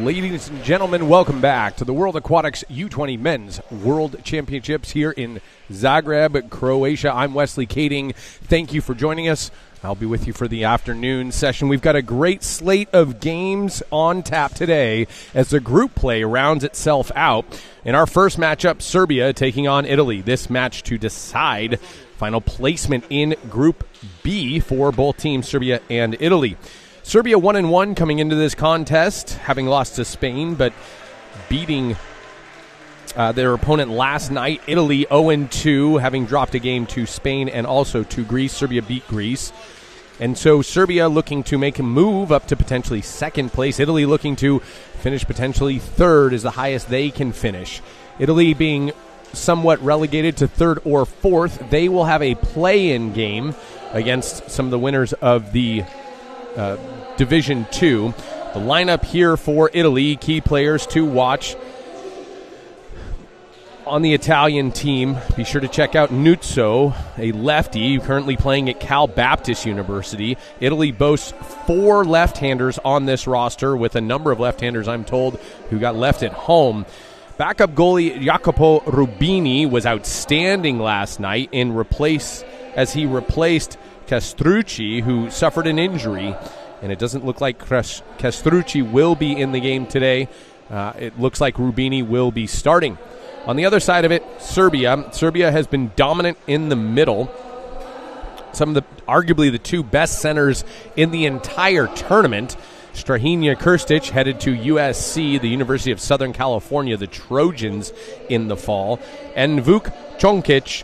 Ladies and gentlemen, welcome back to the World Aquatics U20 Men's World Championships here in Zagreb, Croatia. I'm Wesley Kading. Thank you for joining us. I'll be with you for the afternoon session. We've got a great slate of games on tap today as the group play rounds itself out. In our first matchup, Serbia taking on Italy. This match to decide final placement in Group B for both teams, Serbia and Italy. Serbia 1-1 coming into this contest, having lost to Spain, but beating their opponent last night. Italy 0-2, having dropped a game to Spain and also to Greece. Serbia beat Greece. And so Serbia looking to make a move up to potentially second place. Italy looking to finish potentially third is the highest they can finish. Italy being somewhat relegated to third or fourth. They will have a play-in game against some of the winners of the Division 2. The lineup here for Italy, key players to watch on the Italian team. Be sure to check out Nuzzo, a lefty currently playing at Cal Baptist University. Italy boasts 4 left-handers on this roster, with a number of left-handers, I'm told, who got left at home. Backup goalie Jacopo Rubini was outstanding last night as he replaced Castrucci, who suffered an injury, and it doesn't look like Castrucci will be in the game today. It looks like Rubini will be starting. On the other side of it, Serbia has been dominant in the middle. Arguably the 2 best centers in the entire tournament. Strahinja Krstic headed to USC, the University of Southern California, the Trojans, in the fall. And Vuk Čonkić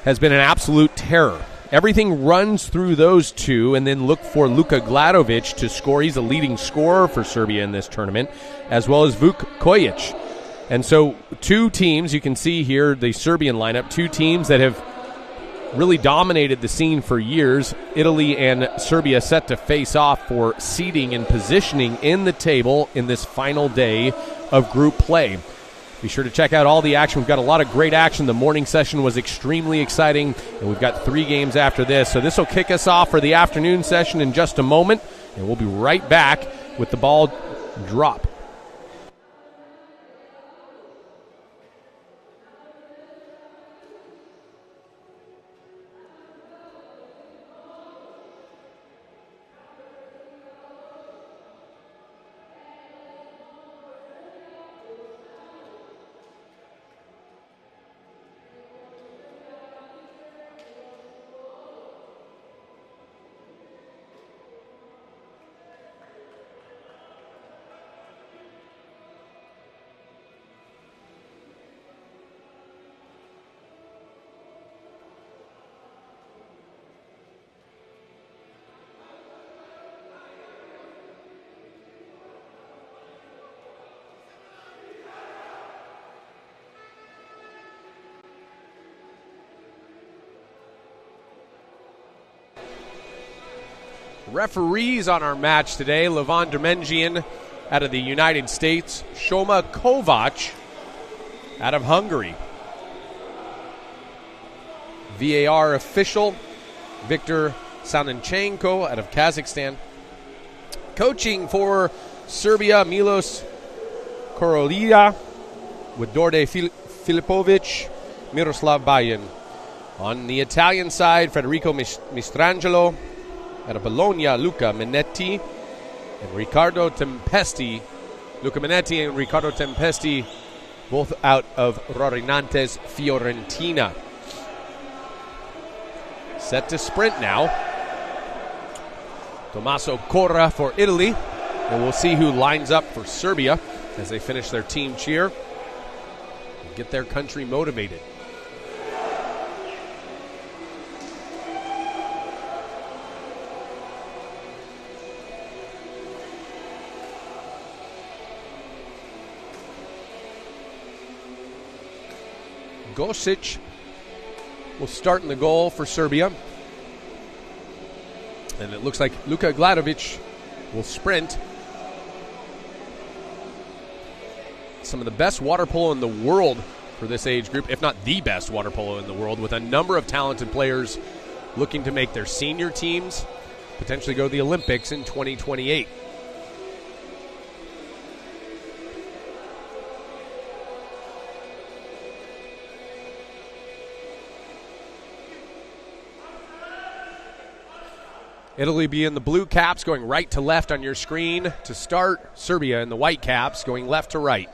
has been an absolute terror. Everything runs through those two, and then look for Luka Gladovic to score. He's the leading scorer for Serbia in this tournament, as well as Vuk Kojic. And so 2 teams, you can see here the Serbian lineup, 2 teams that have really dominated the scene for years. Italy and Serbia set to face off for seeding and positioning in the table in this final day of group play. Be sure to check out all the action. We've got a lot of great action. The morning session was extremely exciting, and we've got 3 games after this. So this will kick us off for the afternoon session in just a moment, and we'll be right back with the ball drop. Referees on our match today: Levan Dermenjian out of the United States, Shoma Kovac out of Hungary. VAR official Viktor Sananchenko out of Kazakhstan. Coaching for Serbia, Milos Korolija with Dorde Filipovic, Miroslav Bajan. On the Italian side, Federico Mistrangelo. Out of Bologna, Luca Minetti and Riccardo Tempesti. Luca Minetti and Riccardo Tempesti, both out of Rorinante's Fiorentina. Set to sprint now. Tommaso Corra for Italy. And we'll see who lines up for Serbia as they finish their team cheer and get their country motivated. Gosic will start in the goal for Serbia. And it looks like Luka Gladovic will sprint. Some of the best water polo in the world for this age group, if not the best water polo in the world, with a number of talented players looking to make their senior teams, potentially go to the Olympics in 2028. Italy be in the blue caps, going right to left on your screen to start. Serbia in the white caps, going left to right.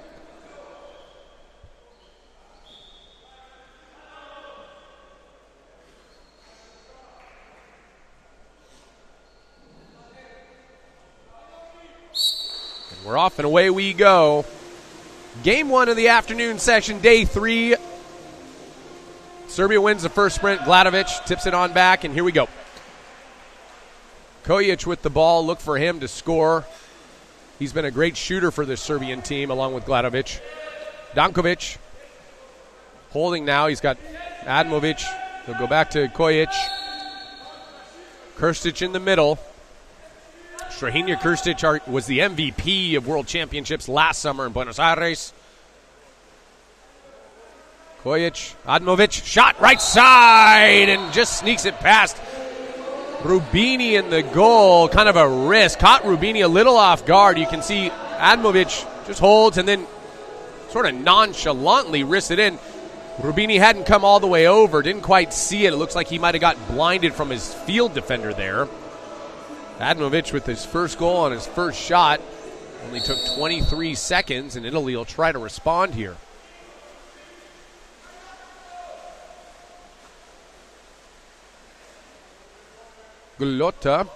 And we're off and away we go. Game 1 of the afternoon session, day 3. Serbia wins the first sprint. Gladovic tips it on back, and here we go. Kojic with the ball. Look for him to score. He's been a great shooter for this Serbian team, along with Gladovic. Dankovic holding now. He's got Admovic. He'll go back to Kojic. Krstic in the middle. Strahinja Krstic was the MVP of World Championships last summer in Buenos Aires. Kojic, Admovic, shot right side, and just sneaks it past Rubini in the goal. Kind of a risk. Caught Rubini a little off guard. You can see Admovic just holds and then sort of nonchalantly risks it in. Rubini hadn't come all the way over, didn't quite see it. It looks like he might have got blinded from his field defender there. Admovic with his first goal on his first shot. Only took 23 seconds, and Italy will try to respond here. Gulotta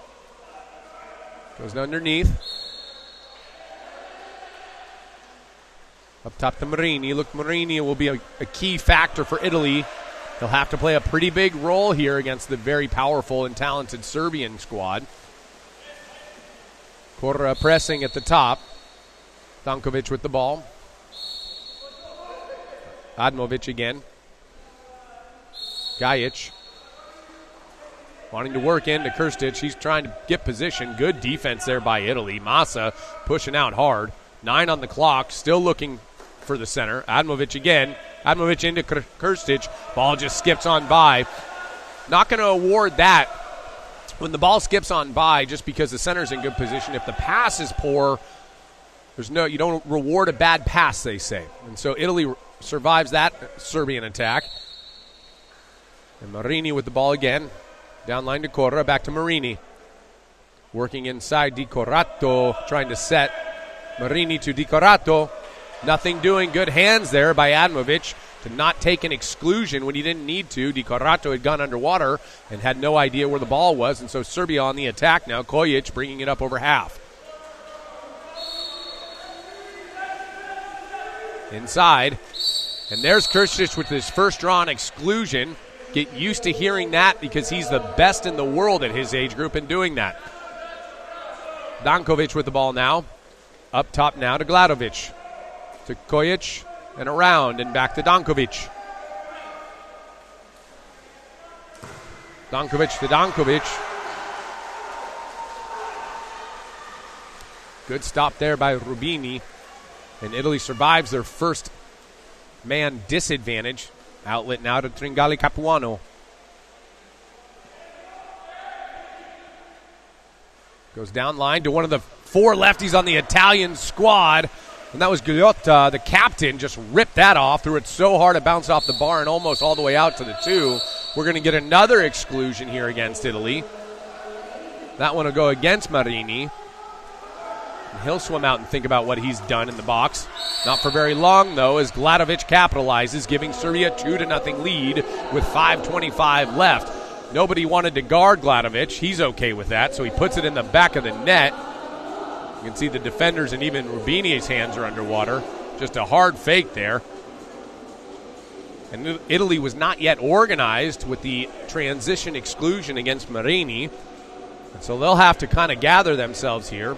goes underneath. Up top to Marini. Look, Marini will be a key factor for Italy. He'll have to play a pretty big role here against the very powerful and talented Serbian squad. Corra pressing at the top. Dankovic with the ball. Admovic again. Gajic wanting to work into Krstic. He's trying to get position. Good defense there by Italy. Massa pushing out hard. 9 on the clock. Still looking for the center. Admovic again. Admovic into Krstic. Ball just skips on by. Not going to award that when the ball skips on by just because the center's in good position. If the pass is poor, you don't reward a bad pass, they say. And so Italy survives that Serbian attack. And Marini with the ball again. Down line to Corra, back to Marini. Working inside Di Corrado, trying to set Marini to Di Corrado. Nothing doing. Good hands there by Admovic to not take an exclusion when he didn't need to. Di Corrado had gone underwater and had no idea where the ball was, and so Serbia on the attack now. Kojic bringing it up over half. Inside. And there's Krstic with his first drawn exclusion. Get used to hearing that because he's the best in the world at his age group in doing that. Dankovic with the ball now. Up top now to Gladovic. To Kojic and around and back to Dankovic. Dankovic to Dankovic. Good stop there by Rubini. And Italy survives their first man disadvantage. Outlet now to Tringali Capuano. Goes down line to one of the 4 lefties on the Italian squad. And that was Gulotta, the captain, just ripped that off. Threw it so hard it bounced off the bar and almost all the way out to the 2. We're going to get another exclusion here against Italy. That one will go against Marini. And he'll swim out and think about what he's done in the box. Not for very long, though, as Gladovic capitalizes, giving Serbia 2-0 lead with 5:25 left. Nobody wanted to guard Gladovic. He's okay with that, so he puts it in the back of the net. You can see the defenders and even Rubini's hands are underwater. Just a hard fake there. And Italy was not yet organized with the transition exclusion against Marini. And so they'll have to kind of gather themselves here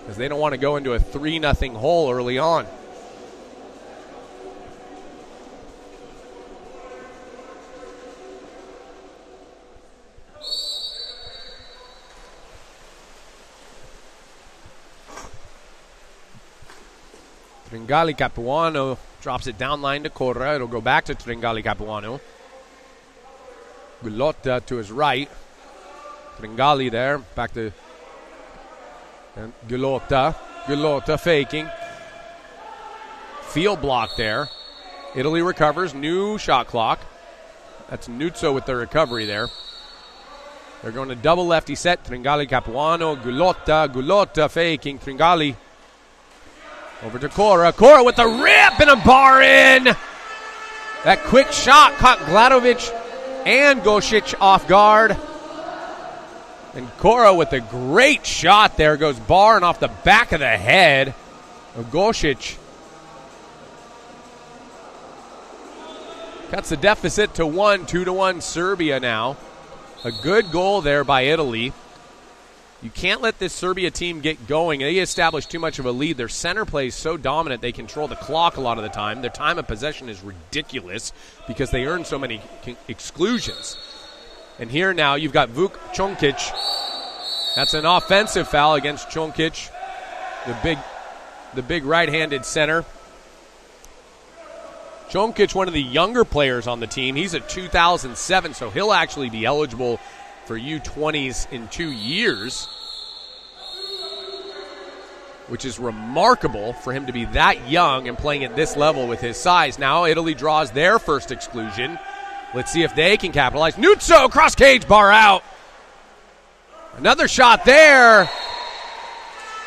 because they don't want to go into a 3-0 hole early on. Tringali Capuano drops it down line to Corra. It'll go back to Tringali Capuano. Gulotta to his right. Tringali there. Back to Gulotta. Gulotta faking. Field block there. Italy recovers. New shot clock. That's Nuzzo with the recovery there. They're going to double lefty set. Tringali, Capuano, Gulotta faking. Tringali over to Cora. Cora with the rip and a bar in. That quick shot caught Gladovic and Gosic off guard. And Cora with a great shot there. Goes bar and off the back of the head of Gosic. Cuts the deficit to 1, 2-1 Serbia now. A good goal there by Italy. You can't let this Serbia team get going. They establish too much of a lead. Their center play is so dominant, they control the clock a lot of the time. Their time of possession is ridiculous because they earn so many exclusions. And here now you've got Vuk Čonkić. That's an offensive foul against Čonkić, the big right-handed center. Čonkić, one of the younger players on the team. He's a 2007, so he'll actually be eligible for U20s in 2 years, which is remarkable for him to be that young and playing at this level with his size. Now Italy draws their first exclusion. Let's see if they can capitalize. Nuzzo, cross cage, bar out. Another shot there.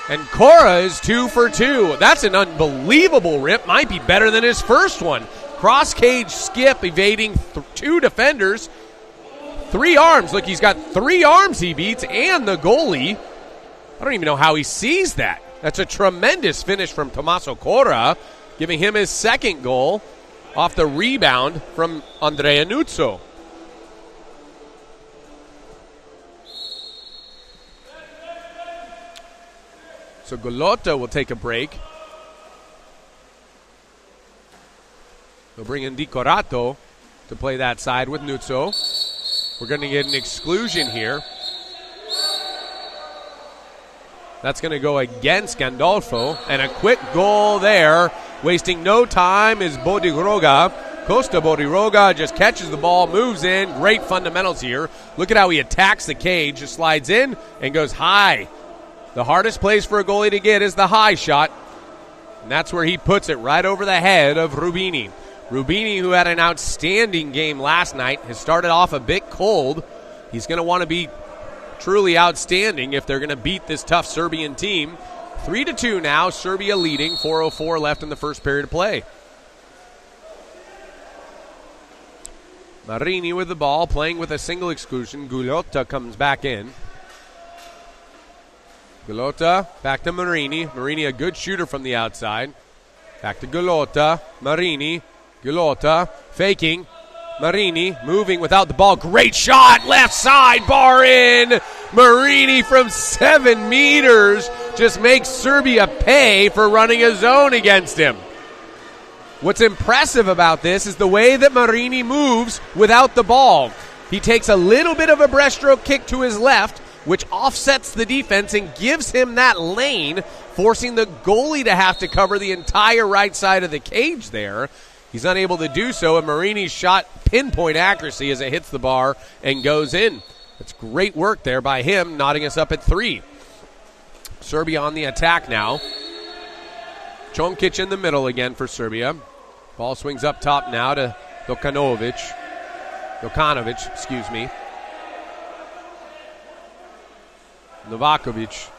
And Cora is 2 for 2. That's an unbelievable rip. Might be better than his first one. Cross cage skip, evading 2 defenders. 3 arms. Look, he's got 3 arms he beats and the goalie. I don't even know how he sees that. That's a tremendous finish from Tommaso Cora, giving him his second goal off the rebound from Andrea Nuzzo. So Gulotta will take a break. They'll bring in Di Corato to play that side with Nuzzo. We're going to get an exclusion here. That's going to go against Gandolfo. And a quick goal there. Wasting no time is Bodiroga. Costa Bodiroga just catches the ball, moves in. Great fundamentals here. Look at how he attacks the cage. Just slides in and goes high. The hardest place for a goalie to get is the high shot. And that's where he puts it, right over the head of Rubini. Rubini, who had an outstanding game last night, has started off a bit cold. He's going to want to be truly outstanding if they're going to beat this tough Serbian team. 3-2 now, Serbia leading, 4:04 left in the first period of play. Marini with the ball, playing with a single exclusion. Gulotta comes back in. Gulotta, back to Marini. Marini, a good shooter from the outside. Back to Gulotta. Marini. Gulotta, faking. Marini, moving without the ball. Great shot, left side, bar in. Marini from 7 meters just makes Serbia pay for running a zone against him. What's impressive about this is the way that Marini moves without the ball. He takes a little bit of a breaststroke kick to his left, which offsets the defense and gives him that lane, forcing the goalie to have to cover the entire right side of the cage there. He's unable to do so, and Marini's shot pinpoint accuracy as it hits the bar and goes in. That's great work there by him, knotting us up at 3. Serbia on the attack now. Čonkić in the middle again for Serbia. Ball swings up top now to Dokanovic, excuse me. Novakovic.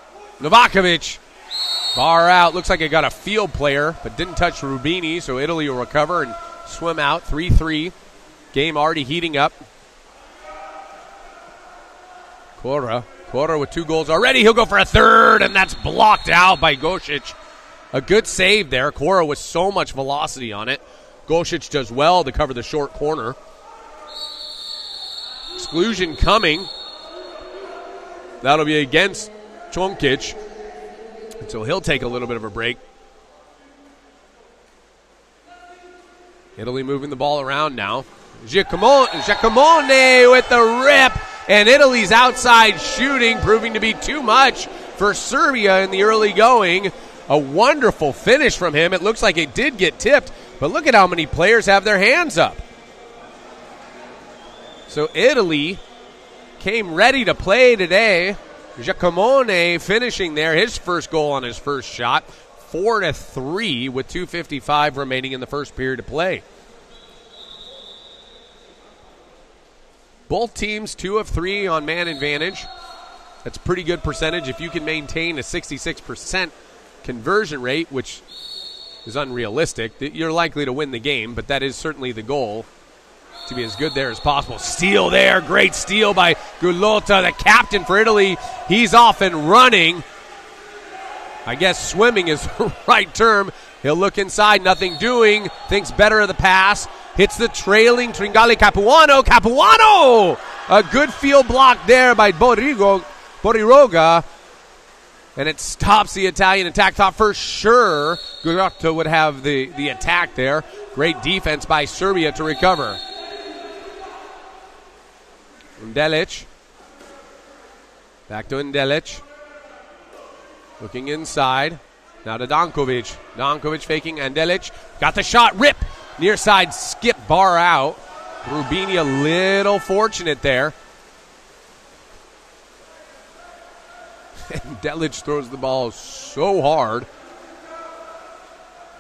Bar out. Looks like it got a field player, but didn't touch Rubini, so Italy will recover and swim out. 3-3. Game already heating up. Cora with 2 goals already. He'll go for a third, and that's blocked out by Gosic. A good save there. Cora with so much velocity on it. Gosic does well to cover the short corner. Exclusion coming. That'll be against Čonkić. So he'll take a little bit of a break. Italy moving the ball around now. Giacomone with the rip. And Italy's outside shooting proving to be too much for Serbia in the early going. A wonderful finish from him. It looks like it did get tipped, but look at how many players have their hands up. So Italy came ready to play today. Giacomone finishing there, his first goal on his first shot. 4-3 with 2:55 remaining in the first period of play. Both teams 2 of 3 on man advantage. That's a pretty good percentage. If you can maintain a 66% conversion rate, which is unrealistic, you're likely to win the game, but that is certainly the goal, to be as good there as possible. Steal there. Great steal by Gulotta, the captain for Italy. He's off and running. I guess swimming is the right term. He'll look inside, nothing doing. Thinks better of the pass. Hits the trailing Tringali Capuano. Capuano! A good field block there by Boriroga. And it stops the Italian attack. Thought for sure Gulotta would have the attack there. Great defense by Serbia to recover. Ndelic. Back to Ndelic. Looking inside. Now to Dankovic. Dankovic faking Ndelic. Got the shot. Rip. Near side skip bar out. Rubini a little fortunate there. Ndelic throws the ball so hard.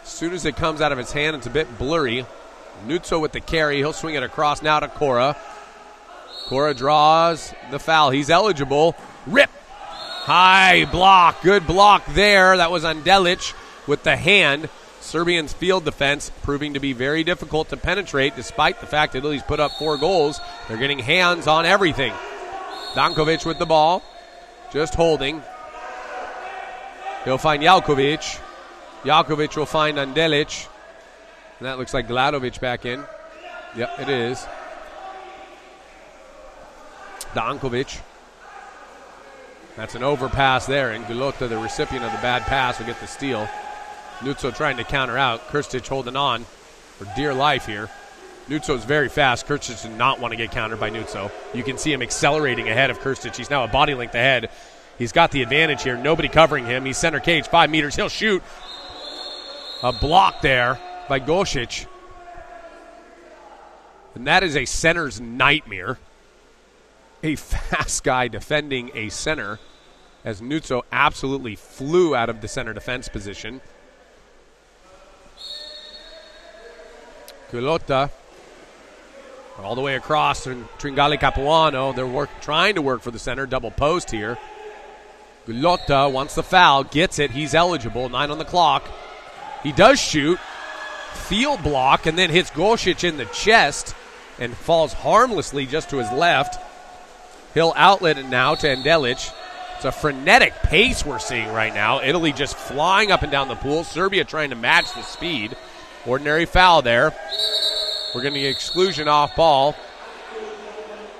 As soon as it comes out of his hand, it's a bit blurry. Nuzzo with the carry. He'll swing it across now to Cora. Cora draws the foul. He's eligible. Rip. High block. Good block there. That was on Ndelic with the hand. Serbians' field defense proving to be very difficult to penetrate despite the fact that Italy's put up 4 goals. They're getting hands on everything. Dankovic with the ball. Just holding. He'll find Jalkovic. Jalkovic will find Ndelic. And that looks like Gladovic back in. Yep, it is. Dankovic. That's an overpass there, and Gulotta, the recipient of the bad pass, will get the steal. Nuzzo trying to counter out. Krstic holding on for dear life here. Nuzzo's very fast. Krstic does not want to get countered by Nuzzo. You can see him accelerating ahead of Krstic. He's now a body length ahead. He's got the advantage here. Nobody covering him. He's center cage, 5 meters. He'll shoot. A block there by Gosic. And that is a center's nightmare. A fast guy defending a center as Nuzzo absolutely flew out of the center defense position. Gulotta all the way across, and Tringali Capuano. They're trying to work for the center. Double post here. Gulotta wants the foul. Gets it. He's eligible. 9 on the clock. He does shoot. Field block, and then hits Gosic in the chest and falls harmlessly just to his left. He'll outlet it now to Ndelic. It's a frenetic pace we're seeing right now. Italy just flying up and down the pool. Serbia trying to match the speed. Ordinary foul there. We're going to get exclusion off ball.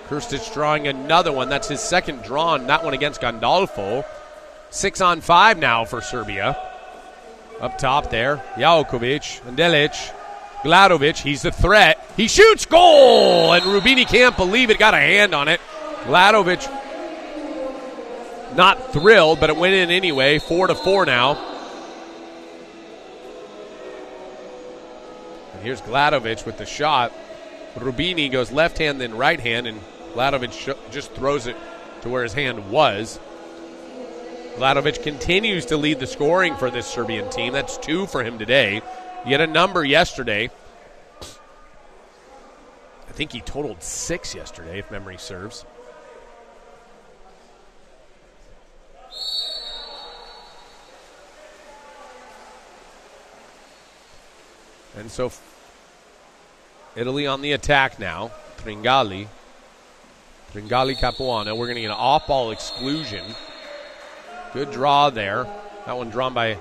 Krstic drawing another one. That's his second drawn, that one against Gandolfo. 6 on 5 now for Serbia. Up top there, Jalkovic, Ndelic, Gladovic. He's the threat. He shoots, goal! And Rubini can't believe it, got a hand on it. Gladovic not thrilled, but it went in anyway. 4-4 now. And here's Gladovic with the shot. Rubini goes left hand, then right hand, and Gladovic just throws it to where his hand was. Gladovic continues to lead the scoring for this Serbian team. That's 2 for him today. He had a number yesterday. I think he totaled 6 yesterday, if memory serves. And so Italy on the attack now. Tringali Capuano. We're going to get an off-ball exclusion. Good draw there. That one drawn by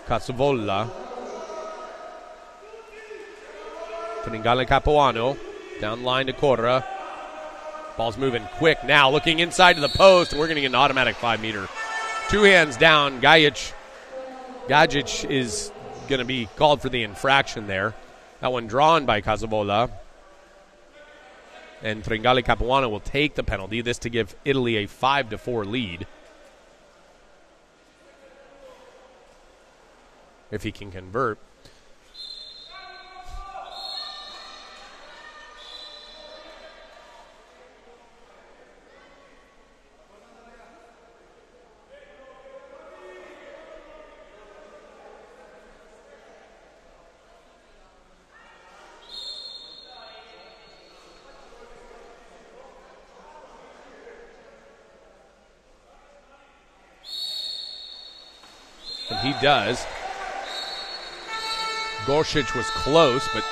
Cazavola. Tringali Capuano. Down line to Cora. Ball's moving quick now. Looking inside to the post, and we're going to get an automatic 5-meter. 2 hands down. Gajic is going to be called for the infraction there. That one drawn by Cazavola. And Tringali Capuano will take the penalty. This to give Italy a 5-4 lead. If he can convert. And he does. Goršić was close, but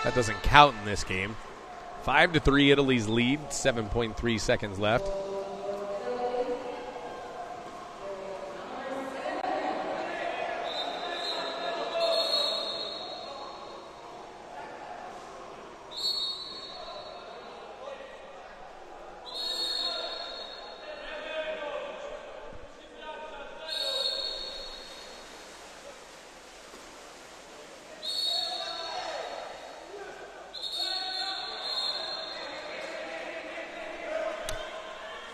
that doesn't count in this game. 5-3, Italy's lead, 7.3 seconds left.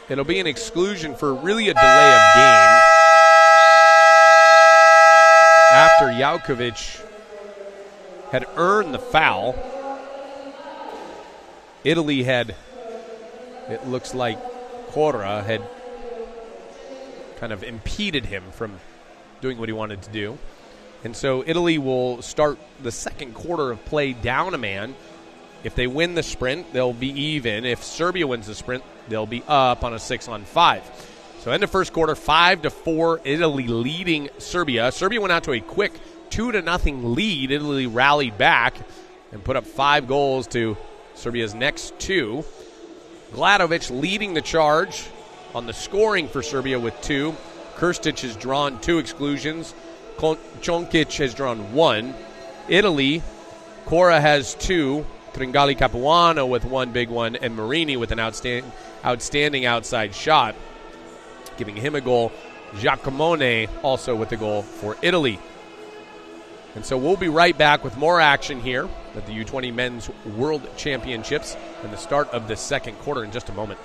It'll be an exclusion for really a delay of game after Jaukovic had earned the foul. Italy had, it looks like Cora had kind of impeded him from doing what he wanted to do. And so Italy will start the second quarter of play down a man. If they win the sprint, they'll be even. If Serbia wins the sprint, they'll be up on a 6-on-5. So end of first quarter, 5-4, Italy leading Serbia. Serbia went out to a quick 2-0 lead. Italy rallied back and put up 5 goals to Serbia's next 2. Gladovic leading the charge on the scoring for Serbia with 2. Krstić has drawn 2 exclusions. Čonkić has drawn 1. Italy, Cora has 2. Tringali Capuano with 1 big one, and Marini with an outstanding outside shot, giving him a goal. Giacomone also with a goal for Italy. And so we'll be right back with more action here at the U20 Men's World Championships and the start of the second quarter in just a moment.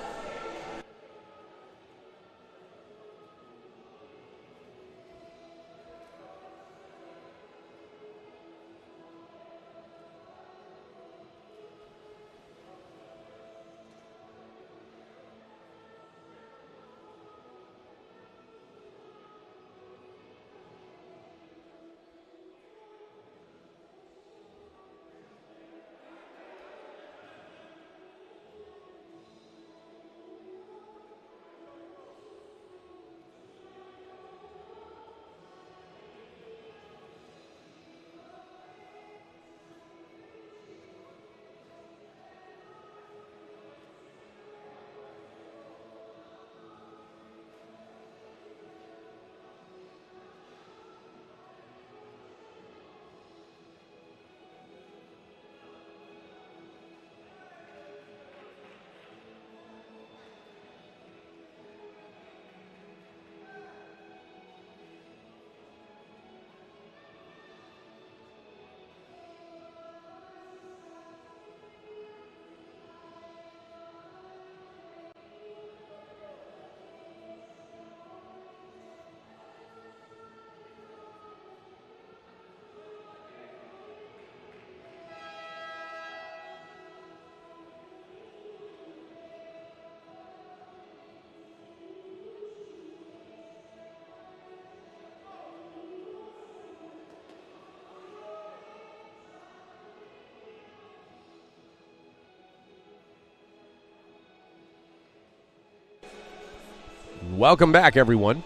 Welcome back, everyone.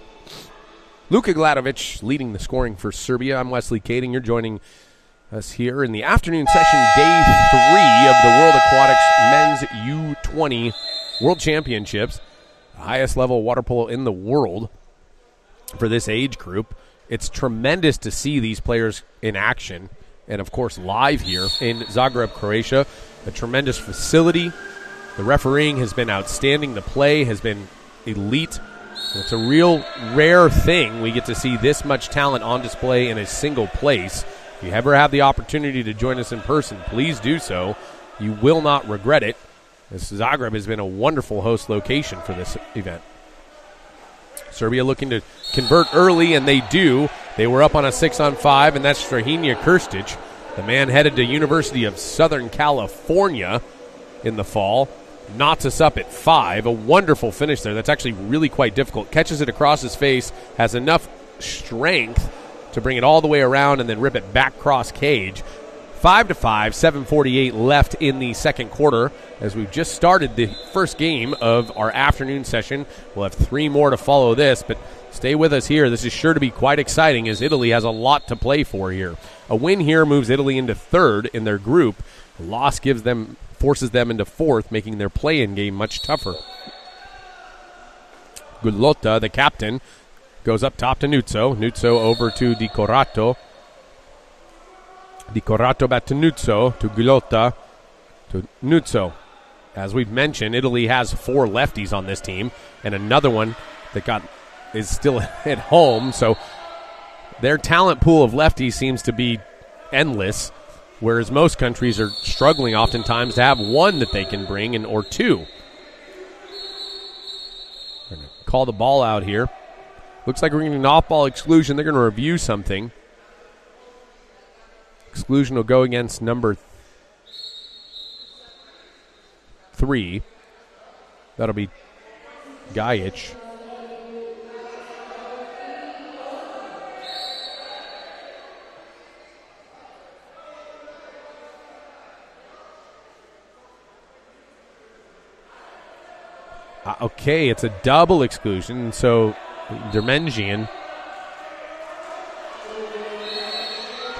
Luka Gladovic leading the scoring for Serbia. I'm Wesley Kading. You're joining us here in the afternoon session, day 3 of the World Aquatics Men's U20 World Championships, the highest level water polo in the world for this age group. It's tremendous to see these players in action and, of course, live here in Zagreb, Croatia. A tremendous facility. The refereeing has been outstanding. The play has been elite. It's a real rare thing. We get to see this much talent on display in a single place. If you ever have the opportunity to join us in person, please do so. You will not regret it. This Zagreb has been a wonderful host location for this event. Serbia looking to convert early, and they do. They were up on a 6-on-5, and that's Strahinja Krstić, the man headed to University of Southern California in the fall. Knots us up at 5. A wonderful finish there. That's actually really quite difficult. Catches it across his face, has enough strength to bring it all the way around and then rip it back cross cage. 5-5, 7:48 left in the second quarter as we've just started the first game of our afternoon session. We'll have 3 more to follow this, but stay with us here. This is sure to be quite exciting as Italy has a lot to play for here. A win here moves Italy into third in their group. A loss forces them into fourth, making their play-in game much tougher. Gulotta, the captain, goes up top to Nuzzo. Nuzzo over to Di Corrato. Di Corrato back to Nuzzo, to Gulotta, to Nuzzo. As we've mentioned, Italy has 4 lefties on this team, and another one that is still at home. So their talent pool of lefties seems to be endless, whereas most countries are struggling oftentimes to have one that they can bring or 2. They're going to call the ball out here. Looks like we're getting an off-ball exclusion. They're going to review something. Exclusion will go against number 3. That'll be Gajic. Okay, it's a double exclusion, so Dermengian,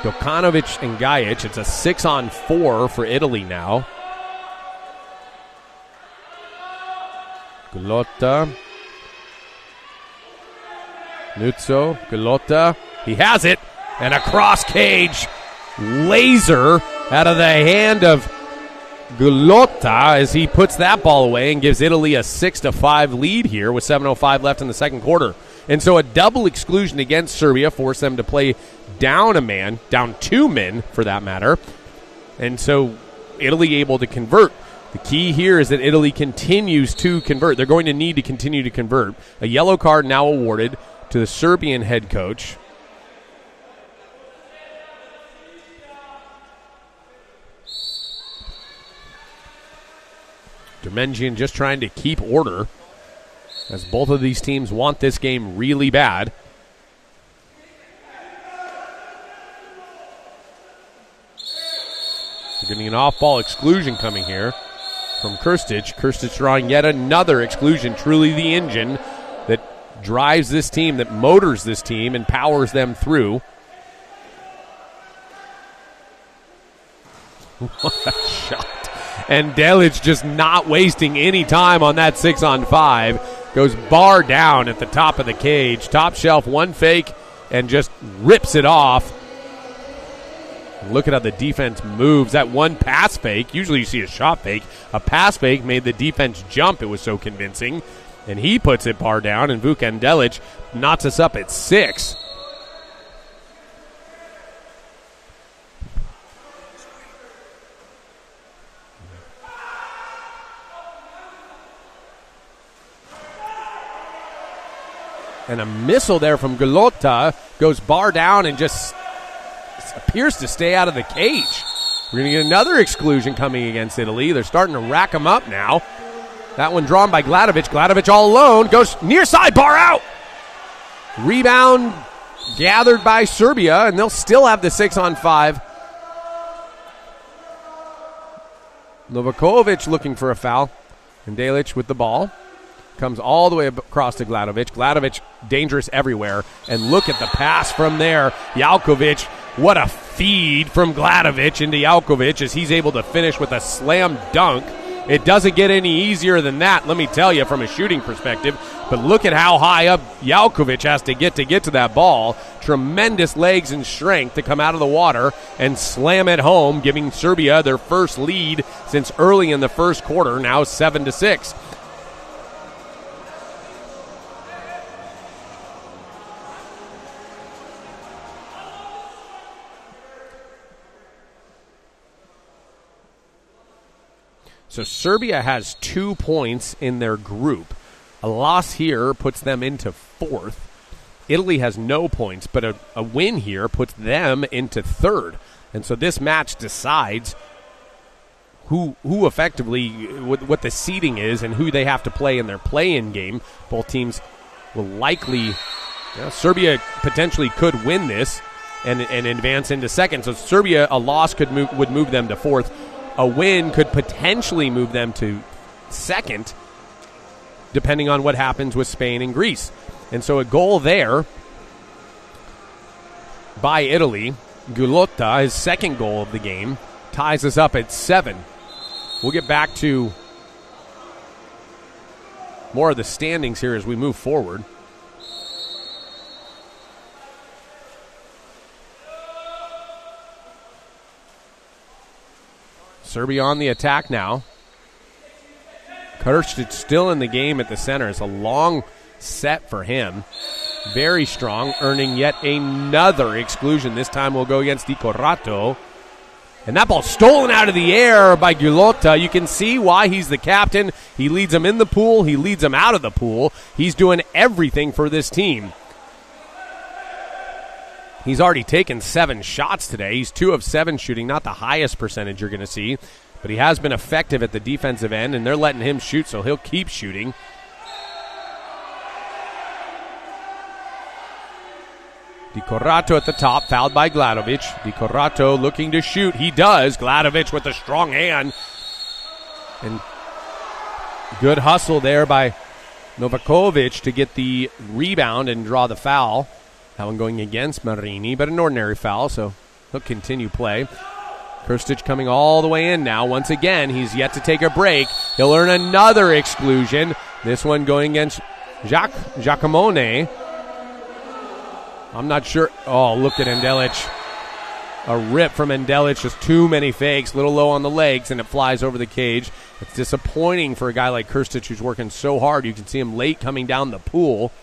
Dokanovic, and Gajic. It's a 6-on-4 for Italy now. Gulotta. Nuzzo. Gulotta. He has it. And a cross cage laser out of the hand of Gulotta as he puts that ball away and gives Italy a 6-5 lead here with 7:05 left in the second quarter. And so a double exclusion against Serbia forced them to play down a man, down 2 men for that matter. And so Italy able to convert. The key here is that Italy continues to convert. They're going to need to continue to convert. A yellow card now awarded to the Serbian head coach. Dermengian just trying to keep order as both of these teams want this game really bad. We're getting an off-ball exclusion coming here from Krstic. Krstic drawing yet another exclusion, truly the engine that drives this team, that motors this team and powers them through. What a shot. And Delic just not wasting any time on that 6-on-5. Goes bar down at the top of the cage. Top shelf, one fake, and just rips it off. Look at how the defense moves. That one pass fake, usually you see a shot fake. A pass fake made the defense jump. It was so convincing. And he puts it bar down, and Vukan Delic knots us up at 6. And a missile there from Gulotta goes bar down and just appears to stay out of the cage. We're going to get another exclusion coming against Italy. They're starting to rack them up now. That one drawn by Gladovic. Gladovic all alone. Goes near side, bar out. Rebound gathered by Serbia, and they'll still have the 6-on-5. Novakovic looking for a foul. And Delic with the ball. Comes all the way across to Gladovic. Gladovic dangerous everywhere. And look at the pass from there. Jalkovic, what a feed from Gladovic into Jalkovic as he's able to finish with a slam dunk. It doesn't get any easier than that, let me tell you, from a shooting perspective. But look at how high up Jalkovic has to get to that ball. Tremendous legs and strength to come out of the water and slam it home, giving Serbia their first lead since early in the first quarter, now 7-6. So Serbia has 2 points in their group. A loss here puts them into 4th. Italy has no points, but a win here puts them into 3rd. And so this match decides who effectively, what the seeding is and who they have to play in their play-in game. Both teams will likely, Serbia potentially could win this and advance into second. So Serbia, a loss would move them to fourth. A win could potentially move them to second, depending on what happens with Spain and Greece. And so a goal there by Italy, Gulotta, his second goal of the game, ties us up at 7. We'll get back to more of the standings here as we move forward. Serbia on the attack now. Krstić still in the game at the center. It's a long set for him. Very strong, earning yet another exclusion. This time we'll go against Di Corrado. And that ball stolen out of the air by Gulotta. You can see why he's the captain. He leads them in the pool. He leads them out of the pool. He's doing everything for this team. He's already taken 7 shots today. He's 2 of 7 shooting, not the highest percentage you're going to see. But he has been effective at the defensive end, and they're letting him shoot, so he'll keep shooting. Di Corrado at the top, fouled by Gladovic. Di Corrado looking to shoot. He does. Gladovic with a strong hand. And good hustle there by Novakovic to get the rebound and draw the foul. That one going against Marini, but an ordinary foul, so he'll continue play. Krstić coming all the way in now. Once again, he's yet to take a break. He'll earn another exclusion. This one going against Giacomone. I'm not sure. Oh, look at Endelic. A rip from Endelic. Just too many fakes. A little low on the legs, and it flies over the cage. It's disappointing for a guy like Krstić who's working so hard. You can see him late coming down the pool.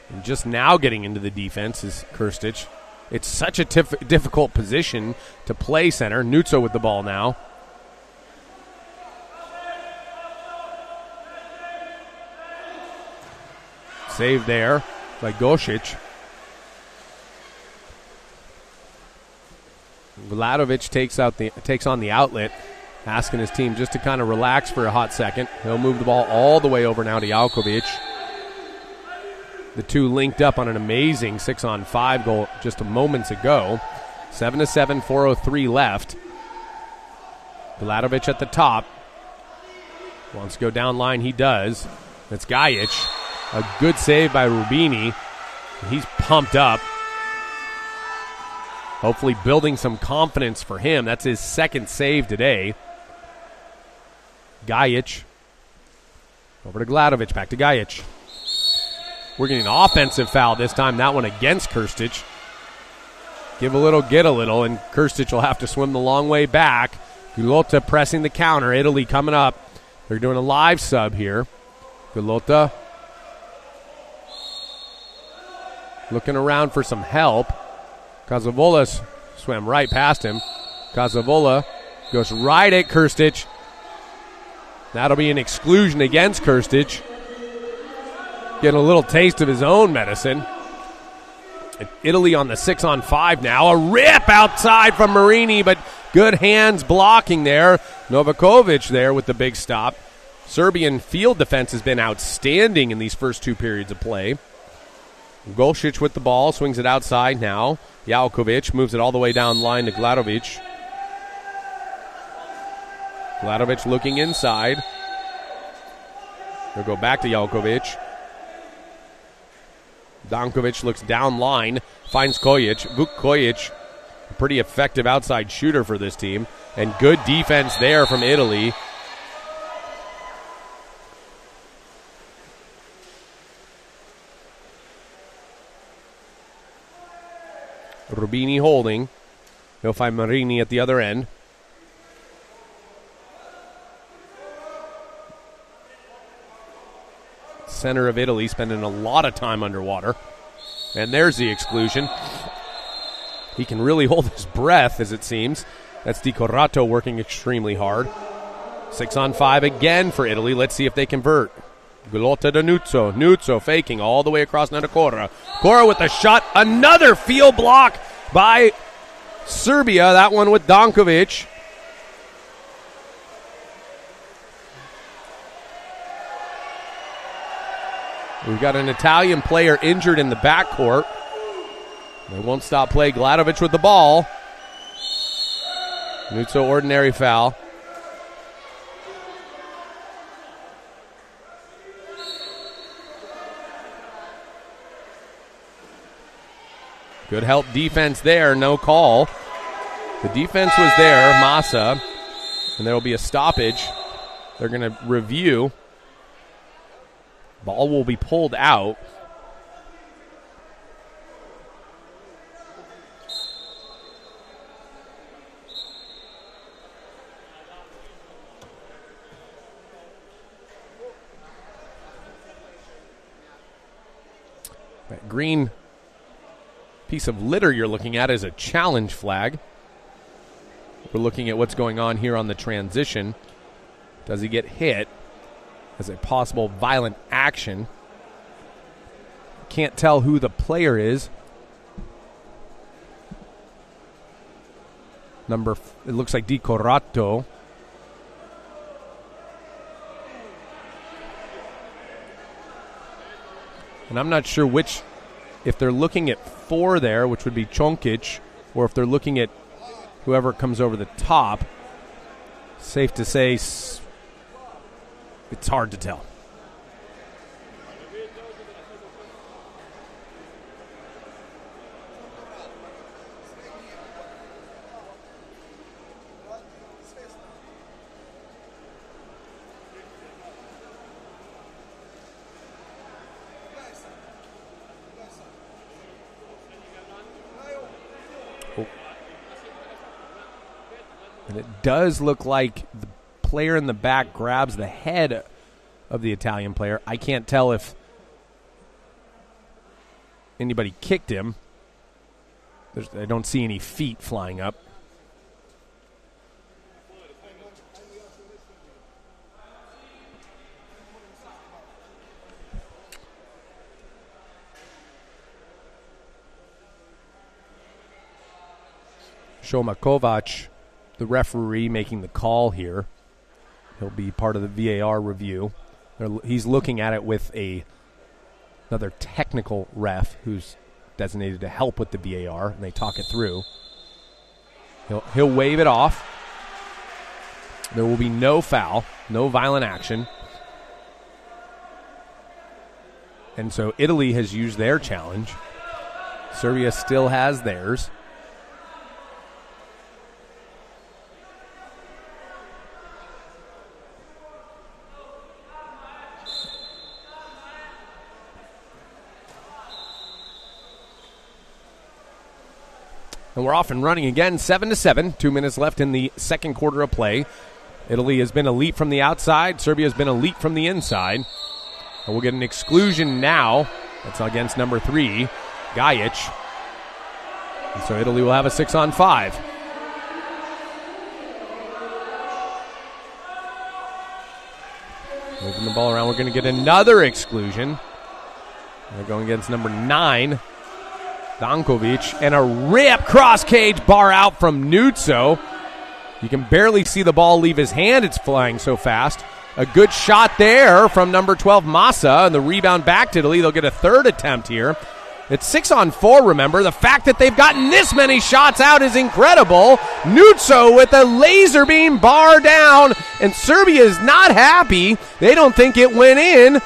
And just now getting into the defense is Krstić. It's such a difficult position to play center. Nuzzo with the ball now. Save there by Gosic. Vladovic takes on the outlet, asking his team just to kind of relax for a hot second. He'll move the ball all the way over now to Jalkovic. The two linked up on an amazing 6-on-5 goal just moments ago. 7-7, 4:03 left. Vladovic at the top. Wants to go down line, he does. That's Gajic. A good save by Rubini. He's pumped up. Hopefully building some confidence for him. That's his second save today. Gajic. Over to Gladovic, back to Gajic. We're getting an offensive foul this time, that one against Krstić. Give a little, get a little, and Krstić will have to swim the long way back. Gulotta pressing the counter. Italy coming up. They're doing a live sub here. Gulotta looking around for some help. Cazavola swam right past him. Cazavola goes right at Krstić. That'll be an exclusion against Krstić. Getting a little taste of his own medicine. Italy on the 6-on-5 now. A rip outside from Marini, but good hands blocking there. Novakovic there with the big stop. Serbian field defense has been outstanding in these first 2 periods of play. Gosic with the ball, swings it outside now. Jalkovic moves it all the way down line to Gladovic. Gladovic looking inside. He'll go back to Jalkovic. Dankovic looks down line, finds Kojic. Vuk Kojic, a pretty effective outside shooter for this team. And good defense there from Italy. Rubini holding. He'll find Marini at the other end. Center of Italy spending a lot of time underwater. And there's the exclusion. He can really hold his breath, as it seems. That's Di Corrado working extremely hard. 6-on-5 again for Italy. Let's see if they convert. Gulotta to Nuzzo. Nuzzo faking all the way across now to Cora. Cora with a shot. Another field block by Serbia. That one with Dankovic. We've got an Italian player injured in the backcourt. They won't stop play. Gladovic with the ball. Nuzzo, ordinary foul. Good help defense there, no call. The defense was there, Massa, and there will be a stoppage. They're going to review. Ball will be pulled out. That green piece of litter you're looking at is a challenge flag. We're looking at what's going on here on the transition. Does he get hit as a possible violent action? Can't tell who the player is. It looks like Di Corrado. And I'm not sure if they're looking at 4 there, which would be Chonkic, or if they're looking at whoever comes over the top. Safe to say it's hard to tell. And it does look like the player in the back grabs the head of the Italian player. I can't tell if anybody kicked him. I don't see any feet flying up. Shoma Kovac, the referee, making the call here. He'll be part of the VAR review. He's looking at it with another technical ref who's designated to help with the VAR, and they talk it through. He'll wave it off. There will be no foul, no violent action. And so Italy has used their challenge. Serbia still has theirs. And we're off and running again, 7-7. 2 minutes left in the second quarter of play. Italy has been elite from the outside. Serbia has been elite from the inside. And we'll get an exclusion now. That's against number 3, Gajic. And so Italy will have a 6-on-5. Moving the ball around, we're going to get another exclusion. They're going against number 9. Dankovic, and a rip cross-cage bar out from Nuzzo. You can barely see the ball leave his hand. It's flying so fast. A good shot there from number 12, Massa, and the rebound back to Italy. They'll get a third attempt here. It's 6-on-4, remember. The fact that they've gotten this many shots out is incredible. Nuzzo with a laser beam bar down, and Serbia is not happy. They don't think it went in.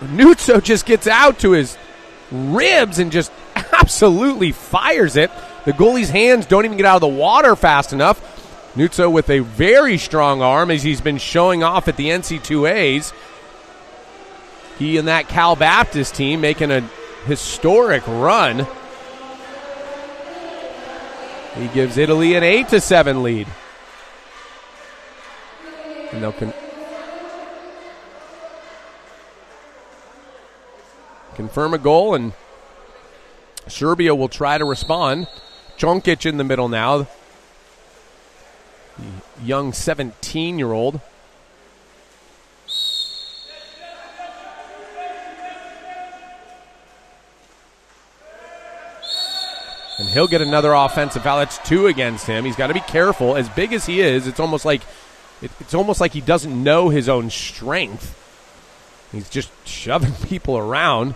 Nuzzo just gets out to his ribs and just absolutely fires it. The goalie's hands don't even get out of the water fast enough. Nuzzo with a very strong arm, as he's been showing off at the NC2As. He and that Cal Baptist team making a historic run. He gives Italy an 8-7 lead. And they'll confirm a goal, and Serbia will try to respond. Chonkic in the middle now. The young 17-year-old. And he'll get another offensive foul. That's 2 against him. He's got to be careful. As big as he is, it's almost like he doesn't know his own strength. He's just shoving people around.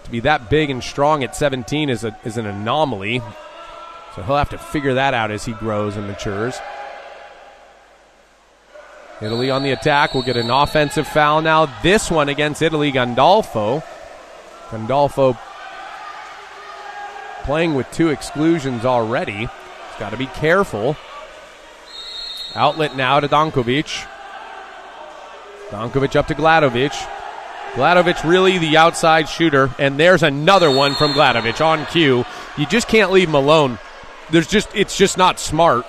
To be that big and strong at 17 is an anomaly. So he'll have to figure that out as he grows and matures. Italy on the attack. We'll get an offensive foul now. This one against Italy, Gandolfo. Gandolfo playing with 2 exclusions already. He's got to be careful. Outlet now to Dankovic. Dankovic up to Gladovic. Gladovic really the outside shooter, and there's another one from Gladovic on cue. You just can't leave him alone. It's just not smart.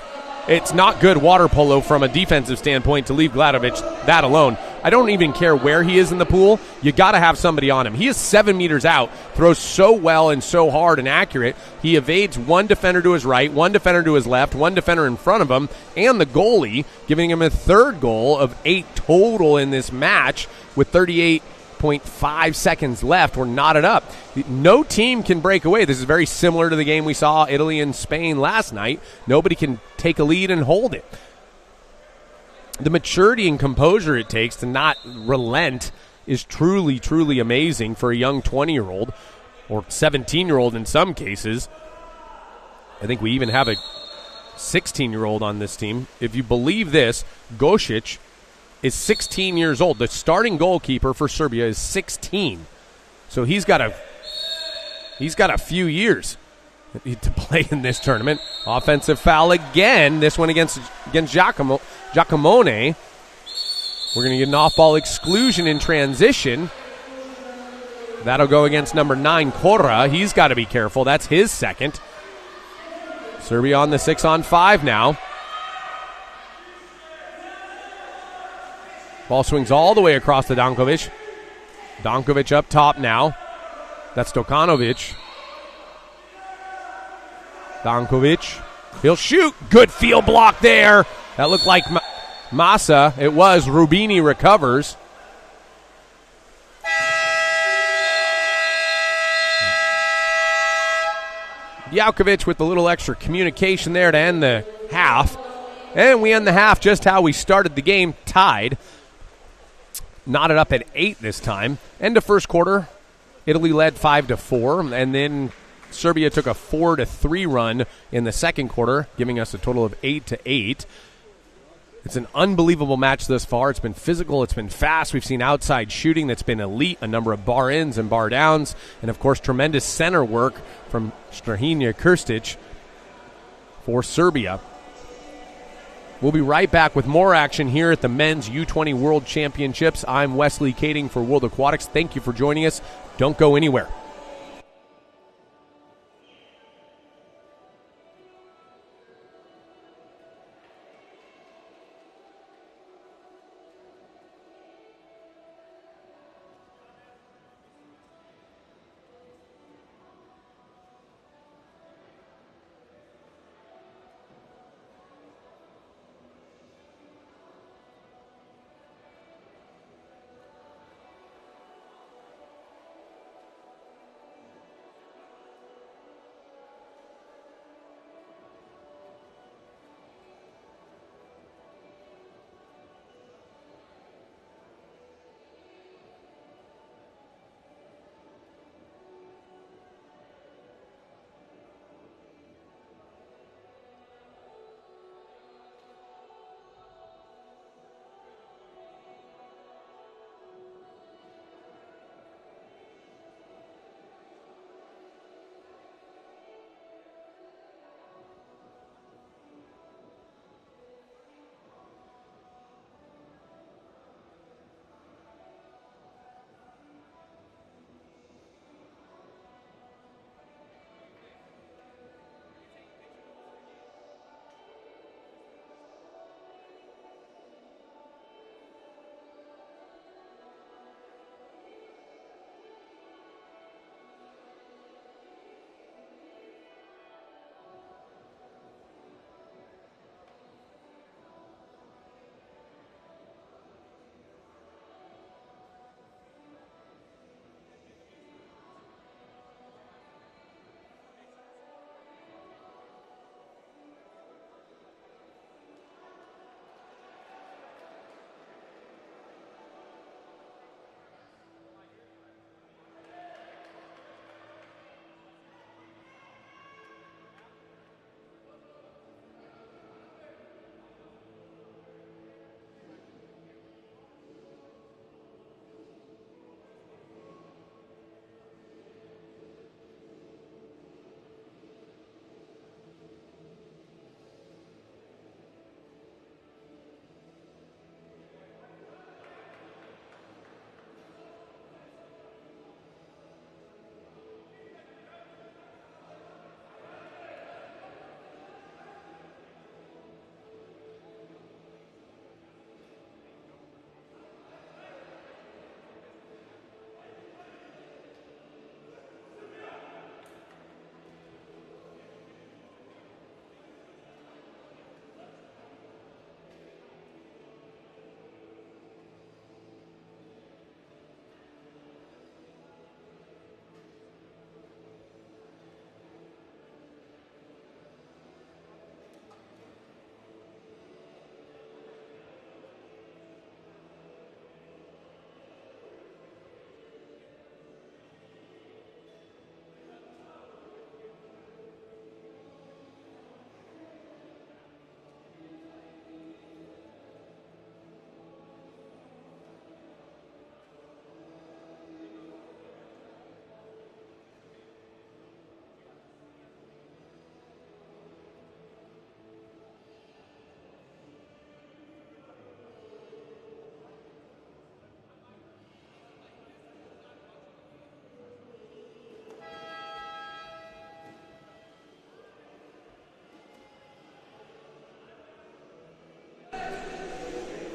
It's not good water polo from a defensive standpoint to leave Gladovic that alone. I don't even care where he is in the pool. You got to have somebody on him. He is 7 meters out, throws so well and so hard and accurate. He evades one defender to his right, one defender to his left, one defender in front of him, and the goalie, giving him a 3rd goal of 8 total in this match with 38.5 seconds left. We're knotted up. No team can break away. This is very similar to the game we saw Italy and Spain last night. Nobody can take a lead and hold it. The maturity and composure it takes to not relent is truly, truly amazing for a young 20-year-old or 17-year-old in some cases. I think we even have a 16-year-old on this team. If you believe this, Gosic is 16 years old. The starting goalkeeper for Serbia is 16. So he's got a few years to play in this tournament. Offensive foul again. This one against Giacomone. We're going to get an off-ball exclusion in transition. That'll go against number 9, Corra. He's got to be careful. That's his 2nd. Serbia on the 6-on-5 now. Ball swings all the way across to Dankovic. Dankovic up top now. That's Stokanovic. Dankovic. He'll shoot. Good field block there. That looked like Massa. It was. Rubini recovers. Djaukovic with a little extra communication there to end the half. And we end the half just how we started the game, tied. Knotted up at 8 this time. End of first quarter, Italy led 5-4, and then Serbia took a 4-3 run in the second quarter, giving us a total of 8-8. It's an unbelievable match thus far. It's been physical. It's been fast. We've seen outside shooting that's been elite, a number of bar ins and bar downs, and, of course, tremendous center work from Strahinja Krstic for Serbia. We'll be right back with more action here at the Men's U20 World Championships. I'm Wesley Kading for World Aquatics. Thank you for joining us. Don't go anywhere.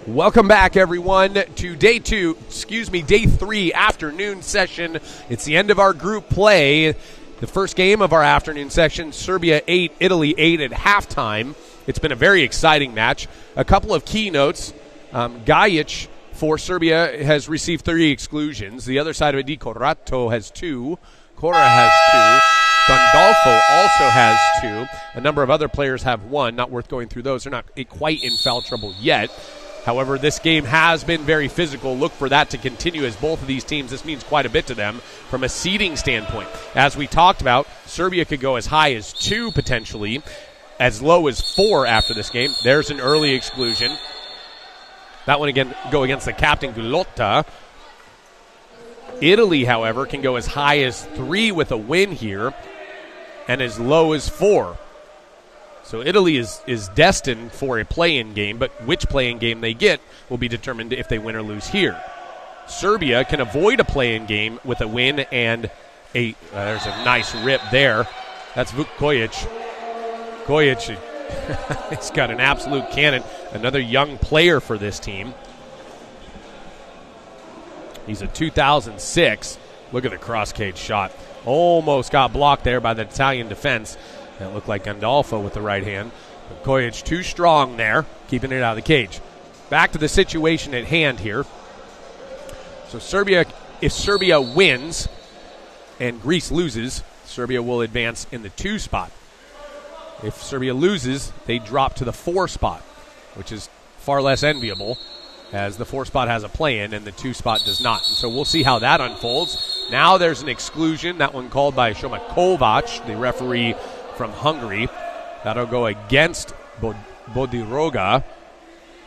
Welcome back, everyone, to day 3 afternoon session. It's the end of our group play. The first game of our afternoon session, Serbia 8, Italy 8 at halftime. It's been a very exciting match. A couple of keynotes. Gajic for Serbia has received 3 exclusions. The other side of it, Di Corrado has 2. Cora has 2. Gandolfo also has 2. A number of other players have 1. Not worth going through those. They're not quite in foul trouble yet. However, this game has been very physical. Look for that to continue as both of these teams, this means quite a bit to them from a seeding standpoint. As we talked about, Serbia could go as high as 2 potentially, as low as 4 after this game. There's an early exclusion. That one again go against the captain, Gulotta. Italy, however, can go as high as 3 with a win here and as low as 4. So Italy is destined for a play-in game, but which play-in game they get will be determined if they win or lose here. Serbia can avoid a play-in game with a win and there's a nice rip there. That's Vuk Kojic. Kojic, he's got an absolute cannon. Another young player for this team. He's a 2006. Look at the cross-cage shot. Almost got blocked there by the Italian defense. That looked like Gandolfo with the right hand. But Kojic too strong there, keeping it out of the cage. Back to the situation at hand here. So if Serbia wins and Greece loses, Serbia will advance in the 2 spot. If Serbia loses, they drop to the 4 spot, which is far less enviable, as the 4 spot has a play-in and the 2 spot does not. And so we'll see how that unfolds. Now there's an exclusion, that one called by Shoma Kovac, the referee from Hungary. That'll go against Bodiroga.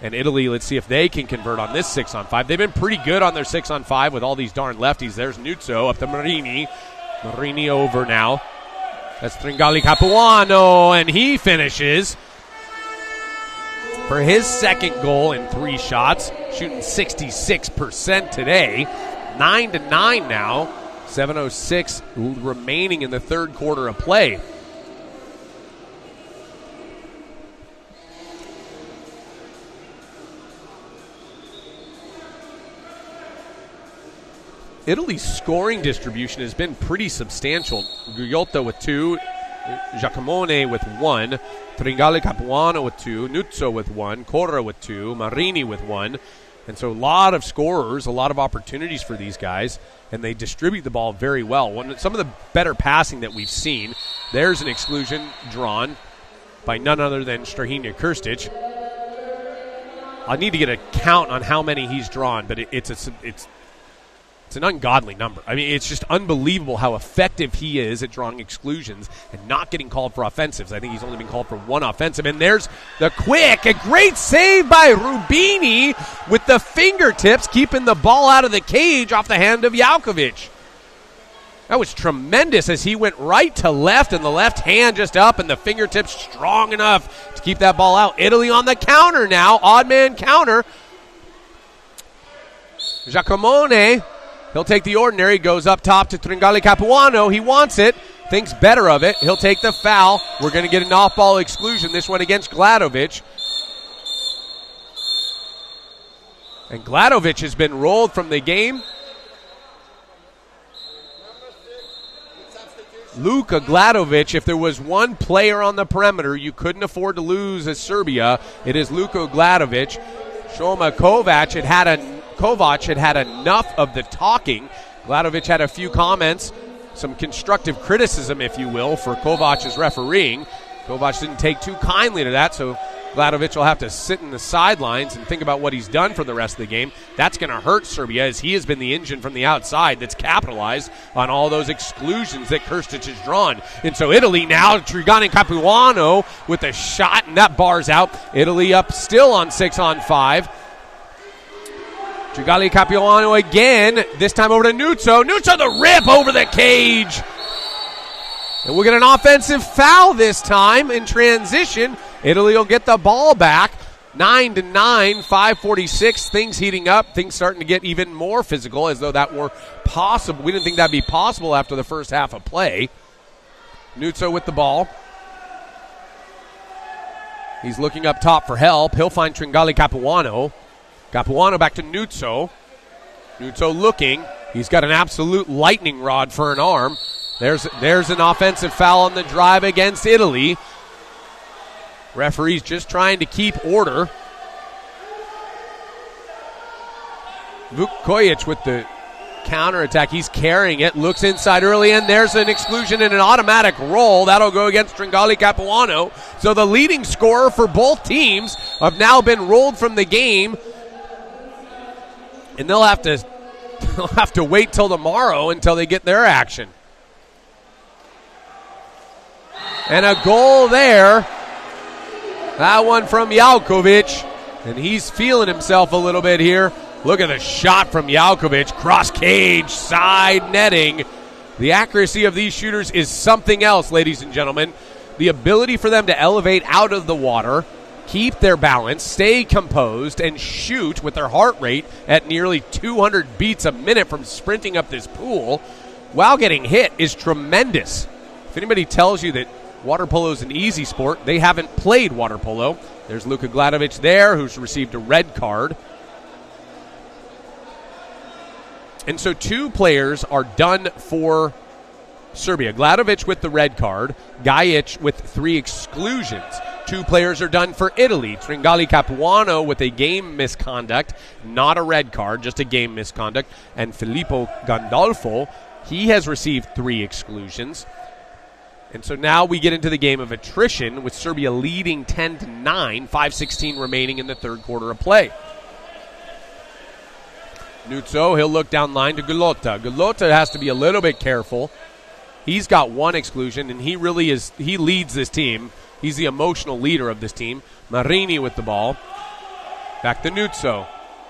And Italy, let's see if they can convert on this 6-on-5. They've been pretty good on their 6-on-5 with all these darn lefties. There's Nuzzo up to Marini. Marini over now. That's Tringali Capuano, and he finishes for his second goal in 3 shots, shooting 66% today. 9-9 now. 7:06 remaining in the third quarter of play. Italy's scoring distribution has been pretty substantial. Gugliotta with 2, Giacomone with 1, Tringali Capuano with 2, Nuzzo with 1, Corra with 2, Marini with 1. And so a lot of scorers, a lot of opportunities for these guys, and they distribute the ball very well. Some of the better passing that we've seen, there's an exclusion drawn by none other than Strahinja Krstic. I need to get a count on how many he's drawn, but it's an ungodly number. I mean, it's just unbelievable how effective he is at drawing exclusions and not getting called for offensives. I think he's only been called for 1 offensive. And there's a great save by Rubini with the fingertips, keeping the ball out of the cage off the hand of Jalkovic. That was tremendous as he went right to left and the left hand just up and the fingertips strong enough to keep that ball out. Italy on the counter now, odd man counter. Giacomone. He'll take the ordinary, goes up top to Tringali Capuano. He wants it, thinks better of it. He'll take the foul. We're going to get an off-ball exclusion, this one against Gladovic. And Gladovic has been rolled from the game. Luka Gladovic, if there was one player on the perimeter you couldn't afford to lose as Serbia, it is Luka Gladovic. Shoma Kovac had had enough of the talking. Gladovic had a few comments, some constructive criticism, if you will, for Kovac's refereeing. Kovac didn't take too kindly to that, so Gladovic will have to sit in the sidelines and think about what he's done for the rest of the game. That's going to hurt Serbia, as he has been the engine from the outside that's capitalized on all those exclusions that Krstic has drawn. And so Italy now, Tringali Capuano with a shot, and that bars out. Italy up still on 6-on-5. Tringali Capuano again, this time over to Nuzzo. Nuzzo the rip over the cage. And we'll get an offensive foul this time in transition. Italy will get the ball back. 9-9, 5:46. Things heating up. Things starting to get even more physical, as though that were possible. We didn't think that'd be possible after the first half of play. Nuzzo with the ball. He's looking up top for help. He'll find Tringali Capuano. Capuano back to Nuzzo. Nuzzo looking. He's got an absolute lightning rod for an arm. There's an offensive foul on the drive against Italy. Referee's just trying to keep order. Vukojic with the counterattack. He's carrying it. Looks inside early, and there's an exclusion and an automatic roll. That'll go against Tringali Capuano. So the leading scorer for both teams have now been rolled from the game. And they'll have to wait till tomorrow until they get their action. And a goal there. That one from Jalkovic. And he's feeling himself a little bit here. Look at the shot from Jalkovic. Cross cage, side netting. The accuracy of these shooters is something else, ladies and gentlemen. The ability for them to elevate out of the water, keep their balance, stay composed, and shoot with their heart rate at nearly 200 beats a minute from sprinting up this pool while getting hit is tremendous. If anybody tells you that water polo is an easy sport, they haven't played water polo. There's Luka Gladovic there, who's received a red card. And so 2 players are done for Serbia. Gladovic with the red card, Gajic with 3 exclusions. 2 players are done for Italy. Tringali Capuano with a game misconduct, not a red card, just a game misconduct. And Filippo Gandolfo, he has received 3 exclusions. And so now we get into the game of attrition with Serbia leading 10-9, 5:16 remaining in the third quarter of play. Nuzzo, he'll look down line to Gulota. Gulota has to be a little bit careful. He's got 1 exclusion, and he leads this team. He's the emotional leader of this team. Marini with the ball. Back to Nuzzo.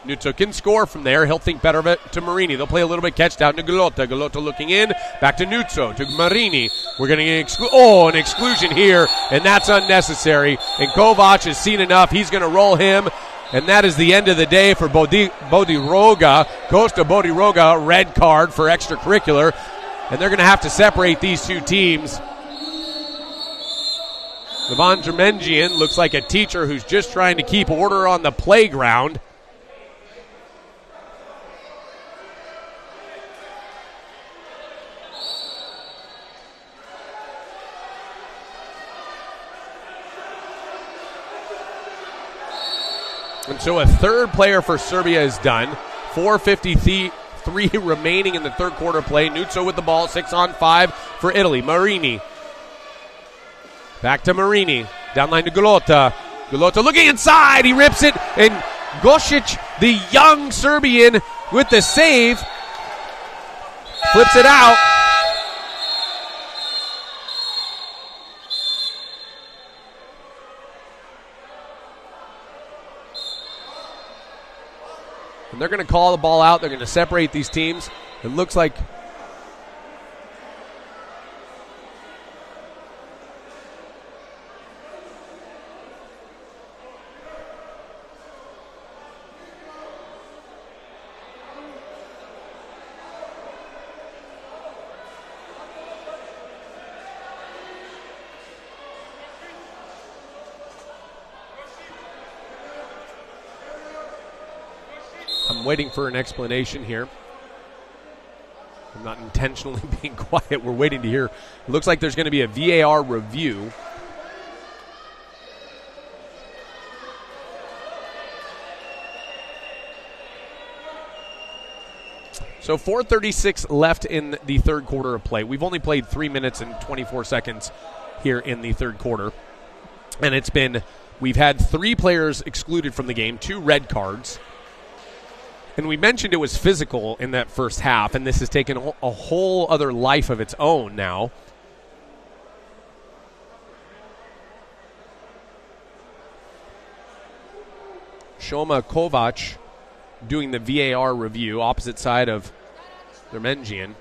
Nuzzo can score from there. He'll think better of it to Marini. They'll play a little bit catch down to Gulota. Gulota looking in. Back to Nuzzo, to Marini. We're going to get an exclusion here, and that's unnecessary. And Kovac has seen enough. He's going to roll him. And that is the end of the day for Bodiroga. Costa Bodiroga, red card for extracurricular. And they're going to have to separate these 2 teams. Ivan Jermengian looks like a teacher who's just trying to keep order on the playground. And so a third player for Serbia is done. 4:53 remaining in the third quarter play. Nuzzo with the ball, 6-on-5 for Italy. Marini. Back to Marini. Downline to Gulota. Gulota looking inside. He rips it. And Gosic, the young Serbian, with the save, flips it out. And they're going to call the ball out. They're going to separate these teams. It looks like I'm waiting for an explanation here. I'm not intentionally being quiet. We're waiting to hear. It looks like there's going to be a VAR review. So 4:36 left in the third quarter of play. We've only played 3 minutes and 24 seconds here in the third quarter. And we've had 3 players excluded from the game, 2 red cards. And we mentioned it was physical in that first half, and this has taken a whole other life of its own now. Shoma Kovac doing the VAR review, opposite side of Jermengian,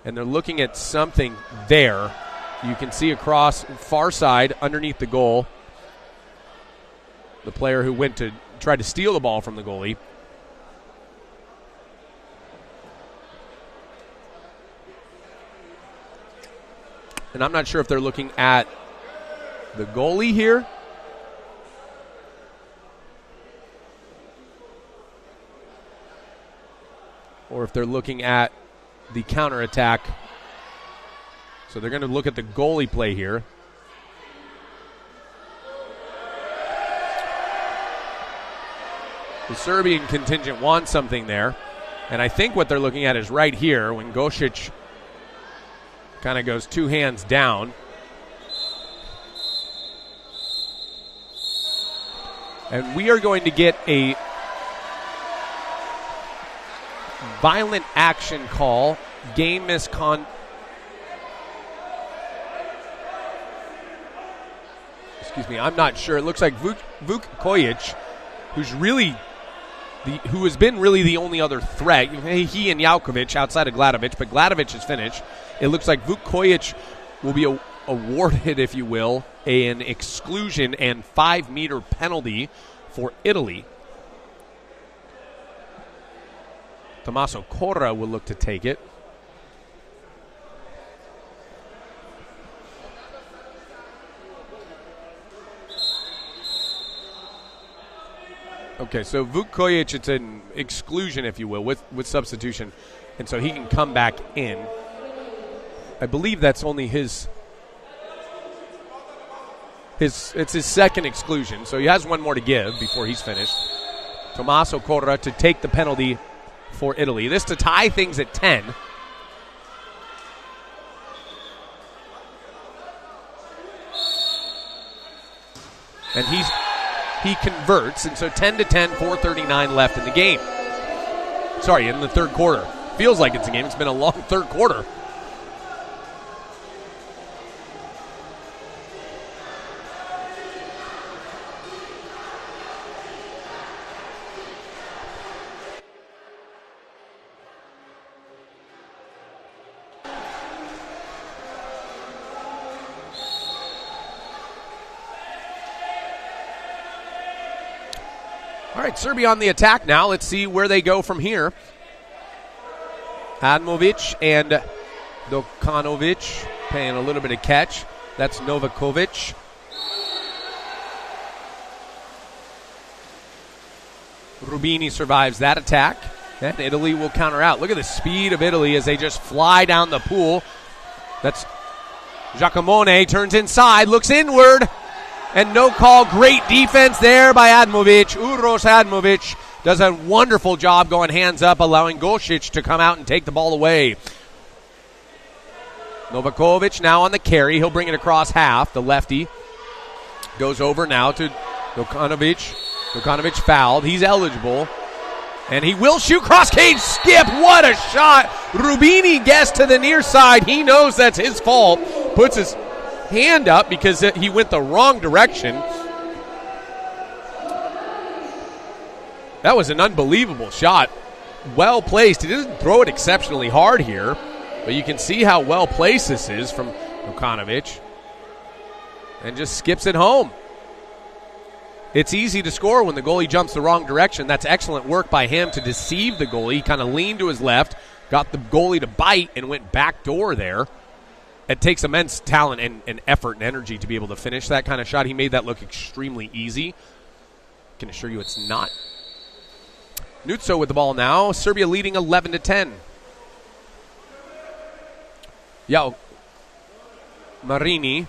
and they're looking at something there. You can see across far side underneath the goal, the player who went to try to steal the ball from the goalie. And I'm not sure if they're looking at the goalie here. or if they're looking at the counterattack. So they're going to look at the goalie play here. The Serbian contingent wants something there. And I think what they're looking at is right here when Gosic kind of goes 2 hands down. And we are going to get a violent action call, game misconduct. Excuse me, I'm not sure. It looks like Vuk Kojic, who has been really the only other threat. He and Jaukovic outside of Gladovic, but Gladovic is finished. It looks like Vuk Kojic will be awarded, if you will, an exclusion and 5-meter penalty for Italy. Tommaso Corra will look to take it. Okay, so Vuk Kojic, it's an exclusion, if you will, with substitution. And so he can come back in. I believe that's only it's his second exclusion, so he has one more to give before he's finished. Tommaso Corra to take the penalty for Italy. This to tie things at 10. And he converts, and so 10-10, 4:39 left in the game. Sorry, in the third quarter. Feels like it's a game. It's been a long third quarter. All right, Serbia on the attack now. Let's see where they go from here. Admovic and Dokanovic playing a little bit of catch. That's Novakovic. Rubini survives that attack. And Italy will counter out. Look at the speed of Italy as they just fly down the pool. That's Giacomone, turns inside, looks inward. And no call. Great defense there by Admovic. Uros Admovic does a wonderful job going hands up, allowing Gosic to come out and take the ball away. Novakovic now on the carry. He'll bring it across half. The lefty goes over now to Dokanovic. Dokanovic fouled. He's eligible. And he will shoot. Cross cage skip. What a shot. Rubini gets to the near side. He knows that's his fault. Puts his hand up because he went the wrong direction. That was an unbelievable shot. Well placed. He doesn't throw it exceptionally hard here, but you can see how well placed this is from Dokanovic. And just skips it home. It's easy to score when the goalie jumps the wrong direction. That's excellent work by him to deceive the goalie. He kind of leaned to his left, got the goalie to bite, and went backdoor there. It takes immense talent and effort and energy to be able to finish that kind of shot. He made that look extremely easy. I can assure you it's not. Nutso with the ball now. Serbia leading 11-10. Yao Marini.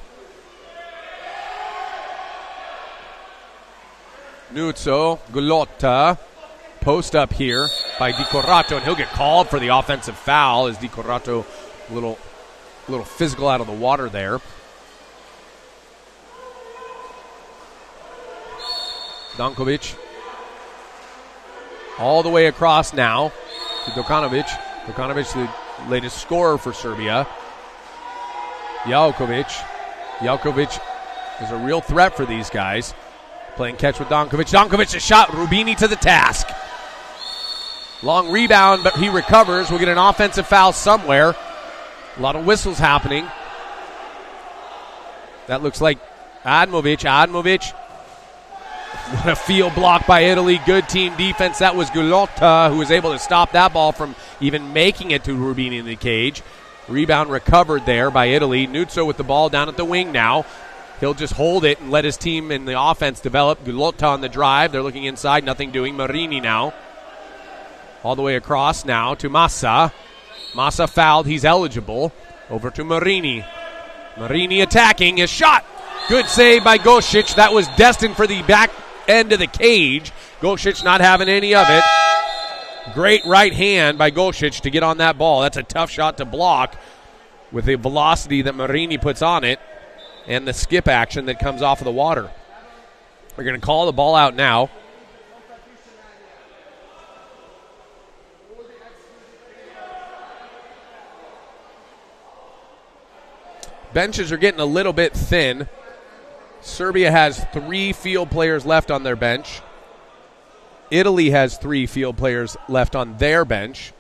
Nutso, Gulotta. Post up here by Di Corrado, and he'll get called for the offensive foul as Di Corrado a little physical out of the water there. Dankovic all the way across now to Dokanovic. Dokanovic, the latest scorer for Serbia. Jaukovic. Jaukovic is a real threat for these guys. Playing catch with Dankovic. Dankovic a shot. Rubini to the task. Long rebound, but he recovers. We'll get an offensive foul somewhere. A lot of whistles happening. That looks like Admovic. Admovic. What a field block by Italy. Good team defense. That was Gulotta who was able to stop that ball from even making it to Rubini in the cage. Rebound recovered there by Italy. Nutso with the ball down at the wing now. He'll just hold it and let his team in the offense develop. Gulotta on the drive. They're looking inside. Nothing doing. Marini now. All the way across now to Massa. Massa fouled. He's eligible. Over to Marini. Marini attacking. His shot. Good save by Gosic. That was destined for the back end of the cage. Gosic not having any of it. Great right hand by Gosic to get on that ball. That's a tough shot to block with the velocity that Marini puts on it and the skip action that comes off of the water. We're going to call the ball out now. Benches are getting a little bit thin. Serbia has 3 field players left on their bench. Italy has 3 field players left on their bench.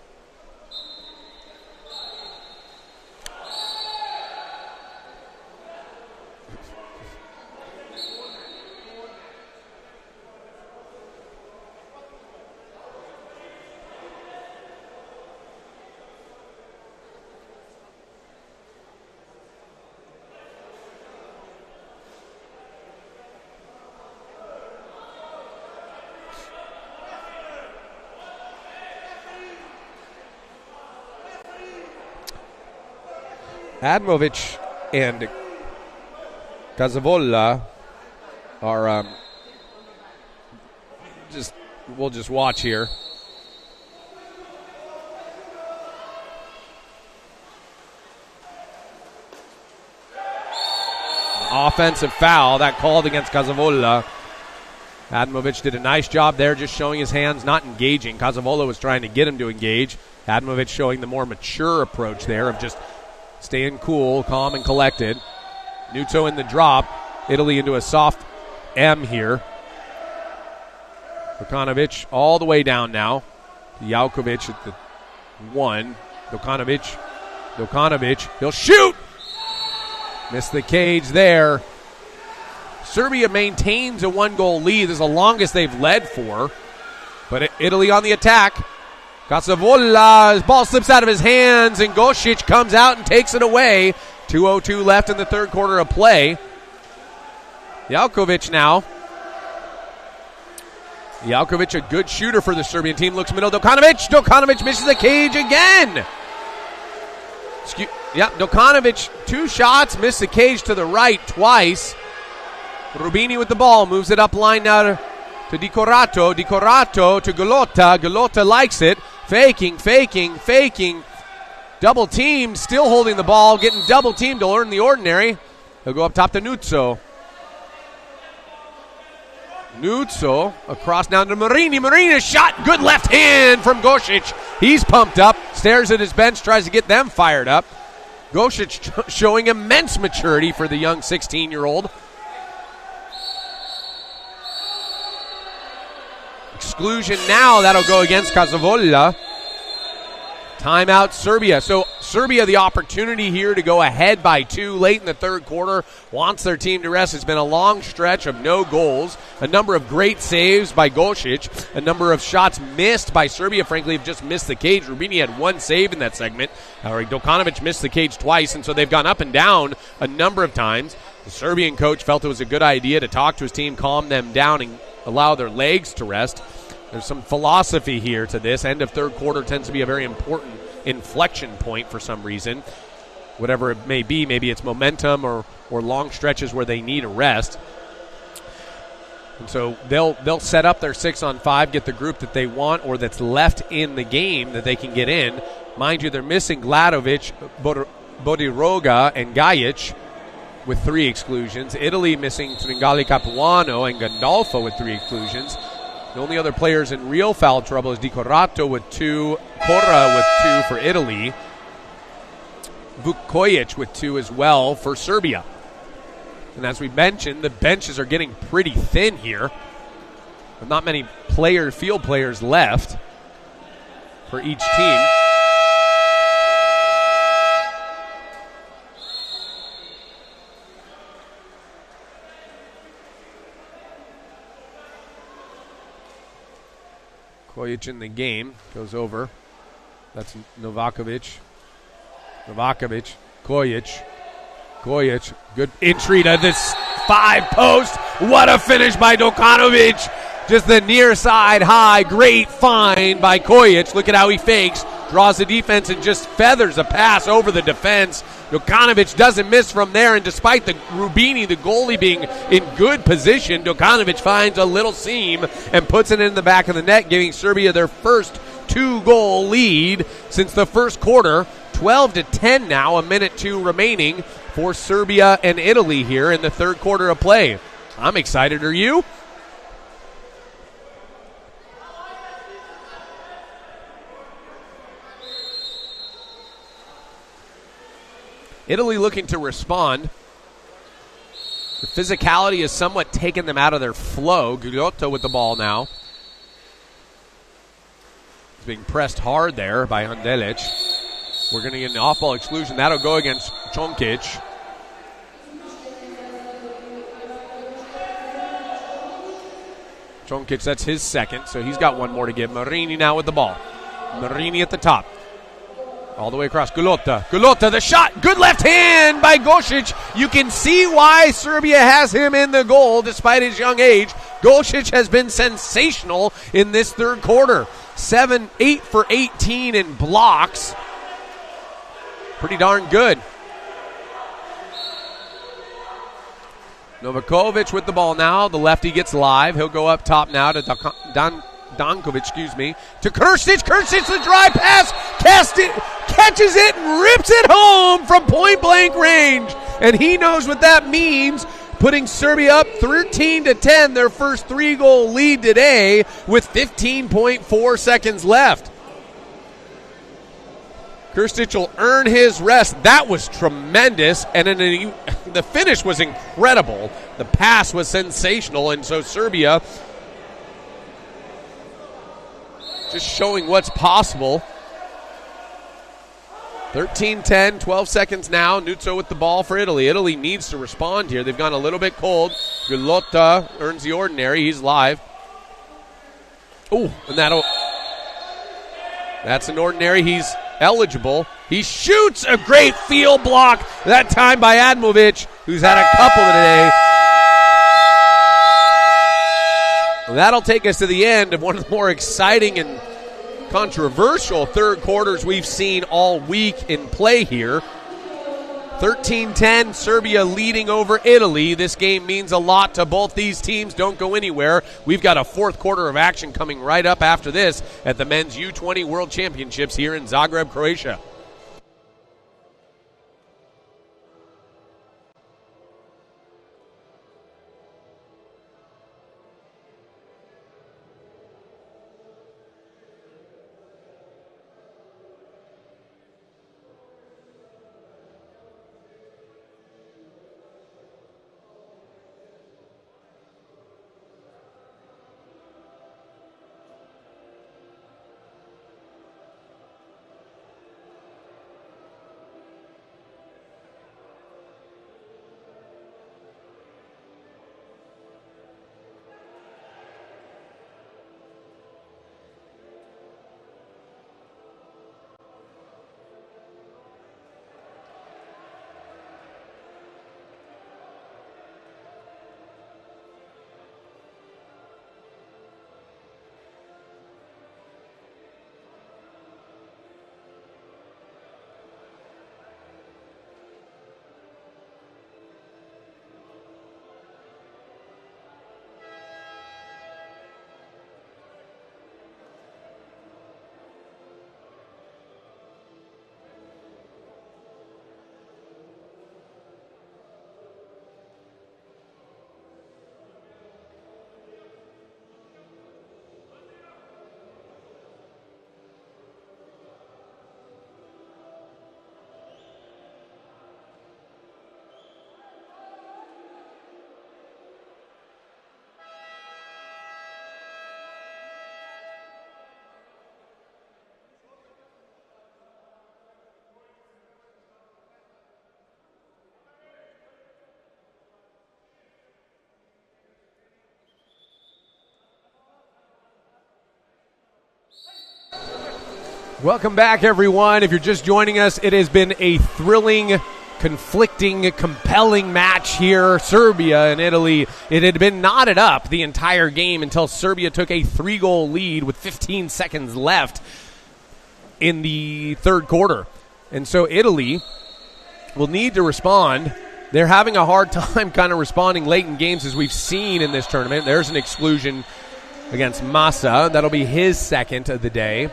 Admovic and Cazavola are we'll just watch here. Offensive foul that called against Cazavola. Admovic did a nice job there just showing his hands, not engaging. Cazavola was trying to get him to engage. Admovic showing the more mature approach there of just staying cool, calm, and collected. Nuto in the drop. Italy into a soft M here. Dokanovic all the way down now. Jaukovic at the 1. Dokanovic. He'll shoot! Missed the cage there. Serbia maintains a 1-goal lead. This is the longest they've led for. But Italy on the attack. Cazavola, his ball slips out of his hands, and Gosic comes out and takes it away. 2:02 left in the third quarter of play. Jaukovic now. Jaukovic, a good shooter for the Serbian team, looks middle. Dokanovic misses the cage again. Dokanovic, 2 shots, missed the cage to the right twice. Rubini with the ball, moves it up line now to Di Corato. Di Corato to Galotta. Galotta likes it. Faking. Double team, still holding the ball, getting double teamed to learn the ordinary. He'll go up top to Nuzzo. Nuzzo across down to Marini. Marini's shot, good left hand from Gosic. He's pumped up, stares at his bench, tries to get them fired up. Gosic showing immense maturity for the young 16-year-old. Exclusion now, that'll go against Cazavola. Timeout Serbia. So Serbia the opportunity here to go ahead by 2 late in the third quarter. Wants their team to rest. It's been a long stretch of no goals. A number of great saves by Gosic. A number of shots missed by Serbia, frankly, have just missed the cage. Rubini had 1 save in that segment. Dokanovic missed the cage twice, and so they've gone up and down a number of times. The Serbian coach felt it was a good idea to talk to his team, calm them down, and allow their legs to rest. There's some philosophy here to this. End of third quarter tends to be a very important inflection point for some reason. Whatever it may be, maybe it's momentum or long stretches where they need a rest. And so they'll set up their 6-on-5, get the group that they want or that's left in the game that they can get in. Mind you, they're missing Gladovic, Bodiroga, and Gajic with 3 exclusions. Italy missing Tringali Capuano and Gandolfo with 3 exclusions. The only other players in real foul trouble is Di Corato with 2, Corra with 2 for Italy, Vukojic with 2 as well for Serbia. And as we mentioned, the benches are getting pretty thin here, with not many field players left for each team. Kojic in the game, goes over. That's Novakovic. Kojic, good entry to this 5 post. What a finish by Dokanovic. Just the near side high. Great find by Kojic. Look at how he fakes. Draws the defense and just feathers a pass over the defense. Dokanovic doesn't miss from there, and despite the Rubini, the goalie, being in good position, Dokanovic finds a little seam and puts it in the back of the net, giving Serbia their first 2-goal lead since the first quarter. 12-10 now, a minute 2 remaining for Serbia and Italy here in the third quarter of play. I'm excited. Are you? Italy looking to respond. The physicality has somewhat taken them out of their flow. Gugliotto with the ball now. He's being pressed hard there by Handelic. We're going to get an off-ball exclusion. That'll go against Chonkic. Chonkic, that's his second, so he's got one more to give. Marini now with the ball. Marini at the top. All the way across. Gulotta, the shot. Good left hand by Gosic. You can see why Serbia has him in the goal despite his young age. Gosic has been sensational in this third quarter. 8 for 18 in blocks. Pretty darn good. Novakovic with the ball now. The lefty gets live. He'll go up top now to Dankovic, to Krstić. Krstić, the dry pass, catches it and rips it home from point-blank range. And he knows what that means, putting Serbia up 13-10, their first 3-goal lead today with 15.4 seconds left. Krstić will earn his rest. That was tremendous, and the finish was incredible. The pass was sensational, and so Serbia just showing what's possible. 13-10, 12 seconds now. Nuzzo with the ball for Italy. Italy needs to respond here. They've gone a little bit cold. Gulotta earns the ordinary. He's live. Ooh, and that's an ordinary. He's eligible. He shoots a great field block, that time by Admovic, who's had a couple today. That'll take us to the end of one of the more exciting and controversial third quarters we've seen all week in play here. 13-10, Serbia leading over Italy. This game means a lot to both these teams. Don't go anywhere. We've got a fourth quarter of action coming right up after this at the Men's U20 World Championships here in Zagreb, Croatia. Welcome back, everyone. If you're just joining us, it has been a thrilling conflicting, compelling match here. Serbia and Italy. It had been knotted up the entire game until Serbia took a 3-goal lead with 15 seconds left in the third quarter. And so Italy will need to respond. They're having a hard time kind of responding late in games, as we've seen in this tournament. There's an exclusion against Massa. That'll be his second of the day.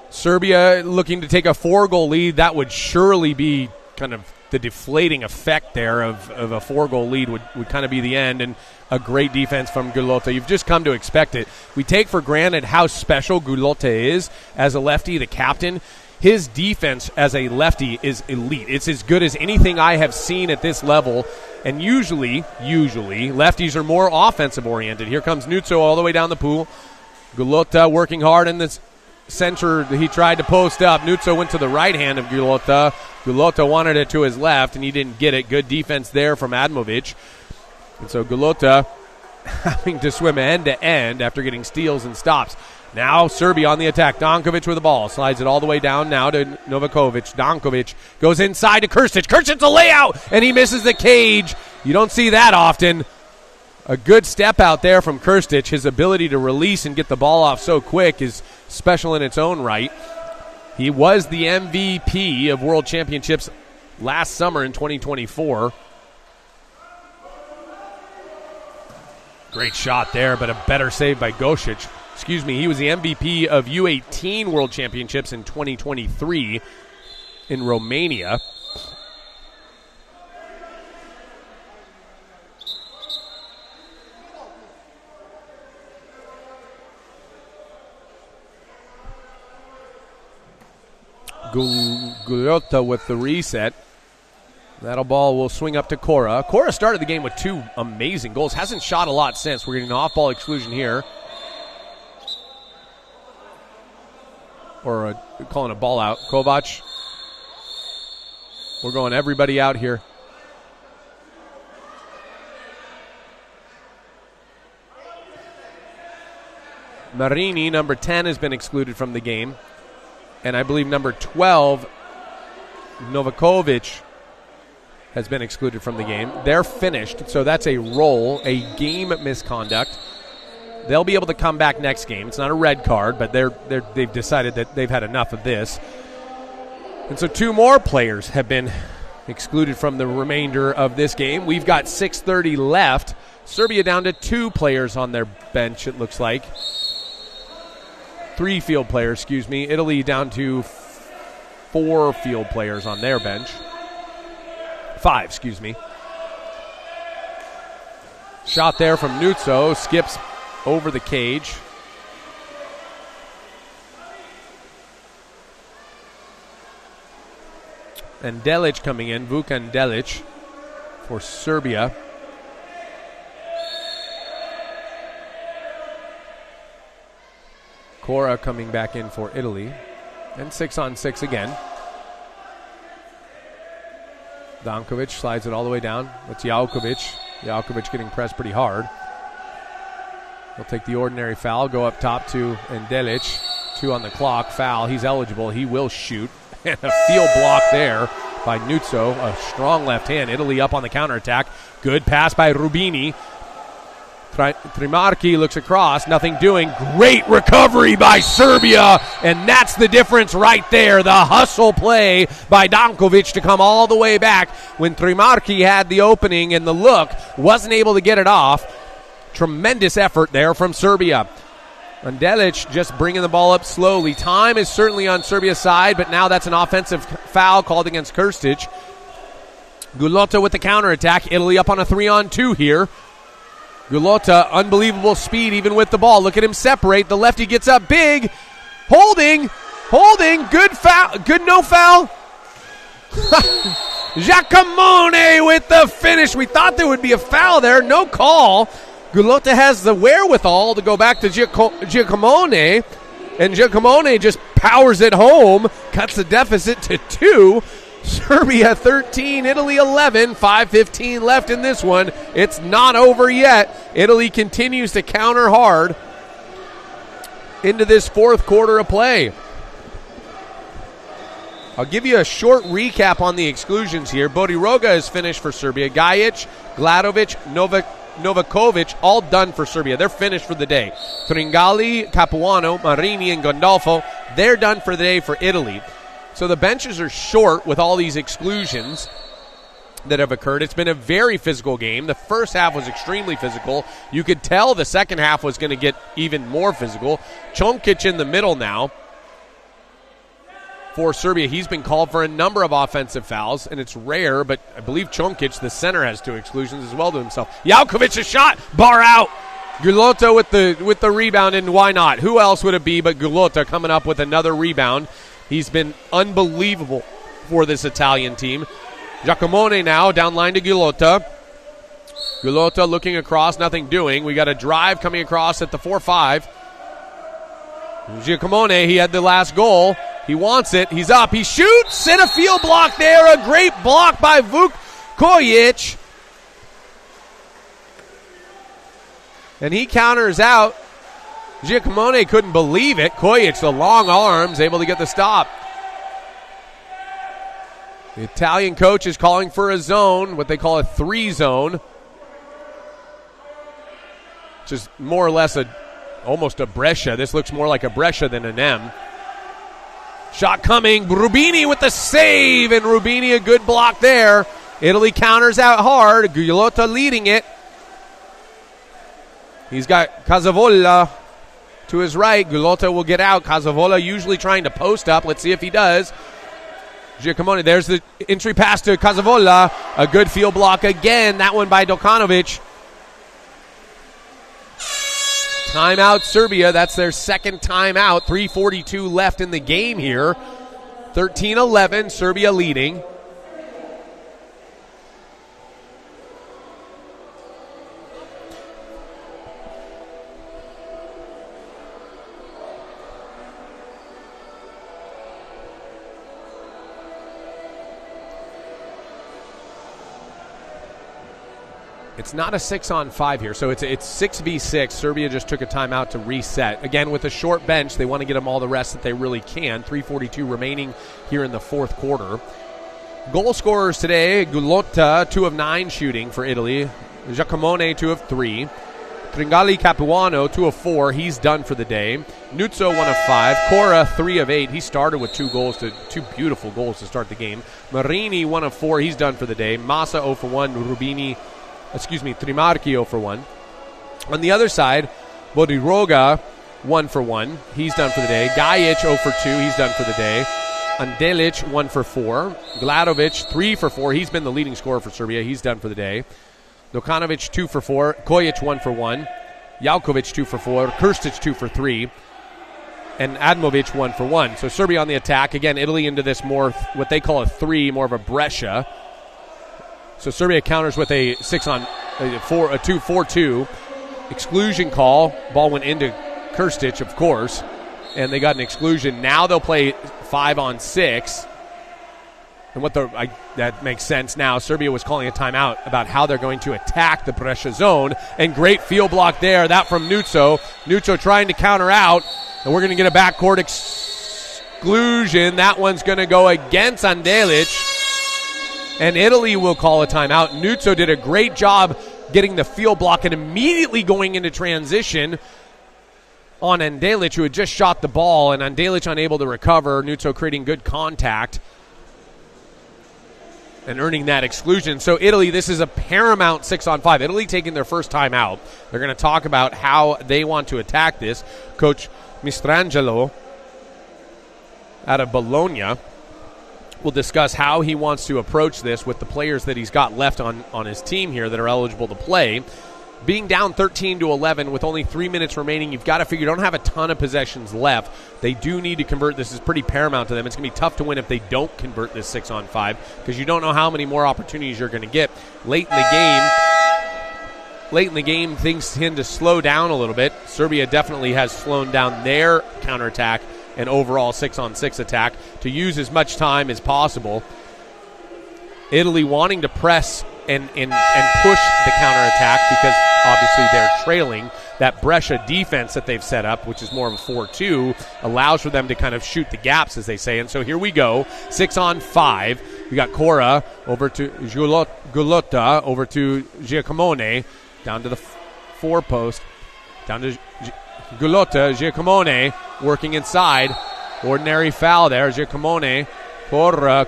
Serbia looking to take a 4-goal lead. That would surely be kind of the deflating effect there of a 4-goal lead would kind of be the end. And a great defense from Gulotta. You've just come to expect it. We take for granted how special Gulotta is as a lefty, the captain. His defense as a lefty is elite. It's as good as anything I have seen at this level. And usually, lefties are more offensive-oriented. Here comes Nuzzo all the way down the pool. Gulotta working hard in this center. He tried to post up. Nuzzo went to the right hand of Gulotta. Gulotta wanted it to his left, and he didn't get it. Good defense there from Admovic. And so Gulotta having to swim end-to-end after getting steals and stops. Now Serbia on the attack. Dankovic with the ball. Slides it all the way down now to Novakovic. Dankovic goes inside to Krstić. Krstić a layout, and he misses the cage. You don't see that often. A good step out there from Krstić. His ability to release and get the ball off so quick is special in its own right. He was the MVP of World Championships last summer in 2024. Great shot there, but a better save by Gosic. He was the MVP of U18 World Championships in 2023 in Romania. Gulotta with the reset. That ball will swing up to Cora. Cora started the game with 2 amazing goals. Hasn't shot a lot since. We're getting an off-ball exclusion here. Or calling a ball out. Kovac. We're going everybody out here. Marini, number 10, has been excluded from the game. And I believe number 12, Novakovic, has been excluded from the game. They're finished, so that's a roll, a game misconduct. They'll be able to come back next game. It's not a red card, but they've decided that they've had enough of this. And so 2 more players have been excluded from the remainder of this game. We've got 6:30 left. Serbia down to 2 players on their bench, it looks like. 3 field players, Italy down to 4 field players on their bench. 5, Shot there from Nuzzo. Skips over the cage. And Delic coming in. Vukan Delic for Serbia. Cora coming back in for Italy. And 6-on-6 again. Dankovic slides it all the way down. That's Jaukovic. Jaukovic getting pressed pretty hard. He'll take the ordinary foul, go up top to Delic. 2 on the clock. Foul. He's eligible. He will shoot. And a field block there by Nuzzo. A strong left hand. Italy up on the counterattack. Good pass by Rubini. Trimarchi looks across, nothing doing. Great recovery by Serbia, and that's the difference right there. The hustle play by Dankovic to come all the way back when Trimarchi had the opening and the look, wasn't able to get it off. Tremendous effort there from Serbia. And Delic just bringing the ball up slowly. Time is certainly on Serbia's side, but now that's an offensive foul called against Krstić. Gulotta with the counterattack. Italy up on a 3-on-2 here. Gulotta, unbelievable speed even with the ball. Look at him separate. The lefty gets up big. Holding. Good foul. Good no foul. Giacomone with the finish. We thought there would be a foul there. No call. Gulotta has the wherewithal to go back to Giacomone. And Giacomone just powers it home. Cuts the deficit to 2. Serbia 13, Italy 11, 5:15 left in this one. It's not over yet. Italy continues to counter hard into this 4th quarter of play. I'll give you a short recap on the exclusions here. Bodiroga is finished for Serbia. Gajic, Gladovic, Novakovic, all done for Serbia. They're finished for the day. Tringali, Capuano, Marini, and Gondolfo, they're done for the day for Italy. So the benches are short with all these exclusions that have occurred. It's been a very physical game. The first half was extremely physical. You could tell the second half was going to get even more physical. Chonkic in the middle now for Serbia. He's been called for a number of offensive fouls, and it's rare, but I believe Chonkic, the center, has 2 exclusions as well to himself. Jalkovic a shot, bar out. Gulota with the rebound, and why not? Who else would it be but Gulota coming up with another rebound? He's been unbelievable for this Italian team. Giacomone now, down line to Gulota. Gulota looking across, nothing doing. We got a drive coming across at the 4-5. Giacomone, he had the last goal. He wants it. He's up. He shoots, and a field block there. A great block by Vuk Kojic. And he counters out. Giacomone couldn't believe it. Kojic, the long arms, able to get the stop. The Italian coach is calling for a zone, what they call a 3 zone. Which is more or less almost a Brescia. This looks more like a Brescia than an M. Shot coming. Rubini with the save, and Rubini a good block there. Italy counters out hard. Gulota leading it. He's got Casavola to his right. Gulota will get out. Casavola usually trying to post up. Let's see if he does. Giacomone, there's the entry pass to Casavola. A good field block again. That one by Dokanovic. Timeout Serbia. That's their second timeout. 3:42 left in the game here. 13-11, Serbia leading. It's not a 6-on-5 here, so it's 6v6. Serbia just took a timeout to reset. Again, with a short bench, they want to get them all the rest that they really can. 3:42 remaining here in the fourth quarter. Goal scorers today, Gulota, 2 of 9 shooting for Italy. Giacomone, 2 of 3. Tringali Capuano, 2 of 4. He's done for the day. Nuzzo, 1 of 5. Cora, 3 of 8. He started with 2 beautiful goals to start the game. Marini, 1 of 4. He's done for the day. Massa, 0 for 1. Trimarchi 0 for 1. On the other side, Bodiroga 1 for 1. He's done for the day. Gajic 0 for 2. He's done for the day. Andelic 1 for 4. Gladovic 3 for 4. He's been the leading scorer for Serbia. He's done for the day. Dokanovic 2 for 4. Kojic 1 for 1. Jalkovic 2 for 4. Krstic 2 for 3. And Admovic 1 for 1. So Serbia on the attack. Again, Italy into this more, what they call a 3, more of a Brescia. So Serbia counters with a 2-4-2 exclusion call. Ball went into Krstic, of course, and they got an exclusion. Now they'll play 5-on-6. And that makes sense now. Serbia was calling a timeout about how they're going to attack the Brescia zone. And great field block there. That from Nuzzo. Nuzzo trying to counter out. And we're going to get a backcourt exclusion. That one's going to go against Andelic. And Italy will call a timeout. Nuzzo did a great job getting the field block and immediately going into transition on Andelic, who had just shot the ball, and Andelic unable to recover. Nuzzo creating good contact and earning that exclusion. So Italy, this is a paramount 6-on-5. Italy taking their first time out. They're going to talk about how they want to attack this. Coach Mistrangelo out of Bologna will discuss how he wants to approach this with the players that he's got left on his team here that are eligible to play. Being down 13-11 with only 3 minutes remaining, you've got to figure you don't have a ton of possessions left. They do need to convert. This is pretty paramount to them. It's going to be tough to win if they don't convert this 6-on-5 because you don't know how many more opportunities you're going to get. Late in the game, things tend to slow down a little bit. Serbia definitely has slowed down their counterattack and overall 6-on-6 attack to use as much time as possible. Italy wanting to press and push the counterattack because obviously they're trailing. that Brescia defense that they've set up, which is more of a 4-2, allows for them to kind of shoot the gaps, as they say. And so here we go, 6-on-5. We got Cora over to Gulota, over to Giacomone, down to the 4-post, down to Gulota, Giacomone working inside. Ordinary foul there, Giacomone. Cora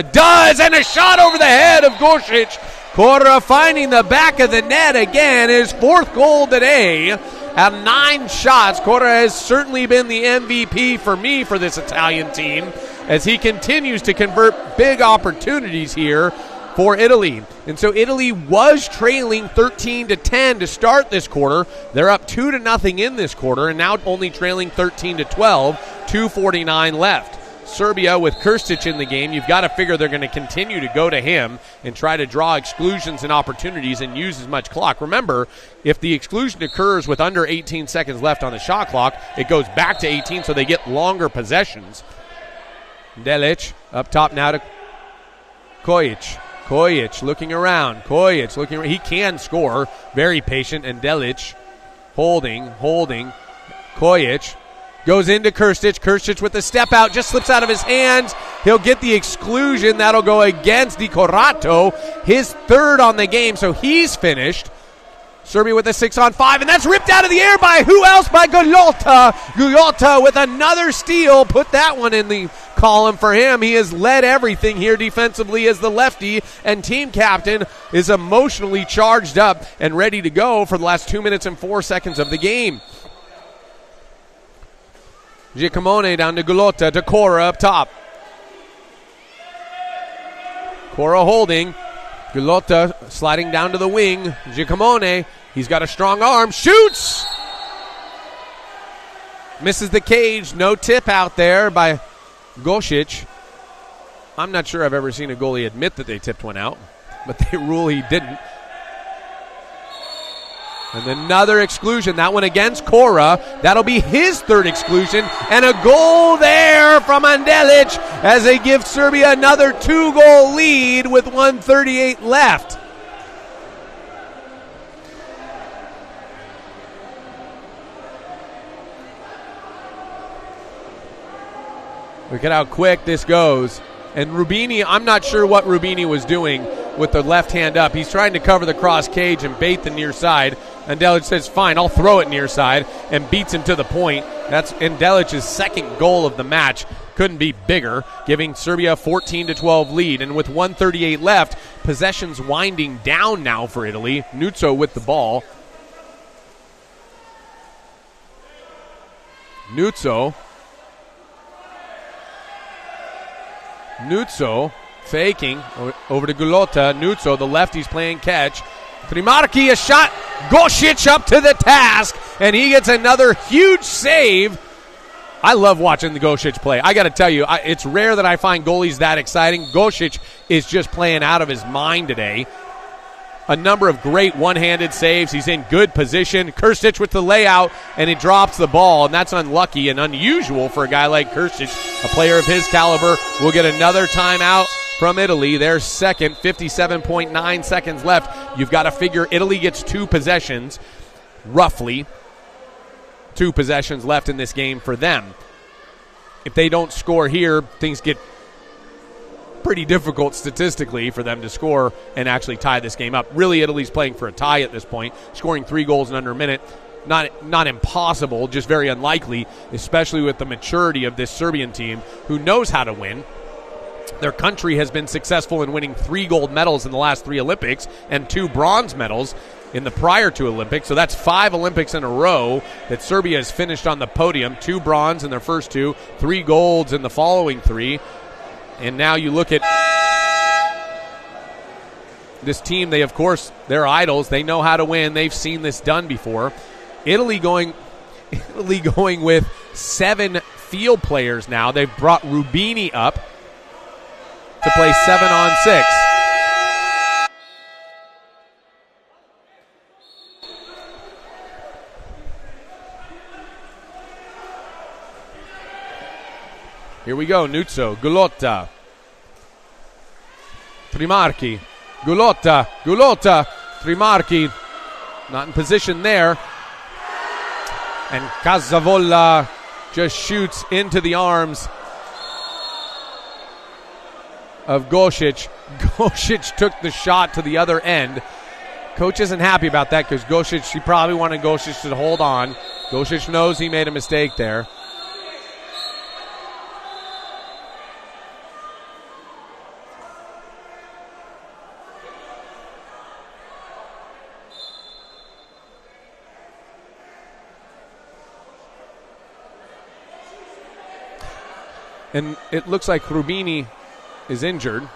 does, and a shot over the head of Gosic. Cora finding the back of the net again, his 4th goal today. At 9 shots, Cora has certainly been the MVP for me for this Italian team as he continues to convert big opportunities here for Italy. And so Italy was trailing 13-10 to start this quarter. They're up 2-0 in this quarter and now only trailing 13-12, 2:49 left. Serbia with Krstic in the game, you've got to figure they're going to continue to go to him and try to draw exclusions and opportunities and use as much clock. Remember, if the exclusion occurs with under 18 seconds left on the shot clock, it goes back to 18, so they get longer possessions. Delic up top now to Kojic. Kojic looking around. He can score. Very patient. And Delic holding. Kojic goes into Krstic. Krstic with the step out. Just slips out of his hands. He'll get the exclusion. That'll go against Di Corrado. His 3rd on the game, so he's finished. Serbia with a 6-on-5, and that's ripped out of the air by who else? By Gulota. Gulota with another steal. Put that one in the column for him. He has led everything here defensively as the lefty, and team captain is emotionally charged up and ready to go for the last 2 minutes and 4 seconds of the game. Giacomone down to Gulota, to Cora up top. Cora holding. Gulota sliding down to the wing. Giacomone, he's got a strong arm. Shoots! Misses the cage. No tip out there by Gosic. I'm not sure I've ever seen a goalie admit that they tipped one out, but they rule he didn't. And another exclusion, that one against Cora. That'll be his 3rd exclusion. And a goal there from Andelic as they give Serbia another 2-goal lead with 1:38 left. Look at how quick this goes. And Rubini, I'm not sure what Rubini was doing with the left hand up. He's trying to cover the cross cage and bait the near side. Andelic says, fine, I'll throw it near side, and beats him to the point. That's Andelic's 2nd goal of the match. Couldn't be bigger, giving Serbia a 14-12 lead. And with 1:38 left, possessions winding down now for Italy. Nuzzo with the ball. Nuzzo faking over to Gulota. Nuzzo, the lefty's playing catch. Trimarchi, a shot. Gosic up to the task, and he gets another huge save. I love watching the Gosic play. I got to tell you, it's rare that I find goalies that exciting. Gosic is just playing out of his mind today. A number of great one-handed saves. He's in good position. Krstic with the layout, and he drops the ball, and that's unlucky and unusual for a guy like Krstic. A player of his caliber will get another timeout from Italy. Their 2nd, 57.9 seconds left. You've got to figure Italy gets 2 possessions, roughly 2 possessions left in this game for them. If they don't score here, things get pretty difficult statistically for them to score and actually tie this game up. Really, Italy's playing for a tie at this point, scoring 3 goals in under a minute. Not impossible, just very unlikely, especially with the maturity of this Serbian team who knows how to win. Their country has been successful in winning 3 gold medals in the last 3 Olympics and 2 bronze medals in the prior 2 Olympics. So that's 5 Olympics in a row that Serbia has finished on the podium. 2 bronze in their first 2, 3 golds in the following 3. And now you look at this team. They, of course, they're idols. They know how to win. They've seen this done before. Italy going with 7 field players now. They've brought Rubini up to play 7-on-6. Here we go, Nuzzo, Gulota, Trimarchi, Gulota, Trimarchi, not in position there. And Cazavola just shoots into the arms of Gosic. Gosic took the shot to the other end. Coach isn't happy about that because Gosic, he probably wanted Gosic to hold on. Gosic knows he made a mistake there. And it looks like Rubini is injured,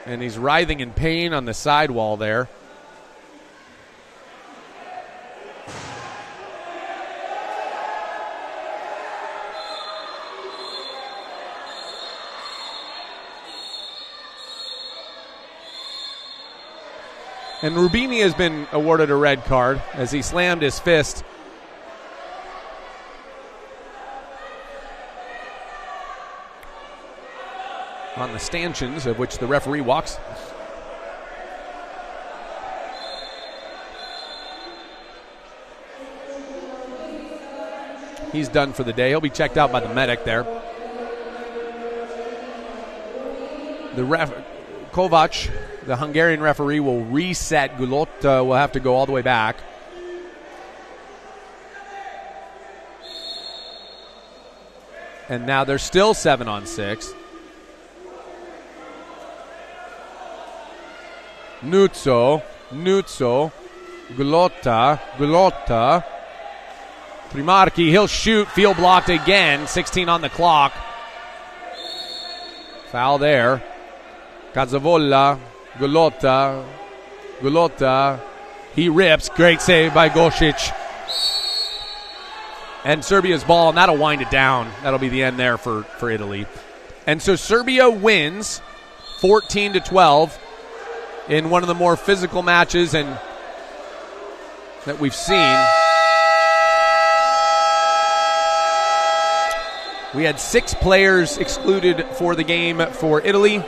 and he's writhing in pain on the sidewall there. And Rubini has been awarded a red card as he slammed his fist on the stanchions of which the referee walks. He's done for the day. He'll be checked out by the medic there. The Kovac, the Hungarian referee, will reset. Gulot will have to go all the way back. And now they're still 7-on-6. Nuzzo, Gulotta, Trimarchi, he'll shoot, field blocked again, 16 on the clock. Foul there. Cazavola, Gulotta, he rips, great save by Gosic. And Serbia's ball, and that'll wind it down. That'll be the end there for Italy. And so Serbia wins 14-12. In one of the more physical matches and that we've seen. We had 6 players excluded for the game for Italy,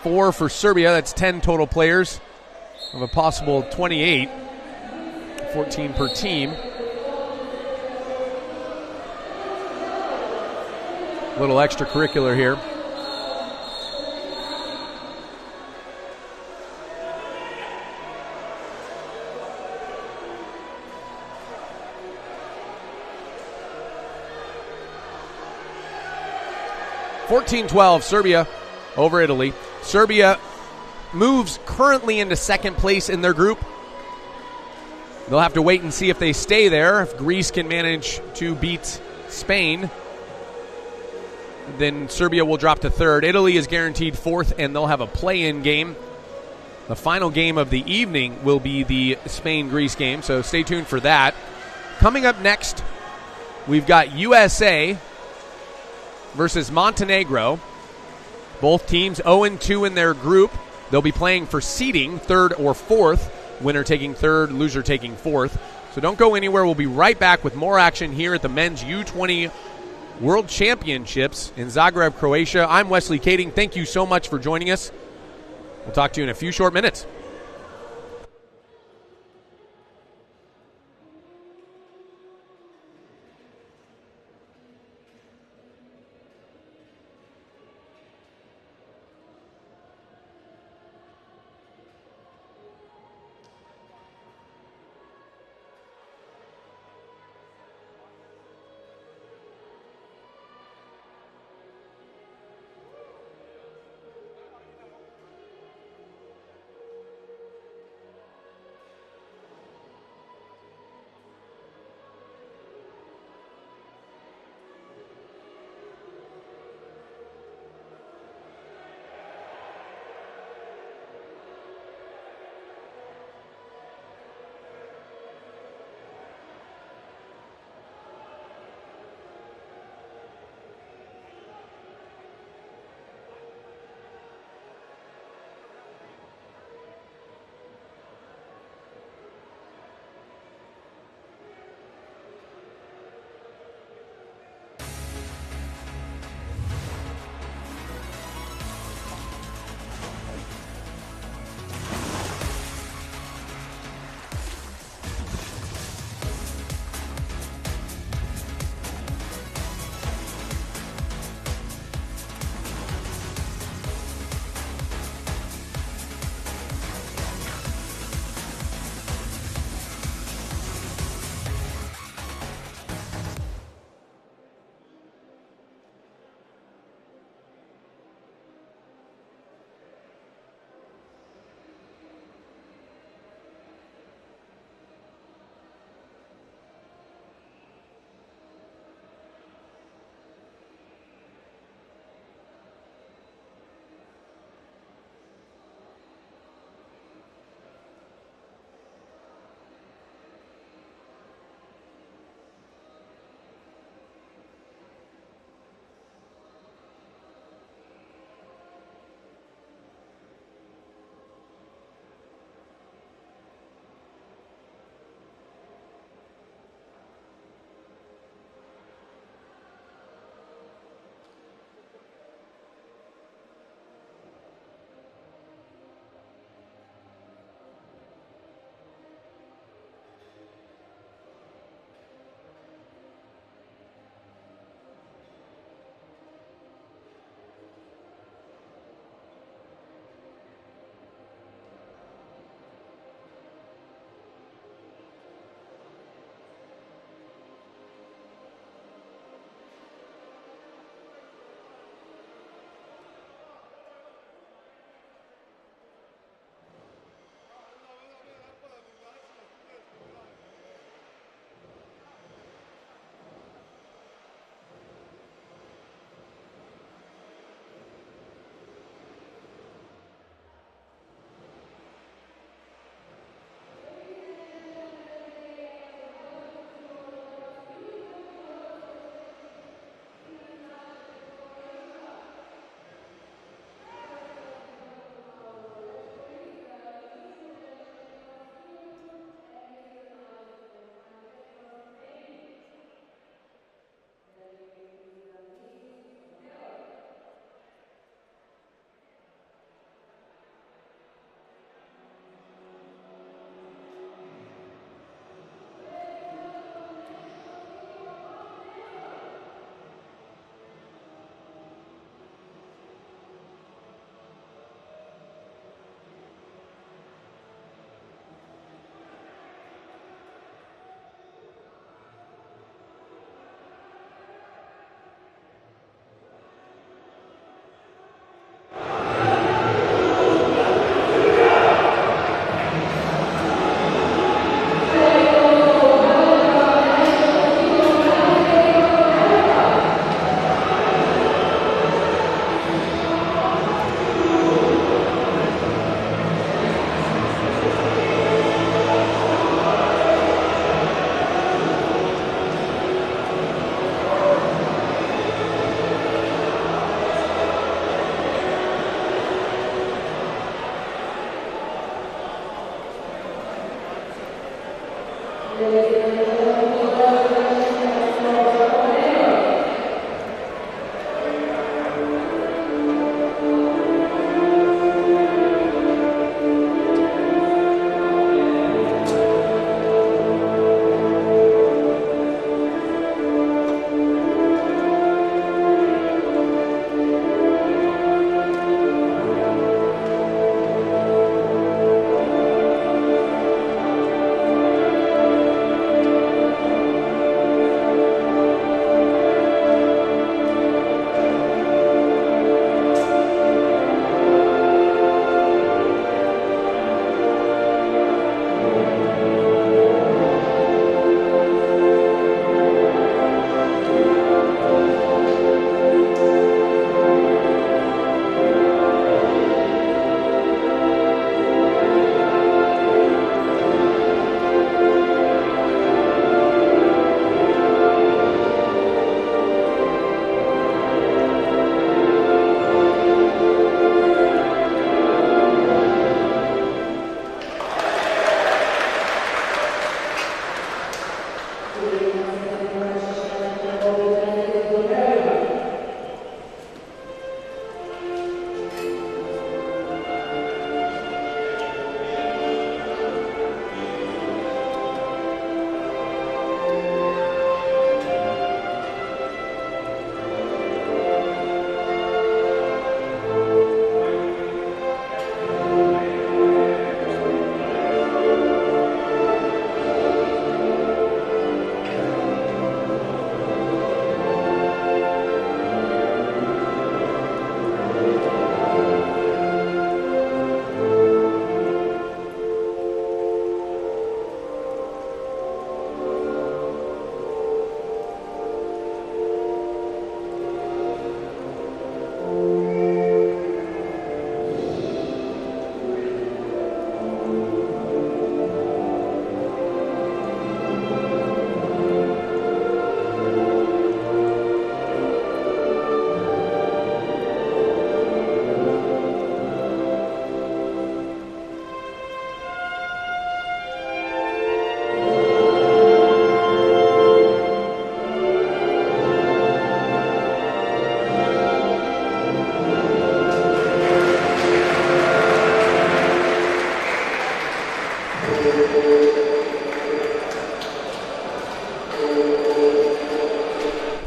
4 for Serbia. That's 10 total players of a possible 28, 14 per team. A little extracurricular here. Serbia over Italy. Serbia moves currently into second place in their group. They'll have to wait and see if they stay there. If Greece can manage to beat Spain, then Serbia will drop to third. Italy is guaranteed fourth, and they'll have a play-in game. The final game of the evening will be the Spain-Greece game, so stay tuned for that. Coming up next, we've got USA versus Montenegro. Both teams 0-2 in their group. They'll be playing for seeding, third or fourth. Winner taking third, loser taking fourth. So don't go anywhere. We'll be right back with more action here at the men's U20 World Championships in Zagreb, Croatia. I'm Wesley Kading. Thank you so much for joining us. We'll talk to you in a few short minutes.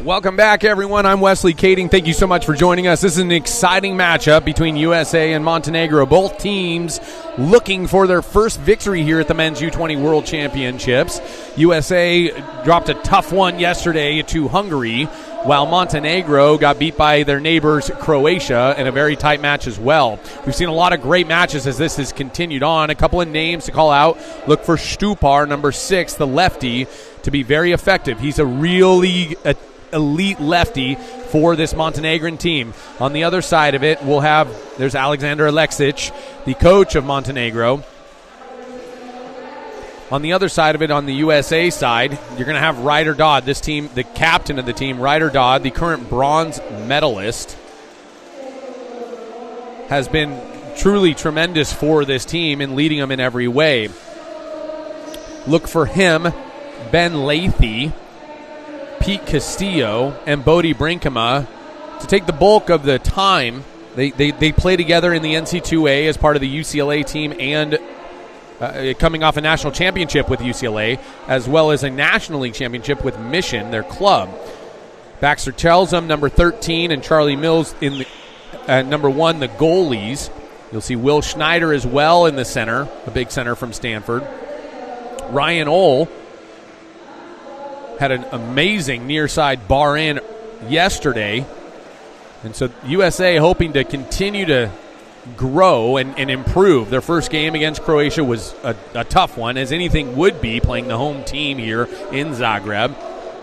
Welcome back, everyone. I'm Wesley Kading. Thank you so much for joining us. This is an exciting matchup between USA and Montenegro. Both teams looking for their first victory here at the Men's U20 World Championships. USA dropped a tough one yesterday to Hungary, while Montenegro got beat by their neighbors, Croatia, in a very tight match as well. We've seen a lot of great matches as this has continued on. A couple of names to call out. Look for Stupar, number 6, the lefty, to be very effective. He's a really elite lefty for this Montenegrin team. On the other side of it, there's Alexander Aleksic, the coach of Montenegro. On the other side of it, on the USA side, you're going to have Ryder Dodd, this team, the captain of the team. Ryder Dodd, the current bronze medalist, has been truly tremendous for this team in leading them in every way. Look for him, Ben Lathy, Pete Castillo, and Bodie Brinkema to take the bulk of the time. They play together in the NC2A as part of the UCLA team, and coming off a national championship with UCLA, as well as a National League championship with Mission, their club. Baxter Chelsham, number 13, and Charlie Mills in the number 1, the goalies. You'll see Will Schneider as well in the center, a big center from Stanford. Ryan Ohl had an amazing near side bar in yesterday. And so USA hoping to continue to grow and improve. Their first game against Croatia was a tough one, as anything would be, playing the home team here in Zagreb.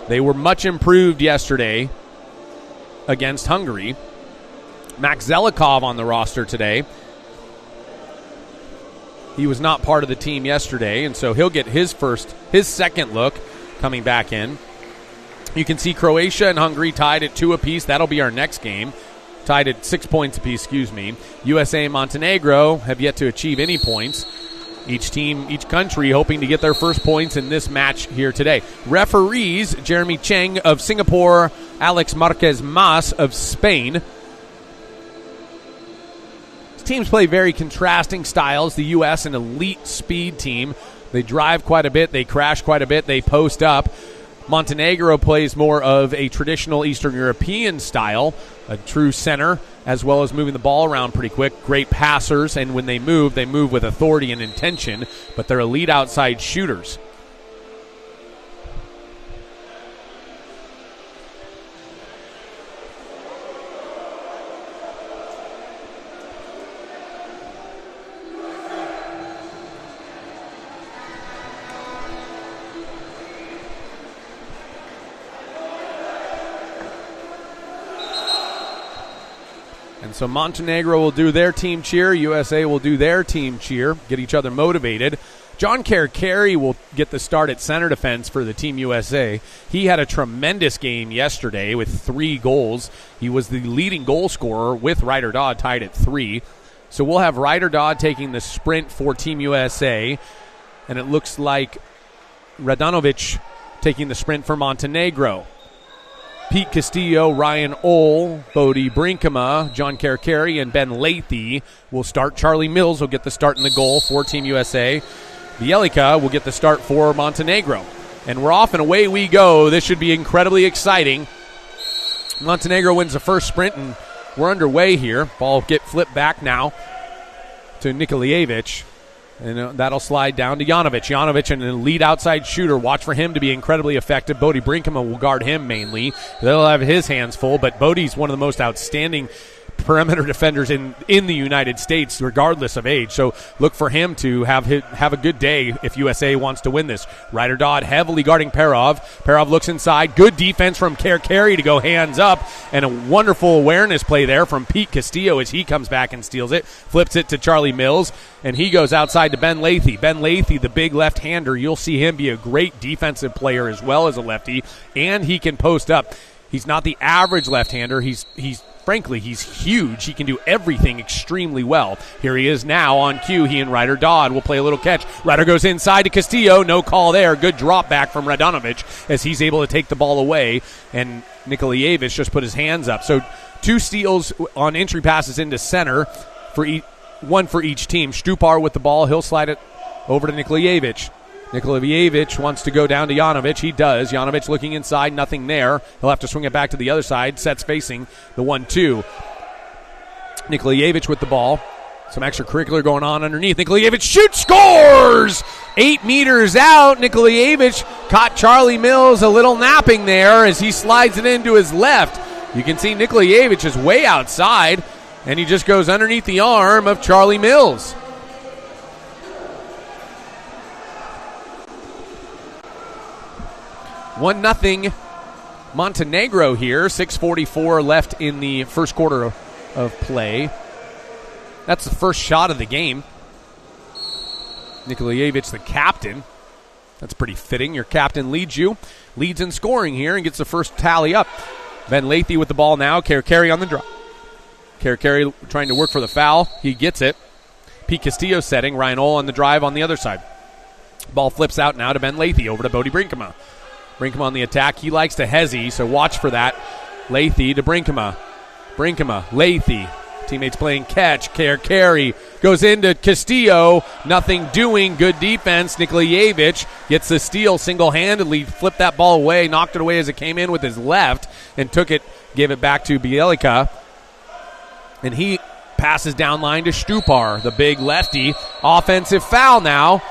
They were much improved yesterday against Hungary. Max Zelikov on the roster today. He was not part of the team yesterday, and so he'll get his second look coming back in. You can see Croatia and Hungary tied at 2 apiece. That'll be our next game. Tied at 6 points apiece, USA and Montenegro have yet to achieve any points. Each team, each country hoping to get their first points in this match here today. Referees, Jeremy Cheng of Singapore, Alex Marquez Mas of Spain. These teams play very contrasting styles. The U.S., an elite speed team. They drive quite a bit. They crash quite a bit. They post up. Montenegro plays more of a traditional Eastern European style, a true center, as well as moving the ball around pretty quick. Great passers, and when they move with authority and intention, but they're elite outside shooters. So Montenegro will do their team cheer. USA will do their team cheer, get each other motivated. John Kerkeri will get the start at center defense for the Team USA. He had a tremendous game yesterday with 3 goals. He was the leading goal scorer with Ryder Dodd tied at 3. So we'll have Ryder Dodd taking the sprint for Team USA. And it looks like Radanovic taking the sprint for Montenegro. Pete Castillo, Ryan Ohl, Bodie Brinkema, John Kerkeri, and Ben Lathy will start. Charlie Mills will get the start in the goal for Team USA. Bielica will get the start for Montenegro. And we're off and away we go. This should be incredibly exciting. Montenegro wins the first sprint, and we're underway here. Ball get flipped back now to Nikolijevic. And that'll slide down to Janovic. Janovic, an elite outside shooter. Watch for him to be incredibly effective. Bodie Brinkema will guard him mainly. They'll have his hands full, but Bodie's one of the most outstanding perimeter defenders in the United States, regardless of age. So look for him to have a good day if USA wants to win this. Ryder Dodd heavily guarding Perov. Perov looks inside. Good defense from Kerkeri to go hands up, and a wonderful awareness play there from Pete Castillo as he comes back and steals it. Flips it to Charlie Mills, and he goes outside to Ben Lathy. Ben Lathy, the big left-hander, you'll see him be a great defensive player as well as a lefty, and he can post up. He's not the average left-hander. Frankly, he's huge. He can do everything extremely well. Here he is now on cue. He and Ryder Dodd will play a little catch. Ryder goes inside to Castillo. No call there. Good drop back from Radanovic as he's able to take the ball away. And Nikolijevic just put his hands up. So 2 steals on entry passes into center, one for each team. Stupar with the ball. He'll slide it over to Nikolijevic. Nikolijevic wants to go down to Janovic. He does. Janovic looking inside. Nothing there. He'll have to swing it back to the other side. Sets facing the 1-2. Nikolijevic with the ball. Some extracurricular going on underneath. Nikolijevic shoots, scores! 8 meters out. Nikolijevic caught Charlie Mills a little napping there as he slides it into his left. You can see Nikolijevic is way outside, and he just goes underneath the arm of Charlie Mills. 1-0 Montenegro here. 6:44 left in the first quarter of play. That's the first shot of the game. Nikolijevic, the captain. That's pretty fitting. Your captain leads in scoring here and gets the first tally up. Ben Lathy with the ball now. Kerkeri on the drop. Kerkeri trying to work for the foul. He gets it. Pete Castillo setting. Ryan Ohl on the drive on the other side. Ball flips out now to Ben Lathy over to Bodie Brinkema. Brinkema on the attack. He likes to hezzy, so watch for that. Lathy to Brinkema. Brinkema, Lathy. Teammates playing catch. Kerkeri goes into Castillo. Nothing doing. Good defense. Nikolijevic gets the steal single-handedly. Flipped that ball away. Knocked it away as it came in with his left and took it. Gave it back to Bielica. And he passes down line to Stupar, the big lefty. Offensive foul now.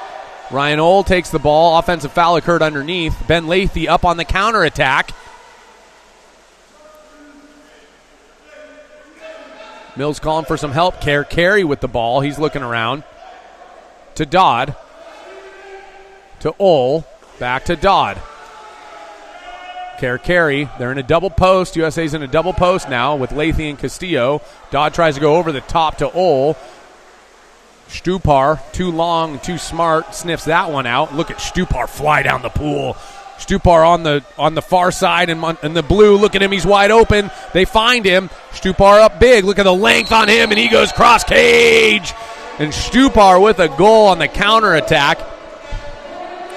Ryan Ohl takes the ball. Offensive foul occurred underneath. Ben Lathy up on the counterattack. Mills calling for some help. Kerkeri with the ball. He's looking around. To Dodd. To Ohl. Back to Dodd. Kerkeri. They're in a double post. USA's in a double post now with Lathy and Castillo. Dodd tries to go over the top to Ohl. Stupar, too long, too smart, sniffs that one out. Look at Stupar fly down the pool. Stupar on the far side and the blue. Look at him, he's wide open. They find him. Stupar up big. Look at the length on him, and he goes cross cage. And Stupar with a goal on the counterattack.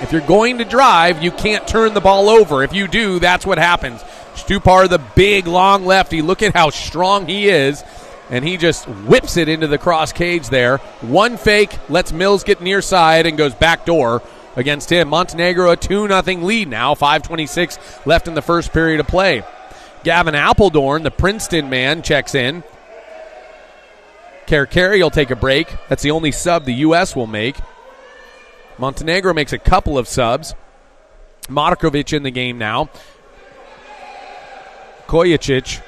If you're going to drive, you can't turn the ball over. If you do, that's what happens. Stupar, the big, long lefty. Look at how strong he is. And he just whips it into the cross cage there. One fake, lets Mills get near side and goes back door against him. Montenegro a 2-0 lead now. 5:26 left in the first period of play. Gavin Appledorn, the Princeton man, checks in. Kerkeri will take a break. That's the only sub the U.S. will make. Montenegro makes a couple of subs. Markovic in the game now. Kojacic.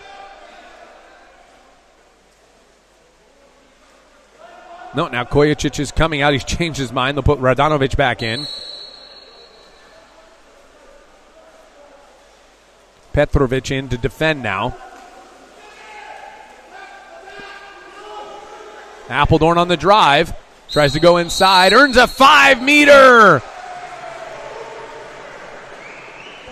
No, now Kojacic is coming out. He's changed his mind. They'll put Radanovic back in. Petrovic in to defend now. Appledorn on the drive. Tries to go inside. Earns a 5-meter.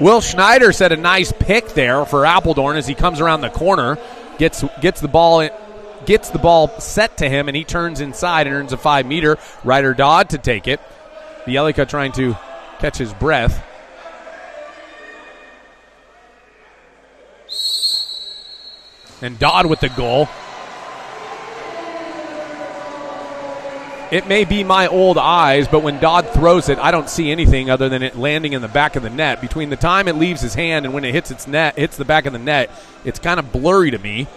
Will Schneider set a nice pick there for Appledorn as he comes around the corner. Gets the ball set to him, and he turns inside and earns a 5-meter. Ryder Dodd to take it. Bielica trying to catch his breath. And Dodd with the goal. It may be my old eyes, but when Dodd throws it, I don't see anything other than it landing in the back of the net. Between the time it leaves his hand and when it hits the back of the net, it's kind of blurry to me.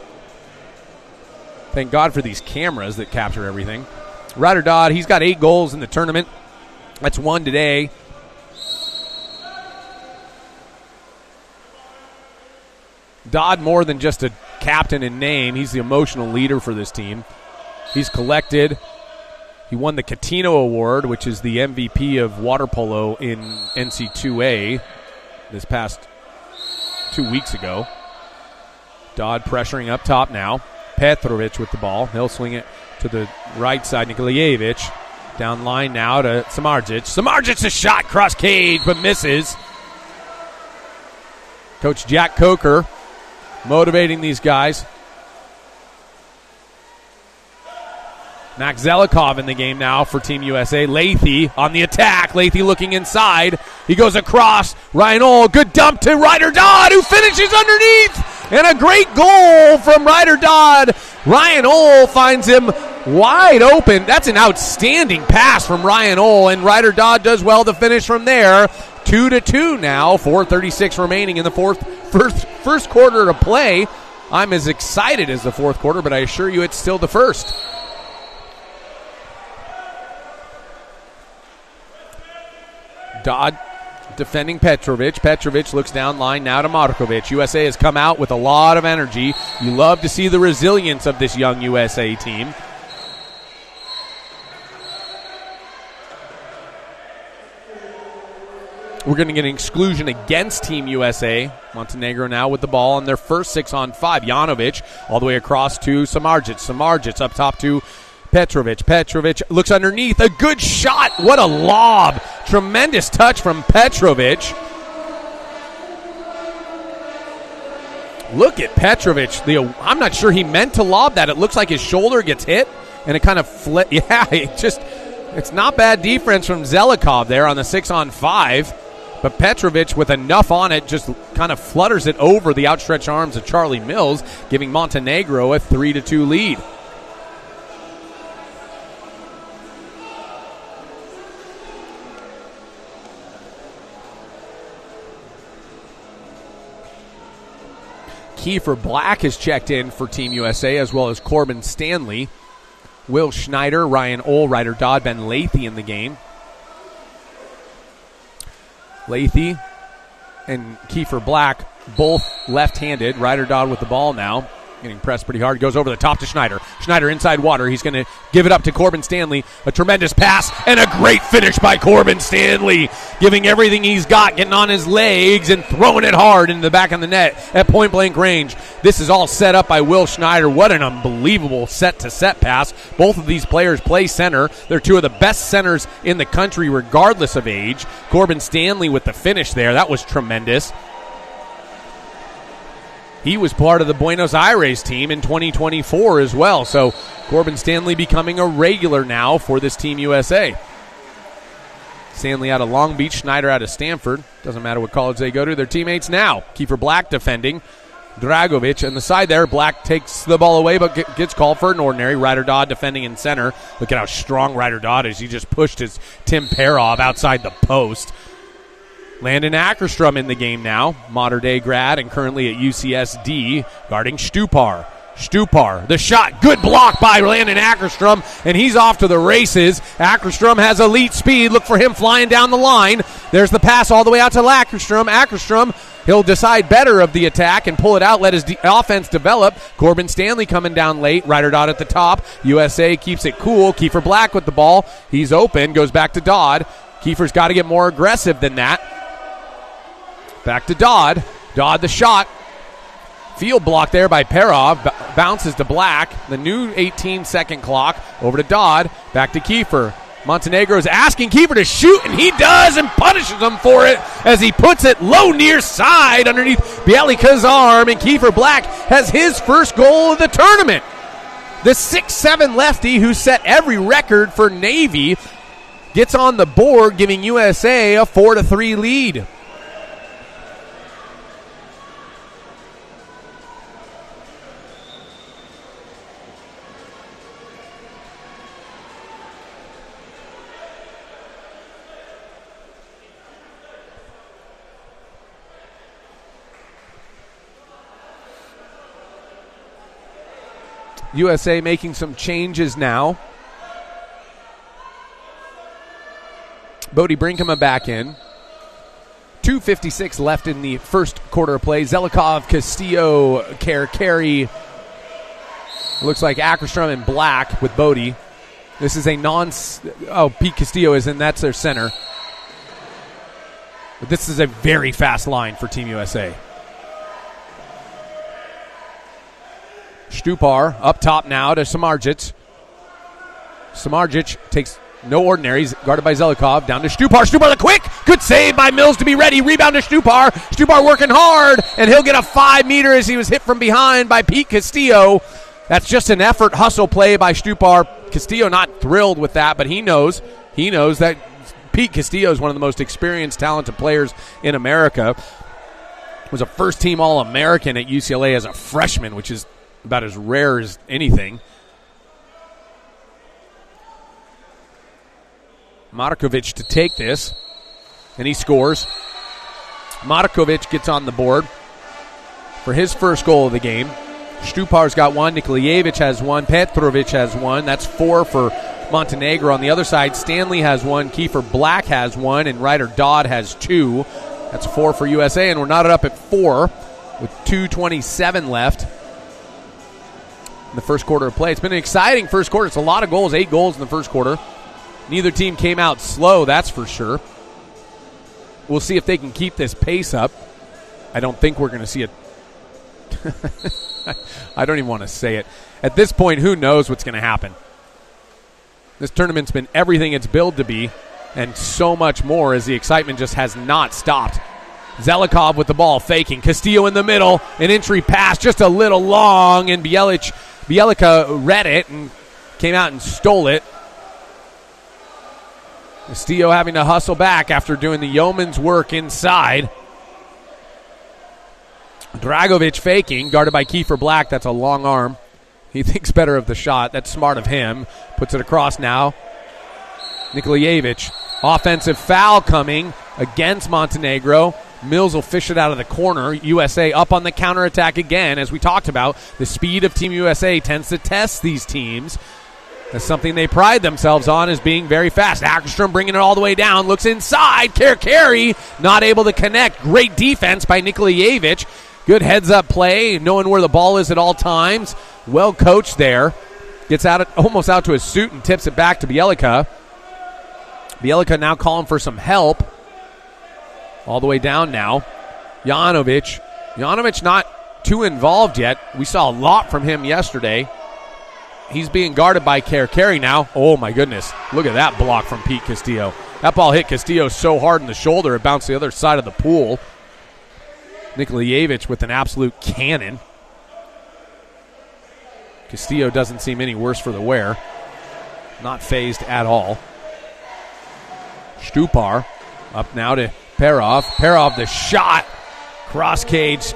Thank God for these cameras that capture everything. Ryder Dodd, he's got 8 goals in the tournament. That's 1 today. Dodd more than just a captain in name. He's the emotional leader for this team. He's collected. He won the Catino Award, which is the MVP of water polo in NC2A this past 2 weeks ago. Dodd pressuring up top now. Petrovic with the ball. He'll swing it to the right side. Nikolajevic down line now to Samardzic. Samardzic a shot cross cage but misses. Coach Jack Coker motivating these guys. Max Zelikov in the game now for Team USA. Lathy on the attack. Lathy looking inside. He goes across. Ryan Ohl, good dump to Ryder Dodd, who finishes underneath. And a great goal from Ryder Dodd. Ryan Ohl finds him wide open. That's an outstanding pass from Ryan Ohl, and Ryder Dodd does well to finish from there. 2-2 now. 4:36 remaining in the first quarter to play. I'm as excited as the fourth quarter, but I assure you it's still the first. Dodd defending Petrovic. Petrovic looks down line now to Markovic. USA has come out with a lot of energy. You love to see the resilience of this young USA team. We're going to get an exclusion against Team USA. Montenegro now with the ball on their first 6-on-5. Janovic all the way across to Samardzic. Samardzic up top to Petrovic. Petrovic looks underneath. A good shot. What a lob. Tremendous touch from Petrovic. Look at Petrovic. I'm not sure he meant to lob that. It looks like his shoulder gets hit, and it kind of flipped. Yeah, it's not bad defense from Zelikov there on the 6-on-5. But Petrovic, with enough on it, just kind of flutters it over the outstretched arms of Charlie Mills, giving Montenegro a 3-2 lead. Kiefer Black has checked in for Team USA, as well as Corbin Stanley. Will Schneider, Ryan Ohl, Ryder Dodd, Ben Lathy in the game. Lathy and Kiefer Black, both left-handed. Ryder Dodd with the ball now. Getting pressed pretty hard. Goes over the top to Schneider. Schneider inside water. He's going to give it up to Corbin Stanley. A tremendous pass and a great finish by Corbin Stanley. Giving everything he's got, getting on his legs and throwing it hard into the back of the net at point-blank range. This is all set up by Will Schneider. What an unbelievable set-to-set pass. Both of these players play center. They're two of the best centers in the country regardless of age. Corbin Stanley with the finish there. That was tremendous. He was part of the Buenos Aires team in 2024 as well. So Corbin Stanley becoming a regular now for this Team USA. Stanley out of Long Beach, Schneider out of Stanford. Doesn't matter what college they go to. They're teammates now. Kiefer Black defending. Dragovic on the side there. Black takes the ball away but gets called for an ordinary. Ryder Dodd defending in center. Look at how strong Ryder Dodd is. He just pushed his Tim Perov outside the post. Landon Ackerstrom in the game now. Modern day grad and currently at UCSD guarding Stupar. Stupar, the shot, good block by Landon Ackerstrom, and he's off to the races. Ackerstrom has elite speed. Look for him flying down the line. There's the pass all the way out to Ackerstrom. Ackerstrom, he'll decide better of the attack and pull it out, let his offense develop. Corbin Stanley coming down late. Ryder Dodd at the top. USA keeps it cool. Kiefer Black with the ball. He's open, goes back to Dodd. Kiefer's got to get more aggressive than that. Back to Dodd. Dodd the shot. Field block there by Perov. Bounces to Black. The new 18-second clock. Over to Dodd. Back to Kiefer. Montenegro's asking Kiefer to shoot, and he does and punishes him for it as he puts it low near side underneath Bielica's arm, and Kiefer Black has his first goal of the tournament. The 6'7 lefty who set every record for Navy gets on the board, giving USA a 4-3 lead. USA making some changes now. Bodie Brinkema back in. 2:56 left in the first quarter of play. Zelikov, Castillo, Carey. Looks like Ackerstrom and Black with Bodie. This is a Pete Castillo is in. That's their center. But this is a very fast line for Team USA. Stupar up top now to Samardzic. Samardzic takes no ordinaries, guarded by Zelikov. Down to Stupar. Stupar the quick. Good save by Mills to be ready. Rebound to Stupar. Stupar working hard, and he'll get a 5-meter as he was hit from behind by Pete Castillo. That's just an effort hustle play by Stupar. Castillo not thrilled with that, but he knows that Pete Castillo is one of the most experienced, talented players in America. Was a first-team All-American at UCLA as a freshman, which is about as rare as anything. Markovic to take this, and he scores. Markovic gets on the board for his first goal of the game. Stupar's got one. Nikolajevic has one. Petrovic has one. That's 4 for Montenegro. On the other side, Stanley has one. Kiefer Black has one. And Ryder Dodd has 2. That's 4 for USA. And we're knotted up at 4 with 2:27 left in the first quarter of play. It's been an exciting first quarter. It's a lot of goals, 8 goals in the first quarter. Neither team came out slow, that's for sure. We'll see if they can keep this pace up. I don't think we're going to see it. I don't even want to say it. At this point, who knows what's going to happen? This tournament's been everything it's billed to be and so much more, as the excitement just has not stopped. Zelikov with the ball, faking. Castillo in the middle. An entry pass just a little long, and Bielica read it and came out and stole it. Castillo having to hustle back after doing the yeoman's work inside. Dragovic faking, guarded by Kiefer Black. That's a long arm. He thinks better of the shot. That's smart of him. Puts it across now. Nikolajevic. Offensive foul coming against Montenegro. Mills will fish it out of the corner. USA up on the counterattack again. As we talked about, the speed of Team USA tends to test these teams. That's something they pride themselves on, is being very fast. Ackerstrom bringing it all the way down. Looks inside. Carey not able to connect. Great defense by Nikolajevic. Good heads-up play, knowing where the ball is at all times. Well coached there. Gets almost out to his suit and tips it back to Bielica. Bielica now calling for some help. All the way down now. Janovic. Janovic not too involved yet. We saw a lot from him yesterday. He's being guarded by Carey now. Oh, my goodness. Look at that block from Pete Castillo. That ball hit Castillo so hard in the shoulder, it bounced the other side of the pool. Nikolaevich with an absolute cannon. Castillo doesn't seem any worse for the wear. Not phased at all. Stupar up now to Perov. Perov, the shot. Cross cage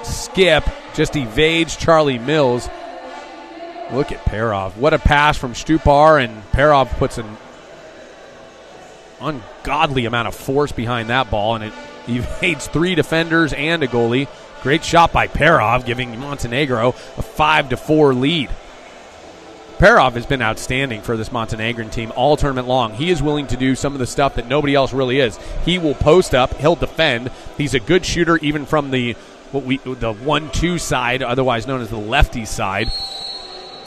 skip. Just evades Charlie Mills. Look at Perov. What a pass from Stupar, and Perov puts an ungodly amount of force behind that ball, and it evades 3 defenders and a goalie. Great shot by Perov, giving Montenegro a 5-4 lead. Perov has been outstanding for this Montenegrin team all tournament long. He is willing to do some of the stuff that nobody else really is. He will post up. He'll defend. He's a good shooter even from the 1-2 side, otherwise known as the lefty side.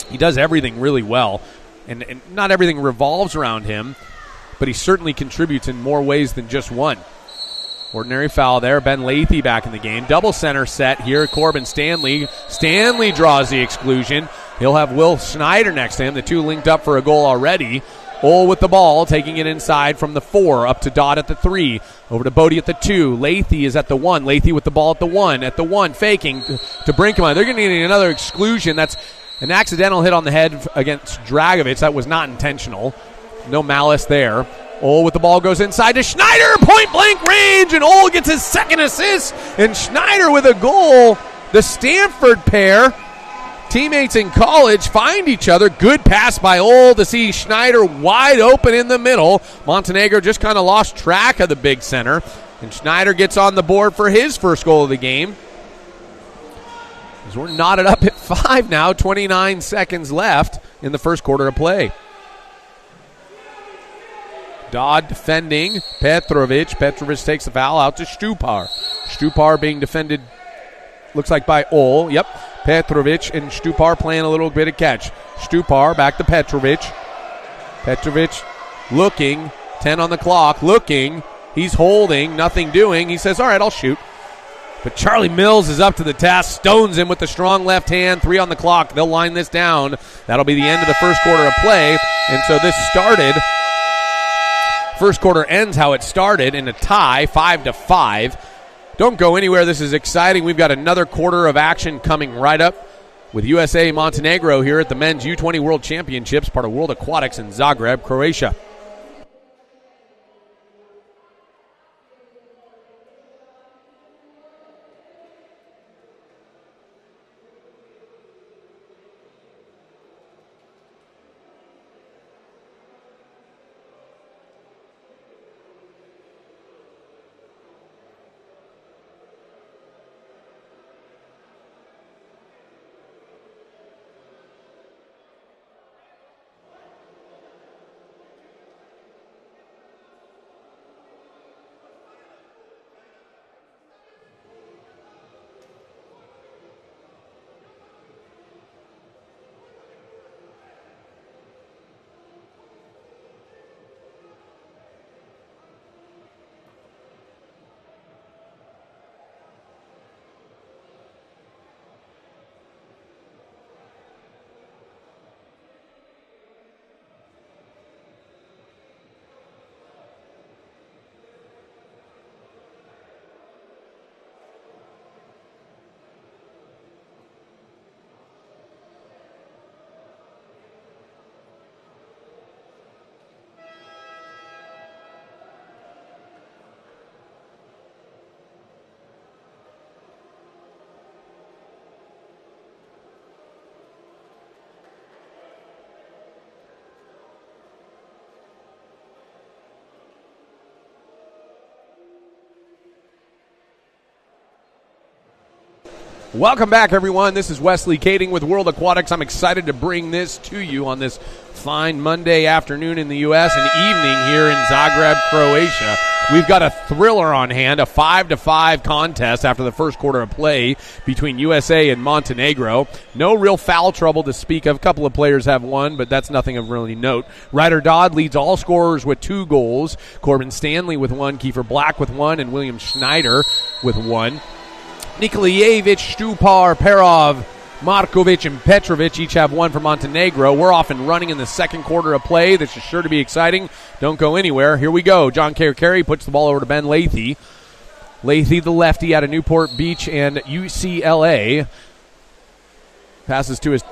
He does everything really well, and not everything revolves around him, but he certainly contributes in more ways than just one. Ordinary foul there. Ben Lathy back in the game. Double center set here. Corbin Stanley. Stanley draws the exclusion. He'll have Will Schneider next to him. The two linked up for a goal already. Ole with the ball, taking it inside from the 4, up to Dodd at the 3, over to Bodie at the 2. Lathy is at the 1. Lathy with the ball at the 1, faking to Brinkman. They're going to need another exclusion. That's an accidental hit on the head against Dragovic. That was not intentional. No malice there. Ole with the ball goes inside to Schneider, point-blank range, and Ole gets his second assist, and Schneider with a goal. The Stanford pair, teammates in college, find each other. Good pass by Ole to see Schneider wide open in the middle. Montenegro just kind of lost track of the big center, and Schneider gets on the board for his first goal of the game. As we're knotted up at 5 now, 29 seconds left in the first quarter of play. Dodd defending Petrovic. Petrovic takes the foul out to Stupar. Stupar being defended, looks like by Ole. Yep. Petrovic and Stupar playing a little bit of catch. Stupar back to Petrovic. Petrovic looking. 10 on the clock. Looking. He's holding. Nothing doing. He says, all right, I'll shoot. But Charlie Mills is up to the task. Stones him with the strong left hand. 3 on the clock. They'll line this down. That'll be the end of the first quarter of play. And so this started... First quarter ends how it started in a tie, 5-5. Don't go anywhere. This is exciting. We've got another quarter of action coming right up with USA-Montenegro here at the Men's U20 World Championships, part of World Aquatics in Zagreb, Croatia. Welcome back, everyone. This is Wesley Kading with World Aquatics. I'm excited to bring this to you on this fine Monday afternoon in the U.S. and evening here in Zagreb, Croatia. We've got a thriller on hand, a 5-5 contest after the first quarter of play between USA and Montenegro. No real foul trouble to speak of. A couple of players have one, but that's nothing of really note. Ryder Dodd leads all scorers with 2 goals. Corbin Stanley with 1, Kiefer Black with 1, and William Schneider with 1. Nikolaevich, Stupar, Perov, Markovic, and Petrovic each have 1 for Montenegro. We're off and running in the second quarter of play. This is sure to be exciting. Don't go anywhere. Here we go. John Carey puts the ball over to Ben Lathy. Lathy, the lefty out of Newport Beach and UCLA. Passes to his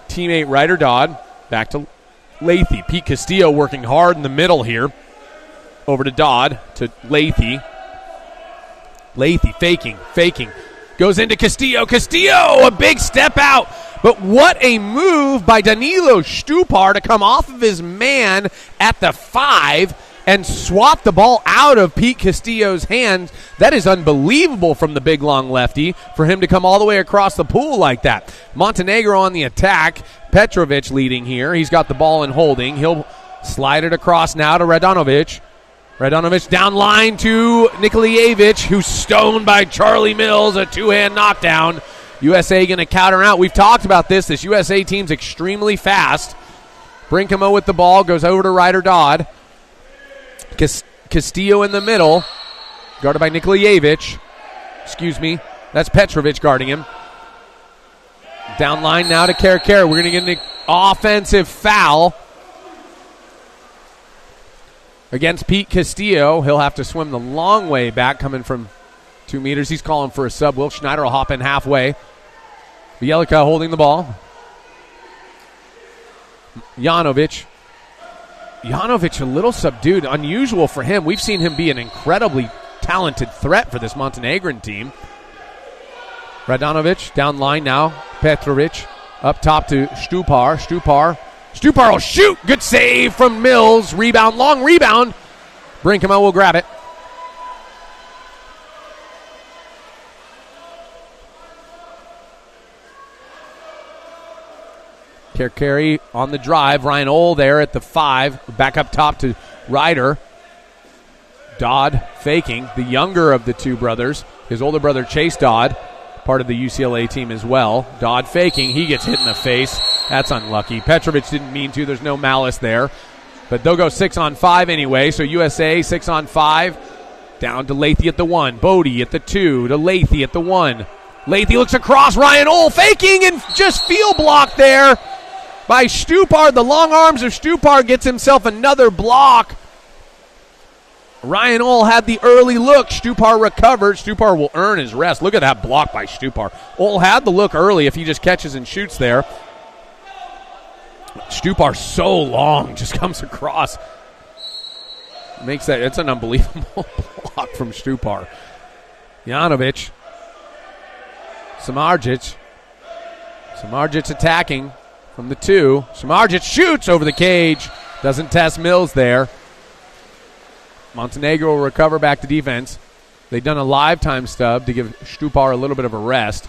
teammate Ryder Dodd. Back to Lathy. Pete Castillo working hard in the middle here. Over to Dodd, to Lathy. Lathy faking. Goes into Castillo. Castillo, a big step out. But what a move by Danilo Stupar to come off of his man at the 5 and swap the ball out of Pete Castillo's hands. That is unbelievable from the big, long lefty for him to come all the way across the pool like that. Montenegro on the attack. Petrovic leading here. He's got the ball in holding. He'll slide it across now to Radanovic. Radanovic down line to Nikolajevic, who's stoned by Charlie Mills, a two-hand knockdown. USA going to counter out. We've talked about this. This USA team's extremely fast. Brinkema with the ball, goes over to Ryder Dodd. Castillo in the middle, guarded by Nikolajevic. That's Petrovic guarding him. Down line now to Kara. We're going to get an offensive foul against Pete Castillo. He'll have to swim the long way back, coming from 2 meters. He's calling for a sub. Will Schneider will hop in halfway. Bielica holding the ball. Janovic a little subdued. Unusual for him. We've seen him be an incredibly talented threat for this Montenegrin team. Radanovic down line now. Petrovic up top to Stupar. Stupar will shoot. Good save from Mills. Rebound, long rebound. Brinkema will grab it. Kerkeri on the drive. Ryan Ohl there at the 5. Back up top to Ryder. Dodd faking. The younger of the two brothers. His older brother Chase Dodd, part of the UCLA team as well. Dodd faking. He gets hit in the face. That's unlucky. Petrovic didn't mean to. There's no malice there. But they'll go 6-on-5 anyway. So USA 6-on-5. Down to Lathy at the 1. Bodie at the 2. To Lathy at the 1. Lathy looks across. Ryan Ohl faking and just field block there by Stupar. The long arms of Stupar gets himself another block. Ryan Ohl had the early look. Stupar recovered. Stupar will earn his rest. Look at that block by Stupar. Ohl had the look early if he just catches and shoots there. Stupar so long, just comes across. Makes that, it's an unbelievable block from Stupar. Janovic. Samardzic attacking from the 2. Samardzic shoots over the cage. Doesn't test Mills there. Montenegro will recover back to defense. They've done a live time stub to give Stupar a little bit of a rest.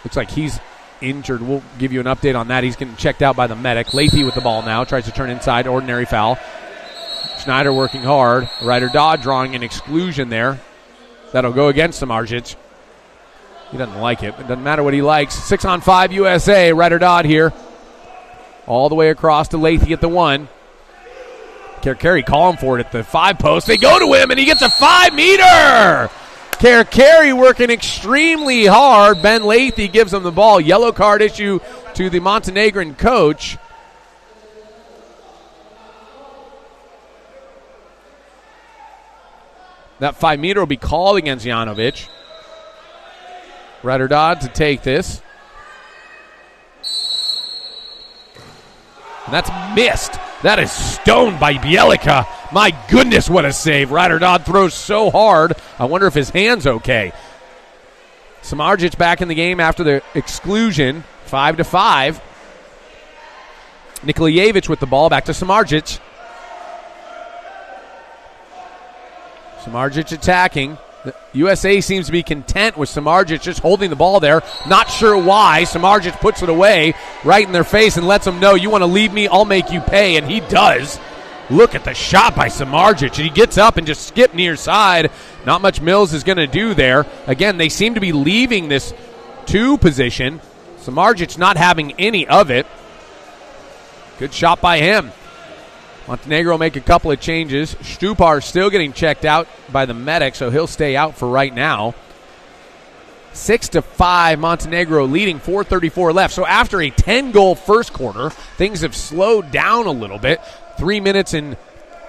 Looks like he's injured. We'll give you an update on that. He's getting checked out by the medic. Lathy with the ball now. Tries to turn inside. Ordinary foul. Schneider working hard. Ryder Dodd drawing an exclusion there. That'll go against Samardzic. He doesn't like it. It doesn't matter what he likes. 6-on-5 USA. Ryder Dodd here. All the way across to Lathy at the 1. Kerkeri calling for it at the 5 post. They go to him, and he gets a 5-meter. Kerkeri working extremely hard. Ben Lathy gives him the ball. Yellow card issue to the Montenegrin coach. That 5-meter will be called against Janovic. Ryder Dodd to take this. And that's missed. That is stoned by Bielica. My goodness, what a save. Ryder Dodd throws so hard. I wonder if his hand's okay. Samardzic back in the game after the exclusion. 5-5. Nikolajevic with the ball. Back to Samardzic. Samardzic attacking. The USA seems to be content with Samardzic just holding the ball there. Not sure why. Samardzic puts it away right in their face and lets them know, you want to leave me, I'll make you pay. And he does. Look at the shot by Samardzic. And he gets up and just skipped near side. Not much Mills is going to do there. Again, they seem to be leaving this 2 position. Samardzic not having any of it. Good shot by him. Montenegro will make a couple of changes. Stupar still getting checked out by the medic, so he'll stay out for right now. 6-5, Montenegro leading, 4:34 left. So after a 10-goal first quarter, things have slowed down a little bit. 3 minutes and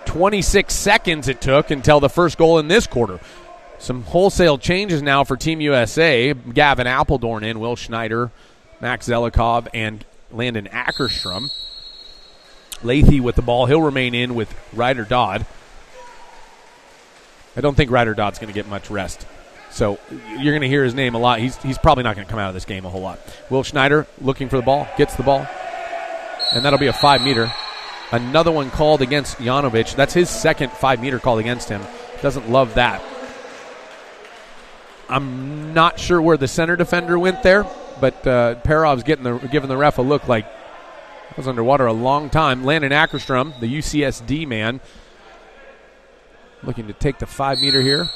26 seconds it took until the first goal in this quarter. Some wholesale changes now for Team USA. Gavin Appledorn in, Will Schneider, Max Zelikov, and Landon Ackerstrom. Lathy with the ball. He'll remain in with Ryder Dodd. I don't think Ryder Dodd's going to get much rest. So you're going to hear his name a lot. He's probably not going to come out of this game a whole lot. Will Schneider looking for the ball, gets the ball, and that'll be a 5-meter. Another one called against Janovic. That's his second 5-meter called against him. Doesn't love that. I'm not sure where the center defender went there, but Perov's giving the ref a look like I was underwater a long time. Landon Ackerstrom, the UCSD man, looking to take the 5-meter here.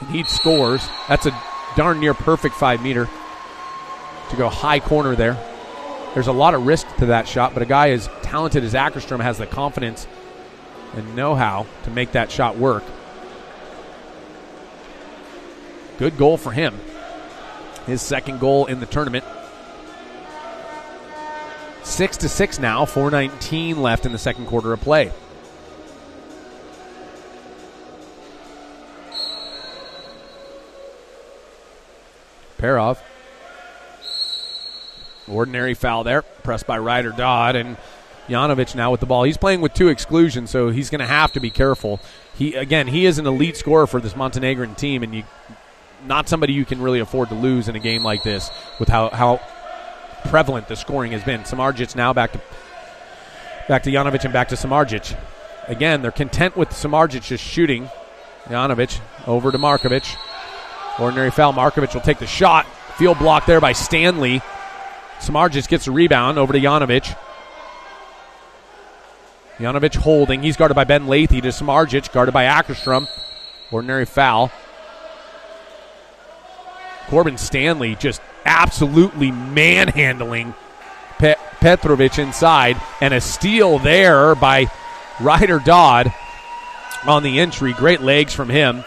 And he scores. That's a darn near perfect 5-meter to go high corner there. There's a lot of risk to that shot, but a guy as talented as Ackerstrom has the confidence and know-how to make that shot work. Good goal for him. His second goal in the tournament. 6-6 now, 4:19 left in the second quarter of play. Perov. Ordinary foul there. Pressed by Ryder Dodd. And Janovic now with the ball. He's playing with 2 exclusions, so he's going to have to be careful. He is an elite scorer for this Montenegrin team, and not somebody you can really afford to lose in a game like this with how prevalent the scoring has been. Samardzic now back to Janovic and back to Samardzic. Again, they're content with Samardzic just shooting. Janovic over to Markovic. Ordinary foul. Markovic will take the shot. Field block there by Stanley. Samardzic gets a rebound over to Janovic. Janovic holding. He's guarded by Ben Lathy to Samardzic, guarded by Ackerstrom. Ordinary foul. Corbin Stanley just absolutely manhandling Petrovic inside, and a steal there by Ryder Dodd on the entry. Great legs from him.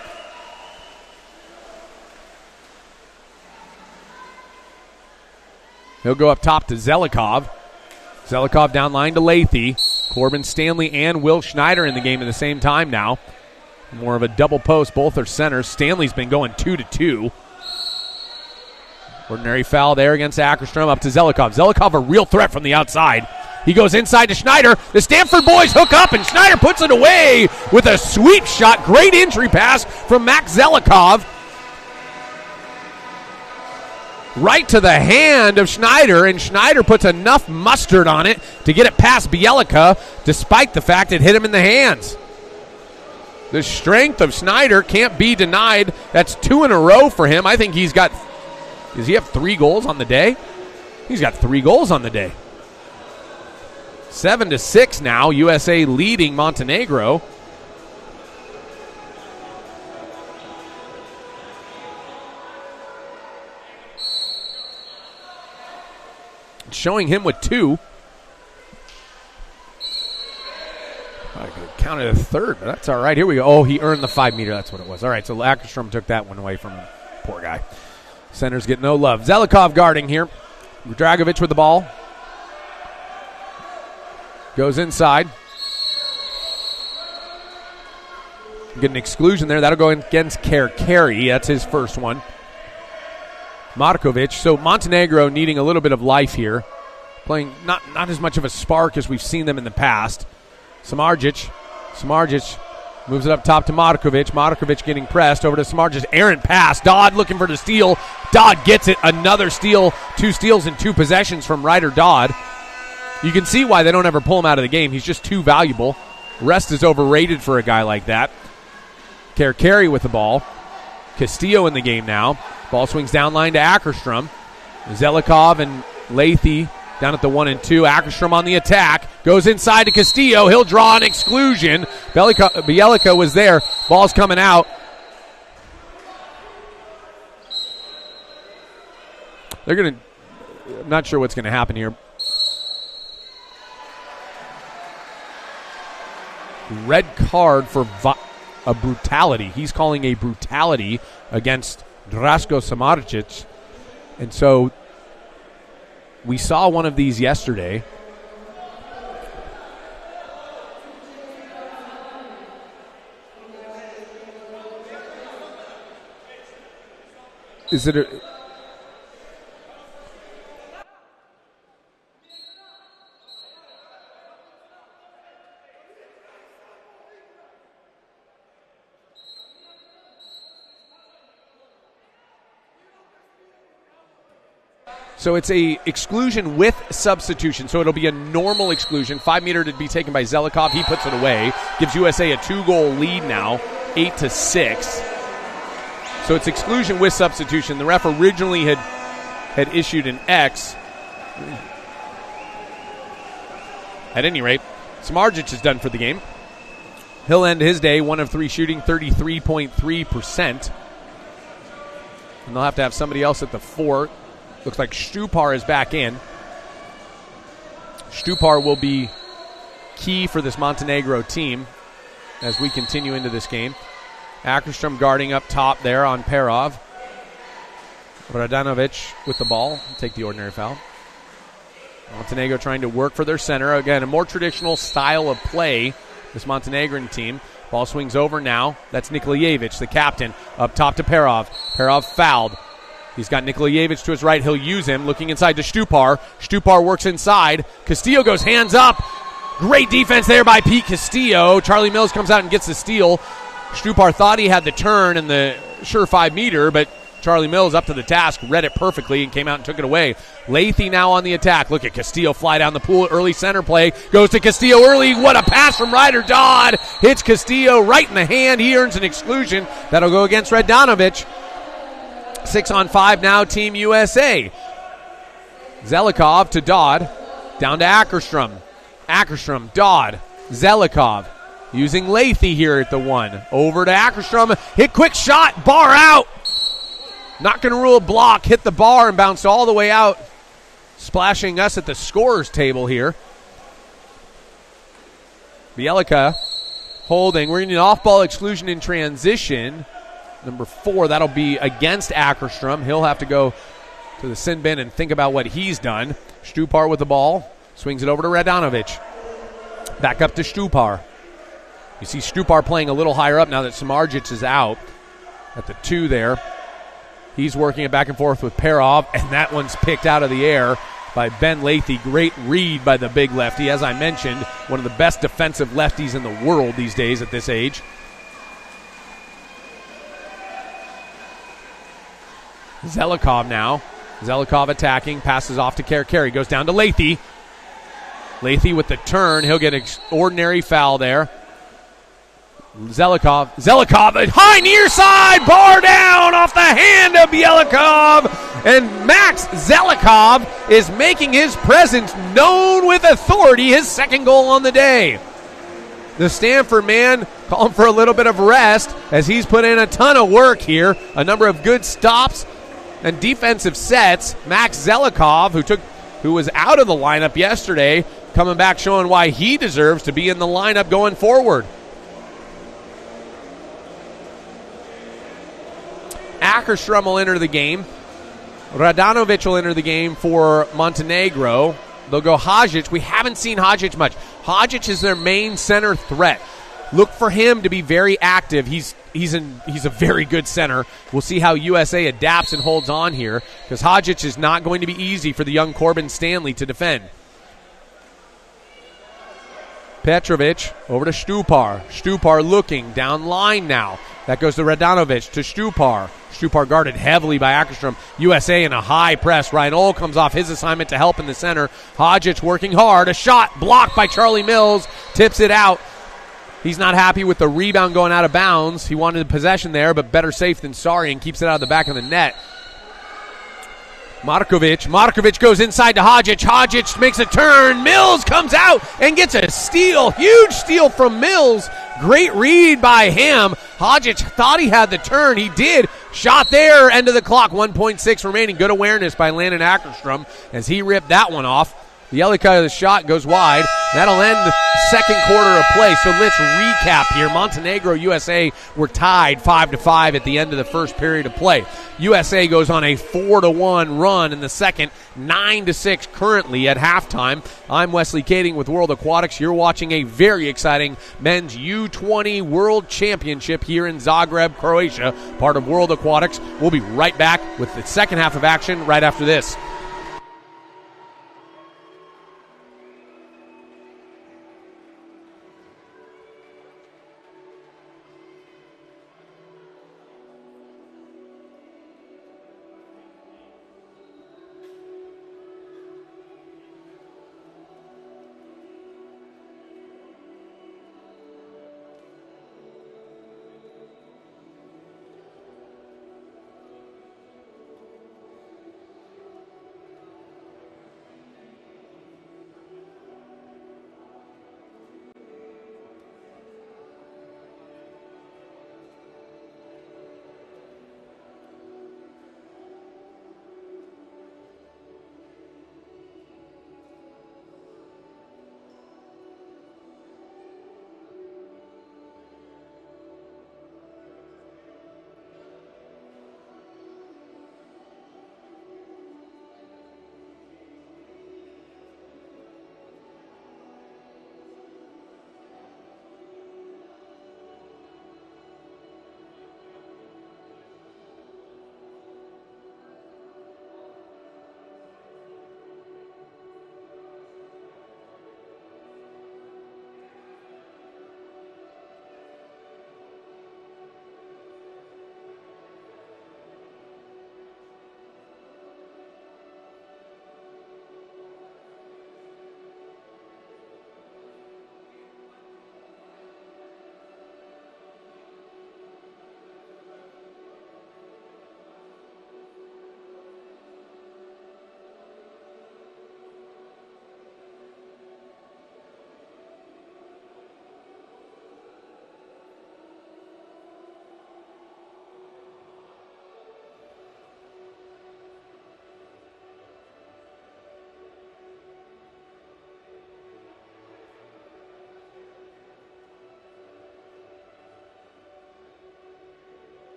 He'll go up top to Zelikov. Zelikov down line to Lathy. Corbin Stanley and Will Schneider in the game at the same time now. More of a double post. Both are centers. Stanley's been going 2-2. Ordinary foul there against Ackerstrom. Up to Zelikov. Zelikov a real threat from the outside. He goes inside to Schneider. The Stanford boys hook up, and Schneider puts it away with a sweep shot. Great entry pass from Max Zelikov. Right to the hand of Schneider, and Schneider puts enough mustard on it to get it past Bielica, despite the fact it hit him in the hands. The strength of Schneider can't be denied. That's 2 in a row for him. I think he's got... Does he have 3 goals on the day? He's got 3 goals on the day. 7-6 now. USA leading Montenegro. Showing him with 2. I could have counted a third, but that's all right. Here we go. Oh, he earned the 5-meter. That's what it was. All right, so Ackerstrom took that one away from him. Poor guy. Centers get no love. Zelikov guarding here. Dragovic with the ball. Goes inside. Get an exclusion there. That'll go against Kerkeri. That's his first one. Markovic. So Montenegro needing a little bit of life here. Playing not as much of a spark as we've seen them in the past. Samardzic moves it up top to Markovic. Markovic getting pressed over to Samardzic. Errant pass. Dodd looking for the steal. Dodd gets it. Another steal. 2 steals in 2 possessions from Ryder Dodd. You can see why they don't ever pull him out of the game. He's just too valuable. Rest is overrated for a guy like that. Kerkeri with the ball. Castillo in the game now. Ball swings down line to Ackerstrom. Zelikov and Lathy down at the 1 and 2. Ackerstrom on the attack. Goes inside to Castillo. He'll draw an exclusion. Bielica was there. Ball's coming out. I'm not sure what's going to happen here. Red card for a brutality. He's calling a brutality against Drasko Samardzic. And so we saw one of these yesterday. Is it a... So it's a exclusion with substitution. So it'll be a normal exclusion. 5 meter to be taken by Zelikov. He puts it away. Gives USA a 2-goal lead now, 8-6. So it's exclusion with substitution. The ref originally had issued an X. At any rate, Samardzic is done for the game. He'll end his day 1 of 3 shooting, 33.3%. And they'll have to have somebody else at the fort. Looks like Stupar is back in. Stupar will be key for this Montenegro team as we continue into this game. Ackerstrom guarding up top there on Perov. Radanovic with the ball. Take the ordinary foul. Montenegro trying to work for their center. Again, a more traditional style of play, this Montenegrin team. Ball swings over now. That's Nikolajevic, the captain, up top to Perov. Perov fouled. He's got Nikolajevic to his right. He'll use him. Looking inside to Stupar. Stupar works inside. Castillo goes hands up. Great defense there by Pete Castillo. Charlie Mills comes out and gets the steal. Stupar thought he had the turn and the sure 5 meter, but Charlie Mills up to the task, read it perfectly, and came out and took it away. Leahy now on the attack. Look at Castillo fly down the pool. Early center play. Goes to Castillo early. What a pass from Ryder Dodd. Hits Castillo right in the hand. He earns an exclusion. That'll go against Radanovic. 6-on-5 now, Team USA. Zelikov to Dodd. Down to Ackerstrom. Ackerstrom, Dodd, Zelikov. Using Leahy here at the 1. Over to Ackerstrom. Hit quick shot. Bar out. Not going to rule a block. Hit the bar and bounced all the way out. Splashing us at the scorer's table here. Bielica holding. We're going to need an off-ball exclusion in transition. Number 4, that'll be against Ackerstrom. He'll have to go to the sin bin and think about what he's done. Stupar with the ball. Swings it over to Radanovic. Back up to Stupar. You see Stupar playing a little higher up now that Samardzic is out. At the 2 there. He's working it back and forth with Perov, and that one's picked out of the air by Ben Leahy. Great read by the big lefty. As I mentioned, one of the best defensive lefties in the world these days at this age. Zelikov now. Zelikov attacking, passes off to Kerry. Goes down to Leahy. Leahy with the turn. He'll get an ordinary foul there. Zelikov, a high near side, bar down off the hand of Bielikov. And Max Zelikov is making his presence known with authority, his 2nd goal on the day. The Stanford man calling for a little bit of rest as he's put in a ton of work here. A number of good stops and defensive sets. Max Zelikov, who was out of the lineup yesterday, coming back showing why he deserves to be in the lineup going forward. Ackerstrom will enter the game. Radanovic will enter the game for Montenegro. They'll go Hadžić. We haven't seen Hadžić much. Hadžić is their main center threat. Look for him to be very active. He's a very good center. We'll see how USA adapts and holds on here, because Hadžić is not going to be easy for the young Corbin Stanley to defend. Petrovic over to Stupar. Stupar looking down line now. That goes to Radanovic to Stupar. Stupar guarded heavily by Ackerstrom. USA in a high press. Ryan Ohl comes off his assignment to help in the center. Hadžić working hard. A shot blocked by Charlie Mills. Tips it out. He's not happy with the rebound going out of bounds. He wanted the possession there, but better safe than sorry, and keeps it out of the back of the net. Markovic goes inside to Hadžić. Hadžić makes a turn. Mills comes out and gets a steal. Huge steal from Mills. Great read by him. Hadžić thought he had the turn. He did. Shot there. End of the clock. 1.6 remaining. Good awareness by Landon Ackerstrom as he ripped that one off. Jelika's shot goes wide. That'll end the second quarter of play. So let's recap here. Montenegro, USA were tied 5-5 at the end of the first period of play. USA goes on a 4-1 run in the second, 9-6 currently at halftime. I'm Wesley Kading with World Aquatics. You're watching a very exciting men's U20 World Championship here in Zagreb, Croatia, part of World Aquatics. We'll be right back with the second half of action right after this.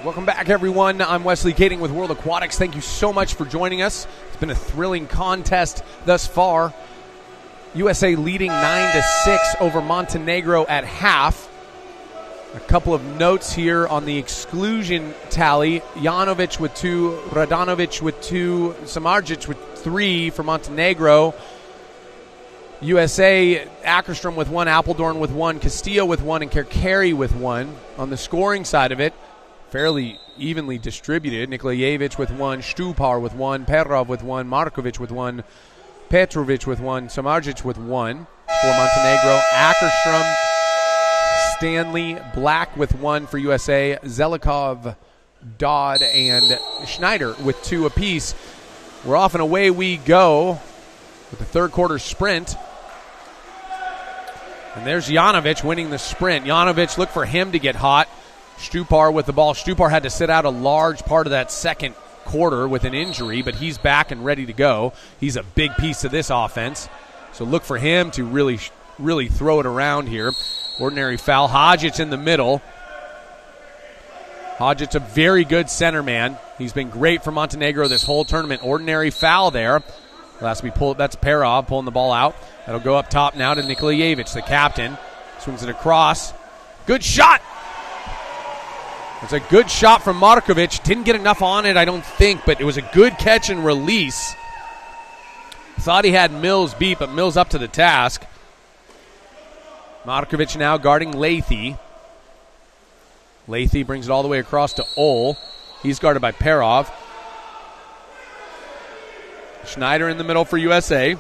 Welcome back, everyone. I'm Wesley Kading with World Aquatics. Thank you so much for joining us. It's been a thrilling contest thus far. USA leading 9-6 over Montenegro at half. A couple of notes here on the exclusion tally. Janovic with 2, Radanovic with 2, Samardzic with 3 for Montenegro. USA, Ackerstrom with 1, Apeldoorn with 1, Castillo with 1, and Kerkeri with 1. On the scoring side of it, fairly evenly distributed. Nikolajevic with one, Stupar with one, Perov with one, Markovic with one, Petrovic with one, Samardzic with one for Montenegro. Ackerstrom, Stanley, Black with one for USA, Zelikov, Dodd, and Schneider with two apiece. We're off and away we go with the third quarter sprint. And there's Janovic winning the sprint. Janovic, look for him to get hot. Stupar with the ball. Stupar had to sit out a large part of that second quarter with an injury, but he's back and ready to go. He's a big piece of this offense. So look for him to really throw it around here. Ordinary foul. Hodgic in the middle. Hodgic, a very good center man. He's been great for Montenegro this whole tournament. Ordinary foul there. That's Perov pulling the ball out. That'll go up top now to Nikolajevic, the captain. Swings it across. Good shot. It's a good shot from Markovic. Didn't get enough on it, I don't think, but it was a good catch and release. Thought he had Mills beat, but Mills up to the task. Markovic now guarding Lathy. Lathy brings it all the way across to Ol. He's guarded by Perov. Schneider in the middle for USA.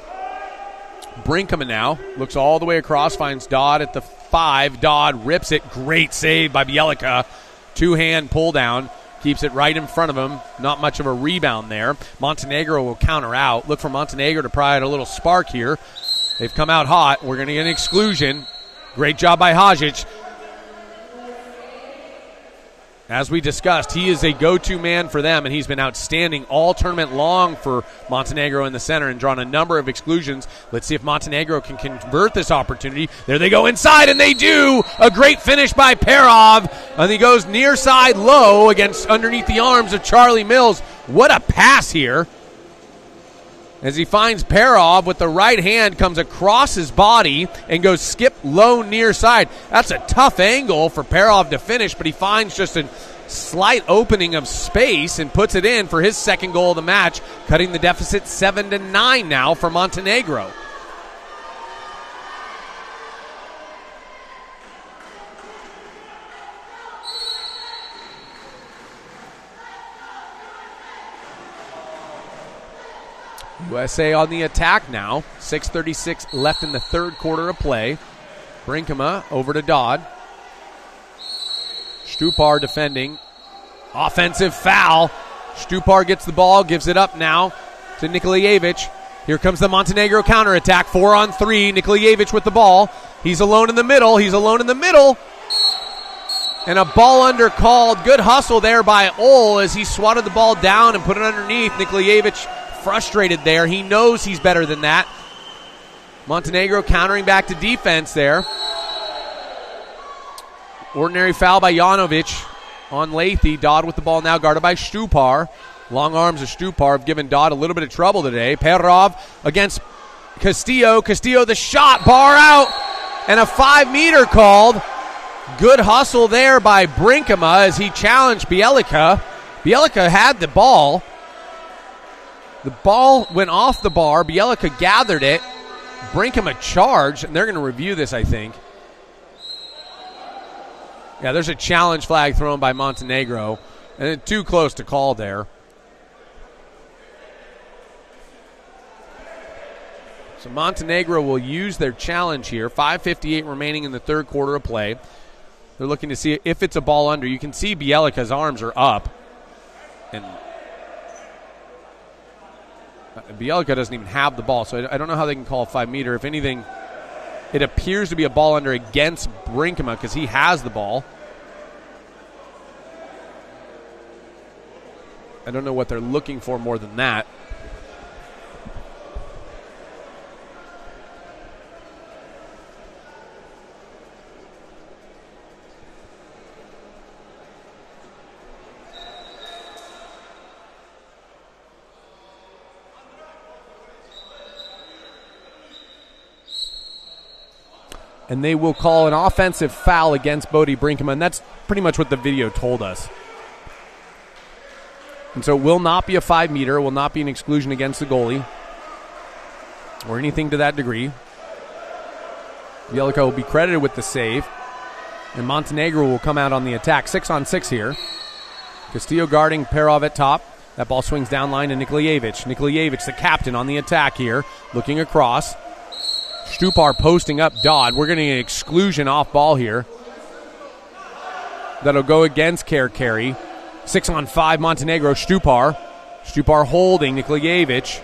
Brinkman now looks all the way across, finds Dodd at the 5. Dodd rips it. Great save by Bielica. Two-hand pull down. Keeps it right in front of him. Not much of a rebound there. Montenegro will counter out. Look for Montenegro to provide a little spark here. They've come out hot. We're going to get an exclusion. Great job by Hodgic. As we discussed, he is a go-to man for them, and he's been outstanding all tournament long for Montenegro in the center and drawn a number of exclusions. Let's see if Montenegro can convert this opportunity. There they go inside, and they do! A great finish by Perov, and he goes near side low underneath the arms of Charlie Mills. What a pass here. As he finds Perov with the right hand, comes across his body and goes skip low near side. That's a tough angle for Perov to finish, but he finds just a slight opening of space and puts it in for his second goal of the match, cutting the deficit 7-9 now for Montenegro. USA on the attack now. 6:36 left in the third quarter of play. Brinkema over to Dodd. Stupar defending. Offensive foul. Stupar gets the ball, gives it up now to Nikolajevic. Here comes the Montenegro counterattack. 4-on-3. Nikolajevic with the ball. He's alone in the middle. And a ball under called. Good hustle there by Ol as he swatted the ball down and put it underneath. Nikolajevic frustrated there. He knows he's better than that. Montenegro countering back to defense there. Ordinary foul by Janovic on Lathy. Dodd with the ball now, guarded by Stupar. Long arms of Stupar have given Dodd a little bit of trouble today. Perov against Castillo. Castillo the shot, bar out, and a 5-meter called. Good hustle there by Brinkema as he challenged Bielica. Bielica had the ball. The ball went off the bar. Bielica gathered it. Brinkema charged, and they're going to review this, I think. Yeah, there's a challenge flag thrown by Montenegro, and too close to call there. So Montenegro will use their challenge here. 5:58 remaining in the third quarter of play. They're looking to see if it's a ball under. You can see Bielica's arms are up, and Bielica doesn't even have the ball, so I don't know how they can call a 5-meter. If anything, it appears to be a ball under against Brinkema because he has the ball. I don't know what they're looking for more than that. And they will call an offensive foul against Bodie Brinkema, and that's pretty much what the video told us. And so it will not be a 5-meter, will not be an exclusion against the goalie, or anything to that degree. Bielica will be credited with the save, and Montenegro will come out on the attack. 6-on-6 here. Castillo guarding Perov at top. That ball swings down line to Nikolievich. Nikolievich, the captain on the attack here, looking across. Stupar posting up Dodd. We're getting an exclusion off ball here. That'll go against Carey. 6-on-5 Montenegro. Stupar. Stupar holding Nikolievich.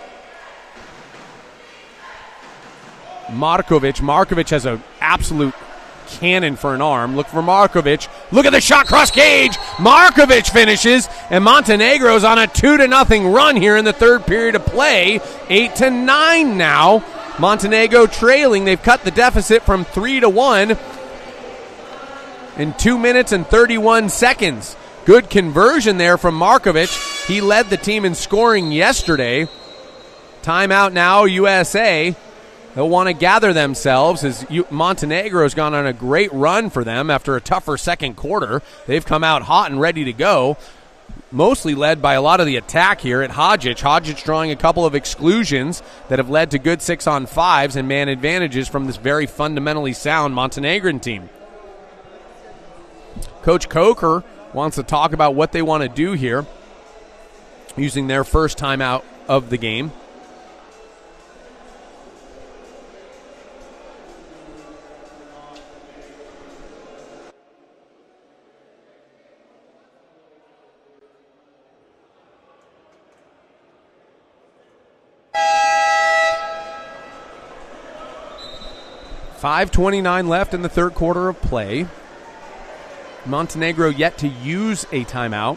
Markovic has an absolute cannon for an arm. Look for Markovic. Look at the shot cross cage. Markovic finishes, and Montenegro's on a 2-0 run here in the third period of play. 8-9 now. Montenegro trailing. They've cut the deficit from 3-1 in 2 minutes and 31 seconds. Good conversion there from Markovic. He led the team in scoring yesterday. Timeout now, USA. They'll want to gather themselves as Montenegro's gone on a great run for them after a tougher second quarter. They've come out hot and ready to go, mostly led by a lot of the attack here at Hodgic. Hodgic drawing a couple of exclusions that have led to good 6-on-5s and man advantages from this very fundamentally sound Montenegrin team. Coach Coker wants to talk about what they want to do here using their first timeout of the game. .5:29 left in the third quarter of play. Montenegro yet to use a timeout.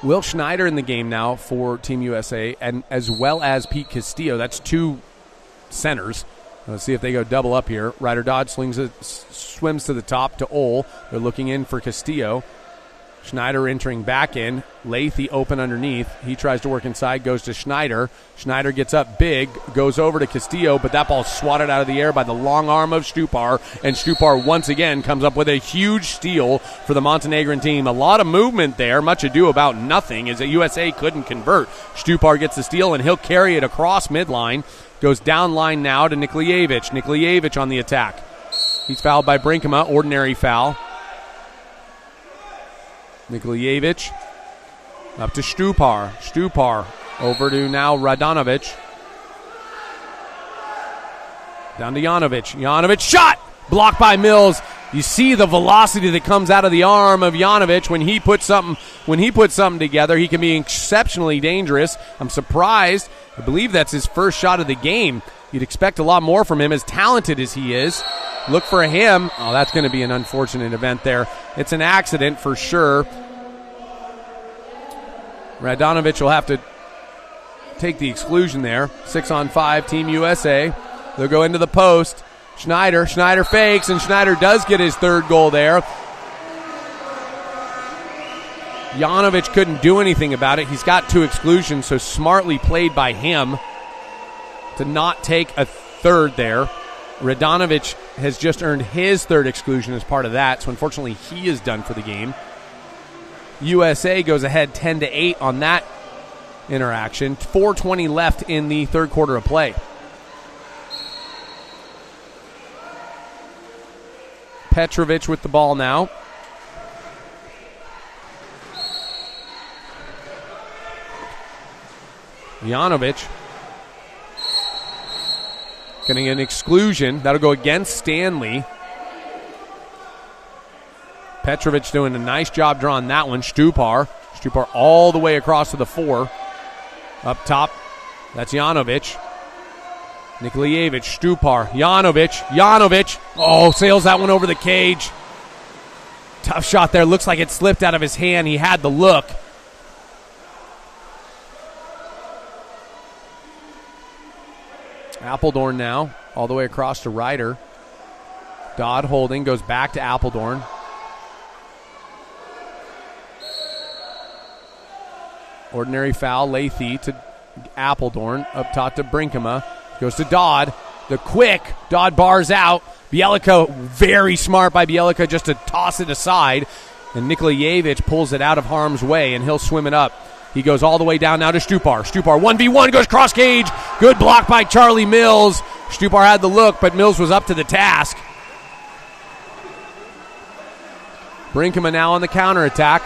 Will Schneider in the game now for Team USA, and as well as Pete Castillo. That's two centers. Let's see if they go double up here. Ryder Dodd swims to the top to Ole. They're looking in for Castillo. Schneider entering back in. Lathy open underneath. He tries to work inside, goes to Schneider. Schneider gets up big, goes over to Castillo, but that ball's swatted out of the air by the long arm of Stupar, and Stupar once again comes up with a huge steal for the Montenegrin team. A lot of movement there, much ado about nothing, as the USA couldn't convert. Stupar gets the steal, and he'll carry it across midline. Goes down line now to Nikolievich. Nikolievich on the attack. He's fouled by Brinkema, ordinary foul. Nikolievich up to Stupar. Stupar over to now Radanovic. Down to Janovic. Janovic shot! Blocked by Mills. You see the velocity that comes out of the arm of Janovic when he puts something together. He can be exceptionally dangerous. I'm surprised. I believe that's his first shot of the game. You'd expect a lot more from him, as talented as he is. Look for him. Oh, that's going to be an unfortunate event there. It's an accident for sure. Radanovic will have to take the exclusion there. 6-on-5, Team USA. They'll go into the post. Schneider fakes, and Schneider does get his third goal there. Janovic couldn't do anything about it. He's got two exclusions, so smartly played by him to not take a third there. Radanovic has just earned his third exclusion as part of that, so unfortunately he is done for the game. USA goes ahead 10-8 on that interaction. 4:20 left in the third quarter of play. Petrovic with the ball now. Janovic getting an exclusion. That'll go against Stanley. Petrovic doing a nice job drawing that one. Stupar all the way across to the 4. Up top, that's Janovic. Nikolievich, Stupar, Janovic. Oh, sails that one over the cage. Tough shot there. Looks like it slipped out of his hand. He had the look. Appledorn now, all the way across to Ryder. Dodd holding, goes back to Appledorn. Ordinary foul, Lathy to Appledorn. Up top to Brinkema. Goes to Dodd. The quick. Dodd bars out. Bielica, very smart by Bielica just to toss it aside. And Nikolajevic pulls it out of harm's way, and he'll swim it up. He goes all the way down now to Stupar. Stupar 1v1 goes cross cage. Good block by Charlie Mills. Stupar had the look, but Mills was up to the task. Brinkema now on the counterattack.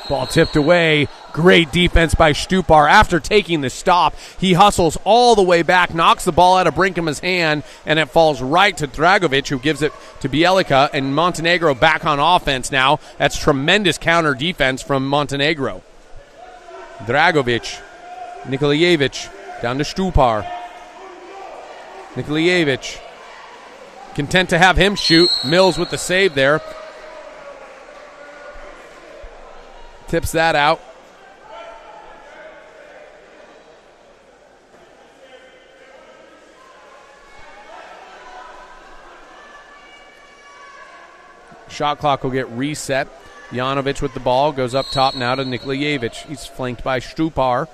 Ball tipped away. Great defense by Stupar. After taking the stop, he hustles all the way back, knocks the ball out of Brinkema's hand, and it falls right to Dragovic, who gives it to Bielica, and Montenegro back on offense now. That's tremendous counter defense from Montenegro. Dragovic, Nikolajevic, down to Stupar. Nikolajevic, content to have him shoot. Mills with the save there. Tips that out. Shot clock will get reset. Janovic with the ball goes up top now to Nikolajevic. He's flanked by Stupar.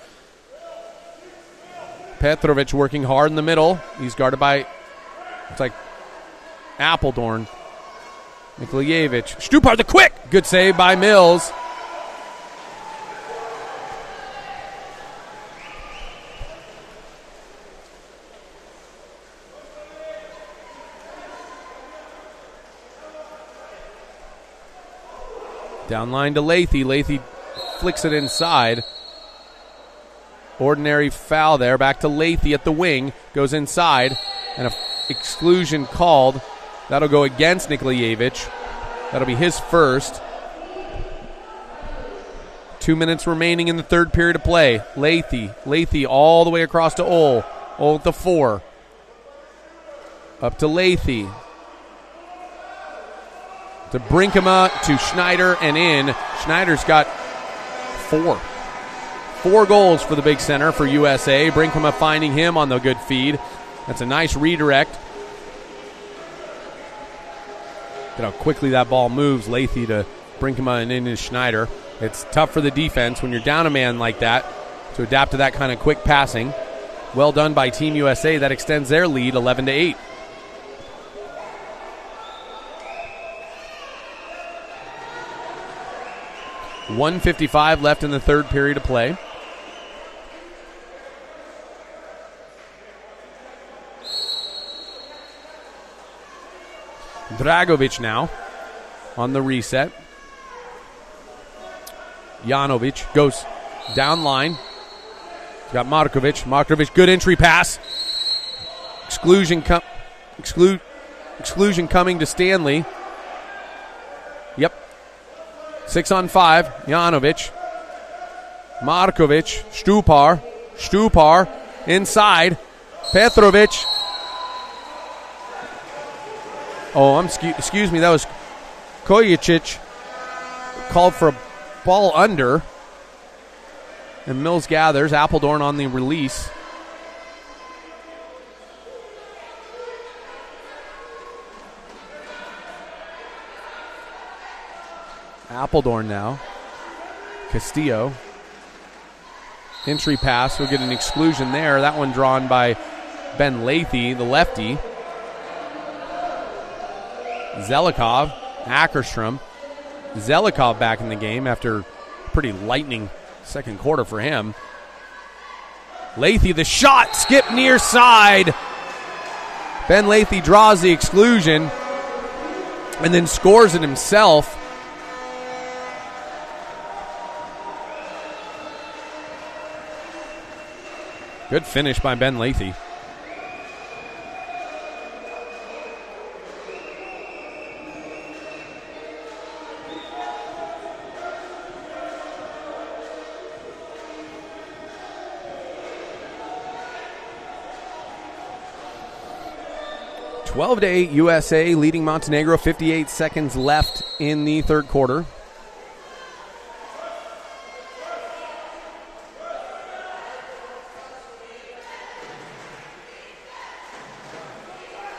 Petrovic working hard in the middle. He's guarded by, it's like Apeldoorn. Nikolajevic. Stupar the quick. Good save by Mills. Down line to Lathy. Lathy flicks it inside. Ordinary foul there. Back to Lathy at the wing. Goes inside. And an exclusion called. That'll go against Nikolajevic. That'll be his first. 2 minutes remaining in the third period of play. Lathy all the way across to Ole. Ole with the 4. Up to Lathy. To Brinkema, to Schneider, and in. Schneider's got 4. 4 goals for the big center for USA. Brinkema finding him on the good feed. That's a nice redirect. Look at how quickly that ball moves. Lathy to Brinkema and in is Schneider. It's tough for the defense when you're down a man like that to adapt to that kind of quick passing. Well done by Team USA. That extends their lead 11-8. .155 left in the third period of play. Dragovic now on the reset. Janovic goes down line. Got Markovic. Markovic, good entry pass. Exclusion coming to Stanley. Yep. 6-on-5. Janovic. Markovic. Stupar. Inside. Petrovic. Oh, excuse me. That was Kojacic. Called for a ball under. And Mills gathers. Apeldoorn on the release. Apeldoorn now. Castillo. Entry pass. We'll get an exclusion there. That one drawn by Ben Lathy, the lefty. Zelikov. Ackerstrom. Zelikov back in the game after a pretty lightning second quarter for him. Lathy, the shot. Skip near side. Ben Lathy draws the exclusion and then scores it himself. Good finish by Ben Lathy. (12-8) USA leading Montenegro. 58 seconds left in the third quarter.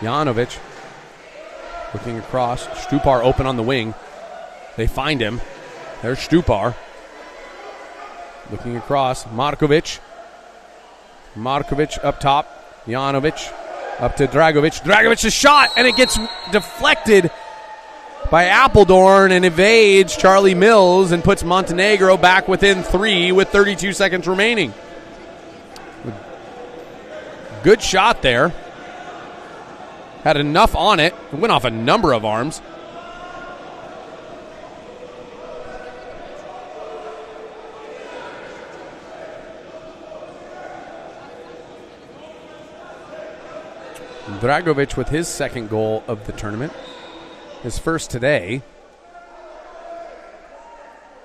Janovic looking across. Stupar open on the wing. They find him. There's Stupar. Looking across. Markovic up top. Janovic. Up to Dragovic. Dragovic's shot, and it gets deflected by Apeldoorn and evades Charlie Mills and puts Montenegro back within 3 with 32 seconds remaining. Good shot there. Had enough on it. It went off a number of arms. Dragovic with his second goal of the tournament. His first today.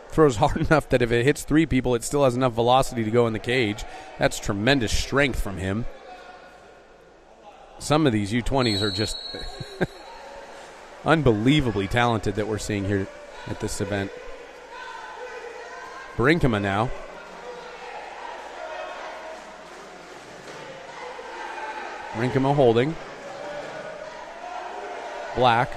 Throws hard enough that if it hits 3 people, it still has enough velocity to go in the cage. That's tremendous strength from him. Some of these U20s are just unbelievably talented that we're seeing here at this event. Brinkema now. Brinkema holding. Black.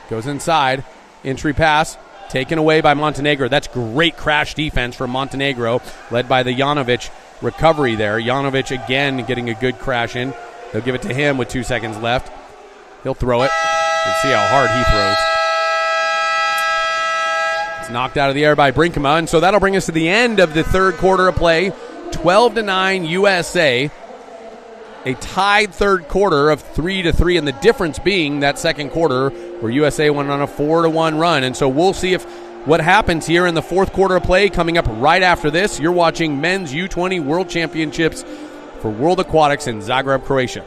Goes inside. Entry pass. Taken away by Montenegro. That's great crash defense from Montenegro, led by the Janovic recovery there. Janovic again getting a good crash in. They'll give it to him with 2 seconds left. He'll throw it. And see how hard he throws. It's knocked out of the air by Brinkema, and so that'll bring us to the end of the third quarter of play. 12-9 USA. A tied third quarter of 3-3, and the difference being that second quarter where USA went on a 4-1 run. And so we'll see if what happens here in the fourth quarter of play coming up right after this. You're watching Men's U20 World Championships for World Aquatics in Zagreb, Croatia.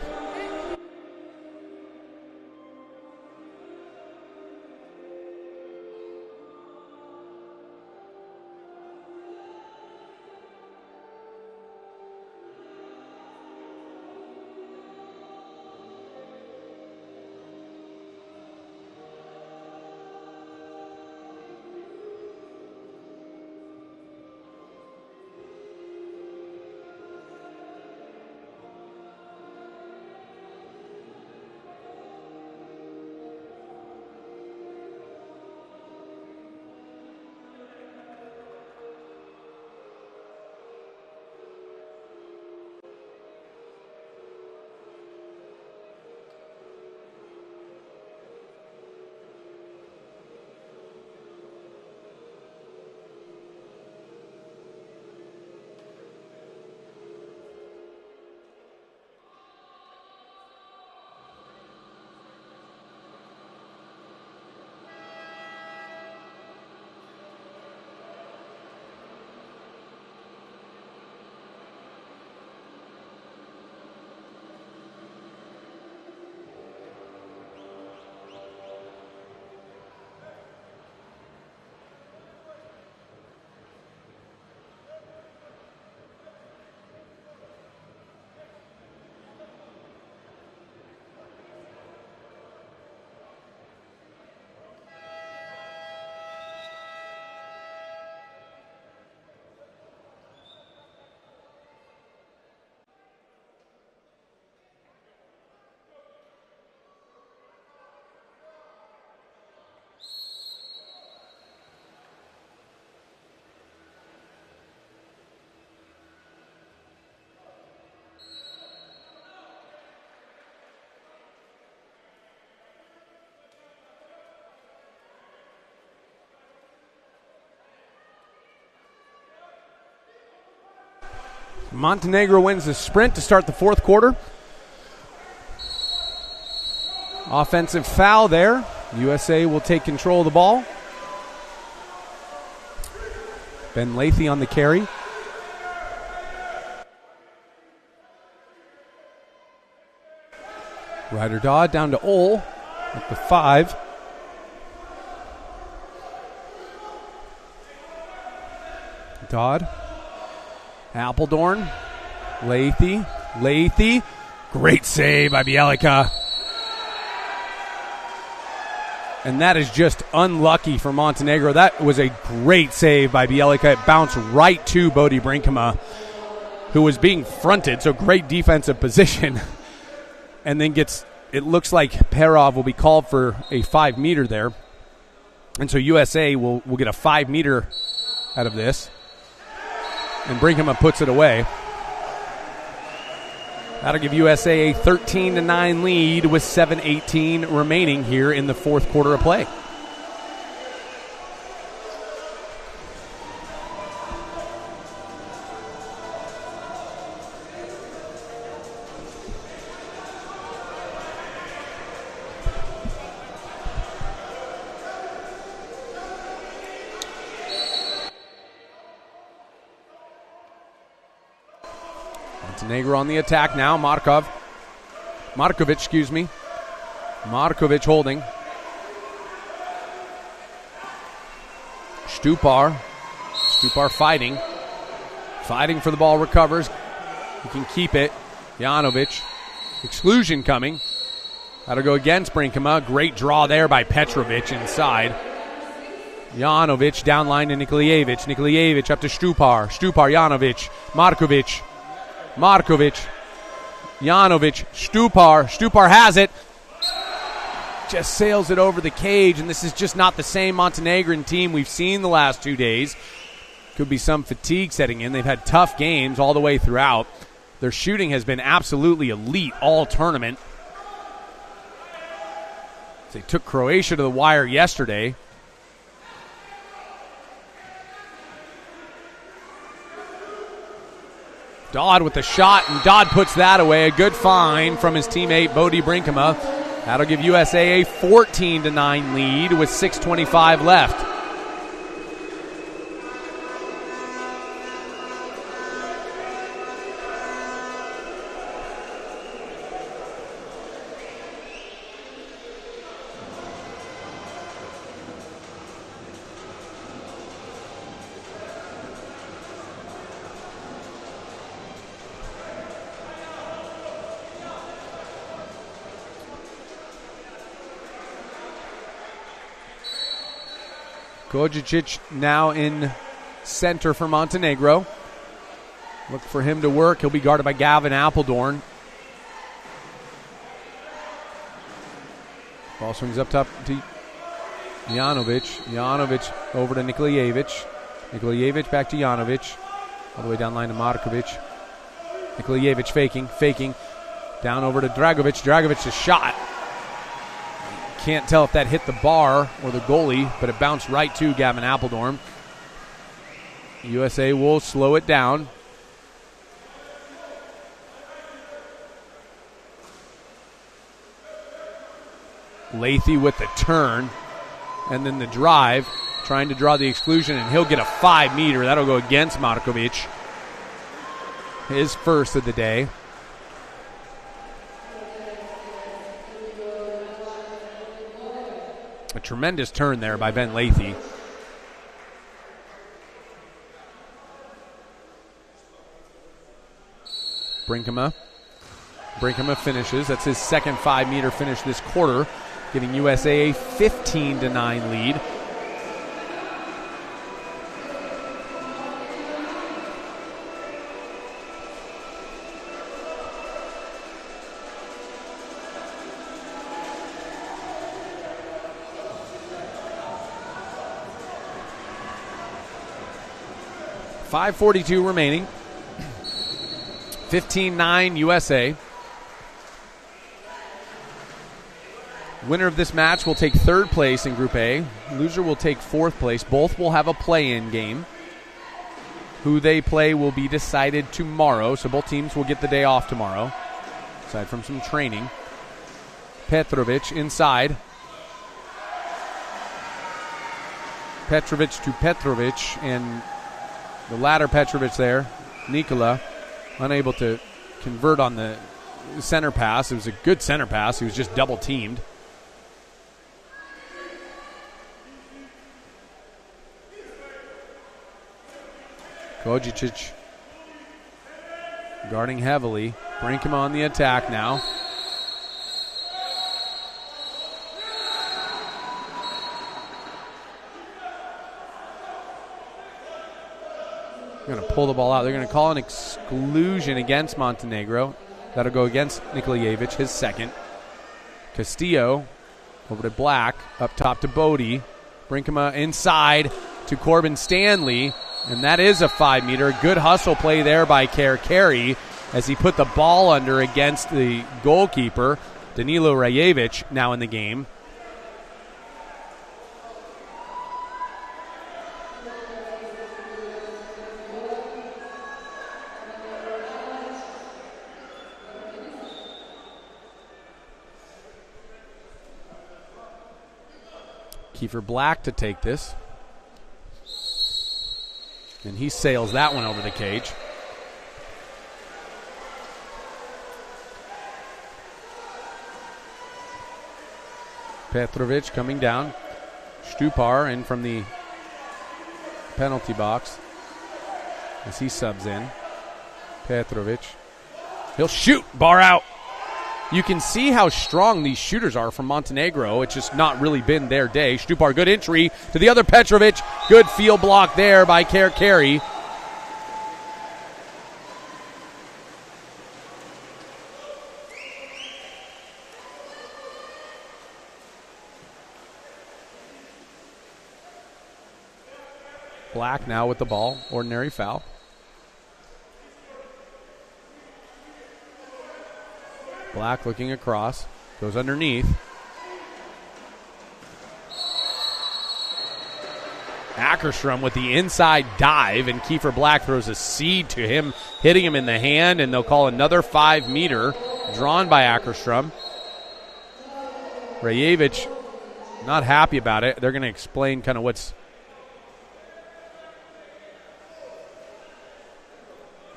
Montenegro wins the sprint to start the fourth quarter. Offensive foul there. USA will take control of the ball. Ben Lathy on the carry. Ryder Dodd down to Ole at the 5. Dodd. Apeldoorn. Lathy. Great save by Bielica. And that is just unlucky for Montenegro. That was a great save by Bielica. It bounced right to Bodie Brinkema, who was being fronted, so great defensive position. And then it looks like Perov will be called for a 5-meter there. And so USA will get a 5-meter out of this. And Brinkema puts it away. That'll give USA a 13-9 lead with 7:18 remaining here in the fourth quarter of play. Montenegro on the attack now. Markovic, Markovic holding. Stupar fighting for the ball, recovers. He can keep it. Janovic. Exclusion coming. That'll go against Brinkema. Great draw there by Petrovic inside. Janovic down line to Nikolijevic. Nikolijevic up to Stupar. Janovic. Markovic, Janovic, Stupar has it. Just sails it over the cage, and this is just not the same Montenegrin team we've seen the last 2 days. Could be some fatigue setting in. They've had tough games all the way throughout. Their shooting has been absolutely elite all tournament. They took Croatia to the wire yesterday. Dodd with the shot, and Dodd puts that away. A good find from his teammate, Bodie Brinkema. That'll give USA a 14-9 lead with 6:25 left. Kojicic now in center for Montenegro. Look for him to work. He'll be guarded by Gavin Apeldoorn. Ball swings up top to Janovic. Janovic over to Nikolijevic. Nikolijevic back to Janovic. All the way down line to Markovic. Nikolijevic faking. Down over to Dragovic. Dragovic's shot. Can't tell if that hit the bar or the goalie, but it bounced right to Gavin Apeldoorn. USA will slow it down. Lathy with the turn, and then the drive, trying to draw the exclusion, and he'll get a 5-meter. That'll go against Markovic. His first of the day. A tremendous turn there by Ben Lathy. Brinkema finishes. That's his second 5-meter finish this quarter, giving USA a 15-9 lead. .542 remaining. 15-9 USA. Winner of this match will take third place in Group A. Loser will take fourth place. Both will have a play-in game. Who they play will be decided tomorrow, so both teams will get the day off tomorrow, aside from some training. Petrovic inside. Petrovic to Petrovic, and the latter Petrovic there, Nikola, unable to convert on the center pass. It was a good center pass. He was just double-teamed. Kojicic guarding heavily. Brinkema on the attack now. They're going to pull the ball out. They're going to call an exclusion against Montenegro. That'll go against Nikolijevic, his second. Castillo over to Black, up top to Bodie. Brinkema inside to Corbin Stanley, and that is a 5-meter. Good hustle play there by Carey. as he put the ball under against the goalkeeper. Danilo Rajevic now in the game. Kiefer Black to take this. And he sails that one over the cage. Petrovic coming down. Stupar in from the penalty box as he subs in. Petrovic. He'll shoot. Bar out. You can see how strong these shooters are from Montenegro. It's just not really been their day. Stupar, good entry to the other Petrovic. Good field block there by Carey. Black now with the ball. Ordinary foul. Black looking across. Goes underneath. Ackerstrom with the inside dive, and Kiefer Black throws a seed to him, hitting him in the hand, and they'll call another 5-meter drawn by Ackerstrom. Rajevic not happy about it. They're going to explain kind of what's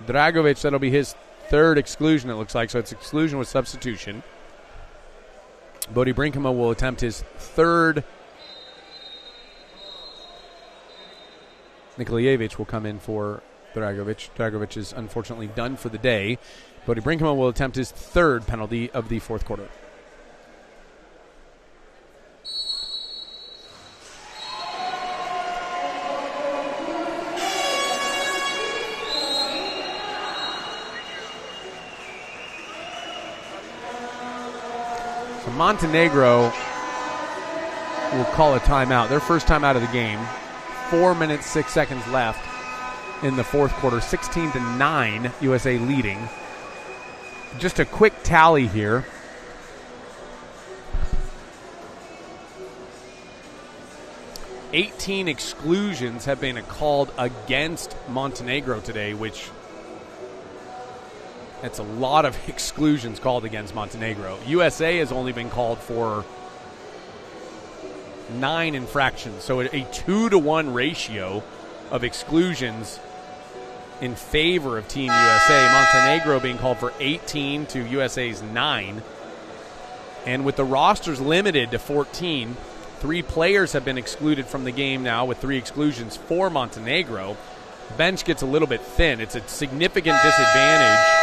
Dragovic, that'll be his third exclusion, it looks like. So it's exclusion with substitution. Bodie Brinkema will attempt his third. Nikolajevic will come in for Dragovic. Dragovic is unfortunately done for the day. Bodie Brinkema will attempt his third penalty of the fourth quarter. Montenegro will call a timeout. Their first time out of the game. 4 minutes, 6 seconds left in the fourth quarter. 16-9, USA leading. Just a quick tally here. $18 exclusions have been called against Montenegro today, which that's a lot of exclusions called against Montenegro. USA has only been called for 9 infractions, so a 2-to-1 ratio of exclusions in favor of Team USA. Montenegro being called for 18 to USA's 9. And with the rosters limited to 14, 3 players have been excluded from the game now with 3 exclusions for Montenegro. The bench gets a little bit thin. It's a significant disadvantage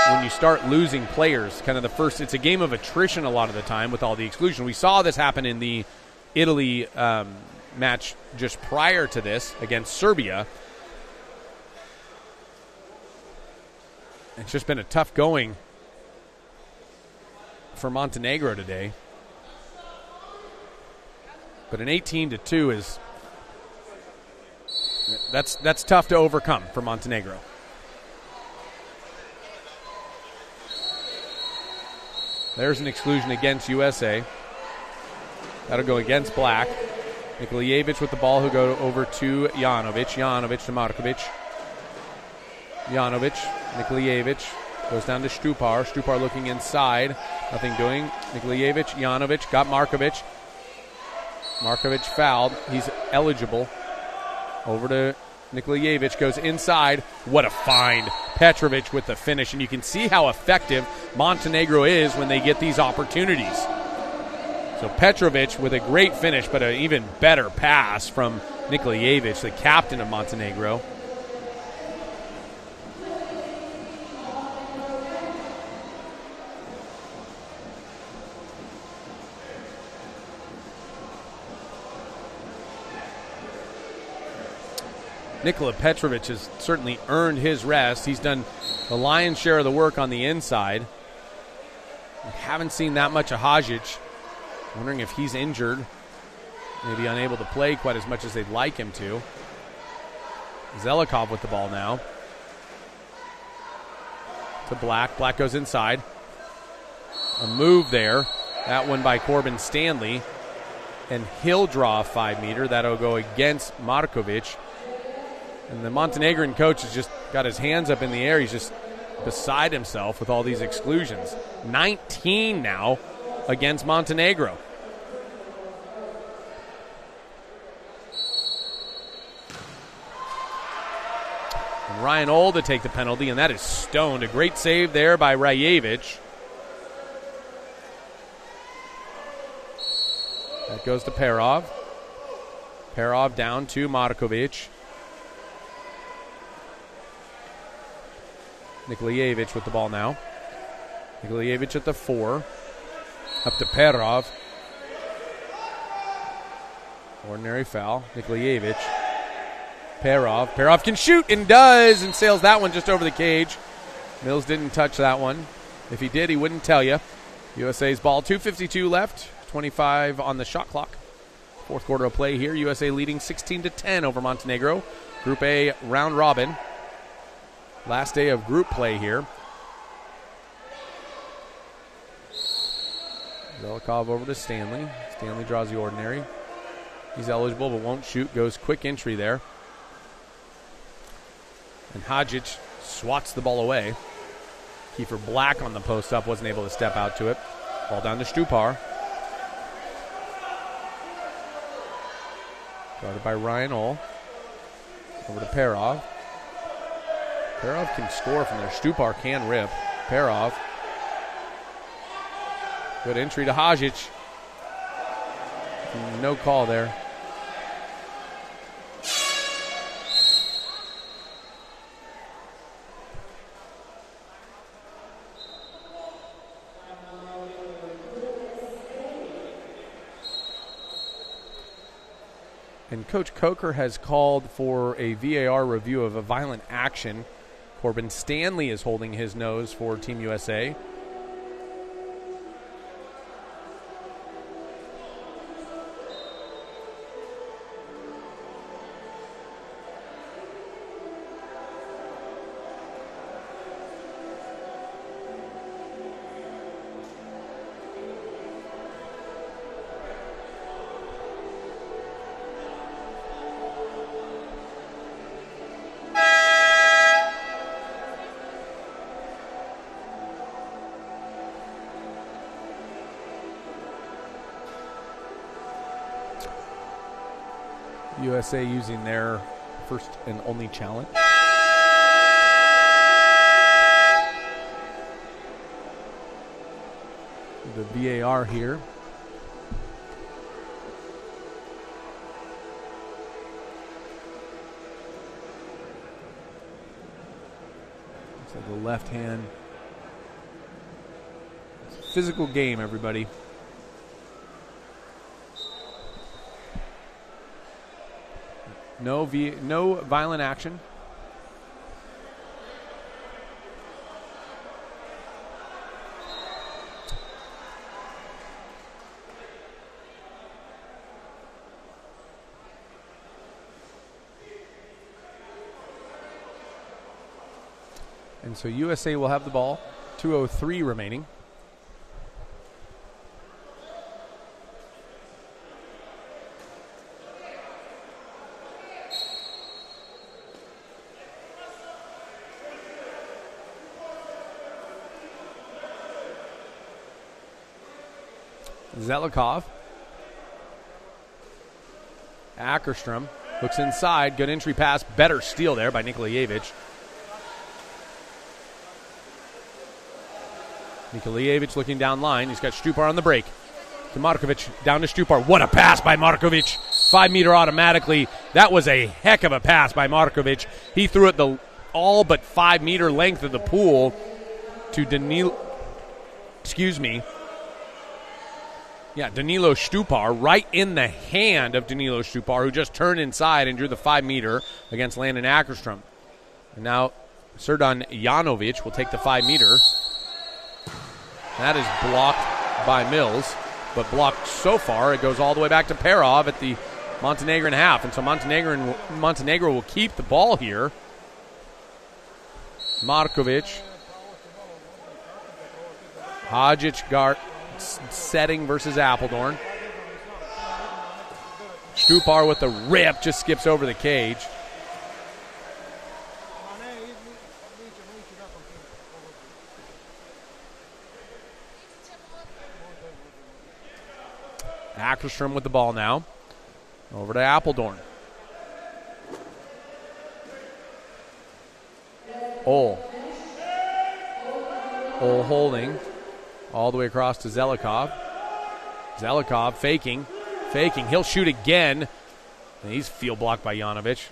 when you start losing players. Kind of the first, it's a game of attrition a lot of the time with all the exclusion. We saw this happen in the Italy match just prior to this against Serbia. It's just been a tough going for Montenegro today. But an 18-2 is that's tough to overcome for Montenegro. There's an exclusion against USA. That'll go against Black. Nikolajevic with the ball, who'll go over to Janovic. Janovic to Markovic. Janovic, Nikolajevic. Goes down to Stupar. Stupar looking inside. Nothing doing. Nikolajevic, Janovic. Got Markovic. Markovic fouled. He's eligible. Over to Nikolajevic. Goes inside. What a find. Petrovic with the finish. And you can see how effective Montenegro is when they get these opportunities. So Petrovic with a great finish, but an even better pass from Nikolajevic, the captain of Montenegro. Nikola Petrovic has certainly earned his rest. He's done the lion's share of the work on the inside. We haven't seen that much of Hajic. Wondering if he's injured, maybe unable to play quite as much as they'd like him to. Zelikov with the ball now. to Black. Black goes inside. A move there. That one by Corbin Stanley. And he'll draw a 5-meter. That'll go against Markovic. And the Montenegrin coach has just got his hands up in the air. He's just beside himself with all these exclusions. 19 now against Montenegro. And Ryan Old to take the penalty, and that is stoned. A great save there by Rajevic. That goes to Perov. Perov down to Markovic. Nikolajevic with the ball now. Nikolajevic at the 4. Up to Perov. Ordinary foul. Nikolajevic. Perov. Perov can shoot and does, and sails that one just over the cage. Mills didn't touch that one. If he did, he wouldn't tell you. USA's ball. 2:52 left. 25 on the shot clock. Fourth quarter of play here. USA leading 16-10 over Montenegro. Group A round robin. Last day of group play here. Velikov over to Stanley. Stanley draws the ordinary. He's eligible but won't shoot. Goes quick entry there. And Hadjic swats the ball away. Kiefer Black on the post up. Wasn't able to step out to it. Ball down to Stupar. Guarded by Ryan Oll. Over to Perov. Perov can score from there. Stupar can rip. Perov. Good entry to Hadjic. No call there. And Coach Coker has called for a VAR review of a violent action. Corbin Stanley is holding his nose for Team USA. USA using their first and only challenge. The VAR here. Looks like the left hand. It's a physical game, everybody. No violent action. And so USA will have the ball. 2:03 remaining. Zelikov. Ackerstrom looks inside. Good entry pass. Better steal there by Nikolajevic. Nikolajevic looking down line. He's got Stupar on the break. To Markovic. Down to Stupar. What a pass by Markovic. 5-meter automatically. That was a heck of a pass by Markovic. He threw it the all but 5-meter length of the pool to Danilo Stupar, right in the hand of Danilo Stupar, who just turned inside and drew the 5-meter against Landon Ackerstrom. And now Serdan Janovic will take the 5-meter. That is blocked by Mills, but blocked so far it goes all the way back to Perov at the Montenegrin half. And so Montenegro will keep the ball here. Markovic Hodgic guard setting versus Apeldoorn. Stupar with the rip, just skips over the cage. Ackerstrom with the ball now. Over to Apeldoorn. Ole holding all the way across to Zelikov. Zelikov faking. He'll shoot again. And he's field blocked by Janovic.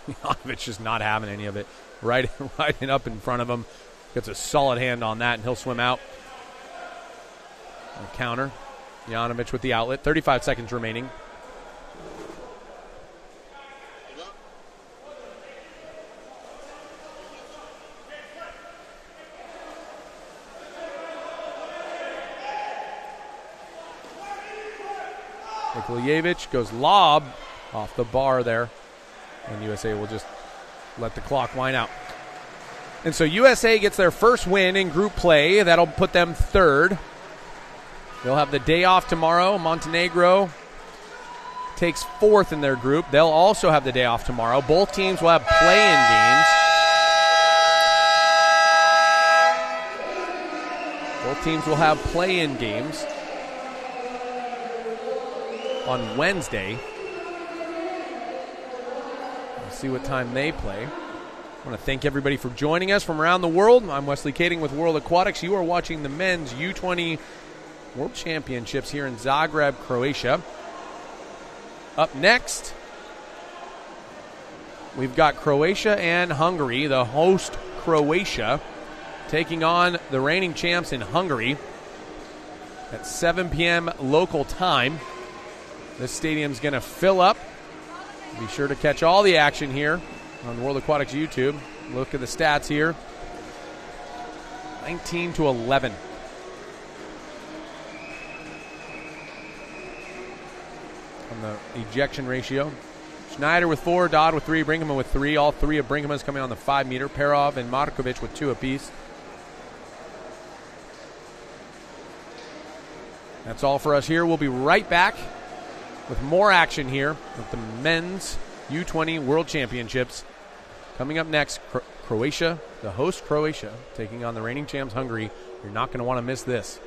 Janovic just not having any of it. Right up in front of him. Gets a solid hand on that, and he'll swim out. A counter. Janovic with the outlet. 35 seconds remaining. Nikolaevich goes lob off the bar there. And USA will just let the clock wind out. And so USA gets their first win in group play. That'll put them third. They'll have the day off tomorrow. Montenegro takes fourth in their group. They'll also have the day off tomorrow. Both teams will have play-in games. Both teams will have play-in games on Wednesday. We'll see what time they play. I want to thank everybody for joining us from around the world. I'm Wesley Kading with World Aquatics. You are watching the men's U20 World Championships here in Zagreb, Croatia. Up next, we've got Croatia and Hungary, the host Croatia, taking on the reigning champs in Hungary at 7 p.m. local time. This stadium's going to fill up. Be sure to catch all the action here on World Aquatics YouTube. Look at the stats here. 19-11. On the ejection ratio. Schneider with 4, Dodd with 3, Brinkman with 3. All three of Brinkman's coming on the 5 meter. Perov and Markovic with 2 apiece. That's all for us here. We'll be right back with more action here with the men's U20 World Championships. Coming up next, Croatia, the host Croatia, taking on the reigning champs Hungary. You're not going to want to miss this.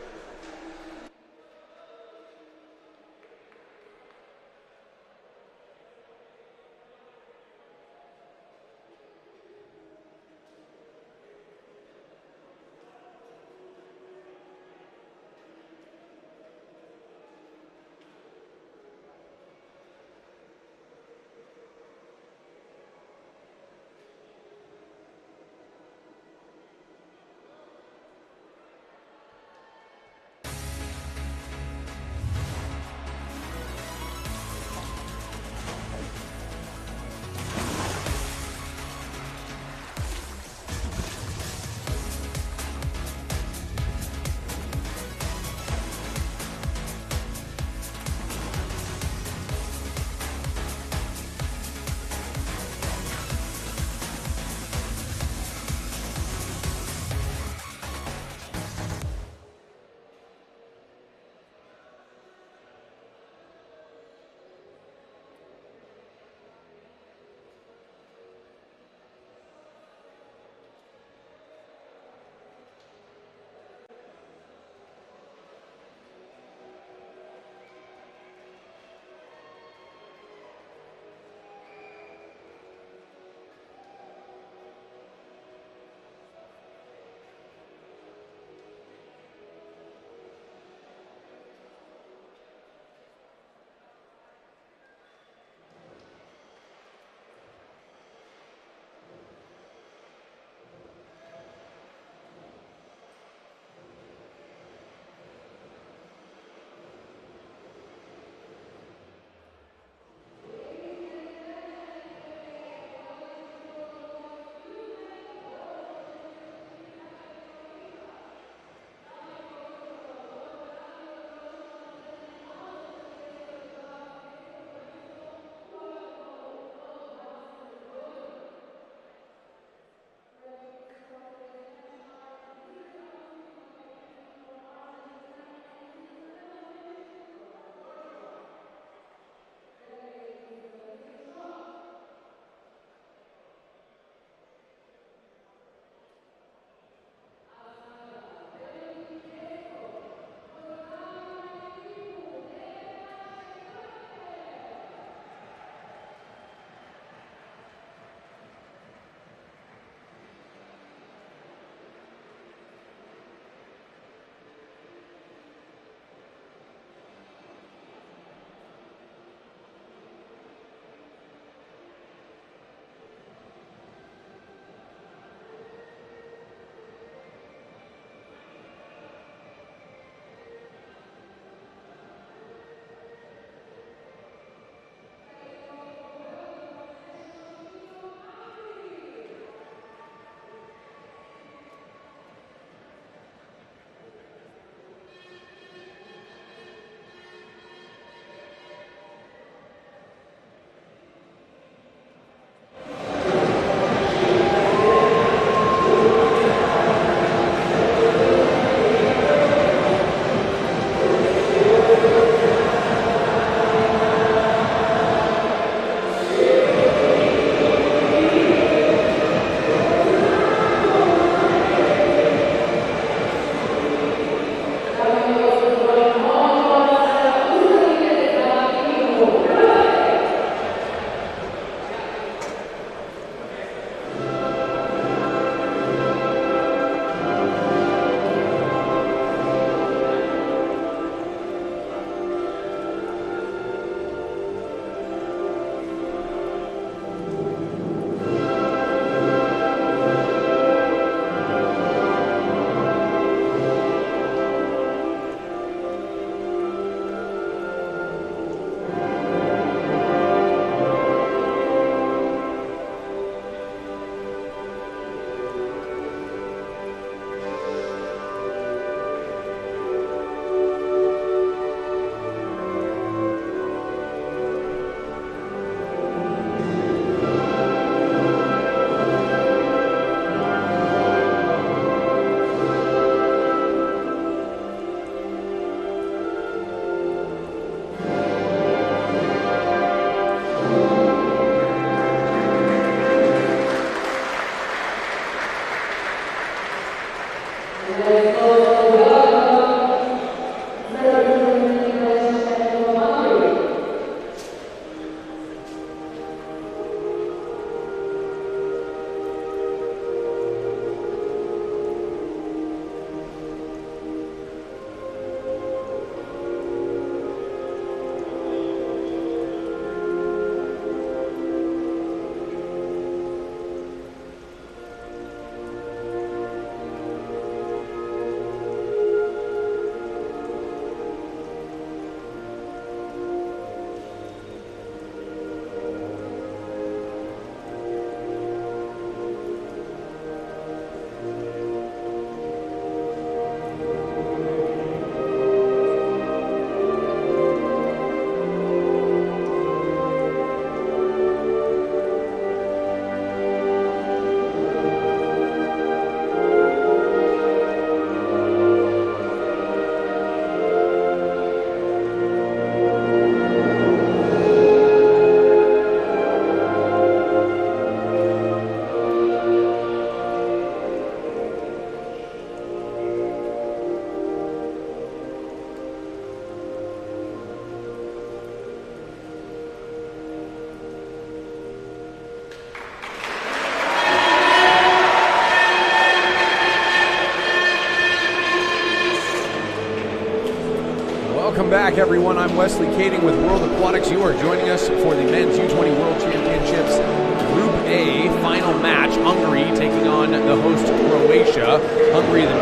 back, everyone. I'm Wesley Kading with World Aquatics. You are joining us for the Men's U20 World Championships Group A final match. Hungary taking on the host Croatia. Hungary, the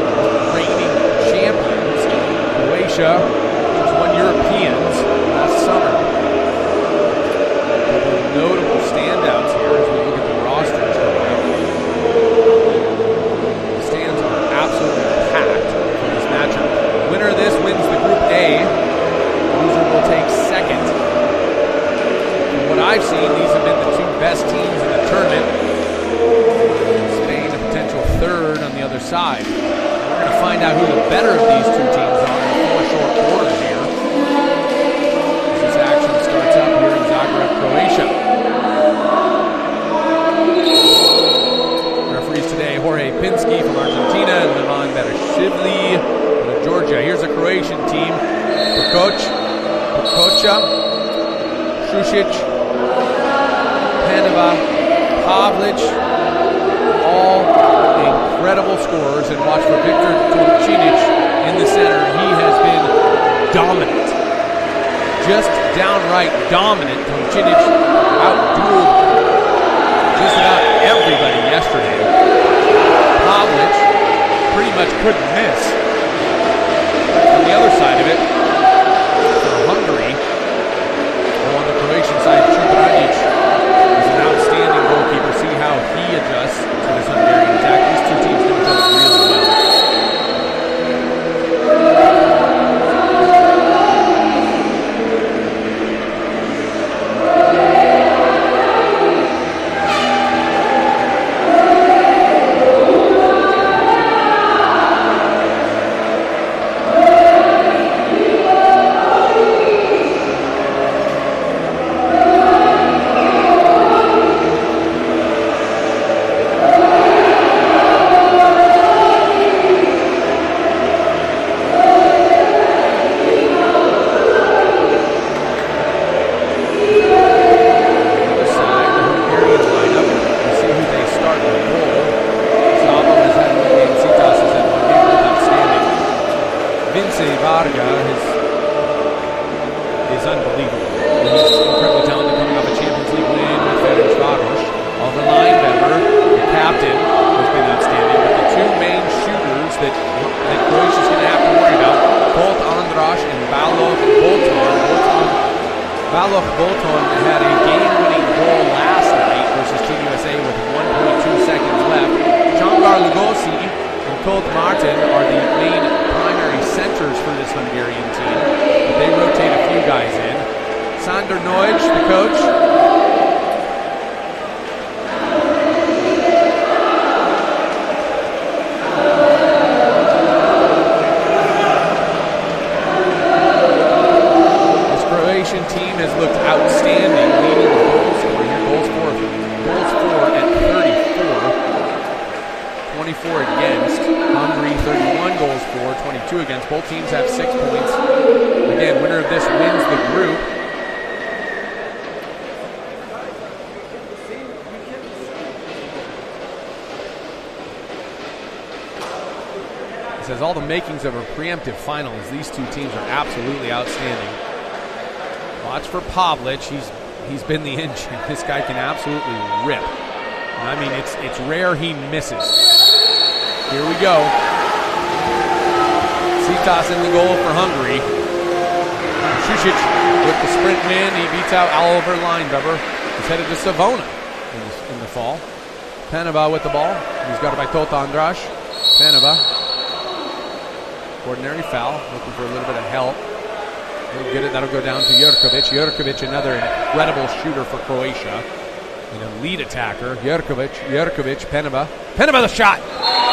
reigning champions. Croatia just won Europeans last summer. A couple of notable standouts here as we look at the rosters coming up. The stands are absolutely packed for this matchup. Winner of this wins the Group A. Loser will take second. From what I've seen, these have been the two best teams in the tournament. Spain, a potential third on the other side. We're going to find out who the better of these two teams are in 4 short quarters here. As this action starts up here in Zagreb, Croatia. Referees today, Jorge Pinsky from Argentina and Levan Bereshivli from Georgia. Here's a Croatian team. Croatia, Šušić, Paneva, Pavlic, all incredible scorers. And watch for Viktor Tomčinić in the center. He has been dominant, just downright dominant. Tomčinić outdueled just about everybody yesterday. Pavlic pretty much couldn't miss. On the other side of it, Hungary, on the Croatian side, Čubranić is an outstanding goalkeeper. See how he adjusts to this Hungarian attack. These two teams know each other really well. Is unbelievable. He's incredibly talented, coming off a Champions League win with Ferencváros. Oliver Lineweber, the captain, has been outstanding. But the two main shooters that Croatia's going to have to worry about, Colt Andras and Balogh Bolton. Balogh Bolton had a game-winning goal last night versus Team USA with 1.2 seconds left. Csongor Lugosi and Colt Martin are the main primary centers for this Hungarian team. But they rotate a few guys in. Sander Neuj, the coach. This Croatian team has looked outstanding, leading the goal scorer here. Goals for at 34. 24 against. Hungary 31 goals for, 22 against. Both teams have 6 points. Again, winner of this wins the group. It says all the makings of a preemptive final as these two teams are absolutely outstanding. Watch for Pavlic. He's been the engine. This guy can absolutely rip. And I mean, it's rare he misses. Here we go. Citas in the goal for Hungary. Šušić with the sprint win. He beats out Oliver Lineweber. He's headed to Savona in the fall. Paneva with the ball. He's got it by Colt Andras. Paneva. Ordinary foul. Looking for a little bit of help. He'll get it. That'll go down to Jurkovic. Jurkovic, another incredible shooter for Croatia. An elite attacker. Jurkovic, Paneva. Paneva the shot.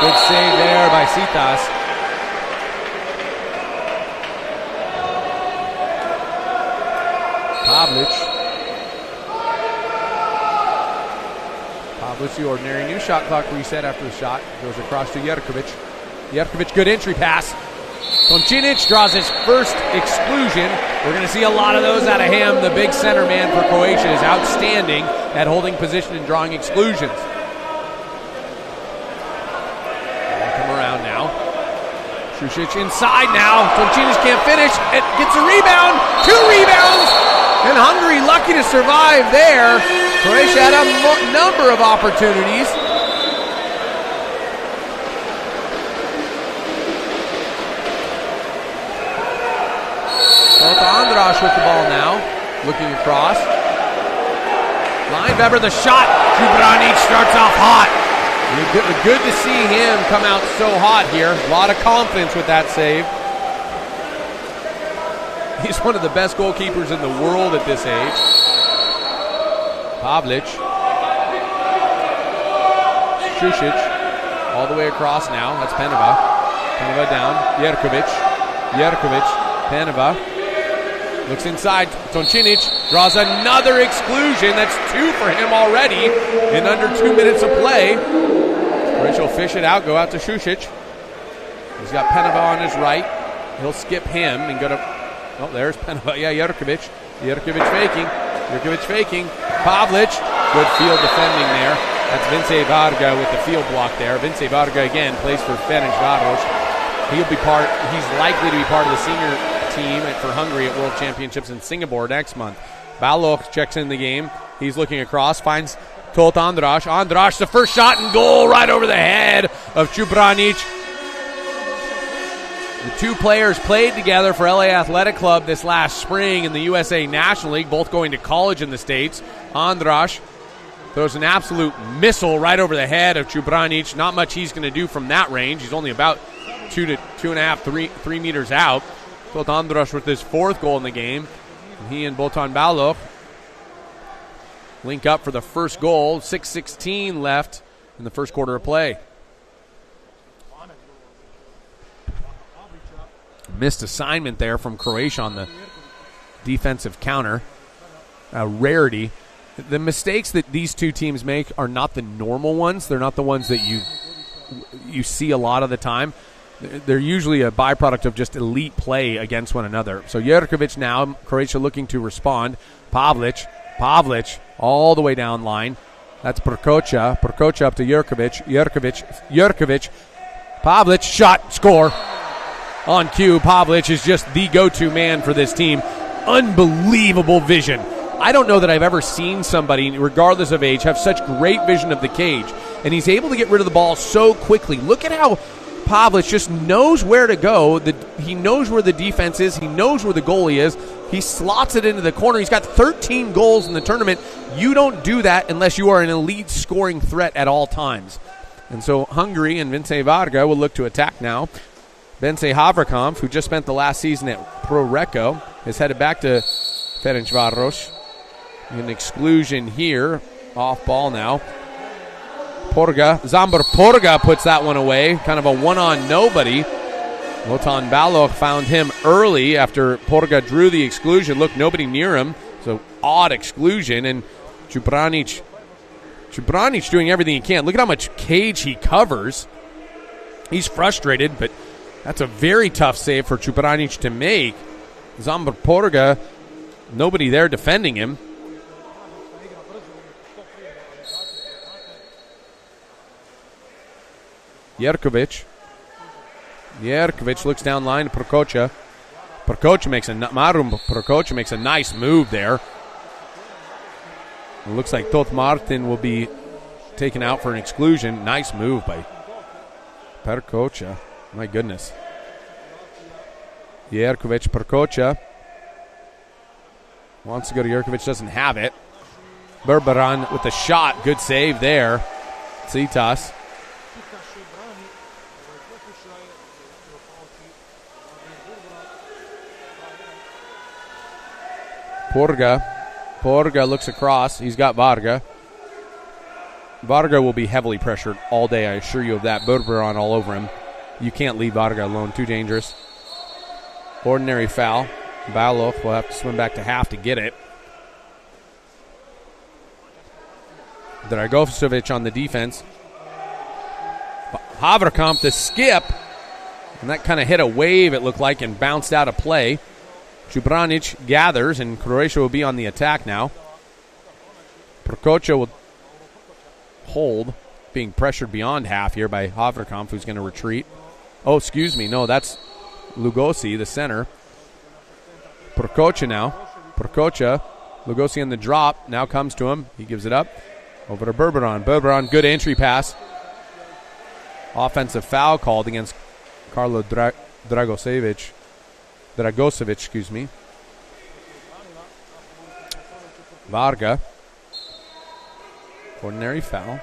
Good save there by Citas. Pavlic, the ordinary. New shot clock reset after the shot. Goes across to Jurkovic. Jurkovic, good entry pass. Tomčinić draws his first exclusion. We're going to see a lot of those out of him. The big center man for Croatia is outstanding at holding position and drawing exclusions. They'll come around now. Šušić inside now. Toncic can't finish. It gets a rebound. 2 rebounds. And Hungary lucky to survive there. Croatia had a number of opportunities. Andras with the ball now. Looking across. Lineweber, the shot. Čubranić starts off hot. Good to see him come out so hot here. A lot of confidence with that save. He's one of the best goalkeepers in the world at this age. Pavlic. Šušić. All the way across now. That's Peneva. Peneva down. Jerkovic. Peneva. Looks inside. Toncic draws another exclusion. That's 2 for him already in under 2 minutes of play. Croatia will fish it out, go out to Šušić. He's got Peneva on his right. He'll skip him and go to... Oh, there's Peneva. Yeah, Jerkovic. Jerkovic faking. Pavlic. Good field defending there. That's Vince Varga with the field block there. Vince Varga again plays for Ferencváros. He's likely to be part of the senior team for Hungary at World Championships in Singapore next month. Balogh checks in the game. He's looking across, finds Tóth András. András, the first shot and goal right over the head of Čubranić. The 2 players played together for LA Athletic Club this last spring in the USA National League, both going to college in the States. András throws an absolute missile right over the head of Čubranić. Not much he's going to do from that range. He's only about 2 to 2.5, 3 meters out. Tóth András with his 4th goal in the game. And he and Botan Balogh link up for the first goal. 6:16 left in the first quarter of play. Missed assignment there from Croatia on the defensive counter. A rarity. The mistakes that these 2 teams make are not the normal ones. They're not the ones that you see a lot of the time. They're usually a byproduct of just elite play against one another. So Jerkovic now, Croatia looking to respond. Pavlic all the way down line. That's Prokocha. Prokocha up to Jerkovic. Jerkovic. Pavlic, shot, score. On cue, Pavlic is just the go-to man for this team. Unbelievable vision. I don't know that I've ever seen somebody, regardless of age, have such great vision of the cage. And he's able to get rid of the ball so quickly. Look at how Pavlic just knows where to go. He knows where the defense is. He knows where the goalie is. He slots it into the corner. He's got 13 goals in the tournament. You don't do that unless you are an elite scoring threat at all times. And so Hungary and Vince Varga will look to attack now. Bence Haverkamp, who just spent the last season at Pro Recco, is headed back to Ferencváros. An exclusion here. Off ball now. Zambor Porga puts that one away. Kind of a one-on nobody. Botan Balogh found him early after Porga drew the exclusion. Look, nobody near him. So odd exclusion. And Čubranić doing everything he can. Look at how much cage he covers. He's frustrated, but that's a very tough save for Čubranić to make. Zambor Porga, nobody there defending him. Jerkovic looks down line to Prokocha. Marum Prokocha makes a nice move there. It looks like Tóth Martin will be taken out for an exclusion. Nice move by Prokocha. My goodness. Jerkovic, Prokocha. Wants to go to Jerkovic, doesn't have it. Berberan with the shot. Good save there. Tsitas. Porga looks across. He's got Varga. Varga will be heavily pressured all day, I assure you of that. Berberan all over him. You can't leave Varga alone. Too dangerous. Ordinary foul. Balogh will have to swim back to half to get it. Dragovic on the defense. Haverkamp, the skip. And that kind of hit a wave, it looked like, and bounced out of play. Čubranić gathers, and Croatia will be on the attack now. Prokocha will hold, being pressured beyond half here by Haverkamp, who's going to retreat. Oh, excuse me. No, that's Lugosi, the center. Prokocha now. Prokocha. Lugosi on the drop. Now comes to him. He gives it up. Over to Berberon. Berberon, good entry pass. Offensive foul called against Karlo Dragosevic, excuse me. Varga. Ordinary foul.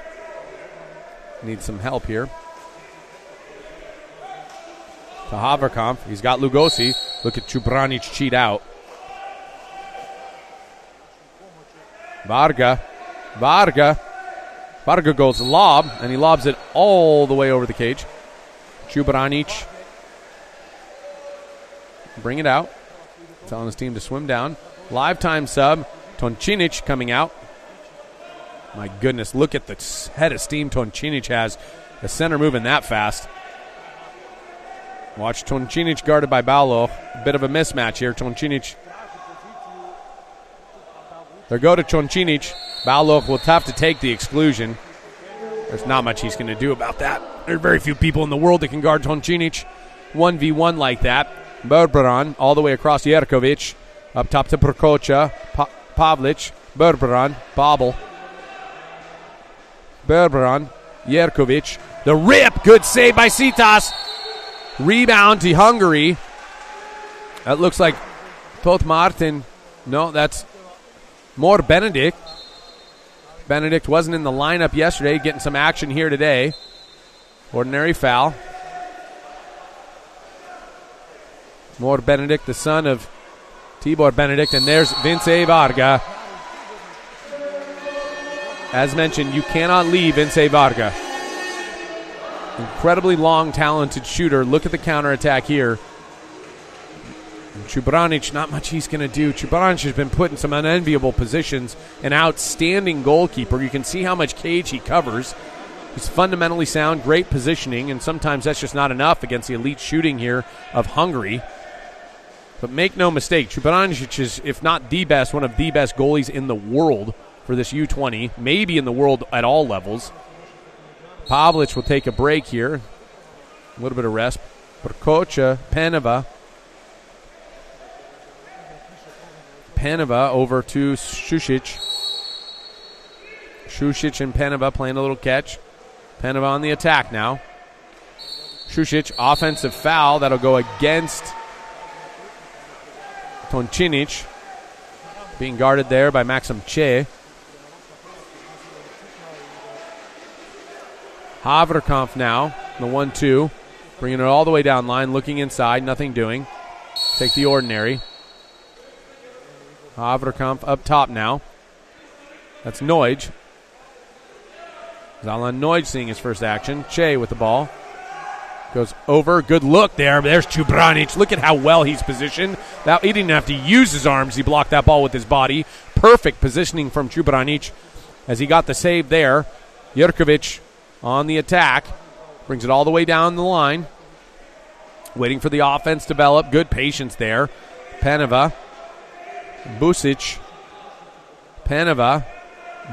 Needs some help here. To Haverkamp. He's got Lugosi. Look at Čubranić cheat out. Varga goes lob, and he lobs it all the way over the cage. Čubranić. Bring it out. Telling his team to swim down. Live time sub. Toncinic coming out. My goodness, look at the head of steam Toncinic has. The center moving that fast. Watch Toncinic guarded by Balo. A bit of a mismatch here. Toncinic. There go to Toncinic. Balo will have to take the exclusion. There's not much he's going to do about that. There are very few people in the world that can guard Toncinic 1v1 like that. Berberon all the way across Jerkovic. Up top to Prokocha. Pavlic. Berberon. Bobble. Berberon. Jerkovic. The rip. Good save by Sitas. Rebound to Hungary. That looks like Tot Martin. No, that's more Benedict. Benedict wasn't in the lineup yesterday, getting some action here today. Ordinary foul. More Benedict, the son of Tibor Benedict, and there's Vince Varga. As mentioned, you cannot leave Vince Varga. Incredibly long, talented shooter. Look at the counterattack here. Čubranić, not much he's going to do. Čubranić has been put in some unenviable positions. An outstanding goalkeeper. You can see how much cage he covers. He's fundamentally sound, great positioning, and sometimes that's just not enough against the elite shooting here of Hungary. But make no mistake, Čubranić is, if not the best, one of the best goalies in the world for this U20, maybe in the world at all levels. Pavlic will take a break here. A little bit of rest. Prokocha, Peneva. Peneva over to Šušić. Šušić and Peneva playing a little catch. Peneva on the attack now. Šušić, offensive foul. That'll go against Toncinic. Being guarded there by Maxim Che. Haverkamp now, the 1-2. Bringing it all the way down line, looking inside, nothing doing. Take the ordinary. Haverkamp up top now. That's Noij. Zalan Noij seeing his first action. Che with the ball. Goes over. Good look there. There's Čubranić. Look at how well he's positioned. That, he didn't have to use his arms. He blocked that ball with his body. Perfect positioning from Čubranić as he got the save there. Jerkovic on the attack. Brings it all the way down the line. Waiting for the offense to develop. Good patience there. Peneva. Busic. Peneva.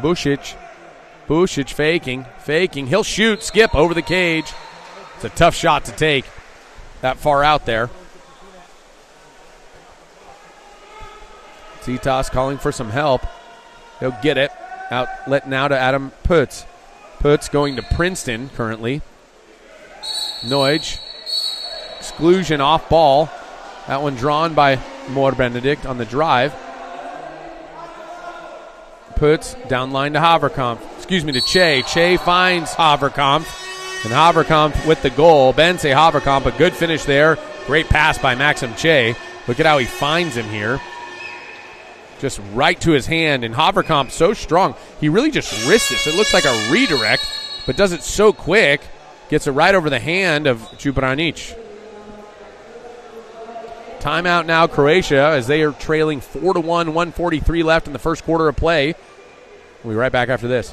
Busic. Busic faking. He'll shoot. Skip over the cage. It's a tough shot to take that far out there. Zitas calling for some help. He'll get it. Outlet now to Adam Putz. Putz going to Princeton currently. Noij. Exclusion off ball. That one drawn by Mor Benedict on the drive. Putz down line to Haverkamp. To Che. Che finds Haverkamp. And Haverkamp with the goal. Bense Haverkamp, a good finish there. Great pass by Maxim Che. Look at how he finds him here. Just right to his hand. And Haverkamp so strong. He really just wrists this. It looks like a redirect, but does it so quick. Gets it right over the hand of Čubranić. Timeout now, Croatia, as they are trailing 4-1, 1:43 left in the first quarter of play. We'll be right back after this.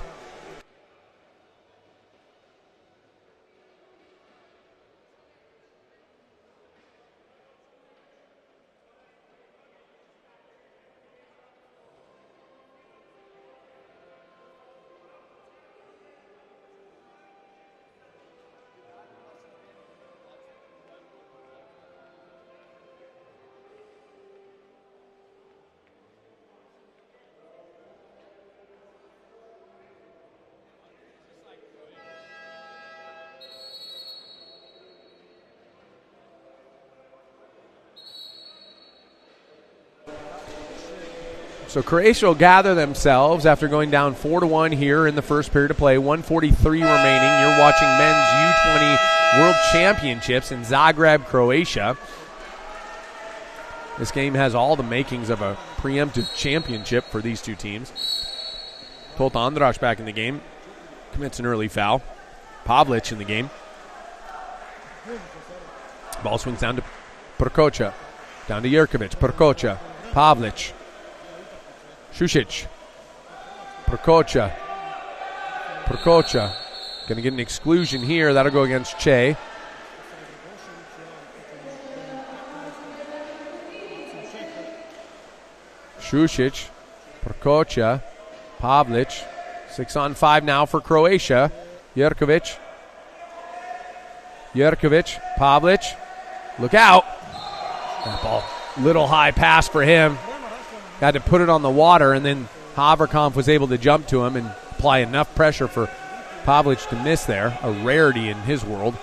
So Croatia will gather themselves after going down 4-1 here in the first period of play. 1:43 remaining. You're watching men's U20 World Championships in Zagreb, Croatia. This game has all the makings of a preemptive championship for these two teams. Tolt Andraš back in the game. Commits an early foul. Pavlic in the game. Ball swings down to Prokocha. Down to Jerkovic. Prokocha. Pavlic. Šušić. Prokocha. Prokocha. Going to get an exclusion here. That'll go against Che. Šušić. Prokocha. Pavlic. 6-on-5 now for Croatia. Jerkovic. Jerkovic. Pavlic. Look out. That ball. Little high pass for him. Had to put it on the water, and then Haverkamp was able to jump to him and apply enough pressure for Pavlic to miss there. A rarity in his world.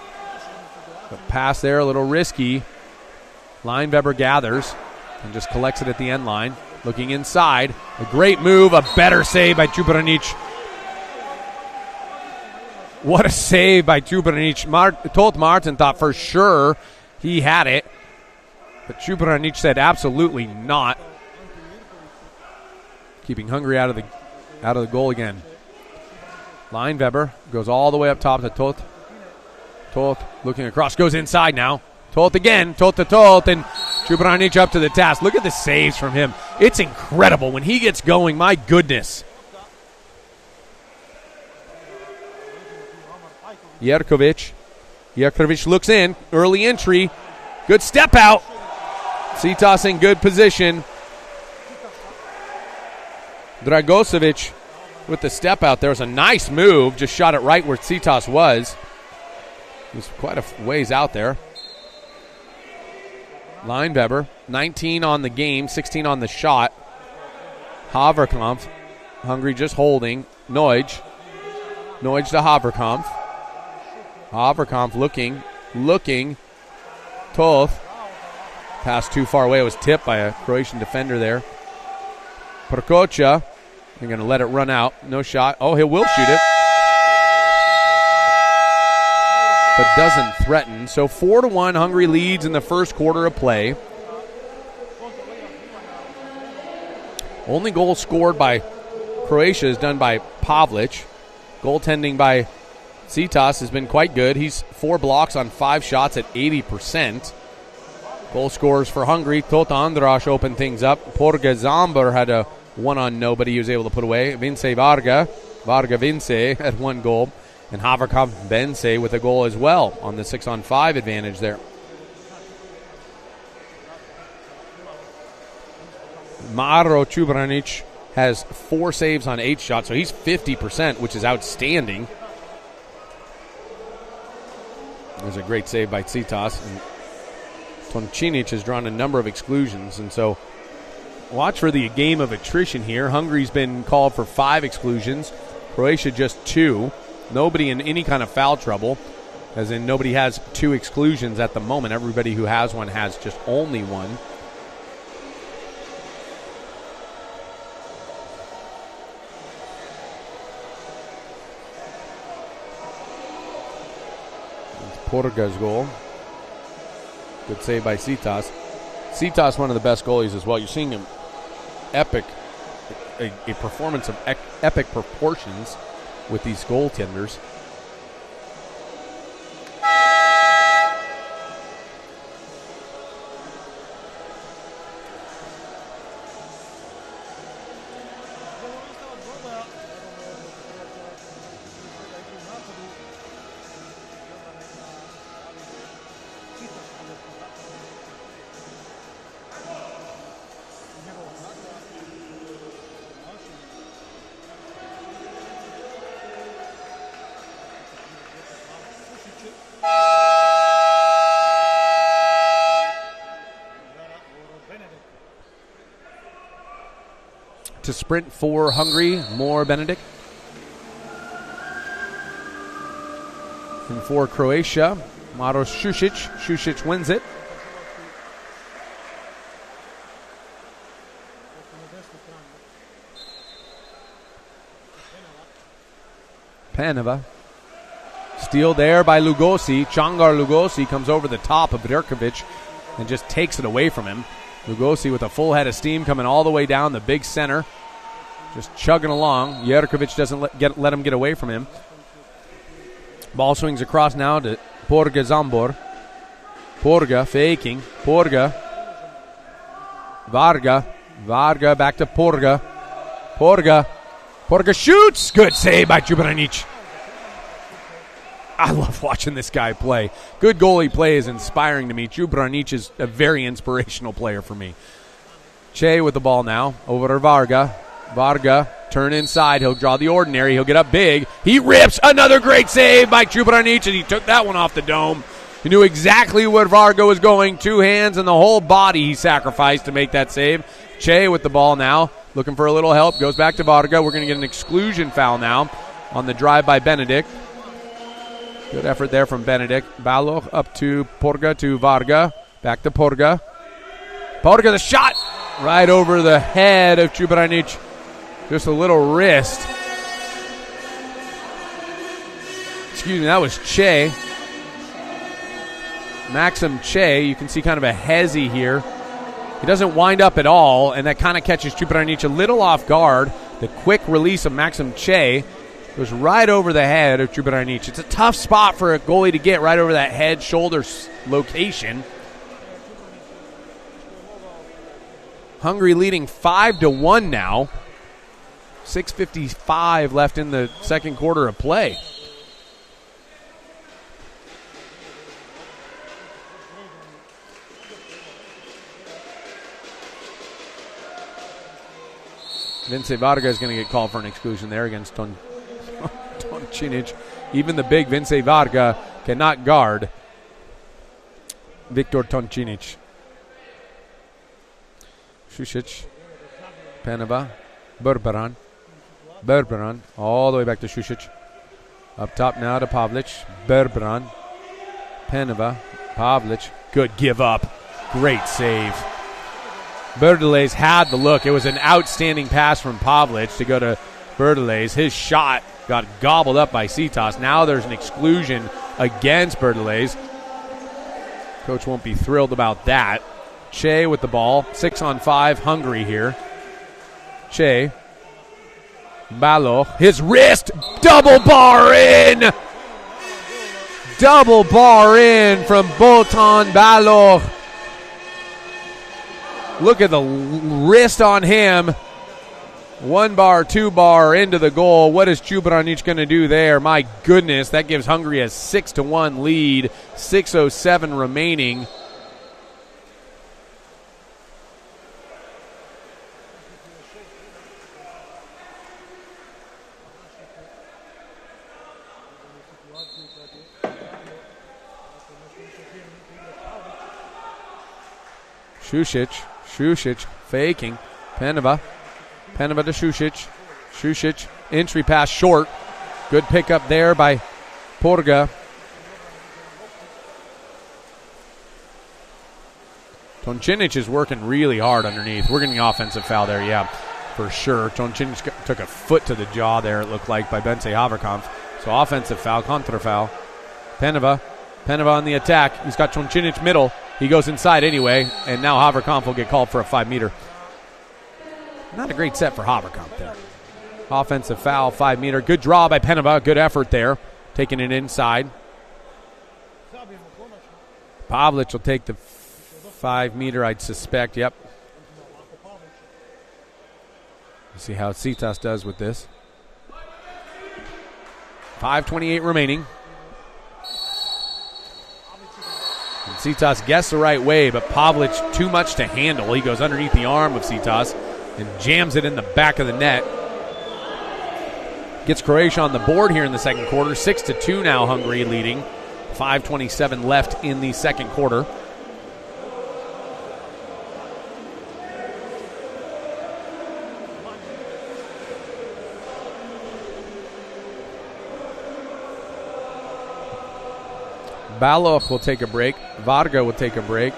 The pass there, a little risky. Lineweber gathers and just collects it at the end line. Looking inside. A great move. A better save by Čubranić. What a save by Čubranić. Tolt Martin thought for sure he had it. But Čubranić said absolutely not. Keeping Hungary out of the goal again. Lineweber goes all the way up top to Tolt. Tolt looking across, goes inside now. Tolt again, Tolt to Tolt, and Čubranić up to the task. Look at the saves from him. It's incredible when he gets going, my goodness. Jerkovic. Jerkovic looks in, early entry. Good step out. Citas in good position. Dragosevic with the step out there. It was a nice move. Just shot it right where Citas was. He was quite a ways out there. Lineweber, 19 on the game, 16 on the shot. Haverkamp, Hungary just holding. Neuj to Haverkamp. Haverkamp looking. Toth. Pass too far away. It was tipped by a Croatian defender there. Prokocha. They're going to let it run out. No shot. Oh, he will shoot it. But doesn't threaten. So 4-1, Hungary leads in the first quarter of play. Only goal scored by Croatia is done by Pavlic. Goaltending by Citas has been quite good. He's 4 blocks on 5 shots at 80%. Goal scorers for Hungary. Tolt Andraš opened things up. Porga Zamber had a one-on nobody he was able to put away. Vince Varga Vince had 1 goal. And Haverkamp Bense with a goal as well on the 6-on-5 advantage there. Maro Čubranić has 4 saves on 8 shots, so he's 50%, which is outstanding. There's a great save by Citas. And Toncinic has drawn a number of exclusions, and so watch for the game of attrition here. Hungary's been called for 5 exclusions. Croatia just 2. Nobody in any kind of foul trouble, as in nobody has 2 exclusions at the moment. Everybody who has one has just only 1. It's Porga's goal. Good save by Citas. Citas, one of the best goalies as well. You're seeing him epic, a performance of epic proportions with these goaltenders. To sprint for Hungary, more Benedict. And for Croatia, Maros Šušić. Šušić wins it. Paneva. Steal there by Lugosi. Changar Lugosi comes over the top of Verkovic and just takes it away from him. Lugosi with a full head of steam coming all the way down the big center. Just chugging along. Jerkovic doesn't let him get away from him. Ball swings across now to Porga Zambor. Porga faking. Porga. Varga. Varga back to Porga. Porga. Porga shoots. Good save by Jubranic. I love watching this guy play. Good goalie play is inspiring to me. Jubranic is a very inspirational player for me. Che with the ball now. Over to Varga. Varga, turn inside. He'll draw the ordinary. He'll get up big. He rips. Another great save by Jubranic, and he took that one off the dome. He knew exactly where Varga was going. 2 hands and the whole body he sacrificed to make that save. Che with the ball now. Looking for a little help. Goes back to Varga. We're going to get an exclusion foul now on the drive by Benedict. Good effort there from Benedict. Baloch up to Porga to Varga. Back to Porga. Porga the shot. Right over the head of Jubranic. Just a little wrist. Excuse me, that was Che. Maxim Che. You can see kind of a hezzy here. He doesn't wind up at all, and that kind of catches Jubranic a little off guard. The quick release of Maxim Che goes right over the head of Jubranic. It's a tough spot for a goalie to get right over that head, shoulder location. Hungary leading 5-1 now. 6:55 left in the second quarter of play. Vince Varga is going to get called for an exclusion there against Toncinic. Even the big Vince Varga cannot guard Viktor Toncinic. Šušić, Paneva, Berberan, all the way back to Šušić. Up top now to Pavlic, Berberan, Paneva, Pavlic. Good give up. Great save. Berdeles had the look. It was an outstanding pass from Pavlic to go to Berdeles. His shot got gobbled up by Citas. Now there's an exclusion against Berdeles. Coach won't be thrilled about that. Che with the ball. 6-on-5 Hungary here. Che. Balo. His wrist. Double bar in. Double bar in from Botan Balo. Look at the wrist on him. 1 bar, 2 bar into the goal. What is Jubranic going to do there? My goodness, that gives Hungary a 6-1 lead. 6:07 remaining. Šušić faking. Paneva to Šušić. Šušić, entry pass short. Good pickup there by Porga. Toncinic is working really hard underneath. We're getting an offensive foul there, yeah, for sure. Toncinic took a foot to the jaw there, it looked like, by Bence Haverkamp. So offensive foul, contra foul. Paneva on the attack. He's got Toncinic middle. He goes inside anyway, and now Haverkamp will get called for a 5-meter. Not a great set for Haverkamp there. Offensive foul, 5-meter. Good draw by Paneva. Good effort there, taking it inside. Pavlic will take the 5-meter, I'd suspect. Yep. Let's see how Citas does with this. 5:28 remaining. And Citas guessed the right way, but Pavlic too much to handle. He goes underneath the arm of Citas and jams it in the back of the net. Gets Croatia on the board here in the second quarter. 6-2 now, Hungary leading. 5:27 left in the second quarter. Baloch will take a break. Varga will take a break.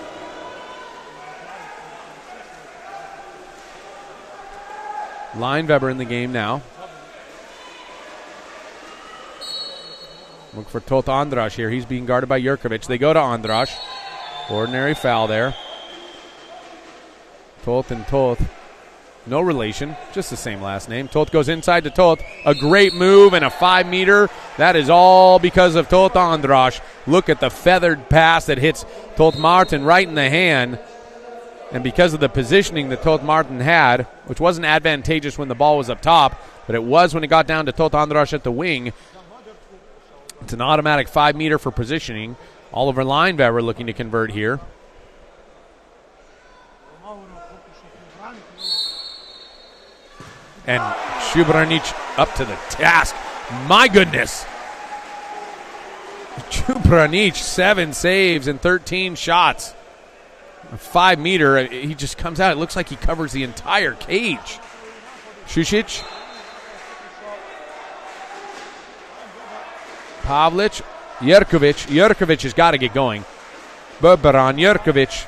Lineweber in the game now. Look for Tot Andras here. He's being guarded by Jurkovic. They go to Andras. Ordinary foul there. Tot and Tot. No relation, just the same last name. Tot goes inside to Tot. A great move and a 5-meter. That is all because of Tot Andras. Look at the feathered pass that hits Tot Martin right in the hand. And because of the positioning that Tot Martin had, which wasn't advantageous when the ball was up top, but it was when it got down to Tot Andras at the wing, it's an automatic 5-meter for positioning. Oliver Lineweber looking to convert here. And Shubranic up to the task. My goodness. Shubranic, 7 saves and 13 shots. A 5-meter, he just comes out. It looks like he covers the entire cage. Šušić. Pavlic. Jurkovic. Jurkovic has got to get going. Berberan, Jurkovic.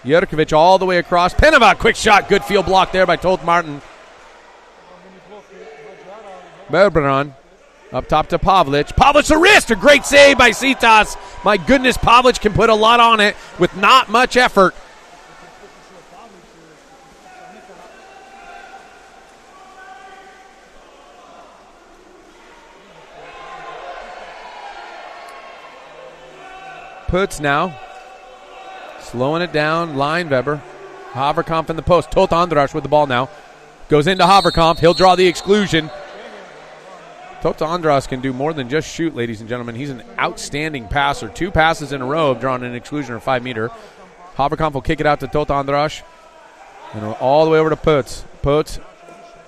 Jurkovic all the way across. Peneva, quick shot. Good field block there by Tot Martin. Berberan up top to Pavlic. Pavlic the wrist. A great save by Citas. My goodness, Pavlic can put a lot on it with not much effort. Puts now. Slowing it down. Lineweber. Haverkamp in the post. Tot Andras with the ball now. Goes into Haverkamp. He'll draw the exclusion. Tot Andras can do more than just shoot, ladies and gentlemen. He's an outstanding passer. 2 passes in a row have drawn an exclusion or 5-meter. Haverkamp will kick it out to Tot Andras. And all the way over to Puts. Puts.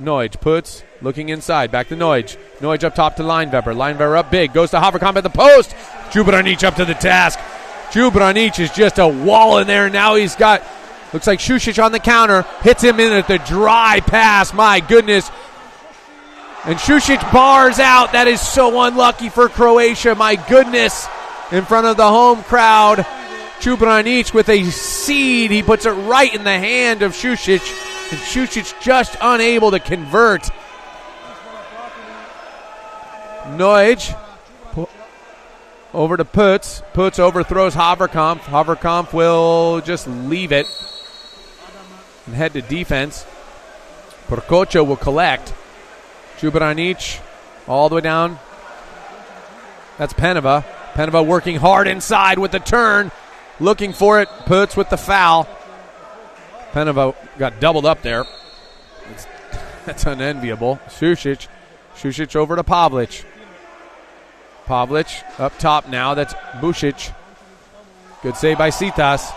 Noij. Puts. Looking inside. Back to Noij. Noij up top to Lineweber. Lineweber up big. Goes to Haverkamp at the post. Shubranic up to the task. Shubranic is just a wall in there. Now he's got, looks like Šušić on the counter. Hits him in at the dry pass. My goodness. And Šušić bars out. That is so unlucky for Croatia. My goodness. In front of the home crowd. Shubranic with a seed. He puts it right in the hand of Šušić. And Šušić just unable to convert. Noij. Over to Puts. Puts overthrows Haverkamp. Haverkamp will just leave it and head to defense. Prokocha will collect. Shubranic all the way down. That's Peneva. Peneva working hard inside with the turn. Looking for it. Puts with the foul. Peneva got doubled up there. That's unenviable. Šušić. Šušić over to Pavlic. Pavlic up top now. That's Bušić. Good save by Citas.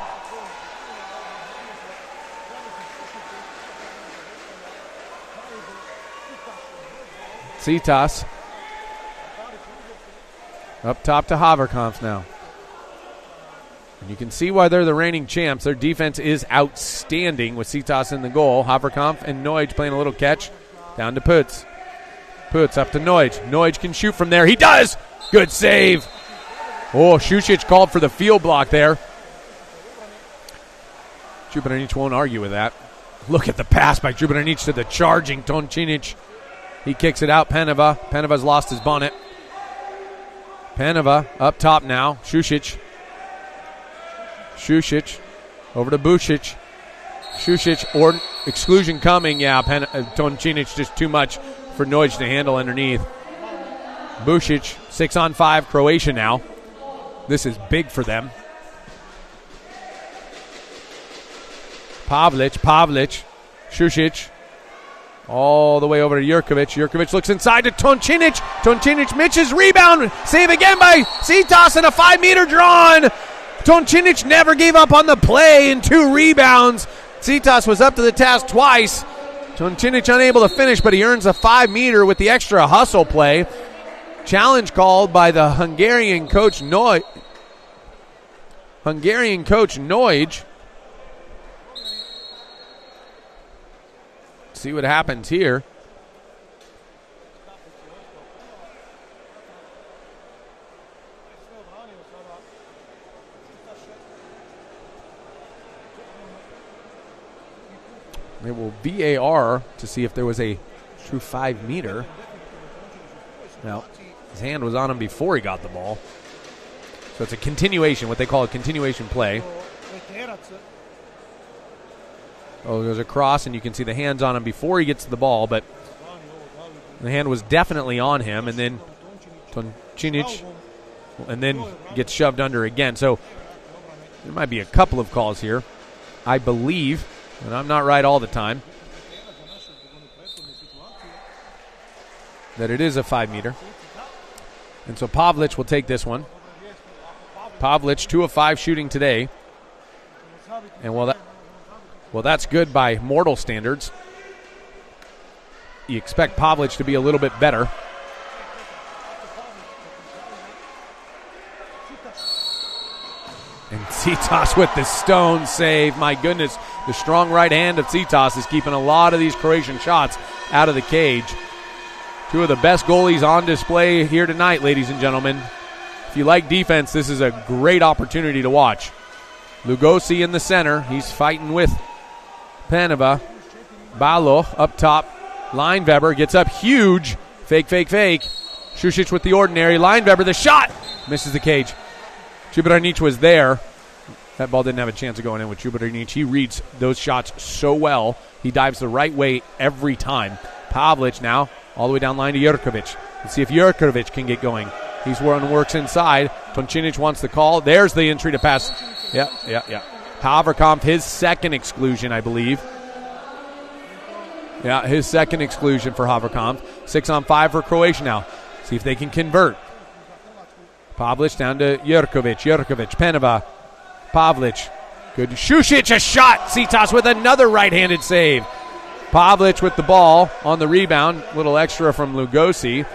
Citas. Up top to Haverkamp now. And you can see why they're the reigning champs. Their defense is outstanding with Citas in the goal. Haverkamp and Noij playing a little catch. Down to Puts. Puts up to Noij. Noij can shoot from there. He does! Good save. Oh, Šušić called for the field block there. Shubranic won't argue with that. Look at the pass by Shubranic to the charging Toncinic. He kicks it out. Peneva. Peneva's lost his bonnet. Peneva up top now. Šušić. Šušić over to Bušić. Šušić or exclusion coming. Yeah, Toncinic just too much for Noij to handle underneath. Bušić, 6-on-5, Croatia now. This is big for them. Pavlic, Šušić, all the way over to Jurkovic. Jurkovic looks inside to Toncinic. Toncinic, Mitch's rebound. Save again by Citas and a 5-meter drawn. Toncinic never gave up on the play in 2 rebounds. Citas was up to the task twice. Toncinic unable to finish, but he earns a 5-meter with the extra hustle play. Challenge called by the Hungarian coach Noij. See what happens here. They will VAR to see if there was a true 5-meter. Well, his hand was on him before he got the ball. So it's a continuation, what they call a continuation play. Oh, it goes across, and you can see the hand's on him before he gets to the ball, but the hand was definitely on him, and then Toncinic, and then gets shoved under again. So there might be a couple of calls here. I believe, and I'm not right all the time, that it is a 5-meter. And so Pavlic will take this one. Pavlic, 2 of 5 shooting today. And well, that's good by mortal standards. You expect Pavlic to be a little bit better. And Tsitas with the stone save. My goodness, the strong right hand of Tsitas is keeping a lot of these Croatian shots out of the cage. 2 of the best goalies on display here tonight, ladies and gentlemen. If you like defense, this is a great opportunity to watch. Lugosi in the center. He's fighting with Paneva. Balo up top. Lineweber gets up huge. Fake. Šušić with the ordinary. Lineweber, the shot. Misses the cage. Čubranić was there. That ball didn't have a chance of going in with Čubranić. He reads those shots so well. He dives the right way every time. Pavlic now all the way down line to Jurkovic. Let's see if Jurkovic can get going. He's works inside. Toncinic wants the call. There's the entry to pass. Yeah. Haverkamp, his second exclusion, I believe. Yeah, his second exclusion for Haverkamp. 6-on-5 for Croatia now. See if they can convert. Pavlic down to Jurkovic. Peneva. Pavlic. Good. Šušić, a shot. Tsitas with another right-handed save. Pavlic with the ball on the rebound. Little extra from Lugosi.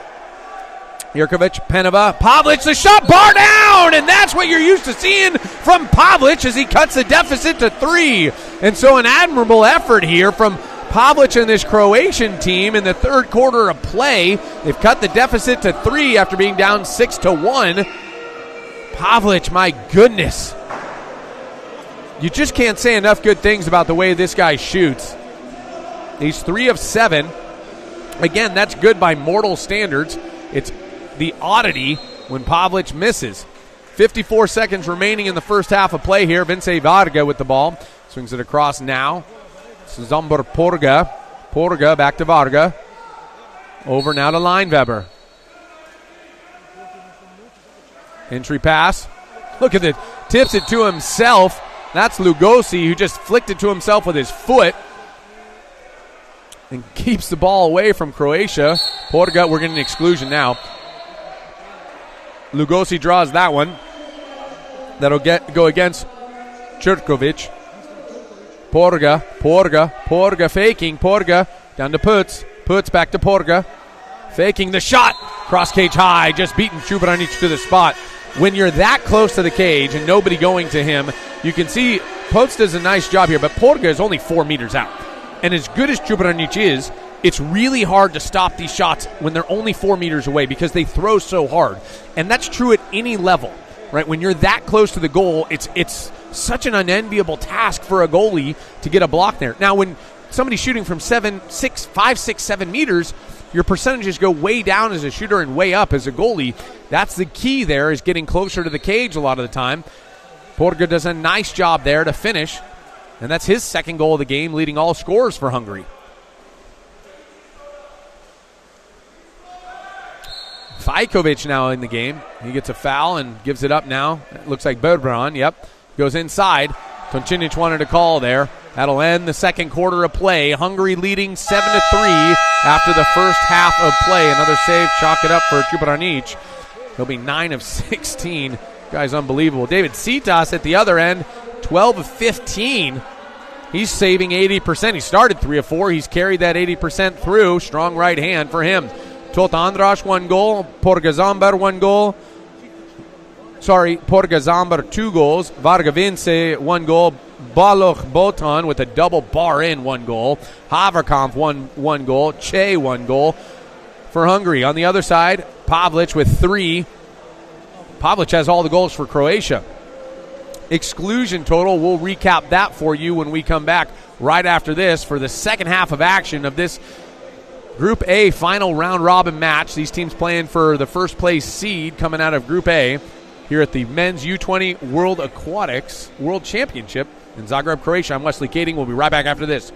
Jurkovic, Peneva, Pavlic, the shot, bar down! And that's what you're used to seeing from Pavlic as he cuts the deficit to 3. And so an admirable effort here from Pavlic and this Croatian team in the third quarter of play. They've cut the deficit to 3 after being down 6-1. Pavlic, my goodness. You just can't say enough good things about the way this guy shoots. He's 3 of 7. Again, that's good by mortal standards. It's the oddity when Pavlic misses. 54 seconds remaining in the first half of play here. Vince Varga with the ball. Swings it across now. Zombor Porga. Porga back to Varga. Over now to Lineweber. Entry pass. Look at it. Tips it to himself. That's Lugosi, who just flicked it to himself with his foot. And keeps the ball away from Croatia. Porga, we're getting an exclusion now. Lugosi draws that one. That'll go against Jurkovic. Porga faking. Porga down to Puts. Puts back to Porga. Faking the shot. Cross cage high. Just beating Čubranić to the spot. When you're that close to the cage and nobody going to him, you can see Puts does a nice job here, but Porga is only 4 meters out. And as good as Čubranić is, it's really hard to stop these shots when they're only 4 meters away because they throw so hard. And that's true at any level, right? When you're that close to the goal, it's such an unenviable task for a goalie to get a block there. Now, when somebody's shooting from 5, 6, 7 meters, your percentages go way down as a shooter and way up as a goalie. That's the key there, is getting closer to the cage a lot of the time. Porga does a nice job there to finish. And that's his second goal of the game, leading all scorers for Hungary. Fajkovic now in the game. He gets a foul and gives it up now. It looks like Berberon, yep. Goes inside. Toncinic wanted a call there. That'll end the second quarter of play. Hungary leading 7-3 after the first half of play. Another save, chalk it up for Čubranić. He'll be 9 of 16. Guy's unbelievable. David Tsitas at the other end, 12 of 15. He's saving 80%. He started 3 of 4. He's carried that 80% through. Strong right hand for him. Tot Andras, 1 goal. Porga Zambar, 1 goal. Porga Zambar, 2 goals. Varga Vince, 1 goal. Baloch Botan with a double bar in, 1 goal. Haverkamp, 1 goal. Che, 1 goal for Hungary. On the other side, Pavlic with 3. Pavlic has all the goals for Croatia. Exclusion total, we'll recap that for you when we come back right after this for the second half of action of this Group A final round robin match. These teams playing for the first place seed coming out of Group A here at the Men's U20 World Aquatics World Championship in Zagreb, Croatia. I'm Wesley Kading. We'll be right back after this.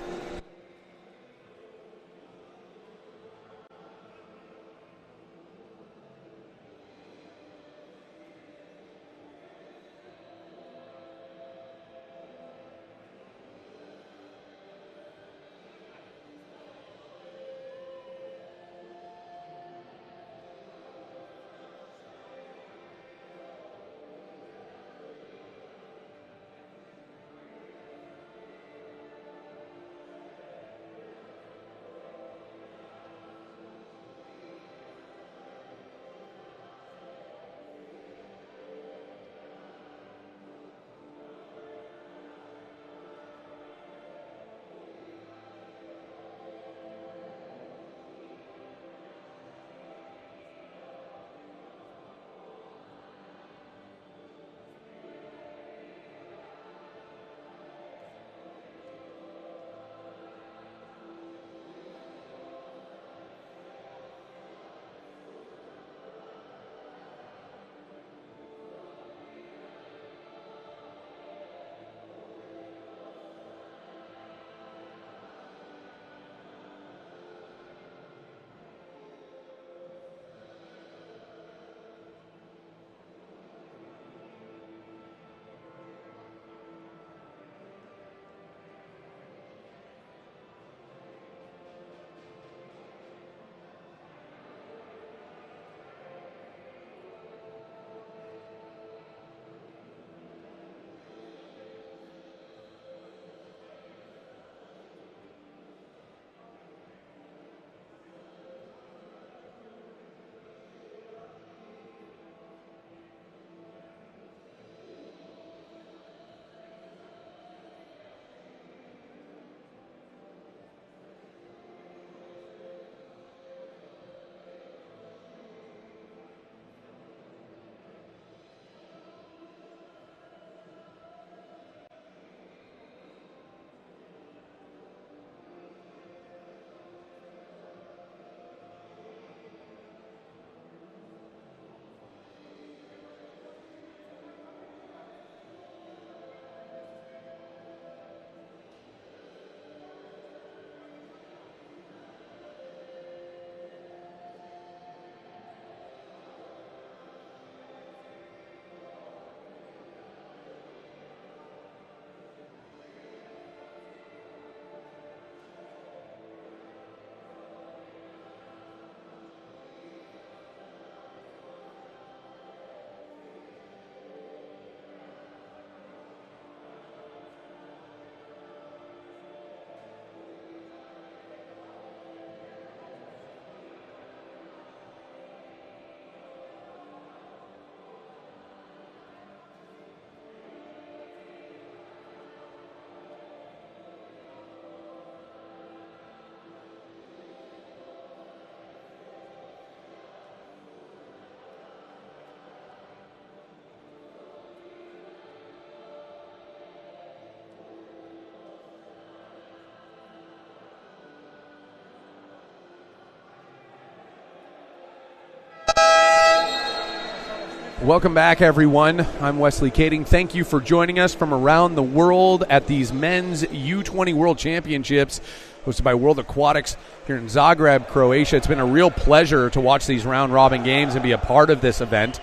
Welcome back, everyone. I'm Wesley Kading. Thank you for joining us from around the world at these Men's U20 World Championships hosted by World Aquatics here in Zagreb, Croatia. It's been a real pleasure to watch these round-robin games and be a part of this event.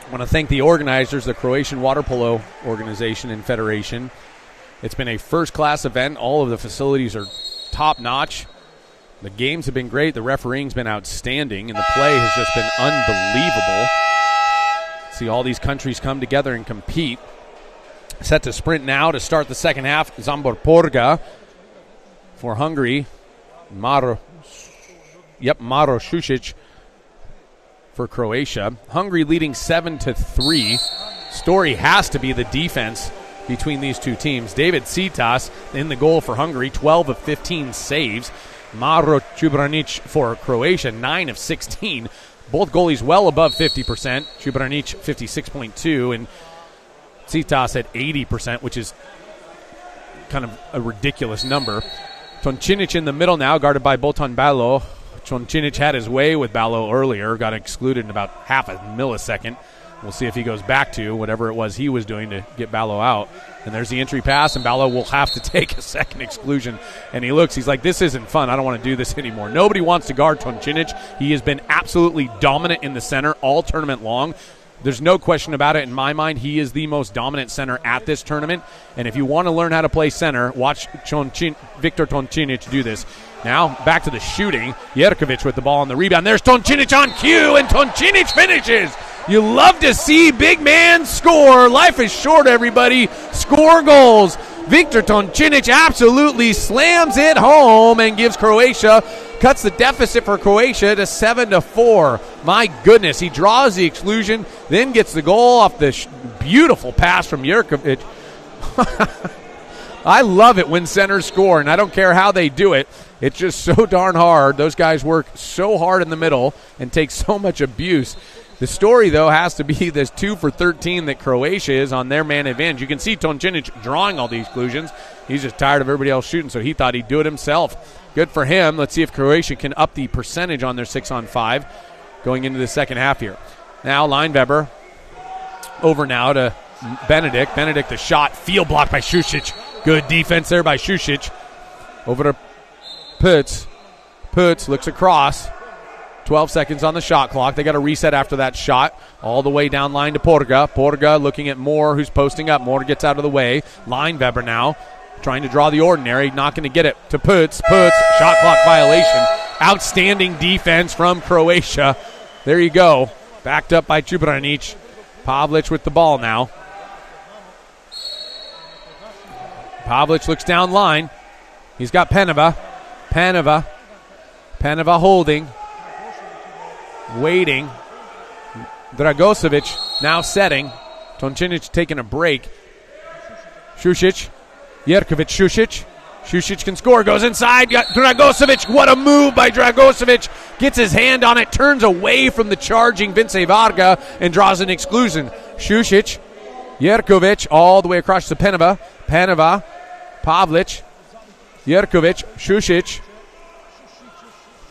I want to thank the organizers, the Croatian water-polo organization and federation. It's been a first-class event. All of the facilities are top-notch. The games have been great. The refereeing's been outstanding, and the play has just been unbelievable. See all these countries come together and compete. Set to sprint now to start the second half. Zambor Porga for Hungary. Maro Šušić for Croatia. Hungary leading 7-3. Story has to be the defense between these two teams. David Citas in the goal for Hungary, 12 of 15 saves. Maro Čubranić for Croatia, 9 of 16. Both goalies well above 50%. Čubranić 56.2 and Citas at 80%, which is kind of a ridiculous number. Toncinic in the middle now, guarded by Botan Balo. Toncinic had his way with Balo earlier, got excluded in about half a millisecond. We'll see if he goes back to whatever it was he was doing to get Balo out. And there's the entry pass, and Balo will have to take a second exclusion. And he's like, this isn't fun. I don't want to do this anymore. Nobody wants to guard Toncinic. He has been absolutely dominant in the center all tournament long. There's no question about it in my mind. He is the most dominant center at this tournament. And if you want to learn how to play center, watch Victor Toncinic do this. Now, back to the shooting. Jerkovic with the ball on the rebound. There's Toncinic on cue, and Toncinic finishes. You love to see big man score. Life is short, everybody. Score goals. Victor Toncinic absolutely slams it home and gives Croatia, cuts the deficit for Croatia to 7-4. My goodness, he draws the exclusion, then gets the goal off the beautiful pass from Jerkovic. I love it when centers score, and I don't care how they do it. It's just so darn hard. Those guys work so hard in the middle and take so much abuse. The story, though, has to be this 2 for 13 that Croatia is on their man advantage. You can see Toncinic drawing all the exclusions. He's just tired of everybody else shooting, so he thought he'd do it himself. Good for him. Let's see if Croatia can up the percentage on their 6-on-5 going into the second half here. Now, Lineweber over now to Benedict. Benedict, the shot, field blocked by Šušić. Good defense there by Šušić. Over to Puts. Puts looks across. 12 seconds on the shot clock. They got to reset after that shot. All the way down line to Porga. Porga looking at Moore, who's posting up. Moore gets out of the way. Lineweber now trying to draw the ordinary. Not going to get it to Puts. Puts, shot clock violation. Outstanding defense from Croatia. There you go. Backed up by Čubranić. Pavlic with the ball now. Pavlic looks down line. He's got Peneva. Peneva holding. Waiting. Dragosevic now setting. Toncinic taking a break. Šušić. Jerkovic, Šušić. Šušić can score. Goes inside. Got Dragosevic. What a move by Dragosevic. Gets his hand on it. Turns away from the charging Vince Varga and draws an exclusion. Šušić. Jerkovic all the way across to Peneva. Peneva. Pavlic. Jerkovic. Šušić.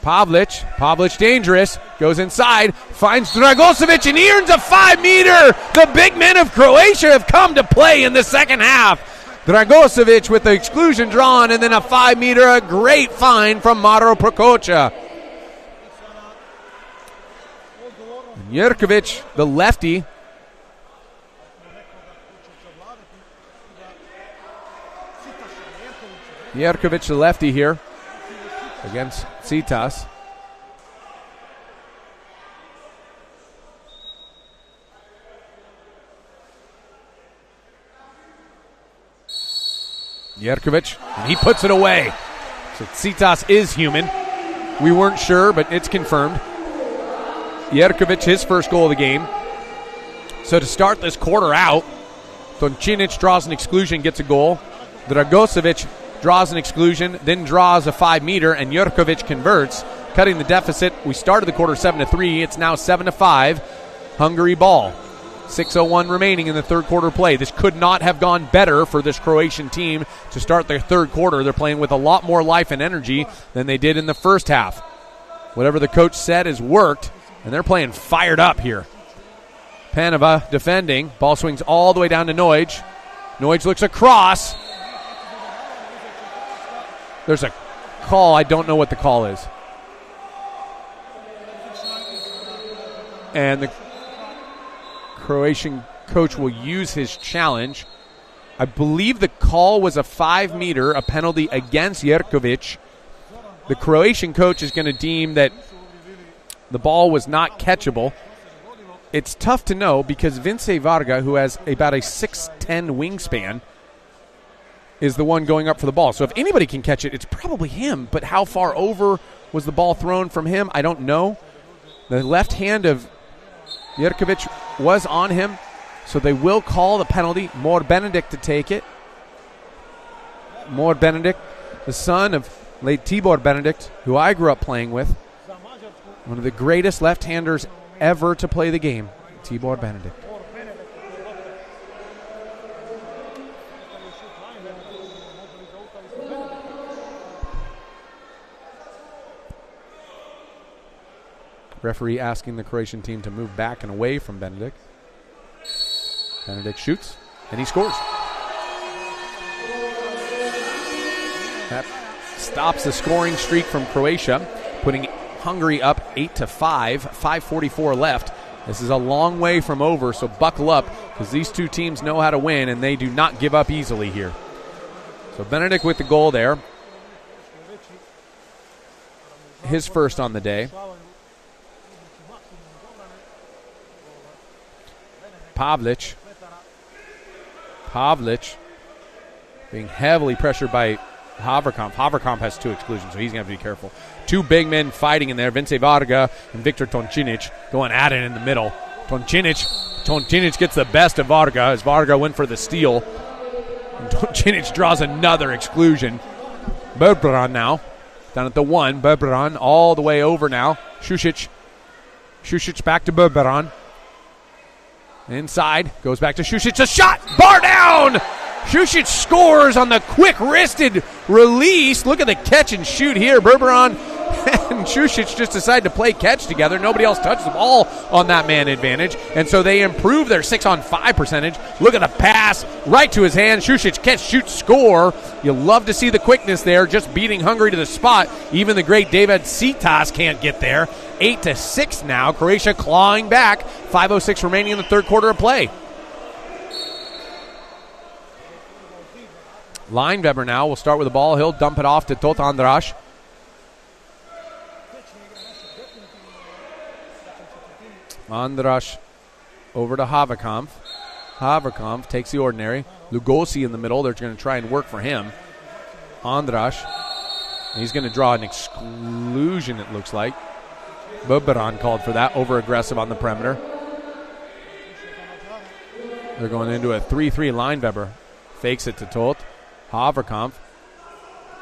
Pavlic dangerous, goes inside, finds Dragosevic, and he earns a 5-meter. The big men of Croatia have come to play in the second half. Dragosevic with the exclusion drawn, and then a 5-meter, a great find from Mauro Prokocha. Jerkovic, the lefty. Jerkovic, the lefty here against Citas. Jerkovic, and he puts it away. So Citas is human. We weren't sure, but it's confirmed. Jerkovic, his first goal of the game. So to start this quarter out, Toncinic draws an exclusion, gets a goal. Dragosevic draws an exclusion, then draws a 5-meter, and Jerkovic converts, cutting the deficit. We started the quarter 7-3. It's now 7-5. Hungary ball. 6:01 remaining in the third quarter play. This could not have gone better for this Croatian team to start their third quarter. They're playing with a lot more life and energy than they did in the first half. Whatever the coach said has worked, and they're playing fired up here. Peneva defending. Ball swings all the way down to Noj. Noj looks across. There's a call. I don't know what the call is. And the Croatian coach will use his challenge. I believe the call was a 5-meter, a penalty against Jerkovic. The Croatian coach is going to deem that the ball was not catchable. It's tough to know because Vince Varga, who has about a 6'10 wingspan, is the one going up for the ball. So if anybody can catch it, it's probably him. But how far over was the ball thrown from him? I don't know. The left hand of Jerkovic was on him, so they will call the penalty. More Benedict to take it. More Benedict, the son of late Tibor Benedict, who I grew up playing with. One of the greatest left-handers ever to play the game, Tibor Benedict. Referee asking the Croatian team to move back and away from Benedict. Benedict shoots, and he scores. That stops the scoring streak from Croatia, putting Hungary up 8-5, 5:44 left. This is a long way from over, so buckle up, because these two teams know how to win, and they do not give up easily here. So Benedict with the goal there. His first on the day. Pavlic being heavily pressured by Haverkamp. Haverkamp has 2 exclusions, so he's going to have to be careful. 2 big men fighting in there, Vince Varga and Viktor Toncinic going at it in the middle. Toncinic gets the best of Varga as Varga went for the steal. And Toncinic draws another exclusion. Berberan now, down at the 1. Berberan all the way over now. Šušić back to Berberan. Inside, goes back to Šušić. A shot, bar down! Šušić scores on the quick-wristed release. Look at the catch and shoot here. Berberan and Šušić just decide to play catch together. Nobody else touches the ball on that man advantage, and so they improve their 6-on-5 percentage. Look at the pass right to his hand. Šušić catch, shoot, score. You love to see the quickness there, just beating Hungary to the spot. Even the great David Sitas can't get there. 8-6 now. Croatia clawing back. 5:06 remaining in the third quarter of play. Lineweber now will start with the ball. He'll dump it off to Tot Andras. Andras over to Haverkamp. Haverkamp takes the ordinary. Lugosi in the middle. They're going to try and work for him. Andras. He's going to draw an exclusion, it looks like. Berberan called for that. Over-aggressive on the perimeter. They're going into a 3-3. Lineweber fakes it to Tot. Haverkamp.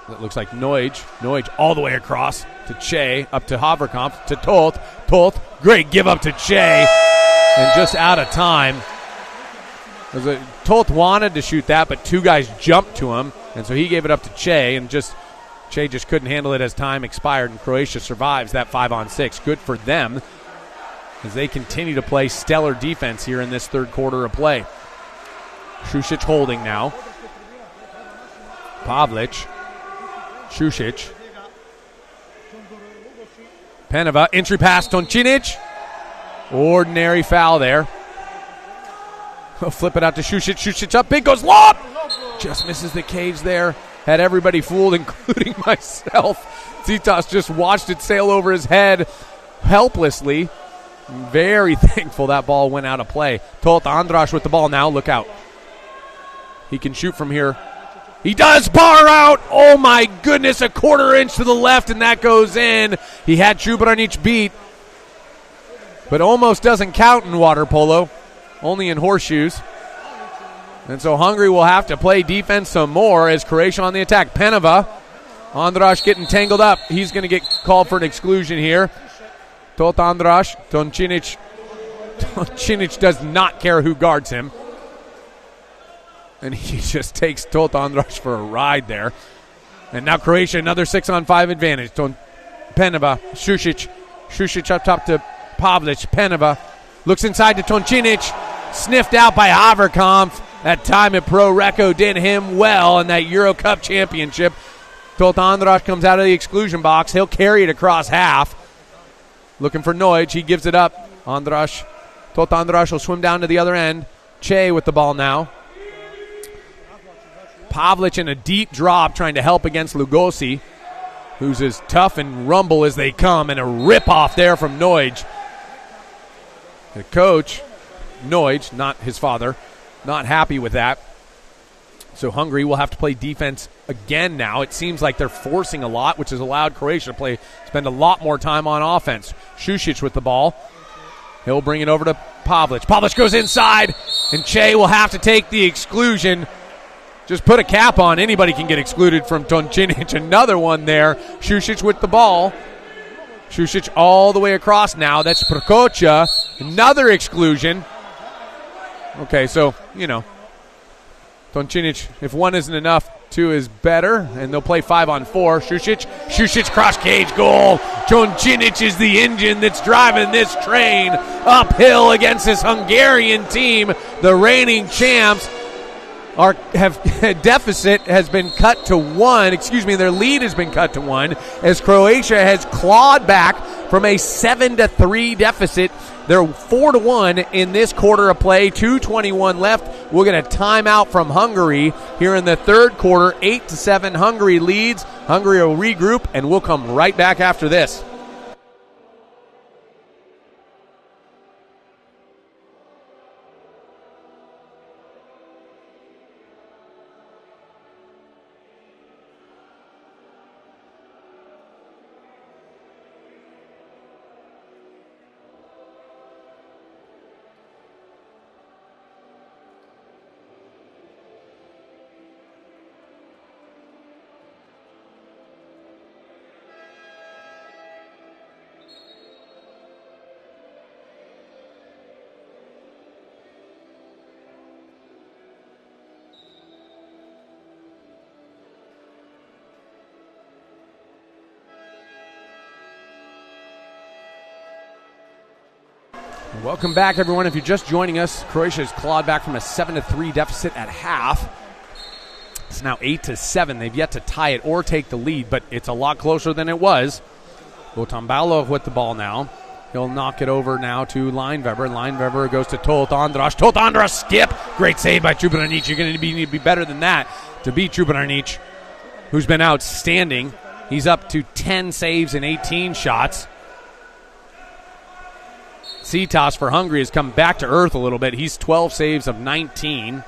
That looks like Noij. Noij all the way across to Che. Up to Haverkamp. To Tot. Tot. Great give up to Che. And just out of time. Tot wanted to shoot that, but 2 guys jumped to him. And so he gave it up to Che. And Che just couldn't handle it as time expired. And Croatia survives that 5-on-6. Good for them as they continue to play stellar defense here in this third quarter of play. Šušić holding now. Pavlic. Šušić. Peneva. Entry pass. Toncinic. Ordinary foul there. He'll flip it out to Šušić. Šušić up big. Goes lob. Just misses the cage there. Had everybody fooled, including myself. Zitas just watched it sail over his head helplessly. Very thankful that ball went out of play. Tot Andras with the ball now. Look out. He can shoot from here. He does. Bar out. Oh, my goodness. A 1/4 inch to the left, and that goes in. He had Čubranić beat, but almost doesn't count in water polo. Only in horseshoes. And so Hungary will have to play defense some more as Croatia on the attack. Peneva. Andras getting tangled up. He's going to get called for an exclusion here. Tot Andras. Toncinic does not care who guards him. And he just takes Tot Andras for a ride there. And now Croatia, another 6-on-5 advantage. Peneva. Šušić. Šušić up top to Pavlic. Peneva. Looks inside to Toncinic. Sniffed out by Haverkamp. That time at Pro Reco did him well in that Euro Cup championship. Tot Andras comes out of the exclusion box. He'll carry it across half. Looking for Noij. He gives it up. Andras. Tot Andras will swim down to the other end. Che with the ball now. Pavlic in a deep drop trying to help against Lugosi, who's as tough and rumble as they come, and a rip-off there from Noij. The coach, Noij, not his father, not happy with that. So Hungary will have to play defense again now. It seems like they're forcing a lot, which has allowed Croatia to spend a lot more time on offense. Šušić with the ball. He'll bring it over to Pavlic. Pavlic goes inside, and Che will have to take the exclusion. Just put a cap on. Anybody can get excluded from Toncinic. Another one there. Šušić with the ball. Šušić all the way across now. That's Prokocha. Another exclusion. Okay, so, Toncinic, if one isn't enough, 2 is better, and they'll play 5-on-4. Šušić cross cage goal. Toncinic is the engine that's driving this train uphill against this Hungarian team. The reigning champs deficit has been cut to 1. Their lead has been cut to 1 as Croatia has clawed back from a 7-3 deficit. They're 4-1 in this quarter of play. 2:21 left. We'll get a timeout from Hungary here in the third quarter. 8-7 Hungary leads. Hungary will regroup, and we'll come right back after this. Welcome back, everyone. If you're just joining us, Croatia has clawed back from a 7-3 deficit at half. It's now 8-7. They've yet to tie it or take the lead, but it's a lot closer than it was. Botan with the ball now. He'll knock it over now to Lineweber. Lineweber goes to Tolt Andras. Tolt Andras skip. Great save by Čubranić. You're going to need to be better than that to beat Čubranić, who's been outstanding. He's up to 10 saves and 18 shots. Citas for Hungary has come back to earth a little bit. He's 12 saves of 19.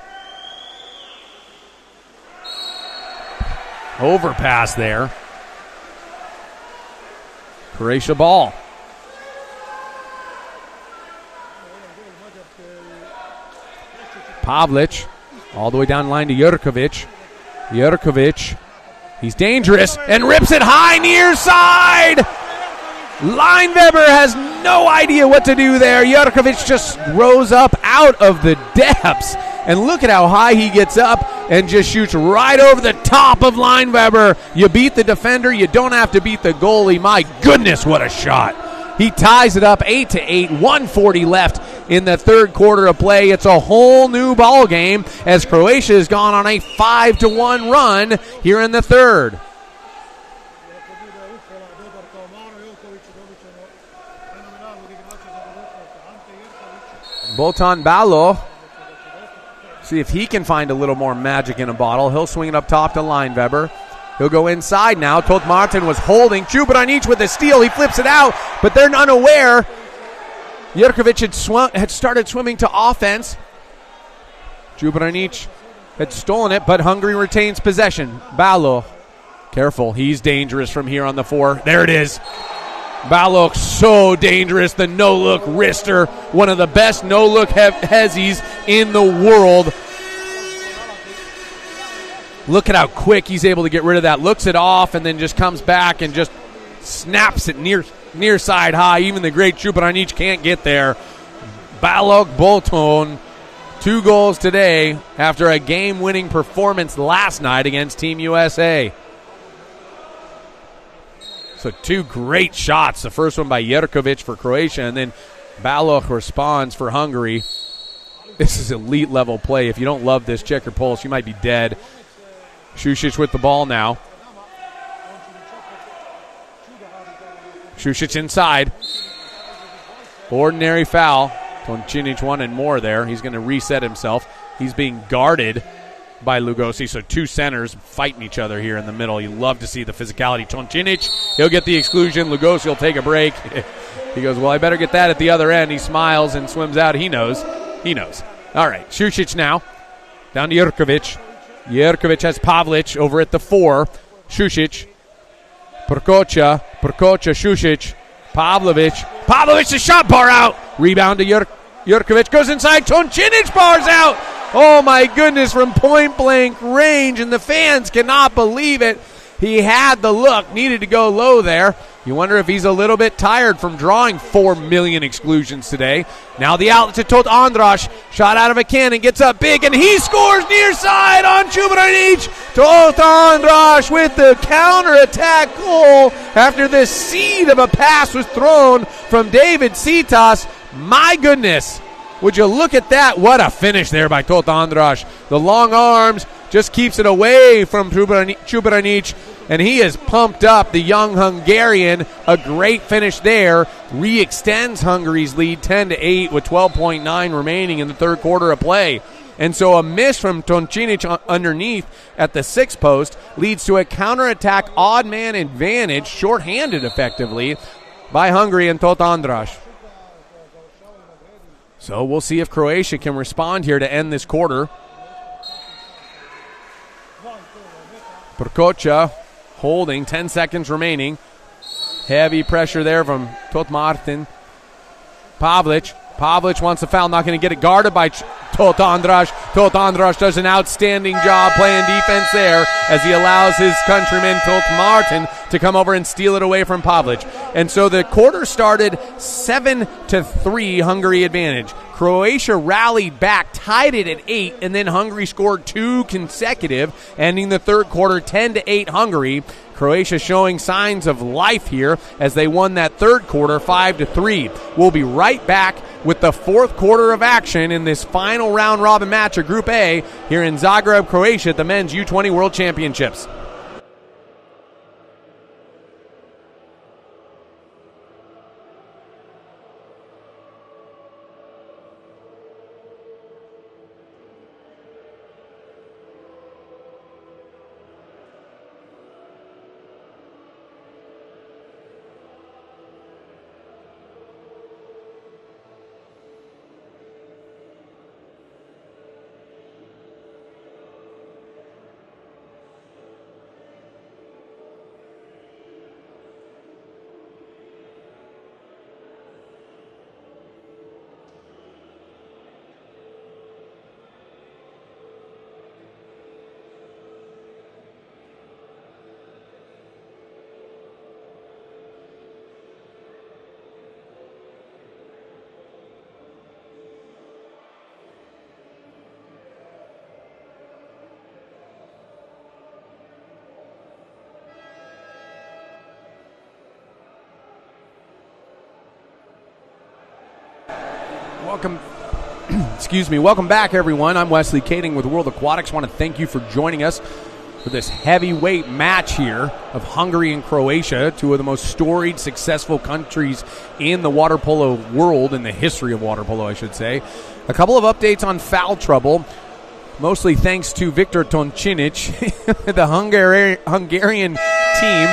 Overpass there. Croatia ball. Pavlic all the way down the line to Jurkovic. Jurkovic, he's dangerous and rips it high near side. Lineweber has no idea what to do there. Jurkovic just rose up out of the depths. And look at how high he gets up and just shoots right over the top of Lineweber. You beat the defender. You don't have to beat the goalie. My goodness, what a shot. He ties it up 8-8, 1:40 left in the third quarter of play. It's a whole new ball game as Croatia has gone on a 5-1 run here in the third. Botan Balo, see if he can find a little more magic in a bottle. He'll swing it up top to Lineweber. He'll go inside now. Tolt Martin was holding. Čubranić with a steal. He flips it out, but they're unaware. Jurkovic had started swimming to offense. Čubranić had stolen it, but Hungary retains possession. Balo, careful. He's dangerous from here on the 4. There it is. Balok so dangerous, the no-look wrister, one of the best no-look hezzies in the world. Look at how quick he's able to get rid of that. Looks it off and then just comes back and just snaps it near side high. Even the great Čubranić can't get there. Balok Bolton, 2 goals today after a game-winning performance last night against Team USA. So 2 great shots. The first one by Jurkovic for Croatia, and then Balog responds for Hungary. This is elite level play. If you don't love this, check your pulse. You might be dead. Šušić with the ball now. Šušić inside. Ordinary foul. Toncinic wanted more there. He's going to reset himself. He's being guarded by Lugosi, so 2 centers fighting each other here in the middle. You love to see the physicality. Toncinic, he'll get the exclusion. Lugosi will take a break. He goes, well, I better get that at the other end. He smiles and swims out. He knows. He knows. All right, Šušić now. Down to Jurkovic. Jurkovic has Pavlic over at the 4. Šušić. Prokocha, Šušić. Pavlovic, the shot bar out. Rebound to Jurkovic. Goes inside. Toncinic bars out. Oh, my goodness, from point-blank range, and the fans cannot believe it. He had the look, needed to go low there. You wonder if he's a little bit tired from drawing 4 million exclusions today. Now the outlet to Tot Andras. Shot out of a cannon, gets up big, and he scores near side on Čubranić. Tot Andras with the counterattack goal after the seed of a pass was thrown from David Citas. My goodness, would you look at that? What a finish there by Tot Andras. The long arms just keeps it away from Čubranić. And he is pumped up, the young Hungarian. A great finish there. Re-extends Hungary's lead 10-8 with 12.9 remaining in the third quarter of play. And so a miss from Toncinic underneath at the sixth post leads to a counterattack odd man advantage, shorthanded effectively, by Hungary and Tot Andras. So we'll see if Croatia can respond here to end this quarter. Prokocha holding, 10 seconds remaining. Heavy pressure there from Tot Martin. Pavlic wants a foul, not going to get it, guarded by Tot Andras. Tot Andras does an outstanding job playing defense there as he allows his countryman Tot Martin to come over and steal it away from Pavlic. And so the quarter started 7-3 Hungary advantage. Croatia rallied back, tied it at 8, and then Hungary scored 2 consecutive, ending the third quarter 10-8 Hungary. Croatia showing signs of life here as they won that third quarter 5-3. We'll be right back with the fourth quarter of action in this final round-robin match of Group A here in Zagreb, Croatia at the Men's U20 World Championships. Welcome back, everyone. I'm Wesley Kading with World Aquatics. I want to thank you for joining us for this heavyweight match here of Hungary and Croatia, two of the most storied, successful countries in the water polo world, in the history of water polo, I should say. A couple of updates on foul trouble, mostly thanks to Viktor Toncinic, the Hungarian team.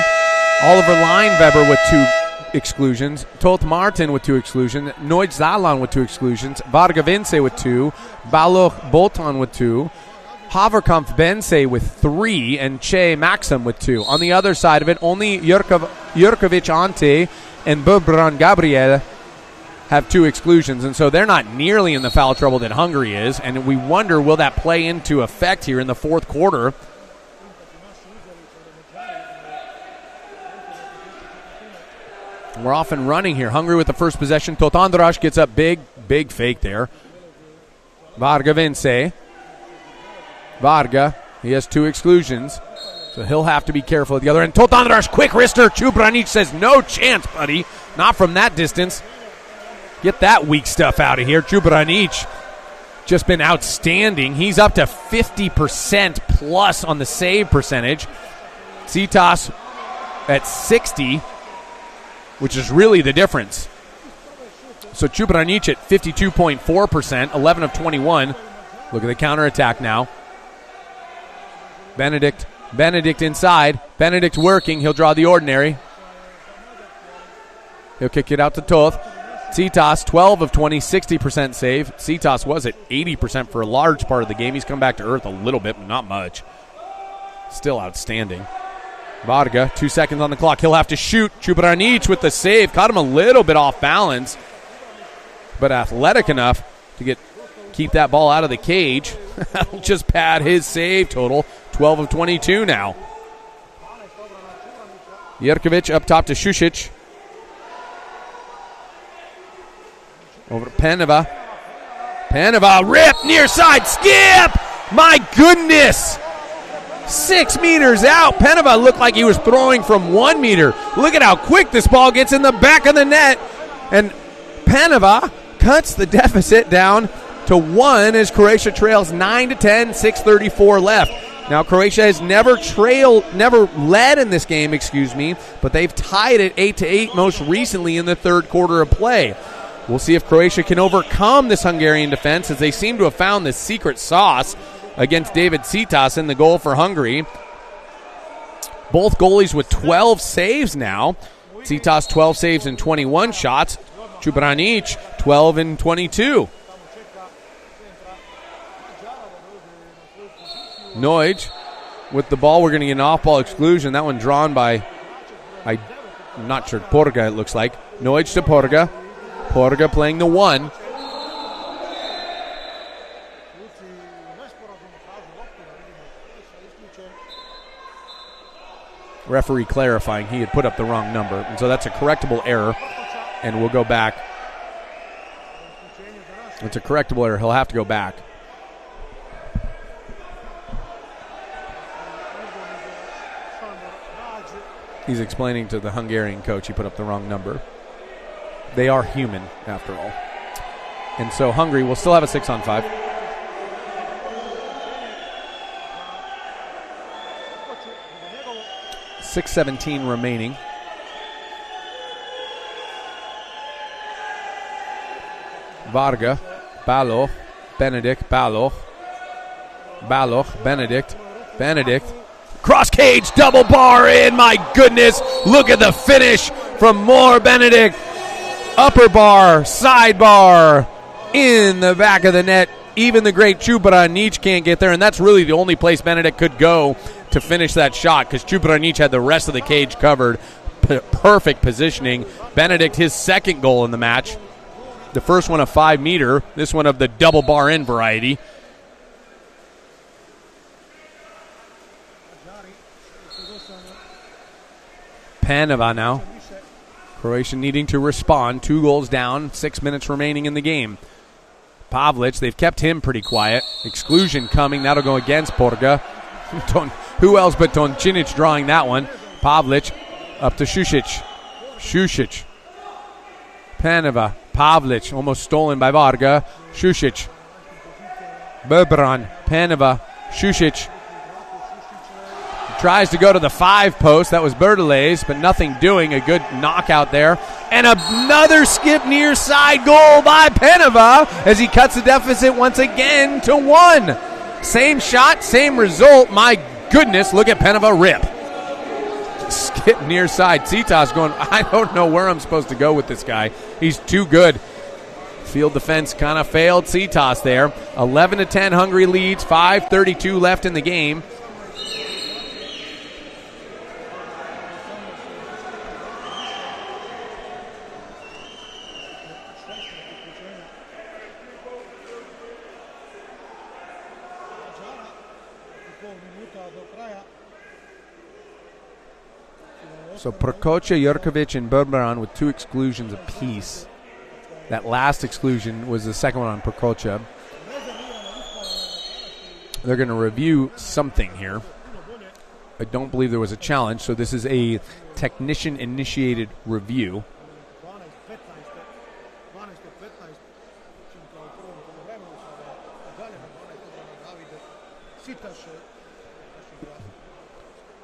Oliver Lineweber with 2 exclusions, Tot Martin with 2 exclusions, Noid Zalan with 2 exclusions, Varga Vince with 2, Baloch Botan with 2, Haverkampf Bense with 3, and Che Maxim with 2. On the other side of it, only Jurkovic Ante and Bobran Gabriel have 2 exclusions, and so they're not nearly in the foul trouble that Hungary is, and we wonder, will that play into effect here in the fourth quarter? We're off and running here. Hungary with the first possession. Tot Andras gets up big fake there. Varga Vince. Varga, he has 2 exclusions, so he'll have to be careful at the other end. Tot Andras, quick wrister. Čubranić says, no chance, buddy. Not from that distance. Get that weak stuff out of here. Čubranić just been outstanding. He's up to 50% plus on the save percentage. Citas at 60%. Which is really the difference. So Čubranić at 52.4%, 11 of 21. Look at the counterattack now. Benedict inside. Benedict working. He'll draw the ordinary. He'll kick it out to Toth. Citas, 12 of 20, 60% save. Citas was at 80% for a large part of the game. He's come back to earth a little bit, but not much. Still outstanding. Varga, 2 seconds on the clock. He'll have to shoot. Čubranić with the save. Caught him a little bit off balance, but athletic enough to keep that ball out of the cage. That'll just pad his save total. 12 of 22 now. Jerkovic up top to Šušić. Over to Peneva. Peneva, rip, near side, skip! My goodness! 6 meters out. Peneva looked like he was throwing from 1 meter. Look at how quick this ball gets in the back of the net. And Peneva cuts the deficit down to 1 as Croatia trails 9-10, 6:34 left. Now, Croatia has never led in this game, but they've tied it 8-8 most recently in the third quarter of play. We'll see if Croatia can overcome this Hungarian defense, as they seem to have found this secret sauce against David Citas in the goal for Hungary. Both goalies with 12 saves now. Citas 12 saves and 21 shots. Čubranić 12 and 22. Noj with the ball. We're going to get an off-ball exclusion. That one drawn by, I'm not sure, Porga it looks like. Noj to Porga. Porga playing the 1. Referee clarifying he had put up the wrong number. And so that's a correctable error. And we'll go back. It's a correctable error. He'll have to go back. He's explaining to the Hungarian coach he put up the wrong number. They are human, after all. And so Hungary will still have a 6-on-5. .6:17 remaining. Varga, Baloch, Benedict, Baloch, Benedict. Cross cage, double bar in, my goodness. Look at the finish from More Benedict. Upper bar, side bar, in the back of the net. Even the great Čubranić can't get there, and that's really the only place Benedict could go to finish that shot, because Čubranić had the rest of the cage covered. Perfect positioning. Benedict, his second goal in the match. The first one a 5-meter, this one of the double bar in variety. Peneva now. Croatia needing to respond. 2 goals down, 6 minutes remaining in the game. Pavlic, they've kept him pretty quiet. Exclusion coming, that'll go against Porga. Who else but Toncinic drawing that one. Pavlic up to Šušić. Peneva, Pavlic, almost stolen by Varga. Šušić. Bebran, Peneva, Šušić. Tries to go to the 5 post. That was Bertolets, but nothing doing. A good knockout there. And another skip near side goal by Peneva as he cuts the deficit once again to 1. Same shot, same result. My goodness, look at Peneva rip. Skip near side. Citas going, I don't know where I'm supposed to go with this guy. He's too good. Field defense kind of failed Citas there. 11-10 Hungary leads. 5:32 left in the game. So Prokocha, Jerkovic, and Berberan with 2 exclusions apiece. That last exclusion was the second one on Prokocha. They're going to review something here. I don't believe there was a challenge, so this is a technician-initiated review.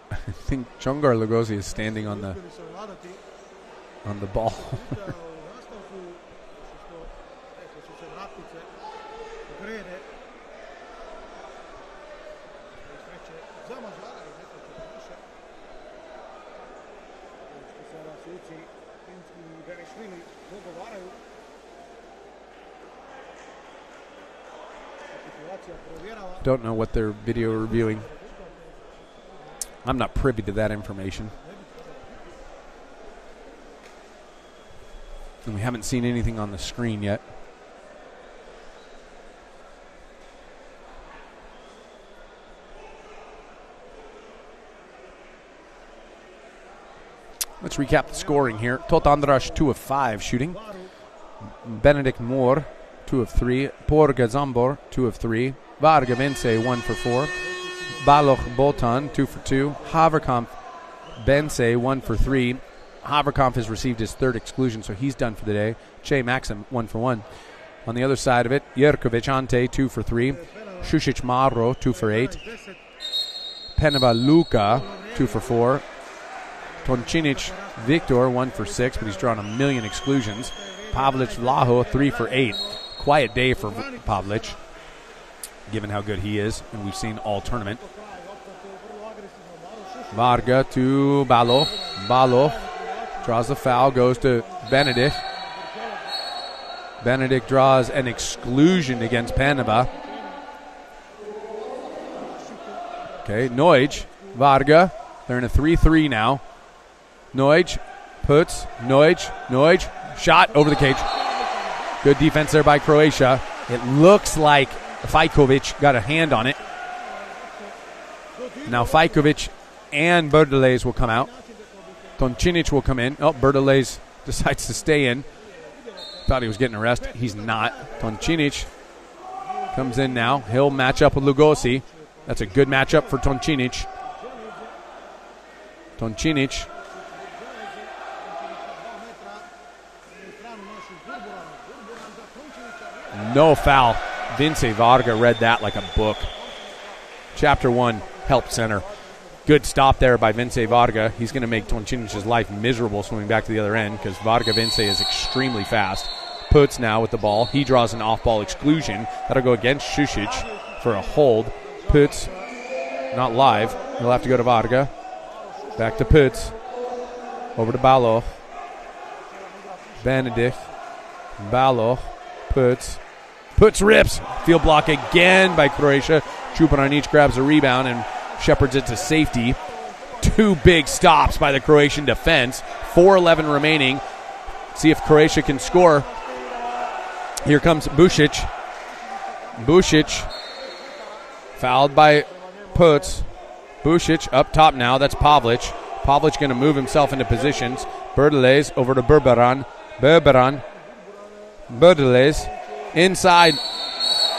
I think Chongar Lugosi is standing on the ball. Don't know what they're video reviewing. I'm not privy to that information. And we haven't seen anything on the screen yet. Let's recap the scoring here. Tot Andrash, 2 of 5 shooting. Benedict Moore, 2 of 3. Porga Zambor, 2 of 3. Varga Vince, 1 for 4. Baloch Bolton, 2 for 2. Haverkamp Bense, 1 for 3. Haverkamp has received his 3rd exclusion, so he's done for the day. Che Maxim, 1 for 1. On the other side of it, Jerkovic Ante, 2 for 3. Šušić Maro, 2 for 8. Peneva Luka, 2 for 4. Toncinic Victor, 1 for 6, but he's drawn a million exclusions. Pavlic Vlaho, 3 for 8. Quiet day for Pavlic, given how good he is, and we've seen all tournament. Varga to Balo. Balo draws the foul, goes to Benedict. Benedict draws an exclusion against Paneva. Okay, Noj, Varga. They're in a 3-3 now. Noj puts, Noj, shot over the cage. Good defense there by Croatia. It looks like Fajkovic got a hand on it. Now Fajkovic and Berdeles will come out. Toncinic will come in. Oh, Berdeles decides to stay in. Thought he was getting arrested. He's not. Toncinic comes in now. He'll match up with Lugosi. That's a good matchup for Toncinic. Toncinic. No foul. Vince Varga read that like a book. Chapter 1, help center. Good stop there by Vince Varga. He's going to make Toncinic's life miserable swimming back to the other end because Varga Vince is extremely fast. Puts now with the ball. He draws an off-ball exclusion. That'll go against Šušić for a hold. Puts, not live. He'll have to go to Varga. Back to Puts. Over to Baloch. Benedict. Baloch. Puts. Puts rips. Field block again by Croatia. Čupranić grabs a rebound and shepherds it to safety. 2 big stops by the Croatian defense. 4:11 remaining. See if Croatia can score. Here comes Bušić. Bušić fouled by Puts. Bušić up top now. That's Pavlic. Pavlic going to move himself into positions. Berdeles over to Berberan. Berdeles inside.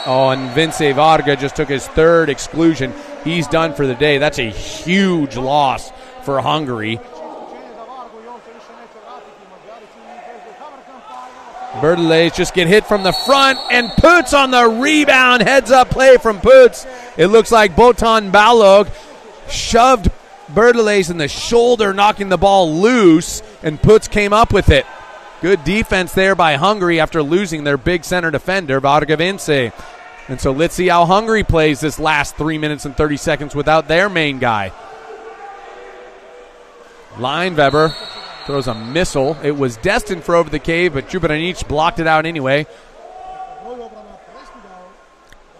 Oh, and Vince Varga just took his 3rd exclusion. He's done for the day. That's a huge loss for Hungary. Berdeles just get hit from the front, and Puts on the rebound. Heads-up play from Puts. It looks like Botan Balog shoved Berdeles in the shoulder, knocking the ball loose, and Puts came up with it. Good defense there by Hungary after losing their big center defender, Varga Vince. And so let's see how Hungary plays this last 3 minutes and 30 seconds without their main guy. Lineweber throws a missile. It was destined for over the cave, but Čupranić blocked it out anyway.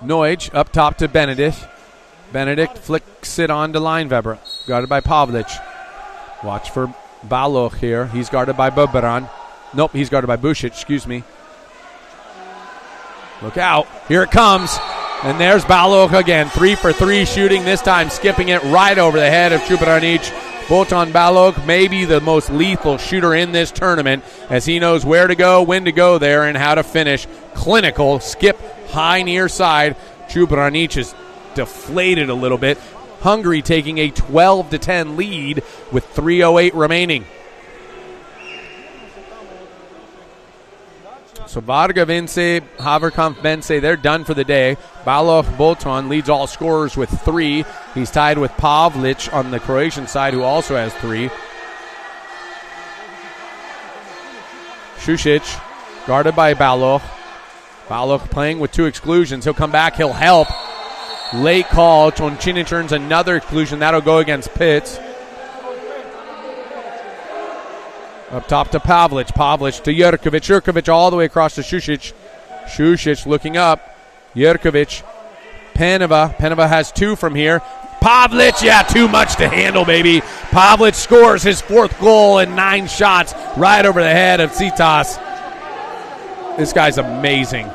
Noj up top to Benedict. Benedict flicks it on to Lineweber. Guarded by Pavlic. Watch for Baloch here. He's guarded by Berberan. Nope, he's guarded by Bušić, excuse me. Look out. Here it comes. And there's Baloch again. 3 for 3 shooting, this time skipping it right over the head of Čupranić. Botan Baloch, maybe the most lethal shooter in this tournament, as he knows where to go, when to go there, and how to finish. Clinical, skip high near side. Čupranić is deflated a little bit. Hungary taking a 12-10 lead with 3:08 remaining. So Varga Vince, Haverkamp Bense, they're done for the day. Baloch Bolton leads all scorers with 3. He's tied with Pavlic on the Croatian side, who also has 3. Šušić, guarded by Baloch. Baloch playing with 2 exclusions. He'll come back, he'll help. Late call. Toncinic earns another exclusion. That'll go against Pitts. Up top to Pavlic. Pavlic to Jerkovic. Jerkovic all the way across to Šušić. Šušić looking up. Jerkovic. Paneva. Paneva has 2 from here. Pavlic, yeah, too much to handle, baby. Pavlic scores his 4th goal in 9 shots right over the head of Citas. This guy's amazing.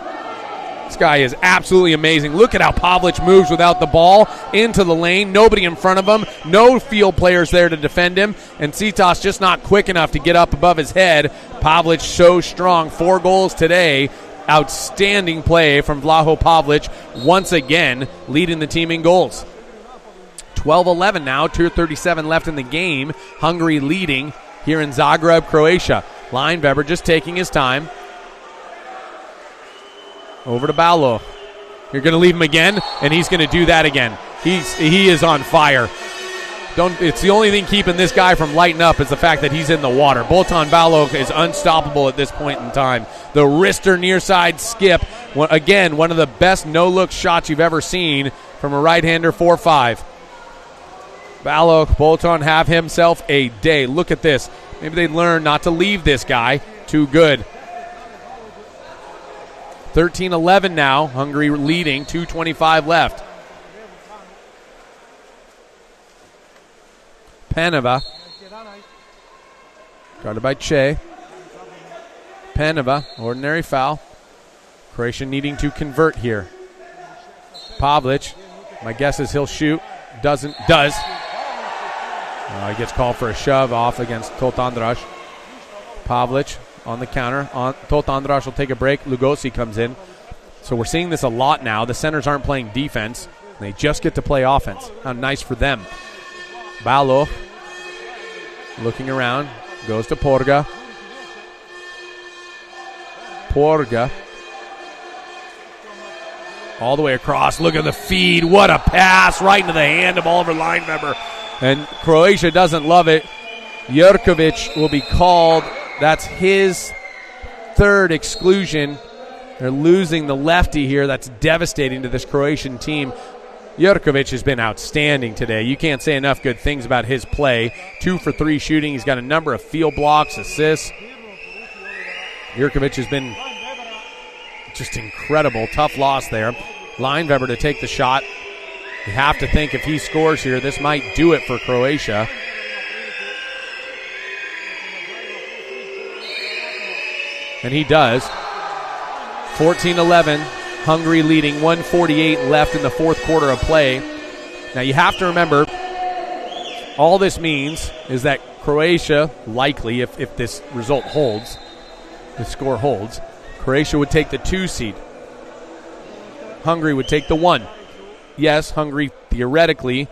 This guy is absolutely amazing. Look at how Pavlic moves without the ball into the lane. Nobody in front of him. No field players there to defend him. And Tsitas just not quick enough to get up above his head. Pavlic so strong. 4 goals today. Outstanding play from Vlaho Pavlic, once again leading the team in goals. 12-11 now, 2:37 left in the game. Hungary leading here in Zagreb, Croatia. Lineweber just taking his time. Over to Balo. You're going to leave him again, and he's going to do that again. He is on fire. It's the only thing keeping this guy from lighting up is the fact that he's in the water. Bolton Balo is unstoppable at this point in time. The wrister near side skip. Again, one of the best no-look shots you've ever seen from a right-hander 4-5. Balo, Bolton have himself a day. Look at this. Maybe they learn not to leave this guy. Too good. 13-11 now. Hungary leading. 2:25 left. Paneva. Guarded by Che. Paneva. Ordinary foul. Croatia needing to convert here. Pavlic. My guess is he'll shoot. Does. He gets called for a shove off against Toltandrash. Pavlic on the counter. Toltandrash will take a break. Lugosi comes in. So we're seeing this a lot now. The centers aren't playing defense. They just get to play offense. How nice for them. Balo looking around. Goes to Porga. Porga. All the way across. Look at the feed. What a pass right into the hand of Oliver Lineweber. And Croatia doesn't love it. Jurkovic will be called. That's his 3rd exclusion. They're losing the lefty here. That's devastating to this Croatian team. Jurkovic has been outstanding today. You can't say enough good things about his play. 2 for 3 shooting. He's got a number of field blocks, assists. Jurkovic has been just incredible. Tough loss there. Lineweber to take the shot. You have to think if he scores here, this might do it for Croatia. And he does. 14-11, Hungary leading, 1:48 left in the 4th quarter of play. Now you have to remember, all this means is that Croatia, likely, if this result holds, the score holds, Croatia would take the 2 seed. Hungary would take the 1. Yes, Hungary theoretically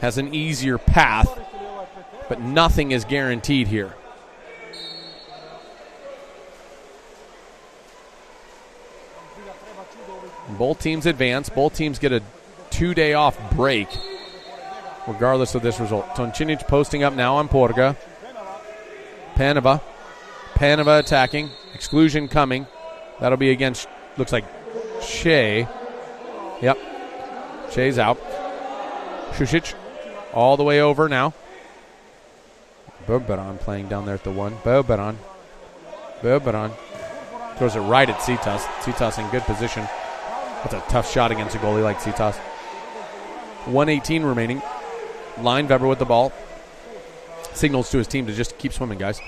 has an easier path, but nothing is guaranteed here. Both teams advance. Both teams get a 2-day off break, regardless of this result. Toncinic posting up now on Porga. Paneva attacking. Exclusion coming. That'll be against, looks like, Che. Yep. Che's out. Šušić all the way over now. Bobaran playing down there at the 1. Bobaran throws it right at Tsitas. Tsitas in good position. That's a tough shot against a goalie like Tsitas. 1:18 remaining. Lineweber with the ball. Signals to his team to just keep swimming, guys.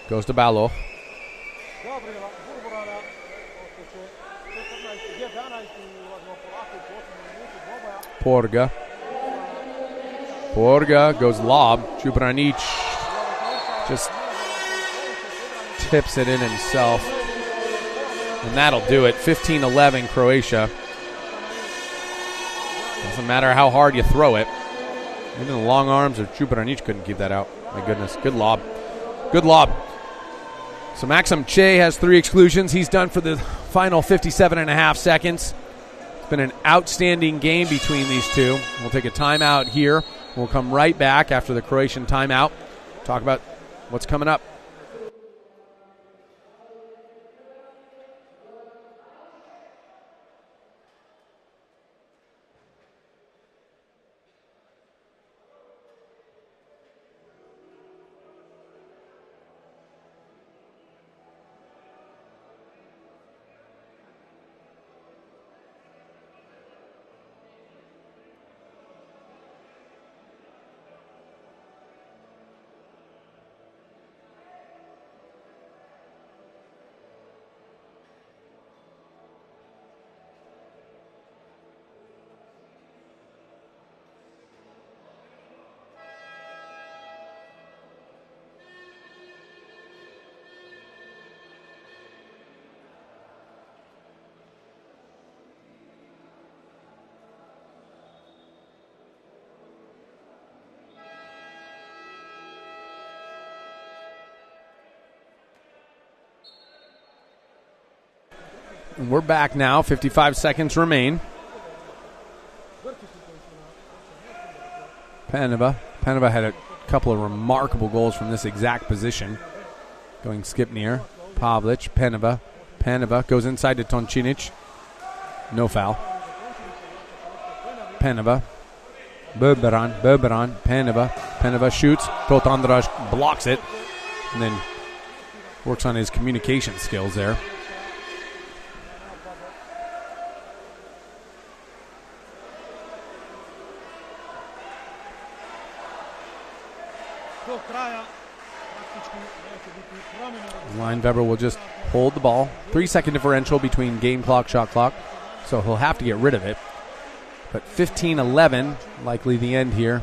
Goes to Balo. Porga goes lob. Jubranic just tips it in himself. And that'll do it. 15-11 Croatia. Doesn't matter how hard you throw it. Even the long arms of Jubranic couldn't keep that out. My goodness. Good lob. So Maxim Che has 3 exclusions. He's done for the final 57.5 seconds. It's been an outstanding game between these two. We'll take a timeout here. We'll come right back after the Croatian timeout. Talk about what's coming up. And we're back now. 55 seconds remain. Paneva had a couple of remarkable goals from this exact position. Going skip near. Pavlic, Paneva goes inside to Toncinic. No foul. Paneva. Berberan, Paneva shoots. Totandras blocks it. And then works on his communication skills there. Lineweber will just hold the ball. 3-second differential between game clock, shot clock. So he'll have to get rid of it. But 15-11, likely the end here.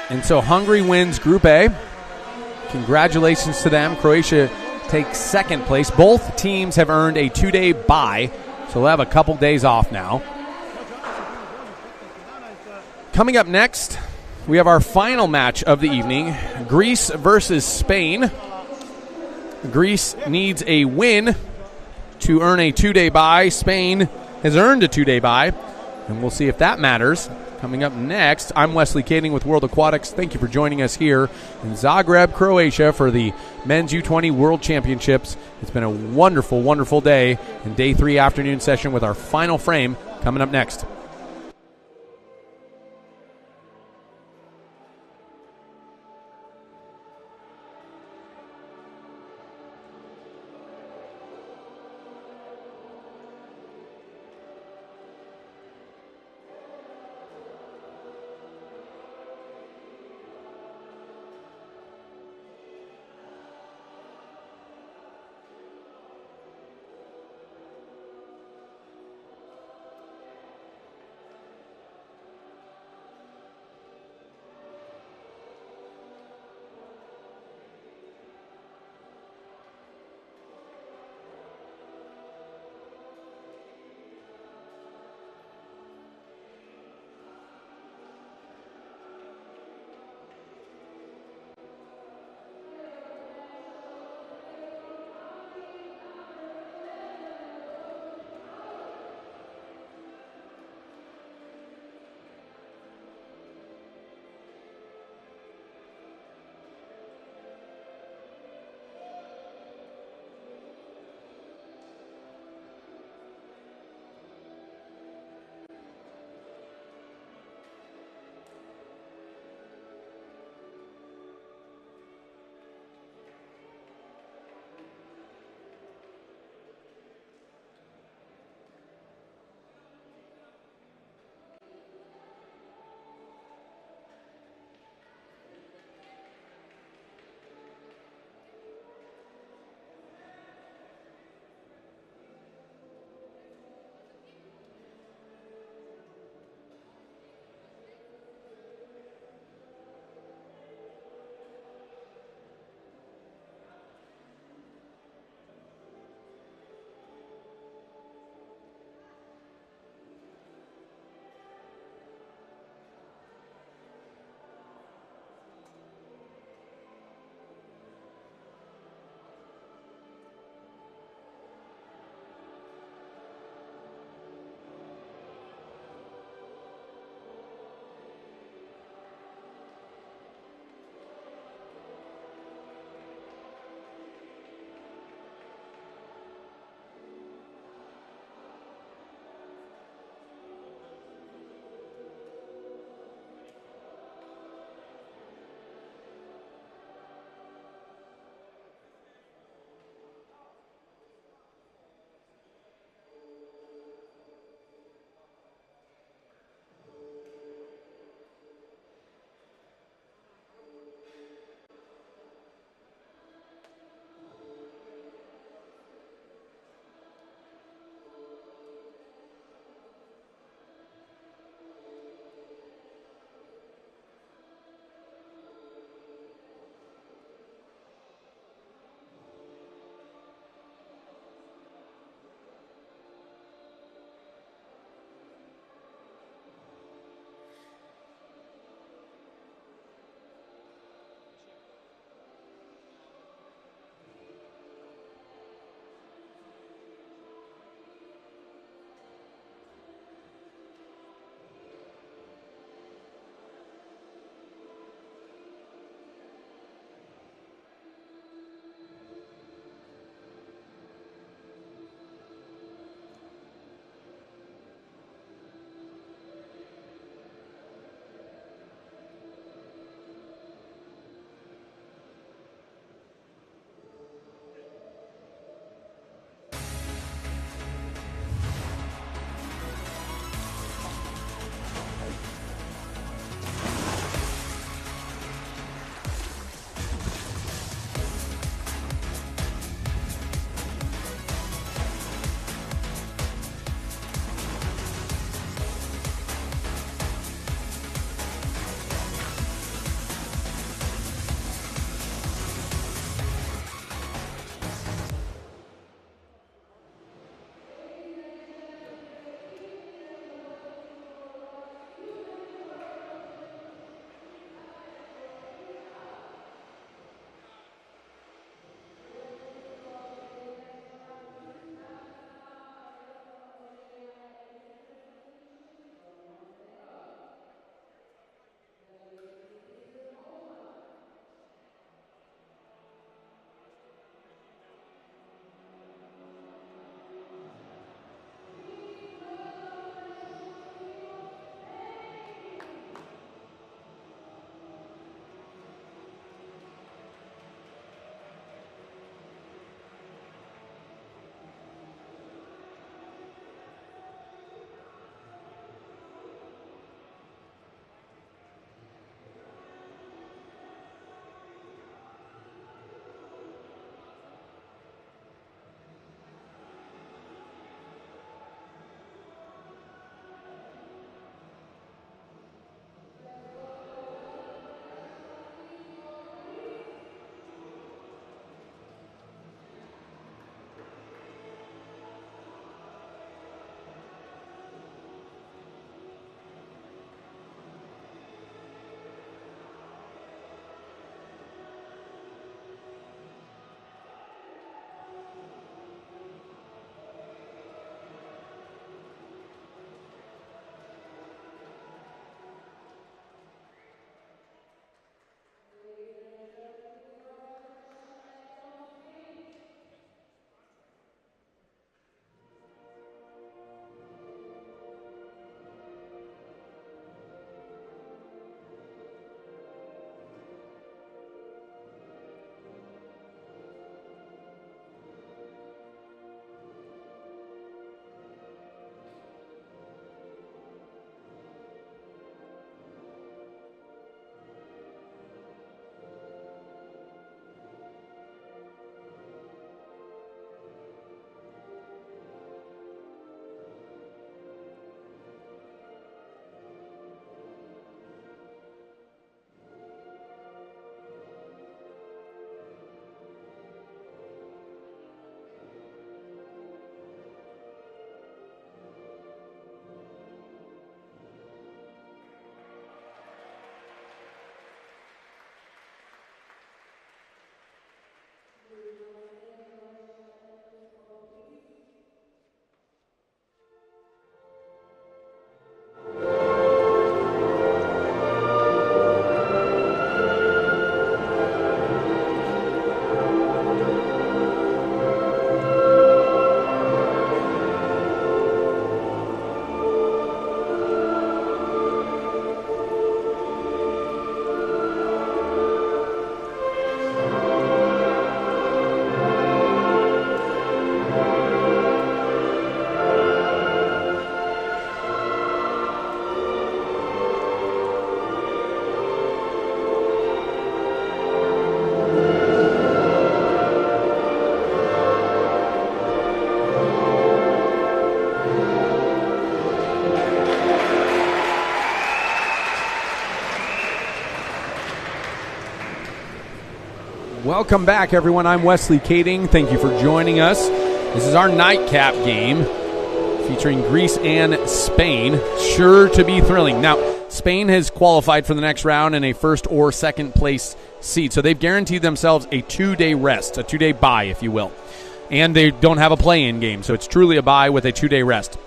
And so Hungary wins Group A. Congratulations to them. Croatia takes second place. Both teams have earned a 2-day bye, so we'll have a couple days off now. Coming up next, we have our final match of the evening, Greece versus Spain. Greece needs a win to earn a 2-day bye. Spain has earned a 2-day bye, and we'll see if that matters. Coming up next, I'm Wesley Kading with World Aquatics. Thank you for joining us here in Zagreb, Croatia for the Men's U20 World Championships. It's been a wonderful, wonderful day and day 3 afternoon session with our final frame coming up next. Welcome back, everyone. I'm Wesley Kading. Thank you for joining us. This is our nightcap game featuring Greece and Spain. Sure to be thrilling. Now, Spain has qualified for the next round in a first or second place seed, so they've guaranteed themselves a 2-day rest, a 2-day bye, if you will. And they don't have a play-in game, so it's truly a bye with a 2-day rest.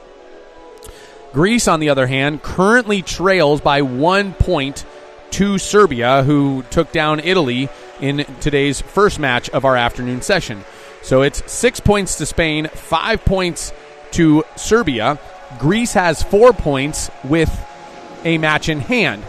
Greece, on the other hand, currently trails by 1 point to Serbia, who took down Italy in today's first match of our afternoon session. So it's 6 points to Spain, 5 points to Serbia. Greece has 4 points with a match in hand.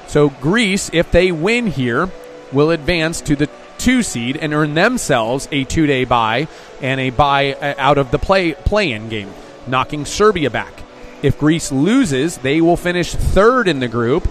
So Greece, if they win here, will advance to the 2 seed and earn themselves a 2-day bye and a bye out of the play-in game, knocking Serbia back. If Greece loses, they will finish 3rd in the group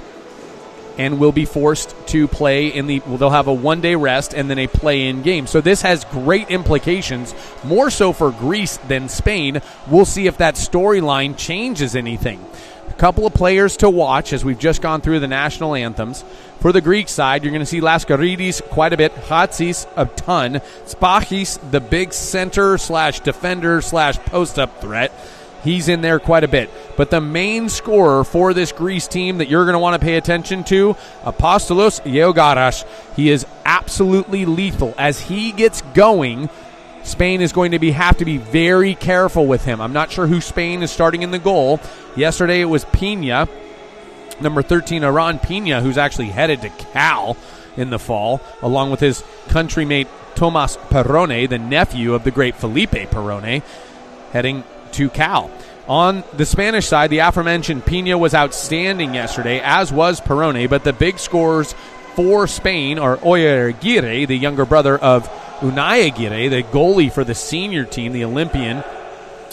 and will be forced to play they'll have a 1-day rest and then a play-in game. So this has great implications, more so for Greece than Spain. We'll see if that storyline changes anything. A couple of players to watch as we've just gone through the national anthems. For the Greek side, you're going to see Laskaridis quite a bit, Hatsis a ton, Spachis, the big center/defender/post-up threat. He's in there quite a bit. But the main scorer for this Greece team that you're going to want to pay attention to, Apostolos Georgaras. He is absolutely lethal. As he gets going, Spain is going to have to be very careful with him. I'm not sure who Spain is starting in the goal. Yesterday it was Pina, number 13, Aran Pina, who's actually headed to Cal in the fall, along with his countrymate Tomas Perrone, the nephew of the great Felipe Perrone, heading to Cal. On the Spanish side, the aforementioned Pina was outstanding yesterday, as was Perrone, but the big scorers for Spain are Oyer Aguirre, the younger brother of Unai Aguirre, the goalie for the senior team, the Olympian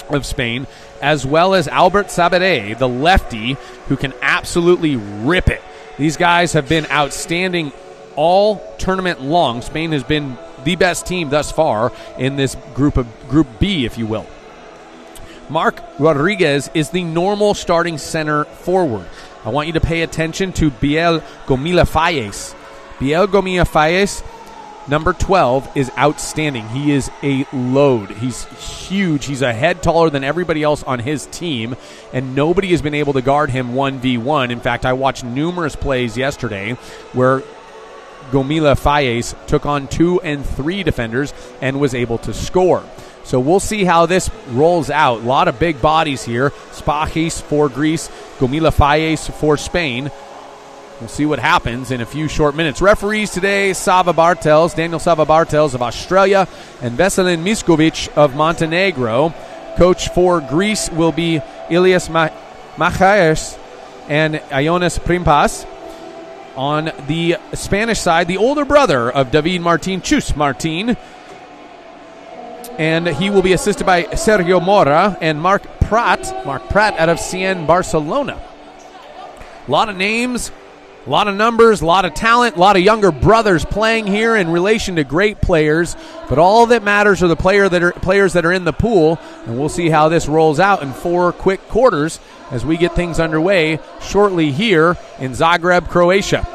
of Spain, as well as Albert Sabere, the lefty, who can absolutely rip it. These guys have been outstanding all tournament long. Spain has been the best team thus far in this Group B, if you will. Mark Rodriguez is the normal starting center forward. I want you to pay attention to Biel Gomila-Falles. Biel Gomila-Falles, number 12, is outstanding. He is a load. He's huge. He's a head taller than everybody else on his team, and nobody has been able to guard him 1v1. In fact, I watched numerous plays yesterday where Gomila-Falles took on 2 and 3 defenders and was able to score. So we'll see how this rolls out. A lot of big bodies here. Spachis for Greece, Gomila-Falles for Spain. We'll see what happens in a few short minutes. Referees today, Daniel Sava Bartels of Australia and Veselin Miskovic of Montenegro. Coach for Greece will be Ilias Machaers and Ionis Primpas. On the Spanish side, the older brother of David Martin, Chus Martin, and he will be assisted by Sergio Mora and Marc Prat out of CN Barcelona. A lot of names, a lot of numbers, a lot of talent, a lot of younger brothers playing here in relation to great players. But all that matters are the players that are in the pool, and we'll see how this rolls out in 4 quick quarters as we get things underway shortly here in Zagreb, Croatia.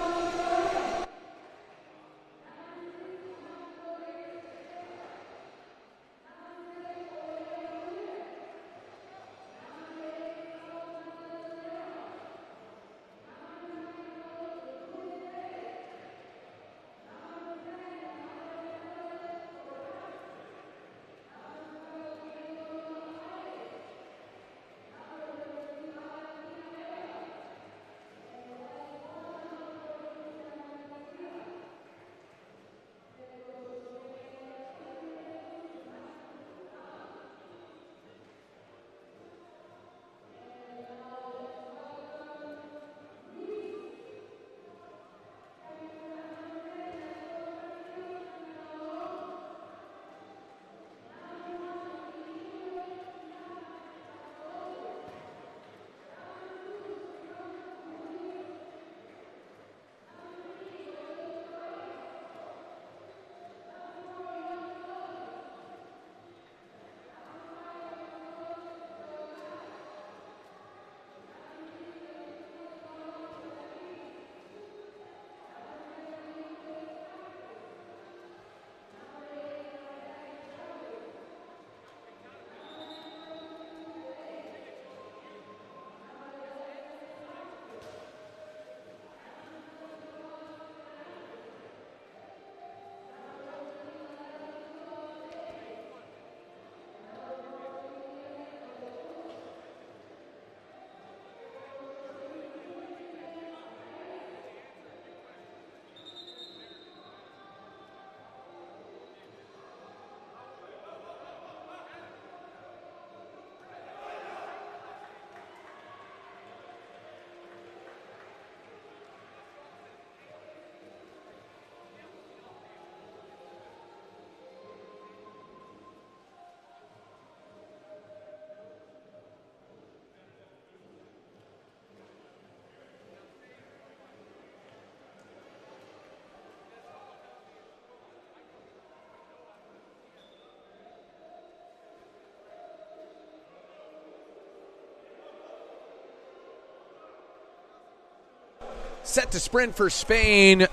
Set to sprint for Spain,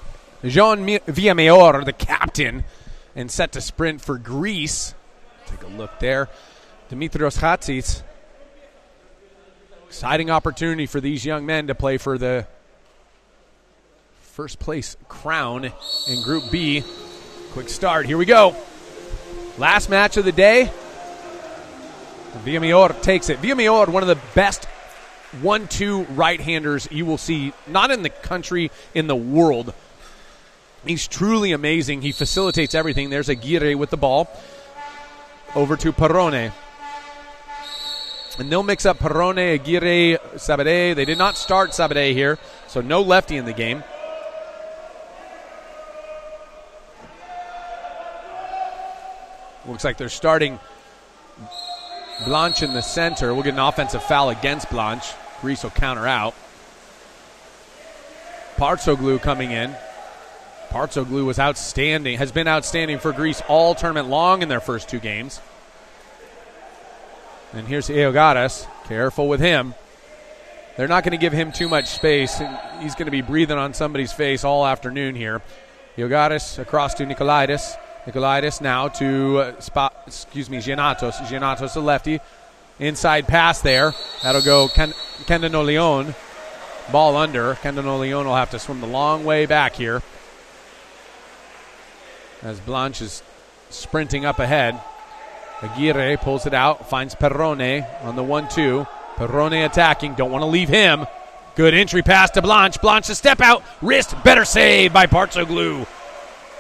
Jean Villamayor, the captain. And set to sprint for Greece. Take a look there. Dimitrios Hatsis. Exciting opportunity for these young men to play for the first place crown in Group B. Quick start. Here we go. Last match of the day. Villamayor takes it. Villamayor, one of the best 1-2 right-handers you will see, not in the country, in the world. He's truly amazing. He facilitates everything. There's Aguirre with the ball. Over to Perrone. And they'll mix up Perrone, Aguirre, Sabadell. They did not start Sabadell here, so no lefty in the game. Looks like they're starting Blanche in the center. We'll get an offensive foul against Blanche. Greece will counter out. Partsoglu coming in. Partsoglu was outstanding, has been outstanding for Greece all tournament long in their first 2 games. And here's Eogaras. Careful with him. They're not going to give him too much space. He's going to be breathing on somebody's face all afternoon here. Eogaras across to Nikolaitis. Nikolaitis now to Giannatos. Giannatos, the lefty. Inside pass there. That'll go Kendano Leon. Ball under. Kendano Leon will have to swim the long way back here. As Blanche is sprinting up ahead. Aguirre pulls it out, finds Perrone on the 1-2. Perrone attacking, don't want to leave him. Good entry pass to Blanche. Blanche, a step out, wrist, better save by Partsoglu.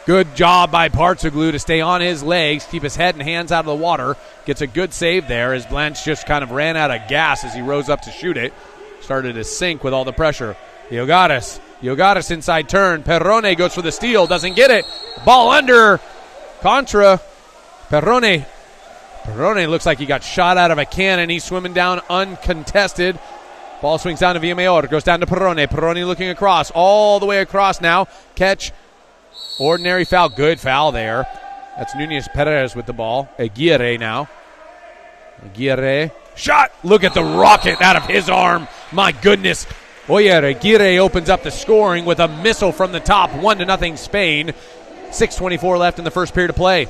Good job by Partsoglu to stay on his legs, keep his head and hands out of the water. Gets a good save there as Blanche just kind of ran out of gas as he rose up to shoot it. Started to sink with all the pressure. Yogaris inside turn. Perrone goes for the steal, doesn't get it. Ball under. Contra. Perrone looks like he got shot out of a cannon. He's swimming down uncontested. Ball swings down to Villamayor. Goes down to Perrone. Perrone looking across. All the way across now. Catch. Ordinary foul. Good foul there. That's Nunez Perez with the ball. Aguirre now. Aguirre. Shot. Look at the rocket out of his arm. My goodness. Oyer Aguirre opens up the scoring with a missile from the top. 1-0 Spain. 6:24 left in the first period of play.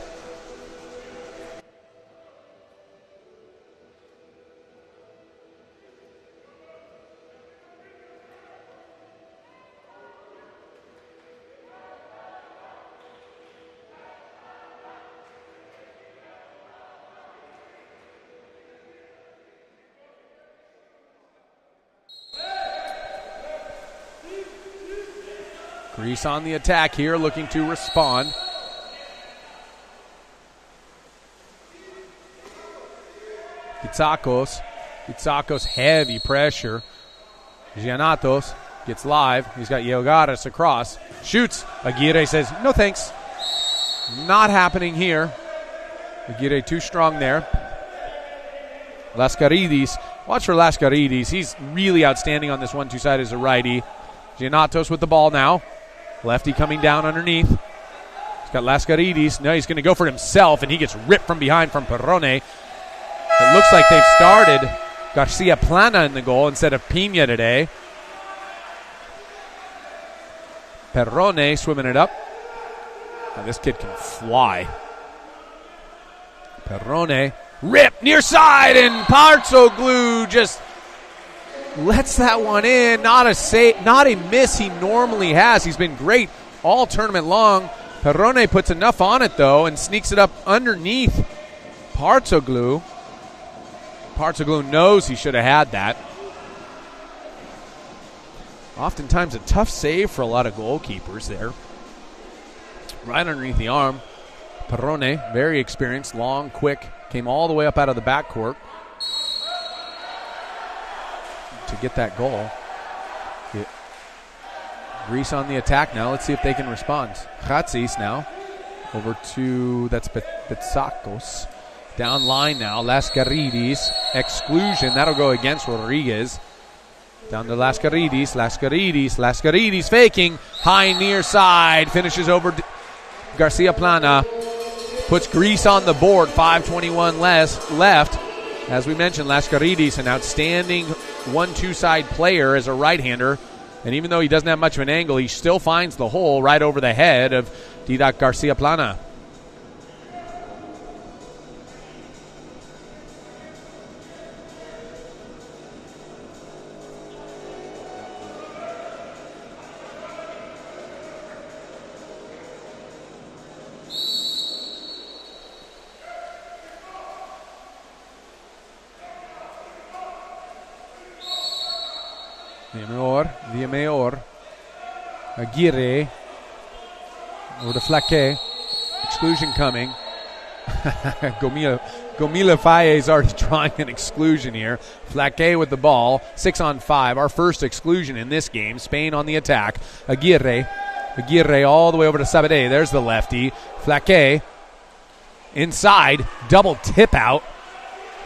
Greece on the attack here, looking to respond. Pitsakos, heavy pressure. Giannatos gets live. He's got Yeogaris across. Shoots. Aguirre says, no thanks. Not happening here. Aguirre too strong there. Lascaridis. Watch for Lascaridis. He's really outstanding on this 1-2 side as a righty. Giannatos with the ball now. Lefty coming down underneath. He's got Lascaridis. No, he's going to go for it himself, and he gets ripped from behind from Perrone. It looks like they've started Garcia Plana in the goal instead of Pina today. Perrone swimming it up. Now this kid can fly. Perrone, rip near side, and Partsoglu just lets that one in. Not a miss he normally has. He's been great all tournament long. Perrone puts enough on it, though, and sneaks it up underneath Partsoglu. Partsoglu knows he should have had that. Oftentimes a tough save for a lot of goalkeepers there. Right underneath the arm. Perrone, very experienced, long, quick, came all the way up out of the backcourt to get that goal. Greece on the attack now. Let's see if they can respond. Chatsis now over to, that's Betsakos. Down line now, Lascaridis. Exclusion, that'll go against Rodriguez. Down to Lascaridis. Lascaridis faking. High near side. Finishes over Garcia Plana. Puts Greece on the board. 5:21 left. As we mentioned, Lascaridis, an outstanding 1-2 side player as a right-hander. And even though he doesn't have much of an angle, he still finds the hole right over the head of Didac Garcia Plana. Villameor, Aguirre, over to Flaque, exclusion coming. Gomila Faye is already drawing an exclusion here. Flaque with the ball, 6-on-5, our first exclusion in this game. Spain on the attack. Aguirre all the way over to Sabadell. There's the lefty. Flaque inside, double tip out.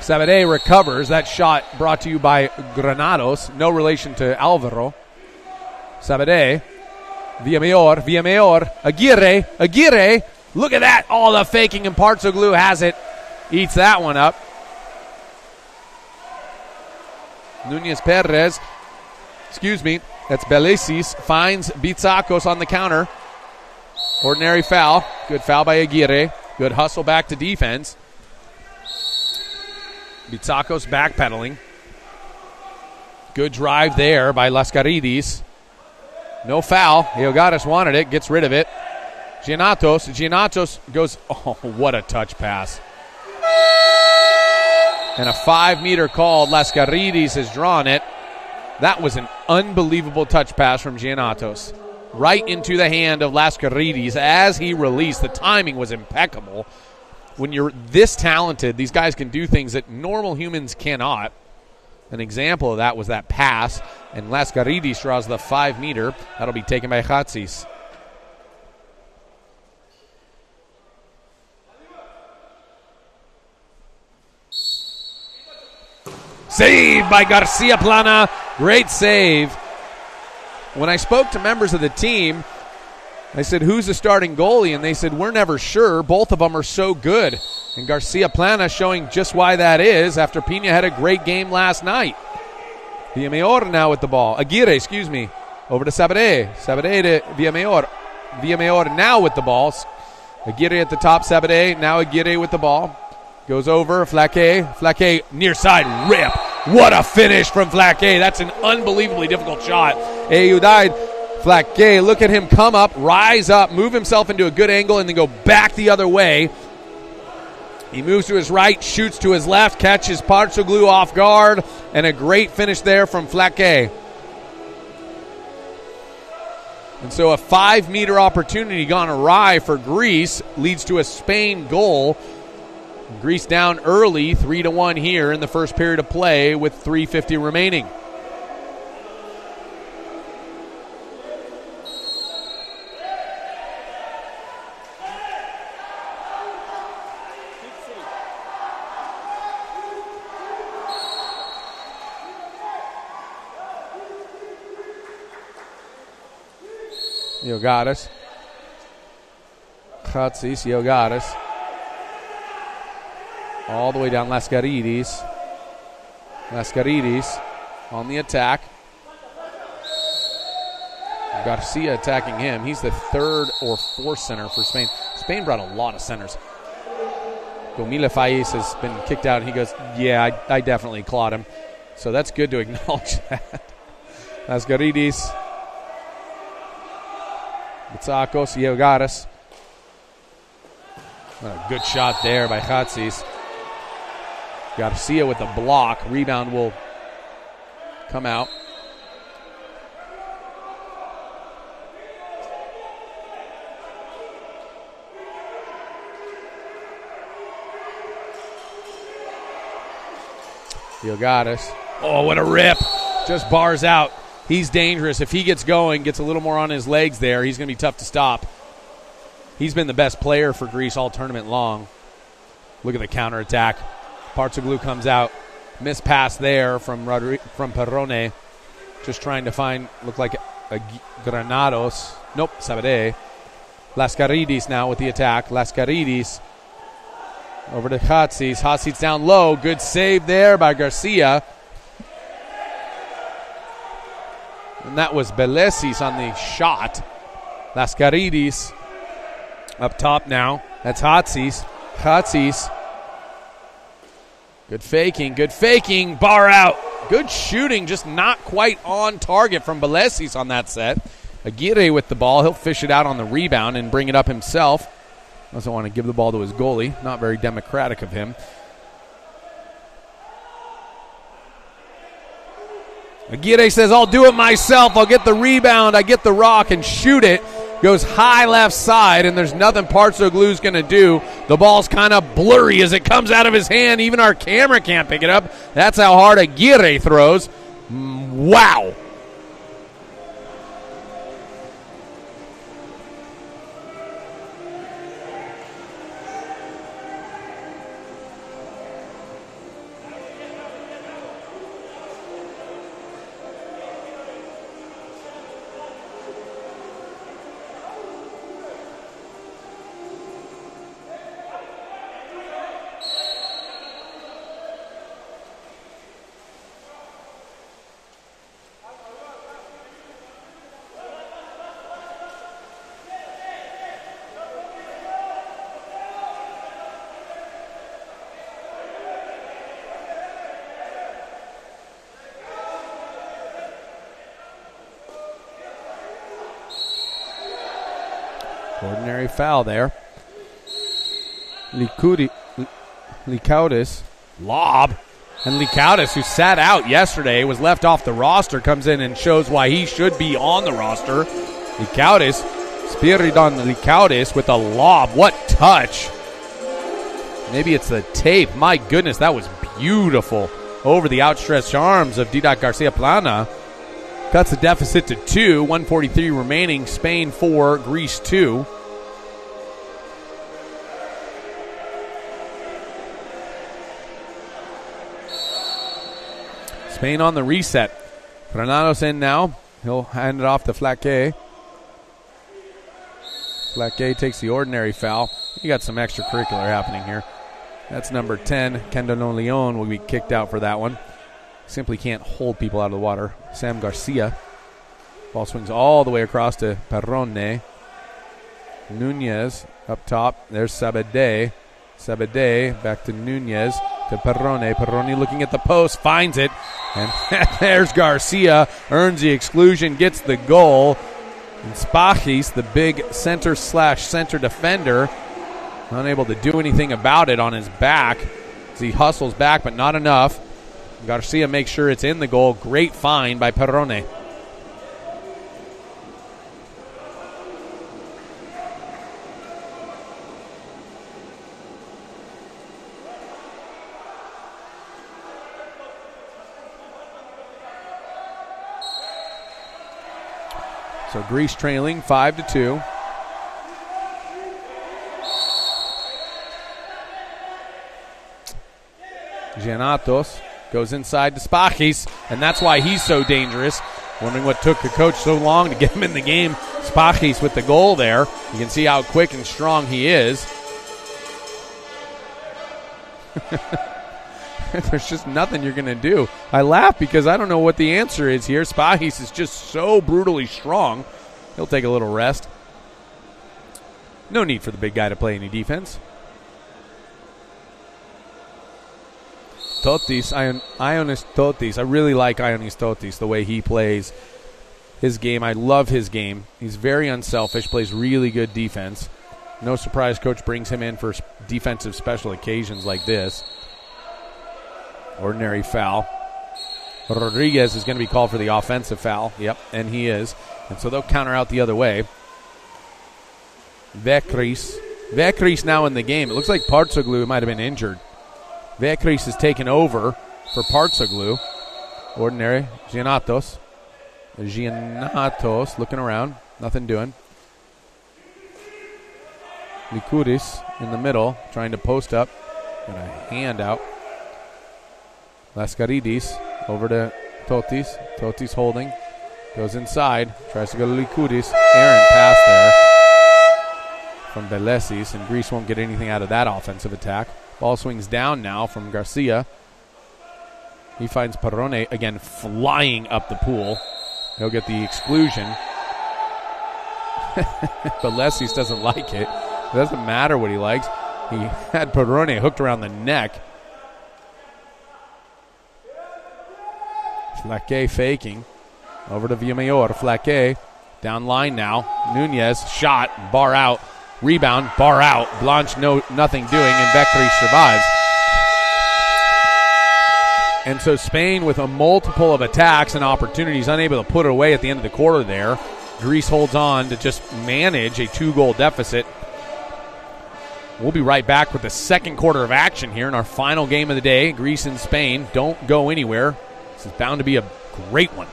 Sabadell recovers. That shot brought to you by Granados. No relation to Alvaro. Sabadell. Villameor. Aguirre. Look at that. All the faking, and Partsoglu has it. Eats that one up. Nunez Perez. That's Belisis. Finds Bitsakos on the counter. Ordinary foul. Good foul by Aguirre. Good hustle back to defense. Bitsakos backpedaling. Good drive there by Lascaridis. No foul. Iogaris wanted it. Gets rid of it. Giannatos goes, oh, what a touch pass. And a 5-meter called. Lascaridis has drawn it. That was an unbelievable touch pass from Giannatos. Right into the hand of Lascaridis as he released. The timing was impeccable. When you're this talented, these guys can do things that normal humans cannot. An example of that was that pass, and Lascaridis draws the 5-meter. That'll be taken by Chatsis. Save by Garcia Plana. Great save. When I spoke to members of the team, I said, who's the starting goalie? And they said, we're never sure. Both of them are so good. And Garcia Plana showing just why that is after Pina had a great game last night. Villameor now with the ball. Aguirre, over to Sabadell. Sabadell to Villameor. Villameor now with the ball. Aguirre at the top, Sabadell. Now Aguirre with the ball. Goes over, Flaque near side, rip. What a finish from Flaque. That's an unbelievably difficult shot. Eudide Flaque, look at him come up, rise up, move himself into a good angle, and then go back the other way. He moves to his right, shoots to his left, catches Partsoglu off guard, and a great finish there from Flaque. And so a 5-meter opportunity gone awry for Greece leads to a Spain goal. Greece down early, 3-1 here in the first period of play with 3:50 remaining. Iogaris. Chatsis, Iogaris. All the way down Lascaridis. Lascaridis on the attack. Garcia attacking him. He's the third or fourth center for Spain. Spain brought a lot of centers. Gomila Faiz has been kicked out, and he goes, yeah, I definitely clawed him. So that's good to acknowledge that. Lascaridis. Bitsakos, Iogaris. A good shot there by Chatsis. Garcia with the block. Rebound will come out. Iogaris. Oh, what a rip. Just bars out. He's dangerous. If he gets going, gets a little more on his legs there, he's going to be tough to stop. He's been the best player for Greece all tournament long. Look at the counterattack. Partsoglu comes out. Missed pass there from Perrone. Just trying to find, look like a Granados. Nope, Sabadell. Lascaridis now with the attack. Lascaridis over to Chatsis. Chatsis down low. Good save there by Garcia. And that was Belesis on the shot. Laskaridis up top now. That's Hatsis. Good faking. Bar out. Good shooting, just not quite on target from Belesis on that set. Aguirre with the ball. He'll fish it out on the rebound and bring it up himself. Doesn't want to give the ball to his goalie. Not very democratic of him. Aguirre says, I'll do it myself. I'll get the rebound. I get the rock and shoot it. Goes high left side, and there's nothing Partsoglu's going to do. The ball's kind of blurry as it comes out of his hand. Even our camera can't pick it up. That's how hard Aguirre throws. Wow. Ordinary foul there. Likaudis, lob. And Likaudis, who sat out yesterday, was left off the roster, comes in and shows why he should be on the roster. Likaudis, Spiridon Likaudis with a lob. What touch. Maybe it's the tape. My goodness, that was beautiful. Over the outstretched arms of Didac Garcia Plana. Cuts the deficit to 2, 1:43 remaining. Spain 4, Greece 2. Spain on the reset. Granados in now. He'll hand it off to Flaque. Flaque takes the ordinary foul. You got some extracurricular happening here. That's number 10. Kendano Leon will be kicked out for that one. Simply can't hold people out of the water. Sam Garcia. Ball swings all the way across to Perrone. Nunez up top. There's Sabadell. Sabadell back to Nunez. To Perrone. Perrone looking at the post. Finds it. And there's Garcia. Earns the exclusion. Gets the goal. And Spachis, the big center/center defender, unable to do anything about it on his back. As he hustles back, but not enough. Garcia makes sure it's in the goal. Great find by Perrone. So Greece trailing 5-2. Giannatos goes inside to Spachis, and that's why he's so dangerous. Wondering what took the coach so long to get him in the game. Spachis with the goal there. You can see how quick and strong he is. There's just nothing you're going to do. I laugh because I don't know what the answer is here. Spachis is just so brutally strong. He'll take a little rest. No need for the big guy to play any defense. Totis, Ionis Totis. I really like Ionis Totis, the way he plays his game. I love his game. He's very unselfish, plays really good defense. No surprise coach brings him in for defensive special occasions like this. Ordinary foul. Rodriguez is going to be called for the offensive foul. Yep, and he is. And so they'll counter out the other way. Vekris now in the game. It looks like Partsoglu might have been injured. Vekris is taken over for Partsoglu. Ordinary. Giannatos looking around. Nothing doing. Likoudis in the middle, trying to post up. Got a hand out. Laskaridis over to Totis. Totis holding. Goes inside. Tries to go to Likoudis. Errant pass there from Belesis, and Greece won't get anything out of that offensive attack. Ball swings down now from Garcia. He finds Perrone again flying up the pool. He'll get the exclusion. But Lesis doesn't like it. It doesn't matter what he likes. He had Perrone hooked around the neck. Flaque faking. Over to Villamayor. Flaque down line now. Nunez shot. Bar out. Rebound. Bar out. Blanche nothing doing. And Vectri survives. And so Spain with a multiple of attacks and opportunities, unable to put it away at the end of the quarter there. Greece holds on to just manage a 2-goal deficit. We'll be right back with the second quarter of action here in our final game of the day. Greece and Spain. Don't go anywhere. This is bound to be a great one.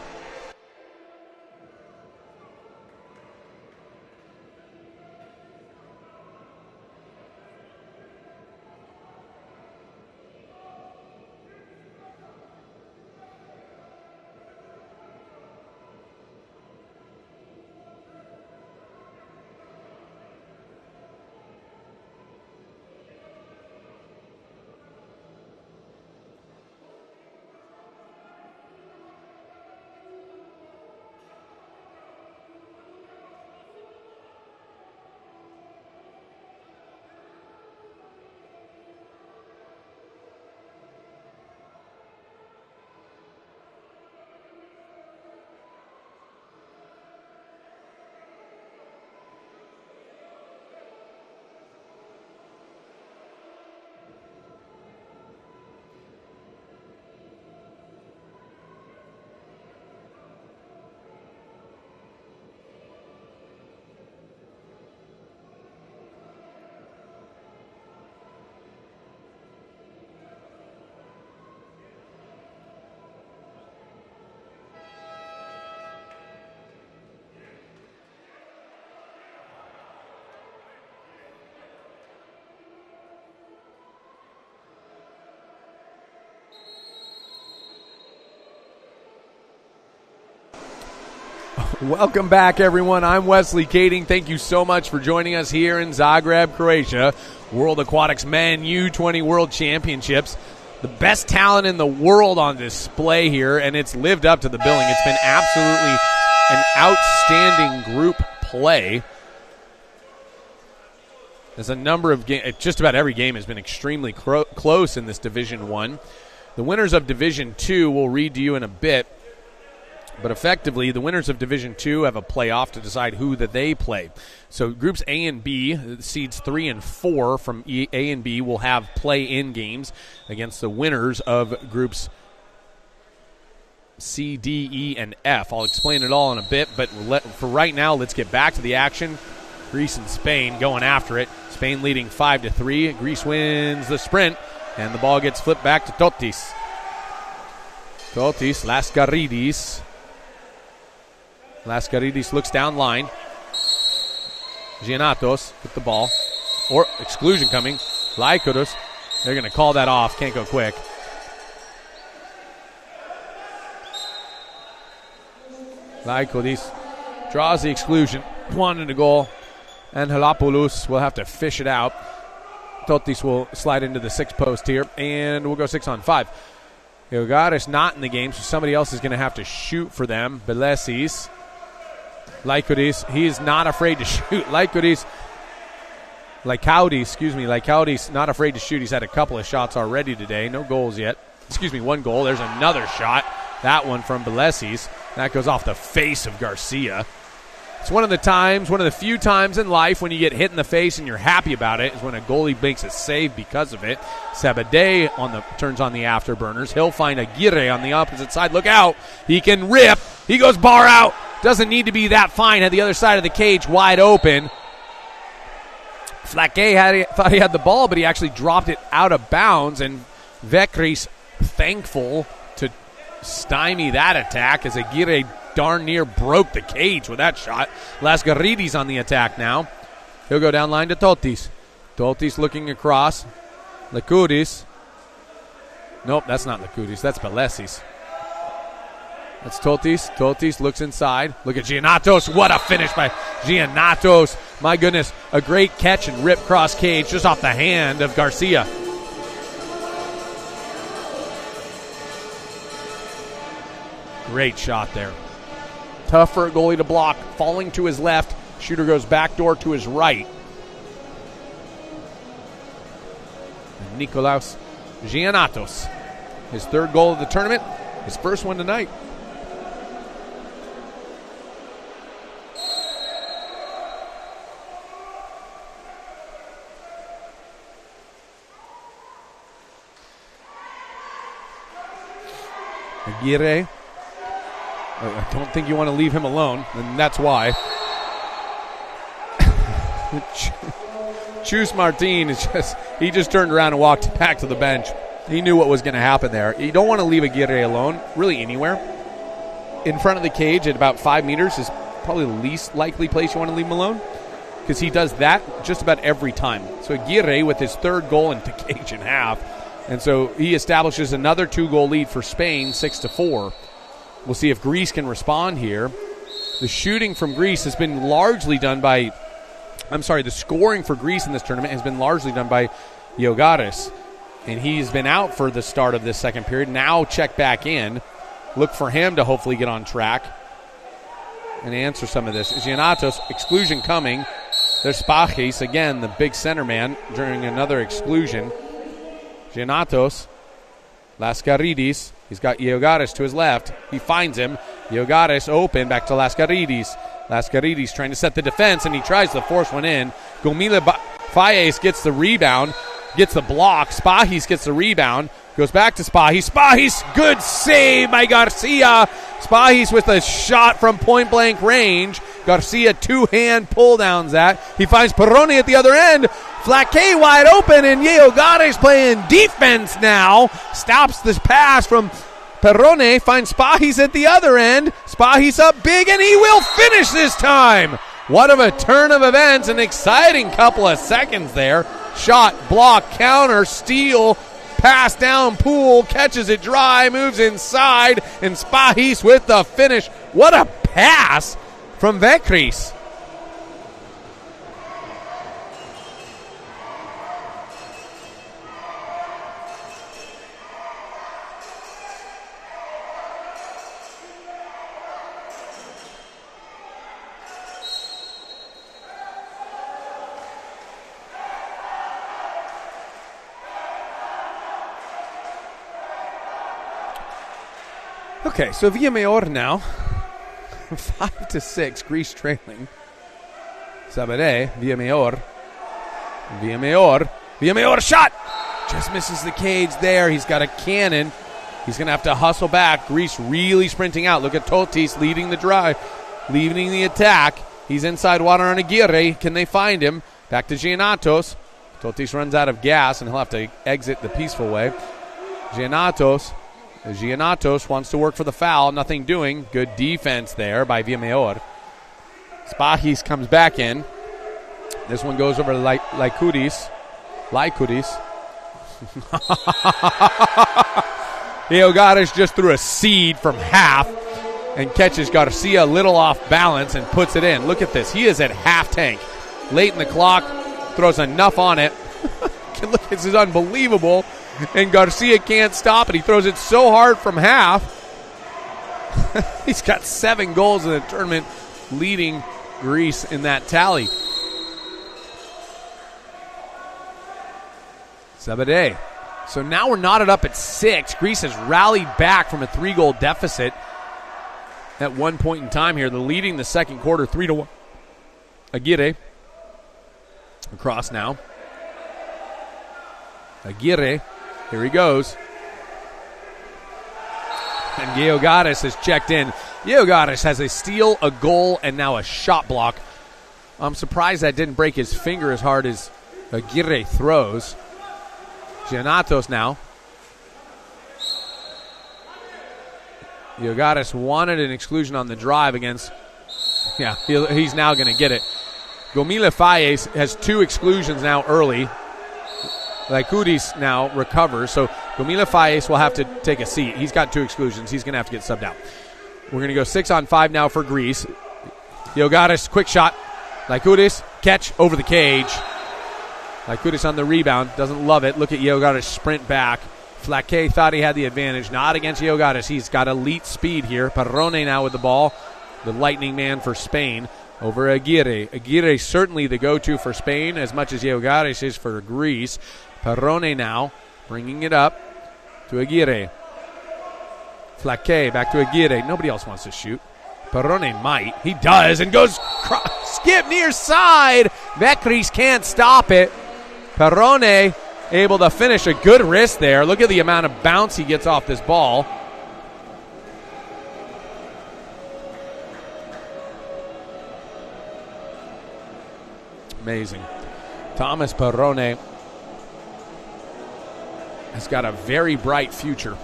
Welcome back, everyone. I'm Wesley Kading. Thank you so much for joining us here in Zagreb, Croatia. World Aquatics Men U20 World Championships. The best talent in the world on display here, and it's lived up to the billing. It's been absolutely an outstanding group play. There's a number of games. Just about every game has been extremely close in this Division 1. The winners of Division 2 we'll read to you in a bit. But effectively, the winners of Division 2 have a playoff to decide who that they play. So groups A and B, seeds 3 and 4 from A and B will have play-in games against the winners of groups C, D, E, and F. I'll explain it all in a bit, but for right now, let's get back to the action. Greece and Spain going after it. Spain leading 5-3. Greece wins the sprint, and the ball gets flipped back to Totis. Totis, Lascaridis. Lascaridis looks down line. Giannatos with the ball. Or exclusion coming. Lykodos. They're going to call that off. Can't go quick. Lykodos draws the exclusion. 1 and a goal. And Halapoulos will have to fish it out. Totis will slide into the 6 post here. And we'll go 6-on-5. Ilgaris not in the game, so somebody else is going to have to shoot for them. Belesis. Lykoudis, he is not afraid to shoot. Lykoudis, not afraid to shoot. He's had a couple of shots already today. No goals yet. 1 goal. There's another shot. That one from Belesis. That goes off the face of Garcia. It's one of the few times in life when you get hit in the face and you're happy about it is when a goalie makes a save because of it. Sabadeh turns on the afterburners. He'll find Aguirre on the opposite side. Look out. He can rip. He goes bar out. Doesn't need to be that fine. Had the other side of the cage wide open. Flaque thought he had the ball, but he actually dropped it out of bounds, and Vectri's thankful to stymie that attack as Aguirre darn near broke the cage with that shot. Lascaridis on the attack now. He'll go down line to Totis. Totis looking across. Lakoudis. Nope, that's not Lakoudis. That's Belesis. That's Totis. Totis looks inside. Look at Giannatos. What a finish by Giannatos. My goodness, a great catch and rip cross cage just off the hand of Garcia. Great shot there. Tough for a goalie to block. Falling to his left. Shooter goes backdoor to his right. Nikolaos Giannatos. His third goal of the tournament. His first one tonight. Aguirre. I don't think you want to leave him alone, and that's why. Chus Martin he just turned around and walked back to the bench. He knew what was going to happen there. You don't want to leave Aguirre alone, really anywhere. In front of the cage at about 5 meters is probably the least likely place you want to leave him alone, because he does that just about every time. So Aguirre with his third goal into cage in half, and so he establishes another 2-goal lead for Spain, 6-4. We'll see if Greece can respond here. The shooting from Greece has been largely done by, the scoring for Greece in this tournament has been largely done by Iogaris. And he's been out for the start of this second period. Now check back in. Look for him to hopefully get on track and answer some of this. Giannatos, exclusion coming. There's Spachis, again, the big center man during another exclusion. Giannatos, Lascaridis. He's got Iogaris to his left. He finds him. Iogaris open, back to Lascaridis. Lascaridis trying to set the defense, and he tries to force one in. Gomila Fayes gets the rebound, gets the block. Spahis gets the rebound, goes back to Spahis. Spahis, good save by Garcia. Spahis with a shot from point-blank range. Garcia two-hand pull-downs that. He finds Perrone at the other end. Flaque wide open, and Iogaris playing defense now. Stops this pass from Perrone, finds Spahis at the other end. Spahis up big, and he will finish this time. What of a turn of events. An exciting couple of seconds there. Shot, block, counter, steal, pass down, Poole, catches it dry, moves inside, and Spahis with the finish. What a pass from Vekris. Okay, so Villamayor now, 5-6, Greece trailing. Sabare, Villamayor shot! Just misses the cage there. He's got a cannon. He's going to have to hustle back. Greece really sprinting out. Look at Totis leading the drive, leading the attack. He's inside water on Aguirre. Can they find him? Back to Giannatos. Totis runs out of gas, and he'll have to exit the peaceful way. Giannatos wants to work for the foul. Nothing doing. Good defense there by Villamayor. Spahis comes back in. This one goes over to Laikudis. Iogaris just threw a seed from half and catches Garcia a little off balance and puts it in. Look at this. He is at half tank. Late in the clock. Throws enough on it. Look, this is unbelievable. And Garcia can't stop it. He throws it so hard from half. He's got 7 goals in the tournament, leading Greece in that tally. Sabadeh. So now we're knotted up at 6. Greece has rallied back from a 3-goal deficit at one point in time here. They're leading the second quarter 3-1. Aguirre. Across now. Aguirre. Here he goes. And Iogaris has checked in. Iogaris has a steal, a goal, and now a shot block. I'm surprised that didn't break his finger as hard as Aguirre throws. Giannatos now. Iogaris wanted an exclusion on the drive against. Yeah, he's now going to get it. Gomila Fayes has 2 exclusions now early. Laikudis now recovers, so Gomila Fayes will have to take a seat. He's got 2 exclusions. He's going to have to get subbed out. We're going to go 6-on-5 now for Greece. Iogaris, quick shot. Laikudis, catch over the cage. Laikudis on the rebound, doesn't love it. Look at Iogaris sprint back. Flaque thought he had the advantage. Not against Iogaris. He's got elite speed here. Perrone now with the ball. the lightning man for Spain, over Aguirre. Aguirre certainly the go-to for Spain, as much as Georgaris is for Greece. Perrone now, bringing it up to Aguirre. Flaque back to Aguirre. Nobody else wants to shoot. Perrone might. He does, and goes skip near side. Vekris can't stop it. Perrone able to finish a good wrist there. Look at the amount of bounce he gets off this ball. Amazing. Thomas Perrone has got a very bright future.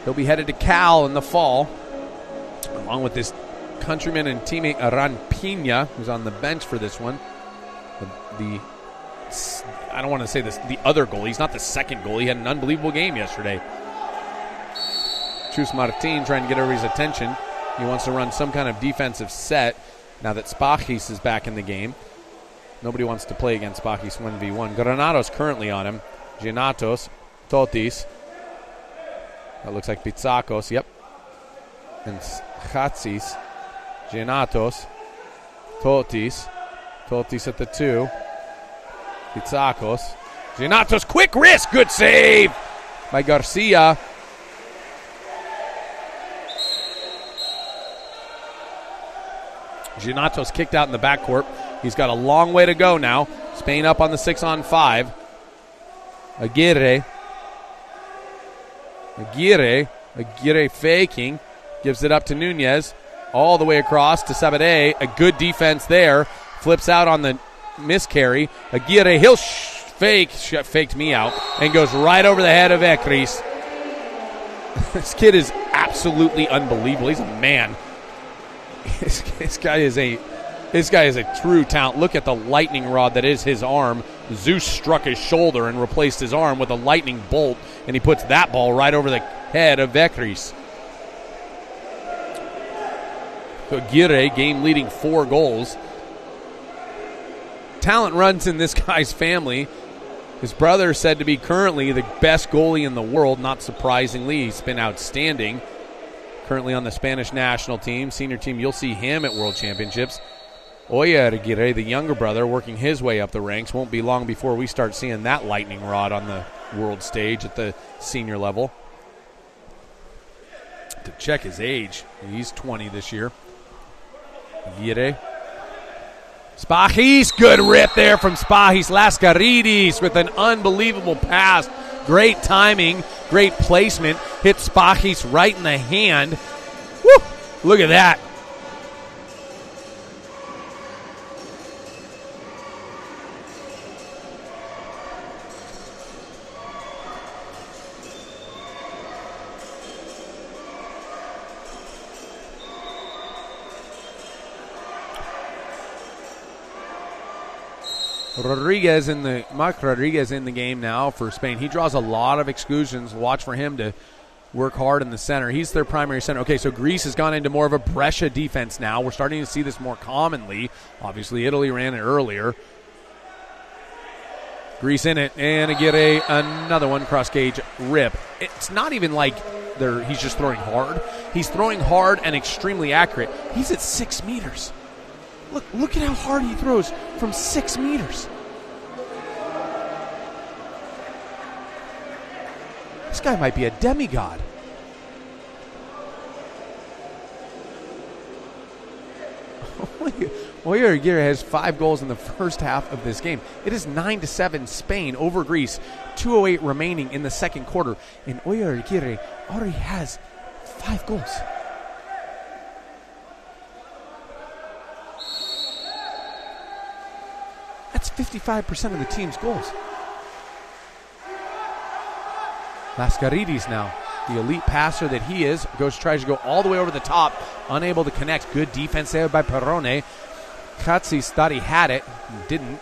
He'll be headed to Cal in the fall, along with his countryman and teammate Aran Pina, who's on the bench for this one. I don't want to say this, the other goal. He's not the second goal. He had an unbelievable game yesterday. Chus Martin trying to get everybody's attention. He wants to run some kind of defensive set now that Spachis is back in the game. Nobody wants to play against Spachis 1v1. Granado's currently on him. Giannatos, Totis. That looks like Pitsakos, yep. And Chatsis. Giannatos. Totis. Totis at the 2. Pitsakos. Giannatos, quick wrist, good save by Garcia. Giannatos kicked out in the backcourt. He's got a long way to go now. Spain up on the 6-on-5. Aguirre faking. Gives it up to Nunez. All the way across to Sabadell. A good defense there. Flips out on the miscarry. Aguirre, he'll faked me out, and goes right over the head of Vekris. This kid is absolutely unbelievable. He's a man. This guy is a true talent. Look at the lightning rod that is his arm. Zeus struck his shoulder and replaced his arm with a lightning bolt, and he puts that ball right over the head of Vekris. Aguirre, game leading 4 goals. Talent runs in this guy's family. His brother is said to be currently the best goalie in the world. Not surprisingly, he's been outstanding. Currently on the Spanish national team, senior team. You'll see him at World Championships. Oya Aguirre, the younger brother, working his way up the ranks. Won't be long before we start seeing that lightning rod on the world stage at the senior level. To check his age, he's 20 this year. Aguirre. Spachis, good rip there from Spachis. Lascaridis with an unbelievable pass. Great timing, great placement. Hit Spachis right in the hand. Woo! Look at that. Marc Rodriguez in the game now for Spain. He draws a lot of exclusions. Watch for him to work hard in the center. He's their primary center. Okay, so Greece has gone into more of a Brescia defense now. We're starting to see this more commonly. Obviously, Italy ran it earlier. Greece in it, and Aguirre, another one, cross-cage rip. It's not even like he's just throwing hard. He's throwing hard and extremely accurate. He's at 6 meters. Look at how hard he throws from 6 meters. This guy might be a demigod. Oya Aguirre has 5 goals in the first half of this game. It is 9-7 Spain over Greece. 2:08 remaining in the second quarter. And Oya Aguirre already has 5 goals. That's 55% of the team's goals. Lascaridis now, the elite passer that he is, tries to go all the way over the top, unable to connect. Good defense there by Perrone. Chatsis thought he had it, didn't.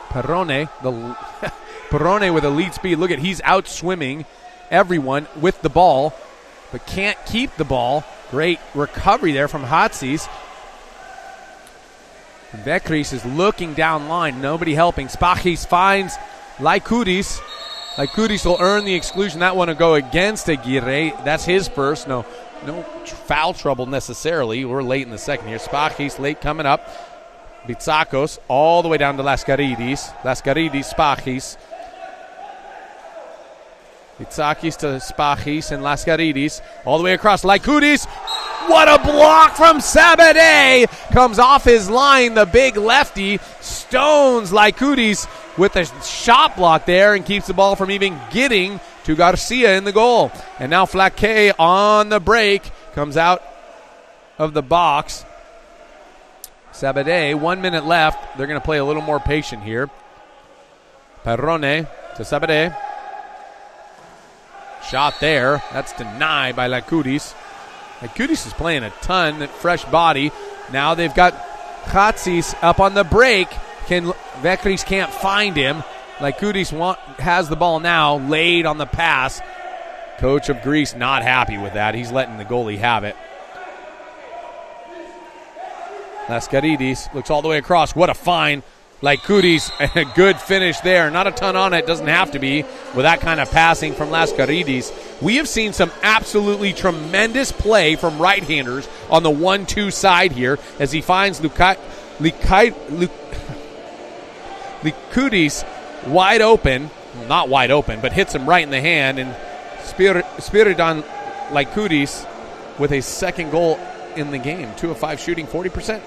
Perrone with elite speed. Look at, he's out swimming everyone with the ball, but can't keep the ball. Great recovery there from Chatsis. Vekris is looking down line, nobody helping. Spachis finds Laikoudis. Laikoudis will earn the exclusion. That one will go against Aguirre. That's his first. No, no foul trouble necessarily. We're late in the second here. Spachis late coming up. Bitsakos all the way down to Laskaridis. Laskaridis, Spachis. Bitsakis to Spachis and Laskaridis. All the way across. Laikoudis. What a block from Sabadeh. Comes off his line. The big lefty stones Laikoudis with a shot block there and keeps the ball from even getting to Garcia in the goal. And now Flaque on the break comes out of the box. Sabadeh, 1 minute left. They're going to play a little more patient here. Perrone to Sabadeh. Shot there. That's denied by Lakoudis. Lakoudis is playing a ton. Fresh body. Now they've got Khatsis up on the break. Vekris can't find him. Lakoudis has the ball now. Laid on the pass. Coach of Greece not happy with that. He's letting the goalie have it. Laskaridis looks all the way across. What a find. Laikoudis, a good finish there. Not a ton on it. Doesn't have to be with that kind of passing from Laskaridis. We have seen some absolutely tremendous play from right-handers on the 1-2 side here as he finds Laikoudis wide open. Well, not wide open, but hits him right in the hand. And Spiridon Laikoudis with a second goal in the game. 2 of 5 shooting, 40%.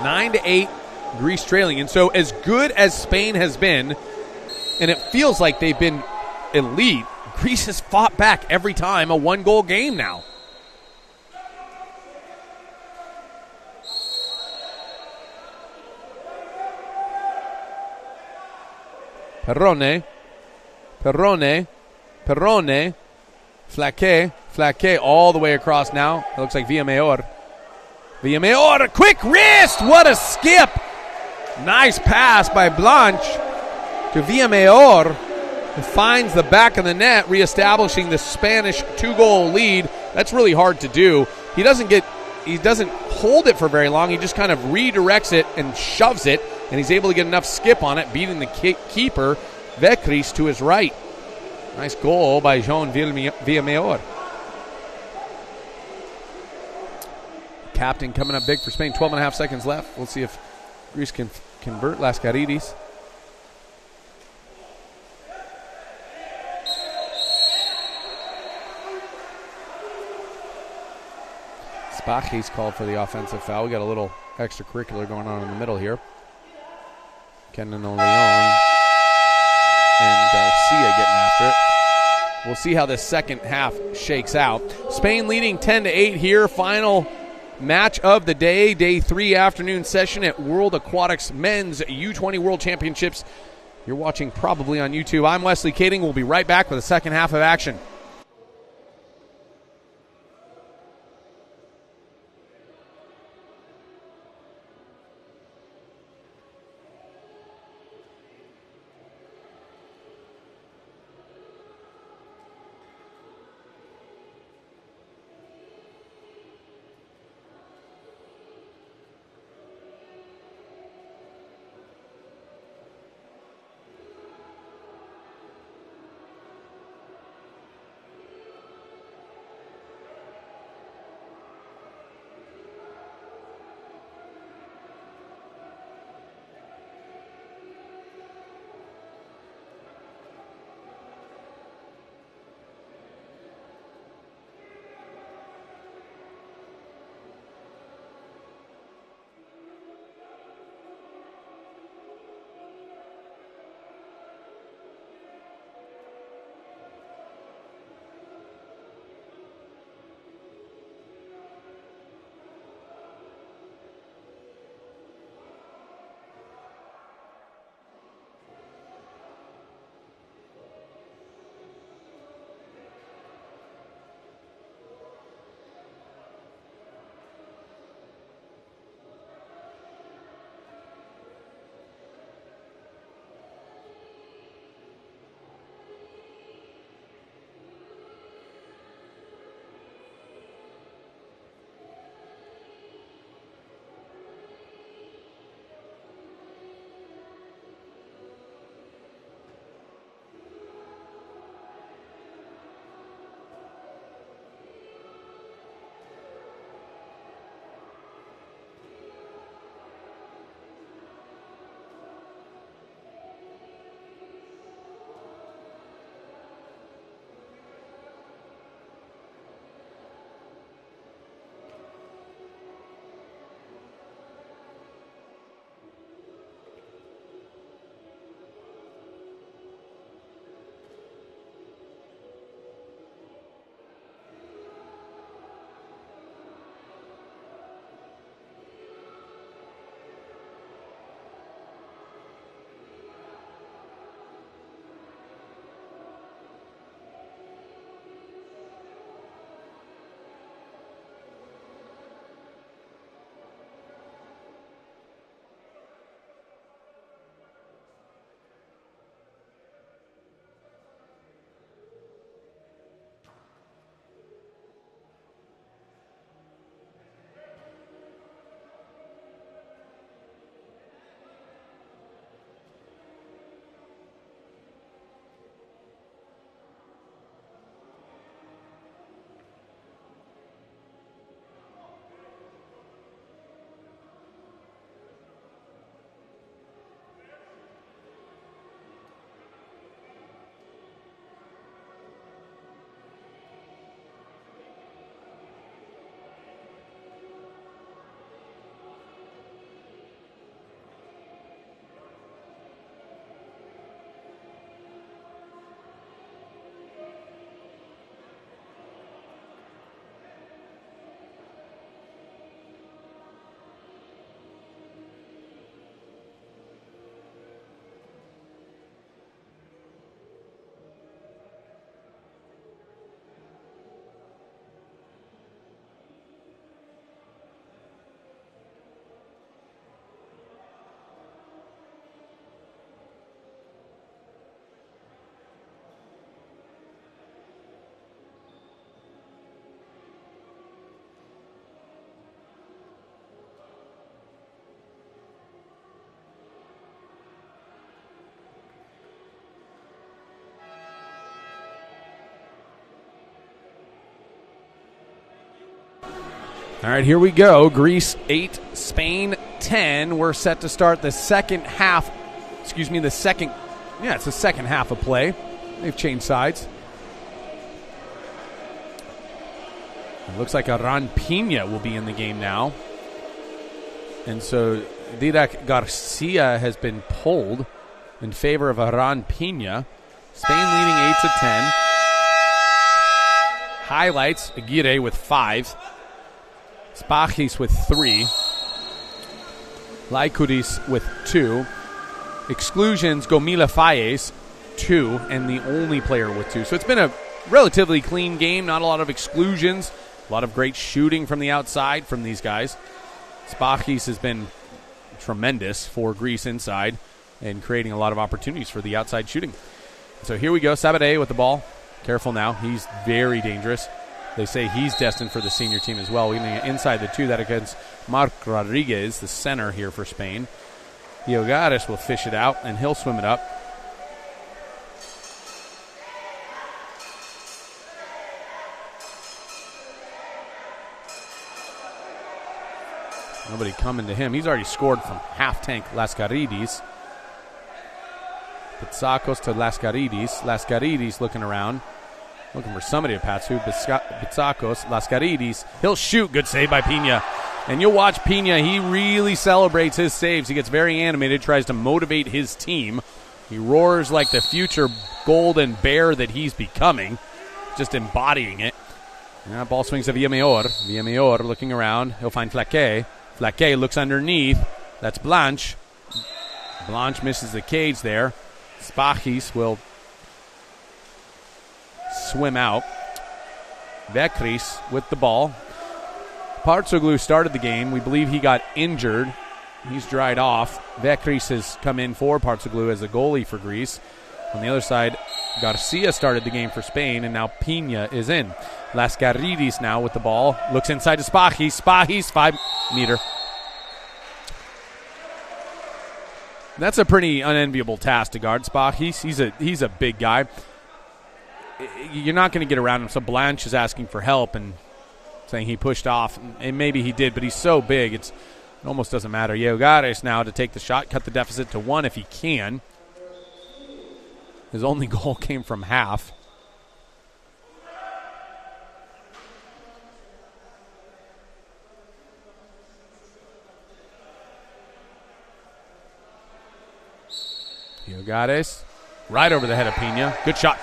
Nine to 8, Greece trailing. And so as good as Spain has been, and it feels like they've been elite, Greece has fought back every time. A 1-goal game now. Perrone, Flaque all the way across now. It looks like Villamayor, a quick wrist. What a skip. Nice pass by Blanche to Villamayor, who finds the back of the net, reestablishing the Spanish 2-goal lead. That's really hard to do. He doesn't hold it for very long. He just kind of redirects it and shoves it, and he's able to get enough skip on it, beating the keeper, Vekris, to his right. Nice goal by Jean Villamayor. Captain coming up big for Spain. 12 and a half seconds left. We'll see if Greece can convert. Laskaridis. Spachis called for the offensive foul. We got a little extracurricular going on in the middle here. Kenan Leon and Garcia getting after it. We'll see how this second half shakes out. Spain leading 10-8 here. Final match of the day, day 3 afternoon session at World Aquatics Men's U20 World Championships. You're watching probably on YouTube. I'm Wesley Kading. We'll be right back with the second half of action. All right, here we go. Greece 8, Spain 10. We're set to start the second half. It's the second half of play. They've changed sides. It looks like Aran Pina will be in the game now. And so Didac Garcia has been pulled in favor of Aran Pina. Spain leading 8-10. Highlights, Aguirre with 5. Spachis with 3. Laikudis with 2. Exclusions, Gomila Fayes, 2, and the only player with 2. So it's been a relatively clean game, not a lot of exclusions, a lot of great shooting from the outside from these guys. Spachis has been tremendous for Greece inside and creating a lot of opportunities for the outside shooting. So here we go, Sabadell with the ball. Careful now, he's very dangerous. They say he's destined for the senior team as well. Inside the 2, that against Marc Rodriguez, the center here for Spain. Iogares will fish it out, and he'll swim it up. Nobody coming to him. He's already scored from half-tank Lascaridis. Pitsakos to Lascaridis. Lascaridis looking around. Looking for somebody to pass to. Pitsakos, Lascaridis. He'll shoot. Good save by Pina. And you'll watch Pina. He really celebrates his saves. He gets very animated, tries to motivate his team. He roars like the future golden bear that he's becoming, just embodying it. Now ball swings to Villamayor. Villamayor looking around. He'll find Flaquet. Flaquet looks underneath. That's Blanche. Blanche misses the cage there. Spachis will swim out. Vekris with the ball. Partsoglu started the game. We believe he got injured. He's dried off. Vekris has come in for Partsoglu as a goalie for Greece. On the other side, Garcia started the game for Spain, and now Pina is in. Lascaridis now with the ball. Looks inside to Spachis. Spachis, 5-meter. That's a pretty unenviable task to guard Spachis. He's a big guy. You're not going to get around him. So Blanche is asking for help and saying he pushed off. And maybe he did, but he's so big, it almost doesn't matter. Iogares now to take the shot, cut the deficit to 1 if he can. His only goal came from half. Iogares, right over the head of Pina. Good shot.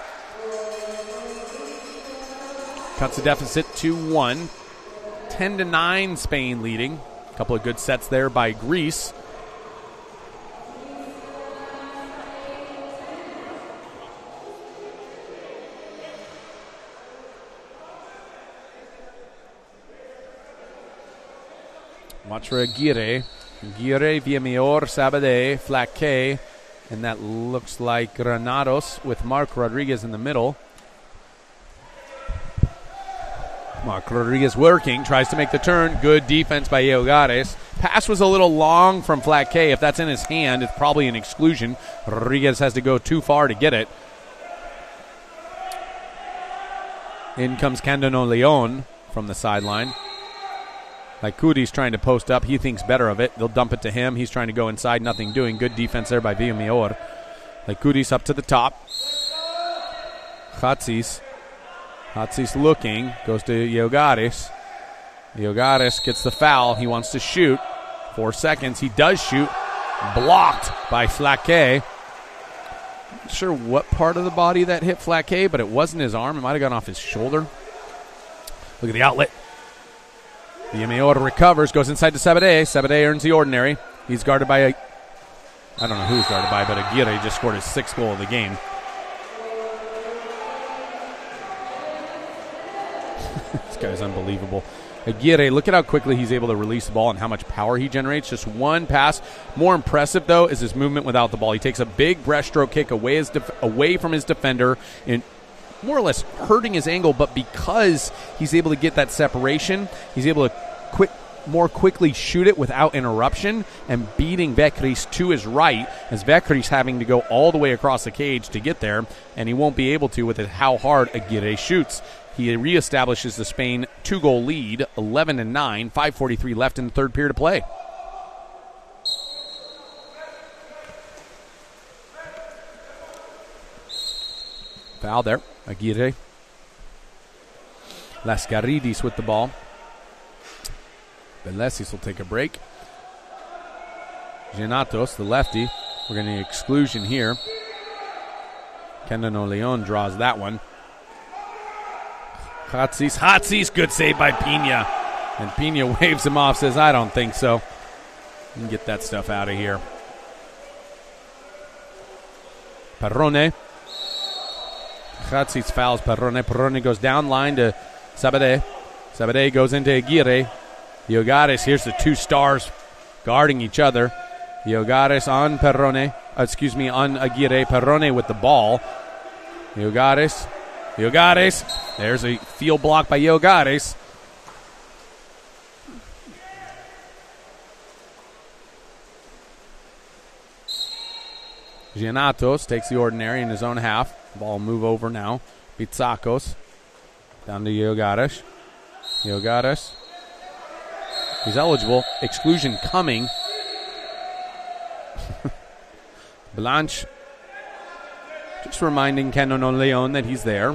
Cuts the deficit to 1. 10-9 Spain leading. A couple of good sets there by Greece. Watch for Aguirre. Aguirre, Villamayor, Sabadell, Flaquet, and that looks like Granados with Marc Rodriguez in the middle. Marc Rodriguez working, tries to make the turn. Good defense by Iogares. Pass was a little long from Flaquet. If that's in his hand, it's probably an exclusion. Rodriguez has to go too far to get it. In comes Candano Leon from the sideline. Laikudis trying to post up. He thinks better of it. They'll dump it to him. He's trying to go inside. Nothing doing. Good defense there by Villamayor. Laikudis up to the top. Hatsis looking. Goes to Iogares. Iogares gets the foul. He wants to shoot. 4 seconds. He does shoot. Blocked by Flaquet. Not sure what part of the body that hit Flaquet, but it wasn't his arm. It might have gone off his shoulder. Look at the outlet. Villamayor recovers, goes inside to Sabadell. Sabadell earns the ordinary. He's guarded by I don't know who he's guarded by, but Aguirre just scored his 6th goal of the game. This guy's unbelievable. Aguirre, look at how quickly he's able to release the ball and how much power he generates. Just one pass. More impressive, though, is his movement without the ball. He takes a big breaststroke kick away from his defender and more or less hurting his angle, but because he's able to get that separation, he's able to more quickly shoot it without interruption and beating Vekris to his right, as Vekris having to go all the way across the cage to get there, and he won't be able to with how hard Aguirre shoots. He reestablishes the Spain 2-goal lead, 11-9, 5:43 left in the third period of play. Foul there, Aguirre. Lascaridis with the ball. Belesis will take a break. Giannatos, the lefty. We're going to exclusion here. Kendano Leon draws that one. Hatsis, good save by Pina. And Pina waves him off, says, I don't think so. You can get that stuff out of here. Perrone. Hatsis fouls Perrone. Perrone goes down line to Sabade. Sabade goes into Aguirre. Yogares, here's the two stars guarding each other. Yogares on Perrone. On Aguirre. Perrone with the ball. Yogares. There's a field block by Yogares. Giannatos takes the ordinary in his own half. Ball move over now. Pitsakos. Down to Yogares. He's eligible. Exclusion coming. Blanche just reminding Kendano Leon that he's there.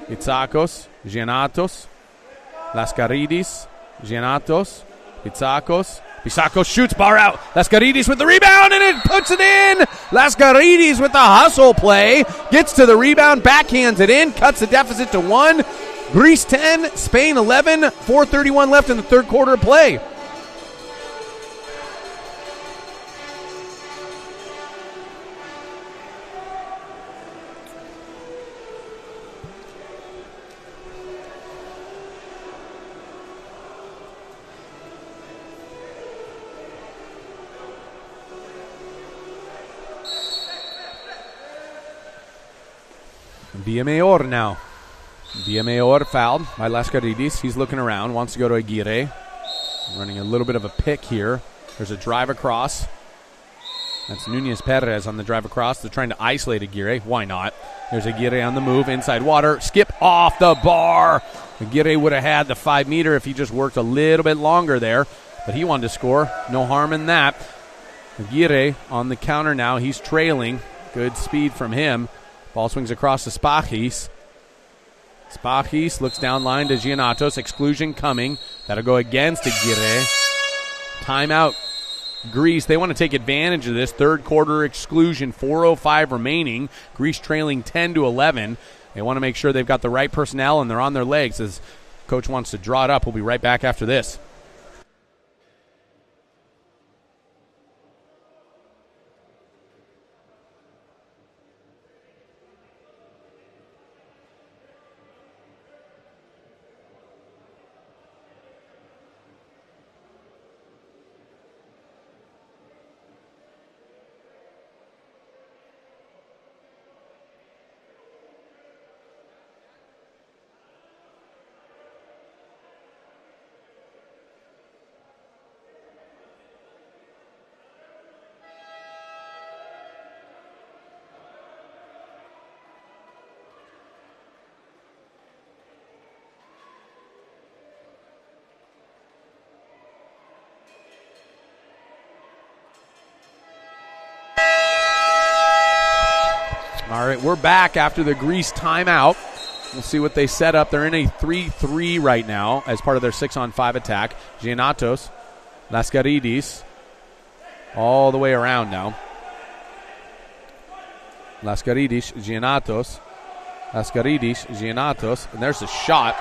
Pitsakos. Giannatos. Lascaridis. Giannatos. Pitsakos. Pitsakos shoots, bar out. Lascaridis with the rebound, and it puts it in. Lascaridis with the hustle play. Gets to the rebound, backhands it in, cuts the deficit to 1. Greece 10, Spain 11, 4:31 left in the third quarter of play. Villamayor now. Villamayor fouled by Lascaridis. He's looking around, wants to go to Aguirre. Running a little bit of a pick here. There's a drive across. That's Nunez Perez on the drive across. They're trying to isolate Aguirre. Why not? There's Aguirre on the move, inside water. Skip off the bar. Aguirre would have had the 5 meter if he just worked a little bit longer there. But he wanted to score. No harm in that. Aguirre on the counter now. He's trailing. Good speed from him. Ball swings across to Spachis. Spachis looks down line to Giannatos. Exclusion coming. That'll go against Aguirre. Timeout. Greece, they want to take advantage of this. Third quarter exclusion, 4:05 remaining. Greece trailing 10-11. They want to make sure they've got the right personnel and they're on their legs as coach wants to draw it up. We'll be right back after this. All right, we're back after the Greece timeout. We'll see what they set up. They're in a 3-3 right now as part of their 6-on-5 attack. Giannatos, Lascaridis, all the way around now. Lascaridis, Giannatos, and there's a shot.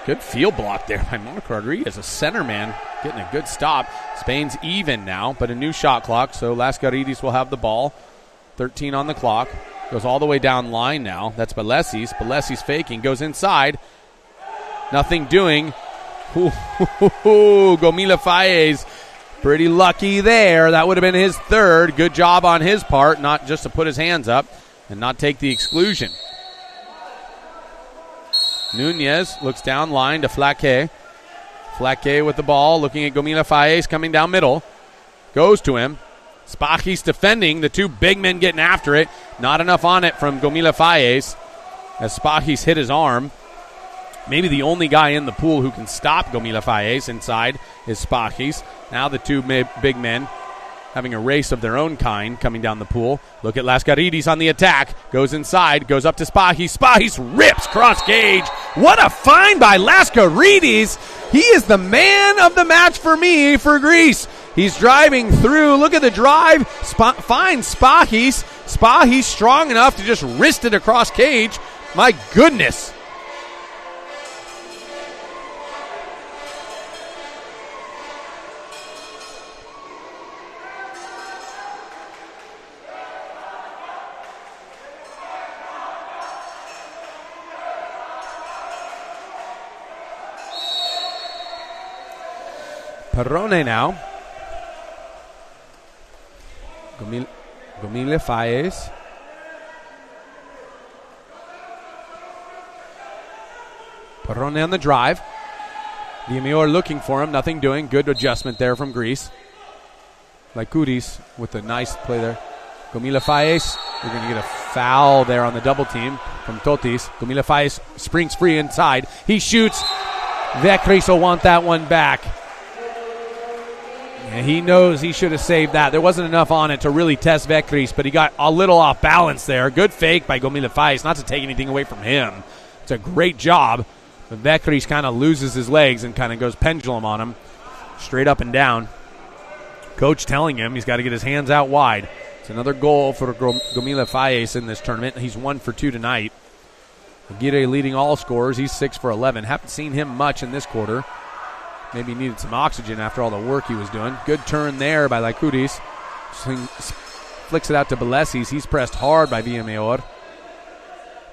Good field block there by Monaco Rodriguez, a center man getting a good stop. Spain's even now, but a new shot clock, so Lascaridis will have the ball. 13 on the clock. Goes all the way down line now. That's Belesis. Belesis faking. Goes inside. Nothing doing. Gomila Faez. Pretty lucky there. That would have been his third. Good job on his part, not just to put his hands up and not take the exclusion. Nunez looks down line to Flaque. Flake with the ball, looking at Gomila Faes coming down middle. Goes to him. Spachis defending. The two big men getting after it. Not enough on it from Gomila Faes as Spachis hit his arm. Maybe the only guy in the pool who can stop Gomila Faes inside is Spachis. Now the two big men having a race of their own kind coming down the pool. Look at Lascaridis on the attack. Goes inside, goes up to Spachis. Spachis rips cross cage. What a find by Lascaridis. He is the man of the match for me for Greece. He's driving through. Look at the drive. Finds Spachis. Spachis strong enough to just wrist it across cage. My goodness. Perrone now. Gomila Faes. Perrone on the drive. Viamior looking for him, nothing doing. Good adjustment there from Greece. Lykoudis with a nice play there. Gomila Faes. We're going to get a foul there on the double team from Totis. Gomila Faes springs free inside. He shoots. Vekris will want that one back. And he knows he should have saved that. There wasn't enough on it to really test Vekris, but he got a little off balance there. Good fake by Gomila Faes, not to take anything away from him. It's a great job. But Vekris kind of loses his legs and kind of goes pendulum on him, straight up and down. Coach telling him he's got to get his hands out wide. It's another goal for Gomila Faes in this tournament. He's 1 for 2 tonight. Aguirre leading all scorers. He's 6 for 11. Haven't seen him much in this quarter. Maybe he needed some oxygen after all the work he was doing. Good turn there by Lykoudis. Flicks it out to Belesis. He's pressed hard by Viamior.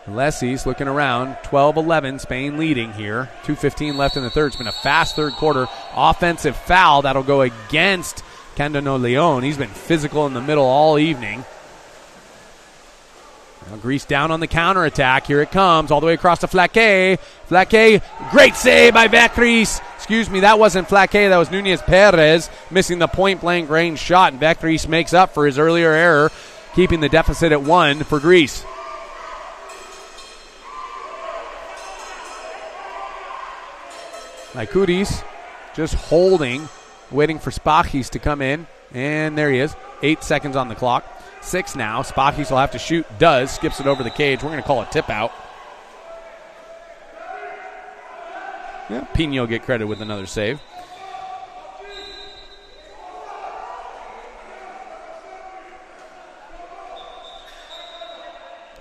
Belesis looking around. 12-11. Spain leading here. 2:15 left in the third. It's been a fast third quarter. Offensive foul. That'll go against Candano Leon. He's been physical in the middle all evening. Now Greece down on the counterattack. Here it comes. All the way across to Flake. Flake. Great save by Vekris. Excuse me, that wasn't Flake. That was Nunez Perez missing the point-blank range shot. And Vekris makes up for his earlier error, keeping the deficit at 1 for Greece. Lykoudis just holding, waiting for Spachis to come in. And there he is. 8 seconds on the clock. 6 now. Spachis will have to shoot. Does. Skips it over the cage. We're going to call a tip out. Yeah, Pino get credit with another save.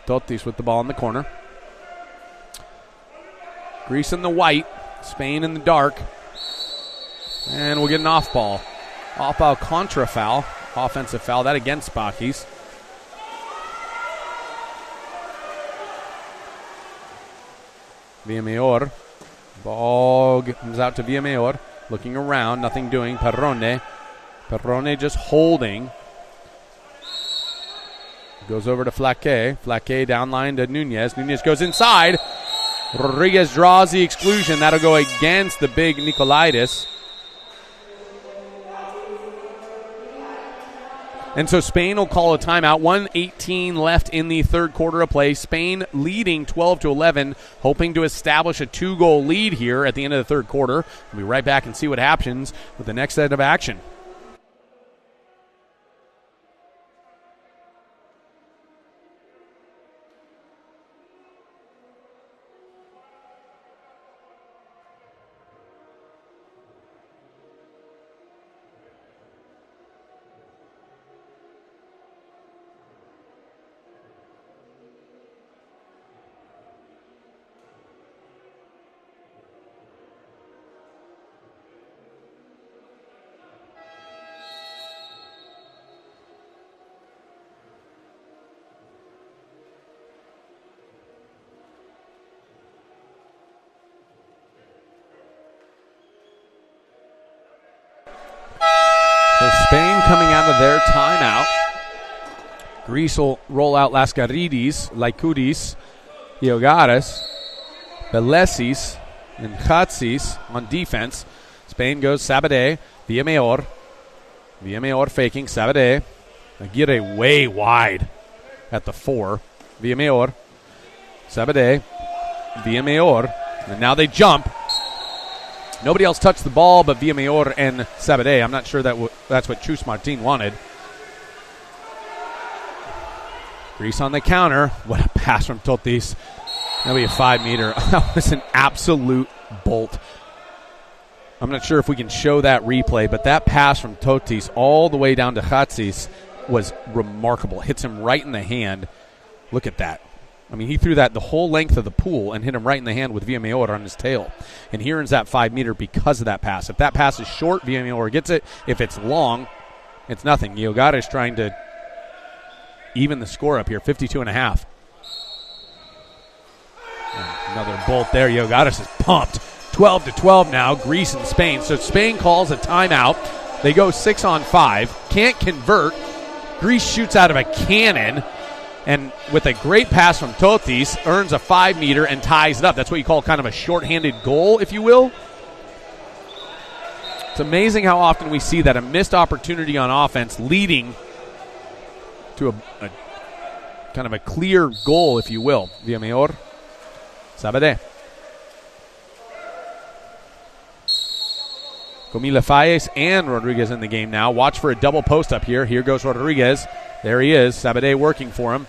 Totis with the ball in the corner. Greece in the white. Spain in the dark. And we'll get an off ball. Off ball contra foul. Offensive foul. That against Spachis. Viamior. Ball comes out to Viamior. Looking around. Nothing doing. Perrone. Perrone just holding. Goes over to Flake. Flake downline to Nunez. Nunez goes inside. Rodriguez draws the exclusion. That'll go against the big Nicolaitis. And so Spain will call a timeout. 1:18 left in the third quarter of play. Spain leading 12-11, hoping to establish a 2-goal lead here at the end of the third quarter. We'll be right back and see what happens with the next set of action. So Spain coming out of their timeout. Greece will roll out Lascaridis, Lykoudis, Iogaris, Belesis, and Chatsis on defense. Spain goes Sabadell. Villamayor. Villamayor faking. Sabadell. Aguirre way wide at the 4. Villamayor. Sabadell. Villamayor. And now they jump. Nobody else touched the ball but Villamayor and Sabadell. I'm not sure that's what Chus Martin wanted. Greece on the counter. What a pass from Totis. That'll be a 5-meter. That was an absolute bolt. I'm not sure if we can show that replay, but that pass from Totis all the way down to Chatsis was remarkable. Hits him right in the hand. Look at that. I mean, he threw that the whole length of the pool and hit him right in the hand with Villamayor on his tail. And he earns that 5-meter because of that pass. If that pass is short, Villamayor gets it. If it's long, it's nothing. Yogares trying to even the score up here, 52.5. Another bolt there. Yogares is pumped. 12-12 now, Greece and Spain. So Spain calls a timeout. They go 6-on-5. Can't convert. Greece shoots out of a cannon. And with a great pass from Totis, earns a 5-meter and ties it up. That's what you call kind of a shorthanded goal, if you will. It's amazing how often we see that, a missed opportunity on offense leading to a kind of a clear goal, if you will. Villamayor. Sabadell. Comila Falles and Rodriguez in the game now. Watch for a double post up here. Here goes Rodriguez. There he is. Sabadell working for him.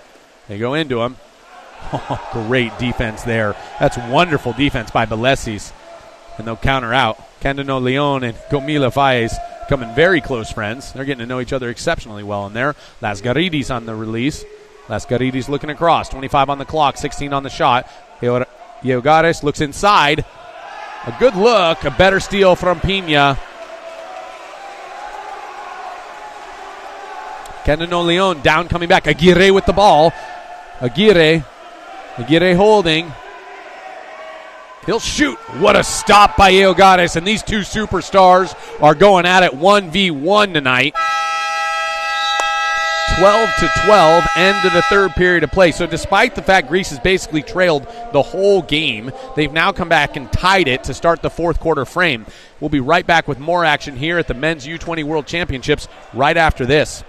They go into him. Oh, great defense there. That's wonderful defense by Belesis. And they'll counter out. Candano Leon and Comila Falles becoming very close friends. They're getting to know each other exceptionally well in there. Lasgaridis on the release. Lasgaridis looking across. 25 on the clock, 16 on the shot. Yogares looks inside. A good look. A better steal from Pina. Candano Leon down, coming back. Aguirre with the ball. Aguirre holding. He'll shoot. What a stop by Yogares. And these two superstars are going at it 1v1 tonight. 12-12, end of the third period of play. So despite the fact Greece has basically trailed the whole game, they've now come back and tied it to start the fourth quarter frame. We'll be right back with more action here at the Men's U20 World Championships right after this.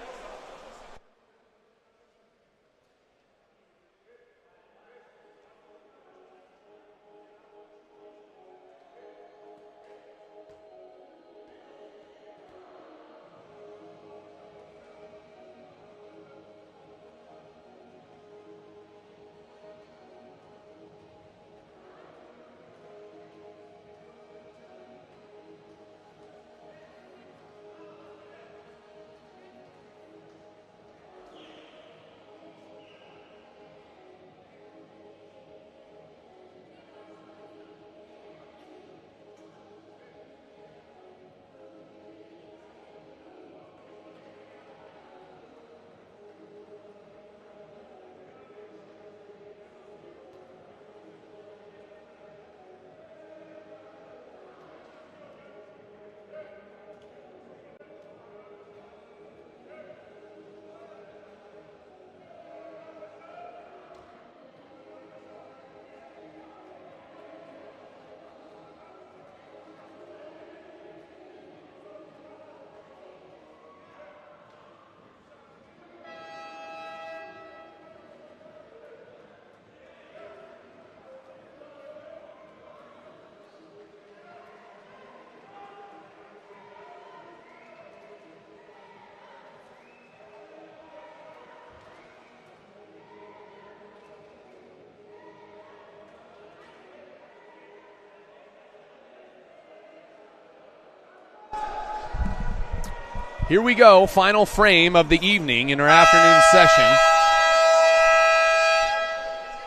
Here we go, final frame of the evening in our afternoon session.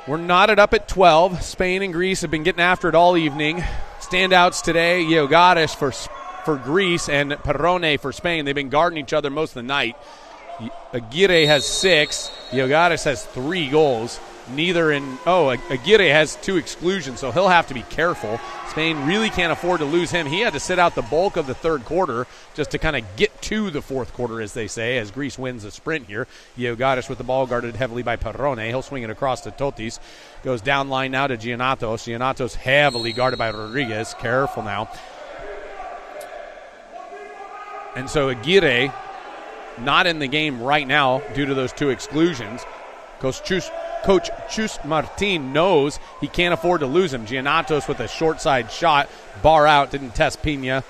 We're knotted up at 12. Spain and Greece have been getting after it all evening. Standouts today, Yogares for Greece and Perrone for Spain. They've been guarding each other most of the night. Aguirre has 6. Yogares has 3 goals. Aguirre has 2 exclusions, so he'll have to be careful. Spain really can't afford to lose him. He had to sit out the bulk of the third quarter just to kind of get to the fourth quarter, as they say, as Greece wins the sprint here. Yogares with the ball guarded heavily by Perrone. He'll swing it across to Totis. Goes down line now to Giannatos. Giannatos heavily guarded by Rodriguez. Careful now. And so Aguirre not in the game right now due to those 2 exclusions. Coach Chus Martin knows he can't afford to lose him. Giannatos with a short side shot, bar out, didn't test Pina.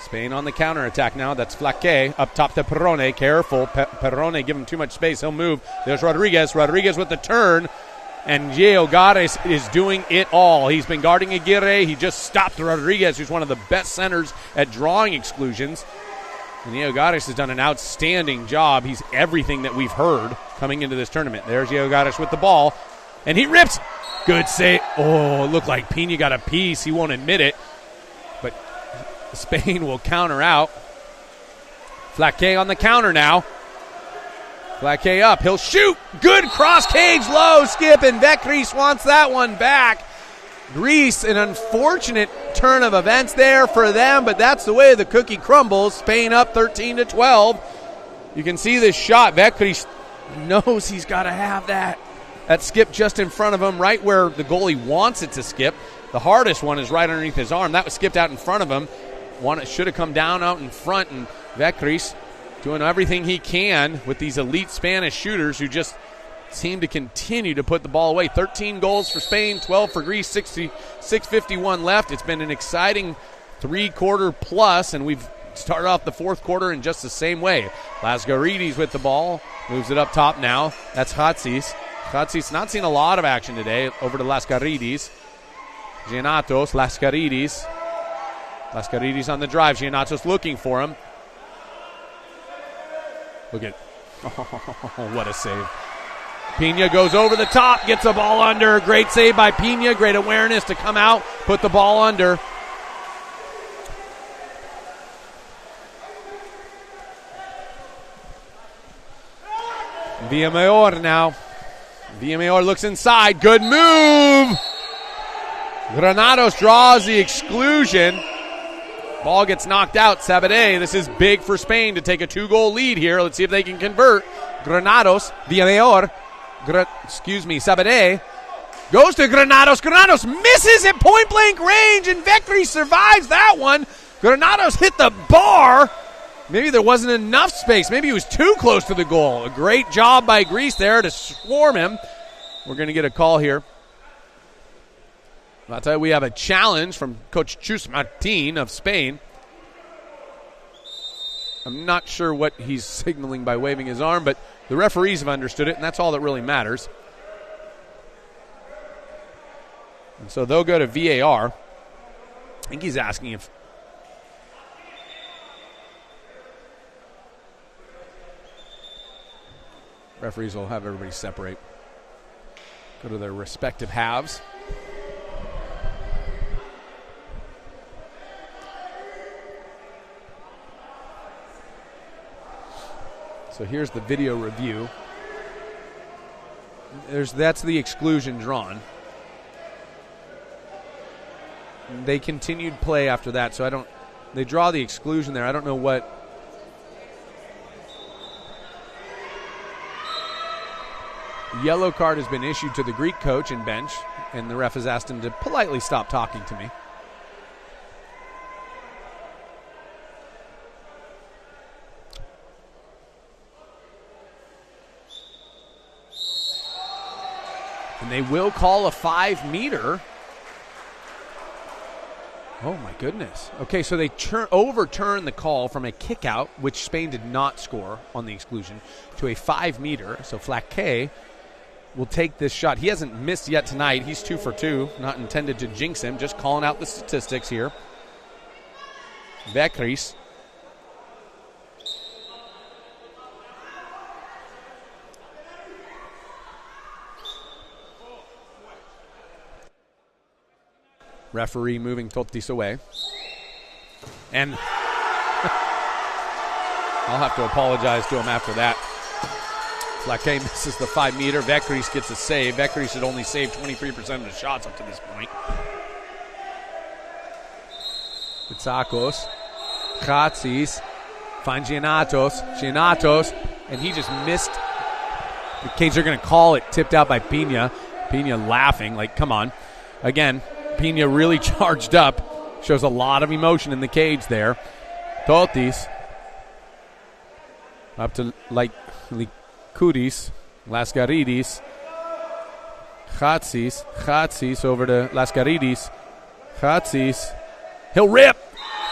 Spain on the counterattack now. That's Flaque up top to Perrone. Careful. Perrone give him too much space. He'll move. There's Rodriguez. Rodriguez with the turn. And Gio Gares is doing it all. He's been guarding Aguirre. He just stopped Rodriguez, who's one of the best centers at drawing exclusions. And Gio Gares has done an outstanding job. He's everything that we've heard coming into this tournament. There's Gio Gares with the ball. And he rips. Good save. Oh, it looked like Pina got a piece. He won't admit it. But Spain will counter out. Flaque on the counter now. Flaque up. He'll shoot. Good cross cage low skip, and Vekris wants that one back. Greece, an unfortunate turn of events there for them, but that's the way the cookie crumbles. Spain up 13-12. You can see this shot. Vekris knows he's got to have that. That skip just in front of him, right where the goalie wants it to skip. The hardest one is right underneath his arm. That was skipped out in front of him. One should have come down out in front, and Vekris doing everything he can with these elite Spanish shooters who just seem to continue to put the ball away. 13 goals for Spain, 12 for Greece, 6:51 left. It's been an exciting 3-quarter plus, and we've started off the 4th quarter in just the same way. Lasgaridis with the ball, moves it up top now. That's Hatsis. Hatsis not seen a lot of action today. Over to Lasgaridis. Giannatos, Lasgaridis. Lasgaridis on the drive. Giannatos looking for him. Look at, what a save. Pina goes over the top, gets the ball under. Great save by Pina. Great awareness to come out, put the ball under. Villamayor now. Villamayor looks inside. Good move. Granados draws the exclusion. Ball gets knocked out. Sabadell. This is big for Spain to take a 2-goal lead here. Let's see if they can convert. Granados, Villamayor, Sabadell goes to Granados. Granados misses at point-blank range, and Vekris survives that one. Granados hit the bar. Maybe there wasn't enough space. Maybe he was too close to the goal. A great job by Greece there to swarm him. We're going to get a call here. I'll tell you, we have a challenge from Coach Chus Martin of Spain. I'm not sure what he's signaling by waving his arm, but the referees have understood it, and that's all that really matters. And so they'll go to VAR. I think he's asking if referees will have everybody separate, go to their respective halves. So here's the video review. That's the exclusion drawn. They continued play after that, so they draw the exclusion there. I don't know what. Yellow card has been issued to the Greek coach and bench, and the ref has asked him to politely stop talking to me. And they will call a 5-meter. Oh, my goodness. Okay, so they overturn the call from a kick-out, which Spain did not score on the exclusion, to a 5-meter. So Flaque will take this shot. He hasn't missed yet tonight. He's 2 for 2. Not intended to jinx him. Just calling out the statistics here. Vekris. Referee moving Totis away. And I'll have to apologize to him after that. Flaque misses the 5-meter. Vekris gets a save. Vekris had only saved 23% of the shots up to this point. Pitsakos. Kratsis. Finds Giannatos. And he just missed. The Canes are going to call it tipped out by Pina. Pina laughing, like, come on. Again, Pina really charged up. Shows a lot of emotion in the cage there. Totis. Up to Likudis. Lascaridis. Chatsis over to Lascaridis. Chatsis. He'll rip.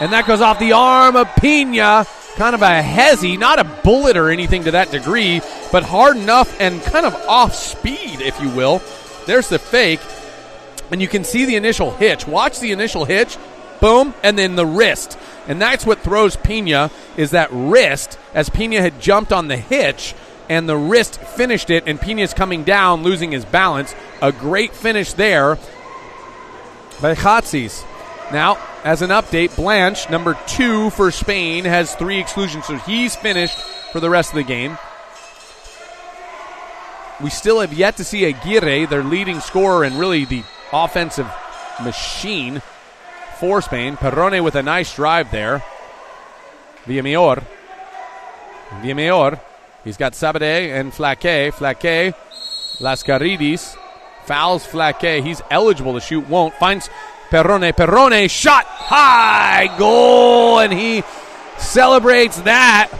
And that goes off the arm of Pina. Kind of a hezzy, not a bullet or anything to that degree, but hard enough and kind of off speed, if you will. There's the fake. And you can see the initial hitch. Watch the initial hitch. Boom. And then the wrist. And that's what throws Pina, is that wrist, as Pina had jumped on the hitch, and the wrist finished it, and Pina's coming down, losing his balance. A great finish there by Chatsis. Now, as an update, Blanche, number 2 for Spain, has 3 exclusions, so he's finished for the rest of the game. We still have yet to see Aguirre, their leading scorer and really the offensive machine for Spain. Perrone with a nice drive there. Villamayor. He's got Sabadell and Flaque. Flaque. Lascaridis. Fouls Flaque. He's eligible to shoot. Won't. Finds Perrone. Perrone. Shot. High. Goal. And he celebrates that.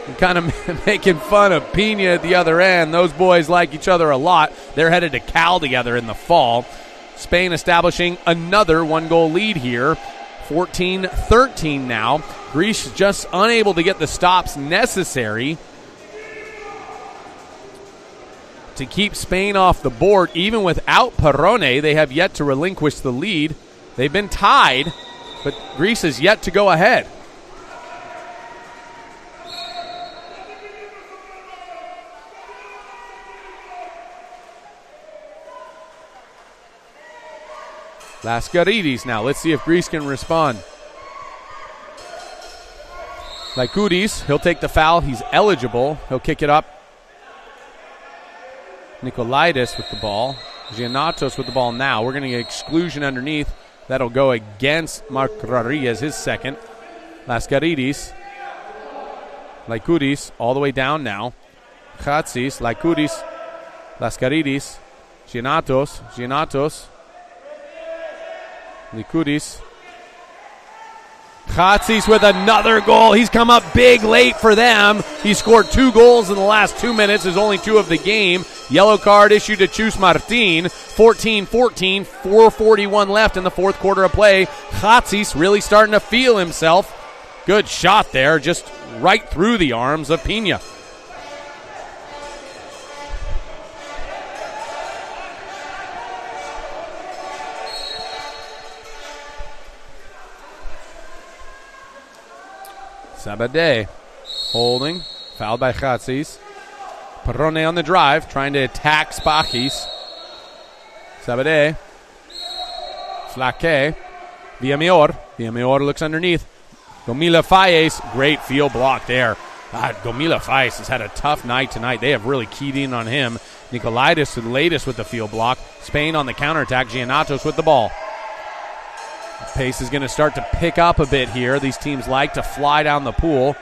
And kind of making fun of Pina at the other end. Those boys like each other a lot. They're headed to Cal together in the fall. Spain establishing another 1-goal lead here. 14-13 now. Greece just unable to get the stops necessary to keep Spain off the board. Even without Perrone, they have yet to relinquish the lead. They've been tied, but Greece has yet to go ahead. Lascaridis now. Let's see if Greece can respond. Likudis, he'll take the foul. He's eligible. He'll kick it up. Nikolaidis with the ball. Giannatos with the ball now. We're going to get exclusion underneath. That'll go against Mark Rodriguez, his second. Lascaridis. Likudis all the way down now. Chatsis, Likudis, Lascaridis, Giannatos. Likudis. Chatsis with another goal. He's come up big late for them. He scored 2 goals in the last 2 minutes. There's only 2 of the game. Yellow card issued to Chus Martin. 14-14. 4:41 left in the fourth quarter of play. Chatsis really starting to feel himself. Good shot there. Just right through the arms of Pina. Sabadell holding, fouled by Chatsis. Perrone on the drive, trying to attack Spachis. Sabadell. Flaque. Villamayor looks underneath. Gomila Fayes, great field block there. Gomila Fayes has had a tough night tonight. They have really keyed in on him. Nikolaidis, the latest with the field block. Spain on the counterattack. Giannatos with the ball. Pace is going to start to pick up a bit here. These teams like to fly down the pool.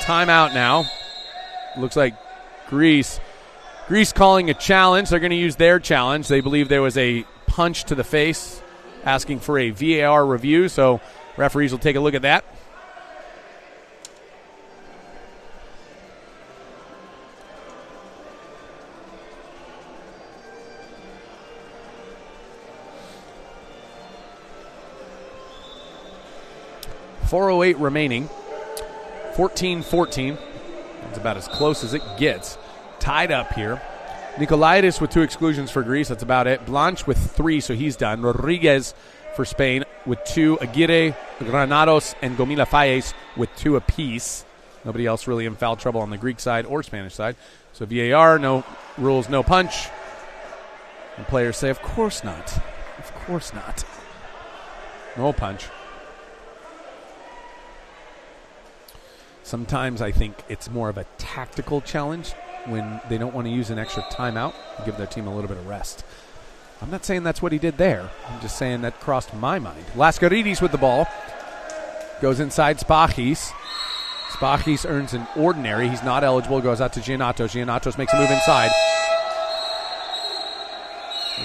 Timeout now. Looks like Greece calling a challenge. They're going to use their challenge. They believe there was a punch to the face, asking for a VAR review. So referees will take a look at that. .408 remaining. 14-14. That's about as close as it gets. Tied up here. Nikolaidis with 2 exclusions for Greece. That's about it. Blanche with 3, so he's done. Rodriguez for Spain with 2. Aguirre, Granados, and Gomila Fayes with 2 apiece. Nobody else really in foul trouble on the Greek side or Spanish side. So VAR, no rules, no punch. And players say, of course not. Of course not. No punch. Sometimes I think it's more of a tactical challenge when they don't want to use an extra timeout to give their team a little bit of rest. I'm not saying that's what he did there. I'm just saying that crossed my mind. Lascaridis with the ball. Goes inside Spachis. Spachis earns an ordinary. He's not eligible. Goes out to Giannatos. Giannatos makes a move inside.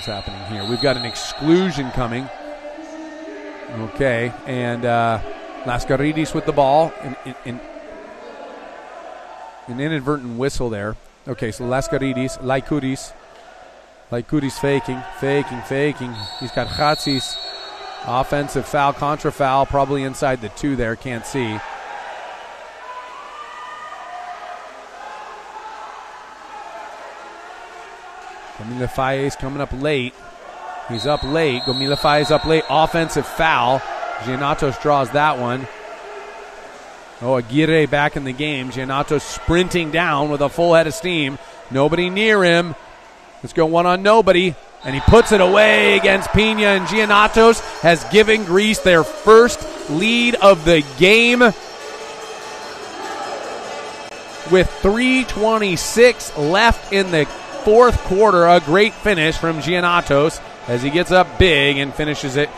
is happening here? We've got an exclusion coming. Okay, and Lascaridis with the ball. An inadvertent whistle there. Okay, so Lascaridis, Laikudis faking. He's got Hatsis. Offensive foul, contra foul, probably inside the 2 there, can't see. Gomila Faye's coming up late. He's up late. Gomila Faye's up late. Offensive foul. Giannatos draws that one. Oh, Aguirre back in the game. Giannatos sprinting down with a full head of steam. Nobody near him. Let's go one on nobody. And he puts it away against Pina. And Giannatos has given Greece their first lead of the game. With 3:26 left in the fourth quarter. A great finish from Giannatos as he gets up big and finishes it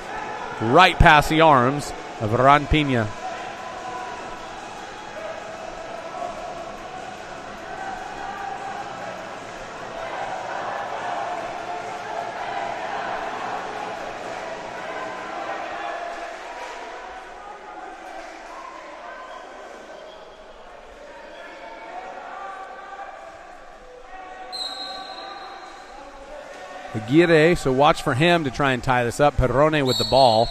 right past the arms of Ran Pina. Aguirre, so watch for him to try and tie this up. Perrone with the ball.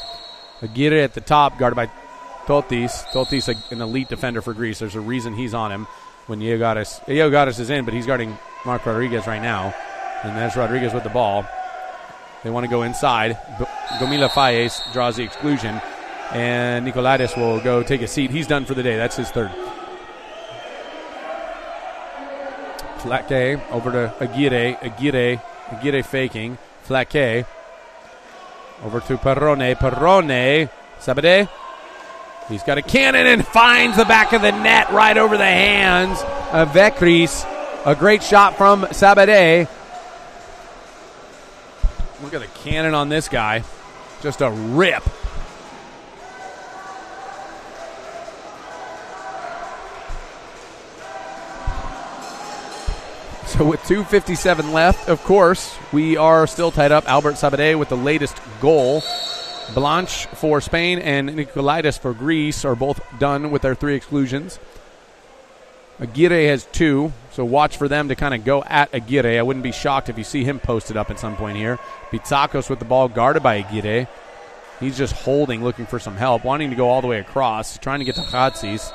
Aguirre at the top, guarded by Totis. Totis, an elite defender for Greece. There's a reason he's on him when Iogadis is in, but he's guarding Mark Rodriguez right now. And there's Rodriguez with the ball. They want to go inside. Gomila Fayes draws the exclusion, and Nicolaitis will go take a seat. He's done for the day. That's his third. Flaque over to Aguirre. Aguirre faking. Flaque. Over to Perrone. Perrone. Sabade. He's got a cannon and finds the back of the net right over the hands of Vekris. A great shot from Sabade. Look at the cannon on this guy. Just a rip. So with 2:57 left, of course, we are still tied up. Albert Sabade with the latest goal. Blanche for Spain and Nicolaitis for Greece are both done with their 3 exclusions. Aguirre has 2, so watch for them to kind of go at Aguirre. I wouldn't be shocked if you see him posted up at some point here. Pitsakos with the ball, guarded by Aguirre. He's just holding, looking for some help, wanting to go all the way across, trying to get to Hatsis.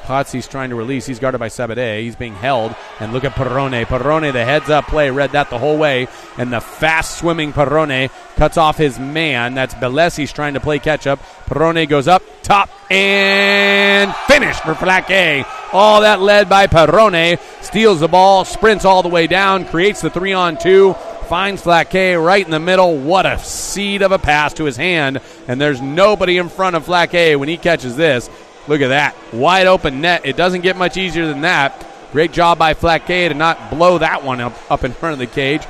Hatsis trying to release. He's guarded by Sabade. He's being held. And look at Perrone. Perrone, the heads-up play, read that the whole way. And the fast-swimming Perrone cuts off his man. That's Belesis trying to play catch-up. Perrone goes up, top, and finished for Flaque. All that led by Perrone. Steals the ball, sprints all the way down, creates the 3-on-2, finds Flaque right in the middle. What a seed of a pass to his hand. And there's nobody in front of Flaque when he catches this. Look at that. Wide open net. It doesn't get much easier than that. Great job by Flaque to not blow that one up in front of the cage.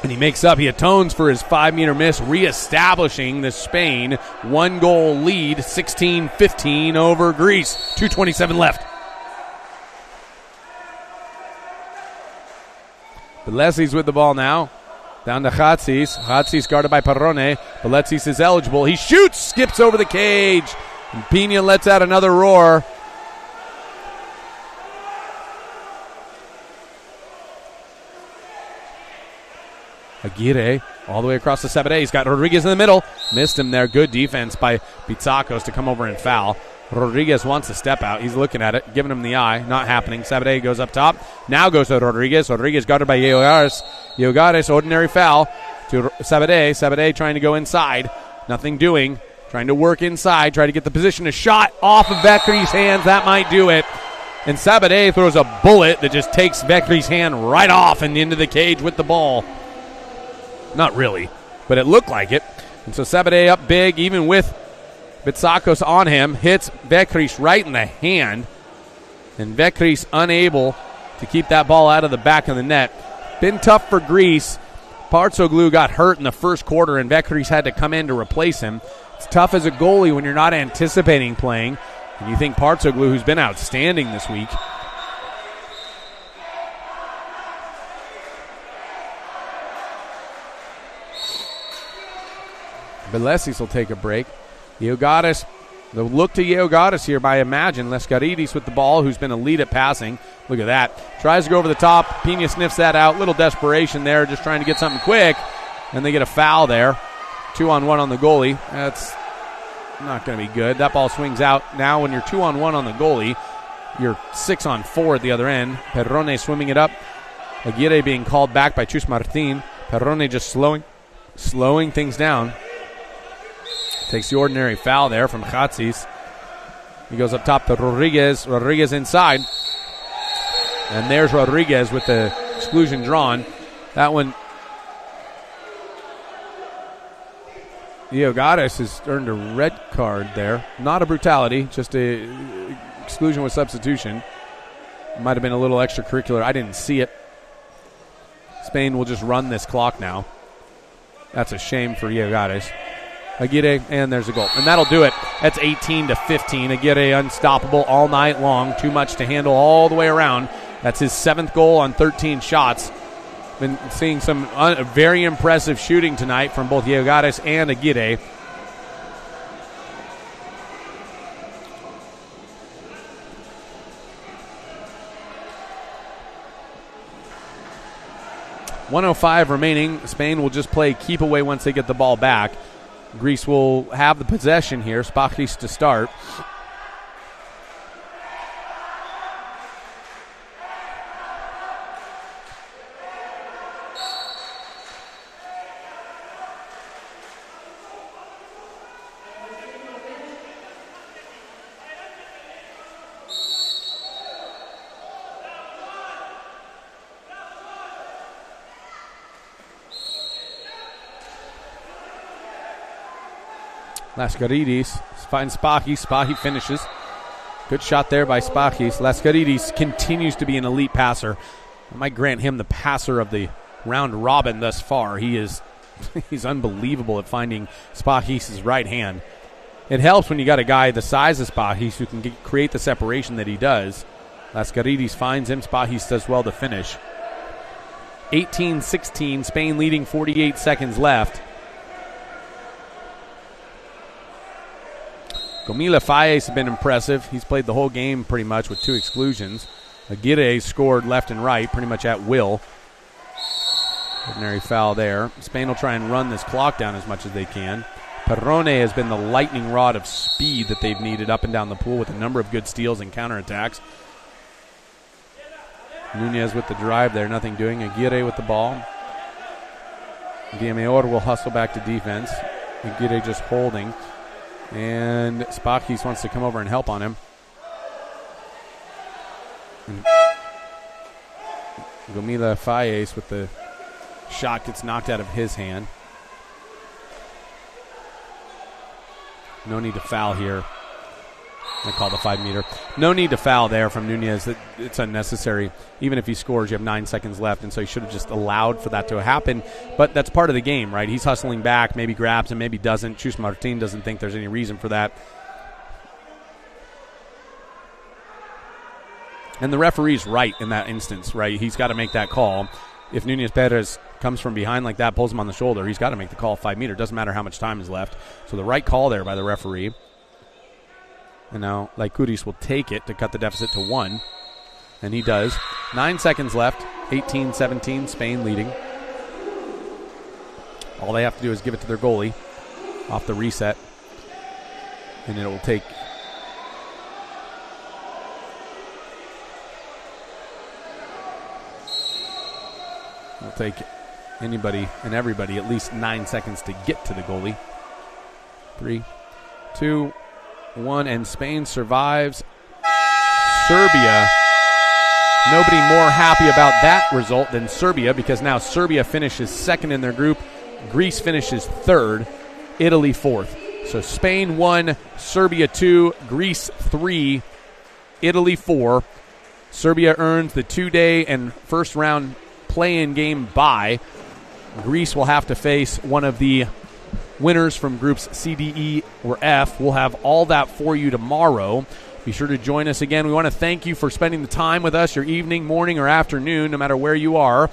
And he makes up. He atones for his 5-meter miss, reestablishing the Spain 1-goal lead, 16-15 over Greece. 2:27 left. Belesis with the ball now. Down to Hatsis. Hatsis guarded by Perrone. Belesis is eligible. He shoots, skips over the cage. And Pina lets out another roar. Aguirre all the way across the Sabade. He's got Rodriguez in the middle. Missed him there. Good defense by Pitsakos to come over and foul. Rodriguez wants to step out. He's looking at it, giving him the eye. Not happening. Sabade goes up top. Now goes to Rodriguez. Rodriguez guarded by Iogadis. Iogadis, ordinary foul to Sabade. Sabade trying to go inside. Nothing doing. Trying to work inside, try to get the position. A shot off of Vekri's hands. That might do it. And Sabade throws a bullet that just takes Vekri's hand right off and into the cage with the ball. Not really, but it looked like it. And so Sabade up big, even with Bitsakos on him, hits Vekris right in the hand. And Vekris unable to keep that ball out of the back of the net. Been tough for Greece. Partsoglu got hurt in the first quarter, and Vekris had to come in to replace him. It's tough as a goalie when you're not anticipating playing. And you think Partsoglu, who's been outstanding this week. Belesis will take a break. Georgaris, they'll look to Georgaris here, I imagine. Leskaridis with the ball, who's been a lead at passing. Look at that. Tries to go over the top. Pena sniffs that out. Little desperation there, just trying to get something quick. And they get a foul there. 2-on-1 on the goalie. That's not going to be good. That ball swings out. Now when you're 2-on-1 on the goalie, you're 6-on-4 at the other end. Perrone swimming it up. Aguirre being called back by Chus Martin. Perrone just slowing things down. Takes the ordinary foul there from Chatsis. He goes up top to Rodriguez. Rodriguez inside. And there's Rodriguez with the exclusion drawn. That one, Georgaris has earned a red card there. Not a brutality, just a exclusion with substitution. Might have been a little extracurricular. I didn't see it. Spain will just run this clock now. That's a shame for Georgaris. Aguirre, and there's a goal. And that'll do it. That's 18-15. Aguirre unstoppable all night long. Too much to handle all the way around. That's his 7th goal on 13 shots. Been seeing some very impressive shooting tonight from both Georgaris and Aguirre. .105 remaining. Spain will just play keep away once they get the ball back. Greece will have the possession here. Spachis to start. Laskaridis finds Spachis. Spahi finishes. Good shot there by Spachis. Laskaridis continues to be an elite passer. I might grant him the passer of the round robin thus far. He's unbelievable at finding Spachis' right hand. It helps when you got a guy the size of Spachis who can create the separation that he does. Laskaridis finds him. Spachis does well to finish. 18-16. Spain leading 48 seconds left. Gomila Fayez has been impressive. He's played the whole game pretty much with 2 exclusions. Aguirre scored left and right pretty much at will. Ordinary foul there. Spain will try and run this clock down as much as they can. Perrone has been the lightning rod of speed that they've needed up and down the pool with a number of good steals and counterattacks. Nunez with the drive there, nothing doing. Aguirre with the ball. Guillaume will hustle back to defense. Aguirre just holding. And Spachis wants to come over and help on him. And Gomila Fayez with the shot gets knocked out of his hand. No need to foul here. I call the 5-meter. No need to foul there from Nunez. It's unnecessary. Even if he scores, you have 9 seconds left, and so he should have just allowed for that to happen. But that's part of the game, right? He's hustling back, maybe grabs him, maybe doesn't. Chus Martin doesn't think there's any reason for that. And the referee's right in that instance, right? He's got to make that call. If Nunez Perez comes from behind like that, pulls him on the shoulder, he's got to make the call 5-meter. Doesn't matter how much time is left. So the right call there by the referee. And now Laikuris will take it to cut the deficit to 1. And he does. 9 seconds left. 18-17, Spain leading. All they have to do is give it to their goalie off the reset. And it will take... It'll take anybody and everybody at least 9 seconds to get to the goalie. 3, 2, 1, and Spain survives Serbia. Nobody more happy about that result than Serbia, because now Serbia finishes second in their group. Greece finishes third. Italy fourth. So Spain 1, Serbia 2, Greece 3, Italy 4. Serbia earns the 2-day and first round play-in game bye. Greece will have to face one of the winners from groups C, D, E, or F. We'll have all that for you tomorrow. Be sure to join us again. We want to thank you for spending the time with us, your evening, morning, or afternoon, no matter where you are.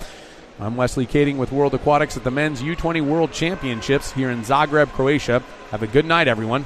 I'm Wesley Kading with World Aquatics at the Men's U20 World Championships here in Zagreb, Croatia. Have a good night, everyone.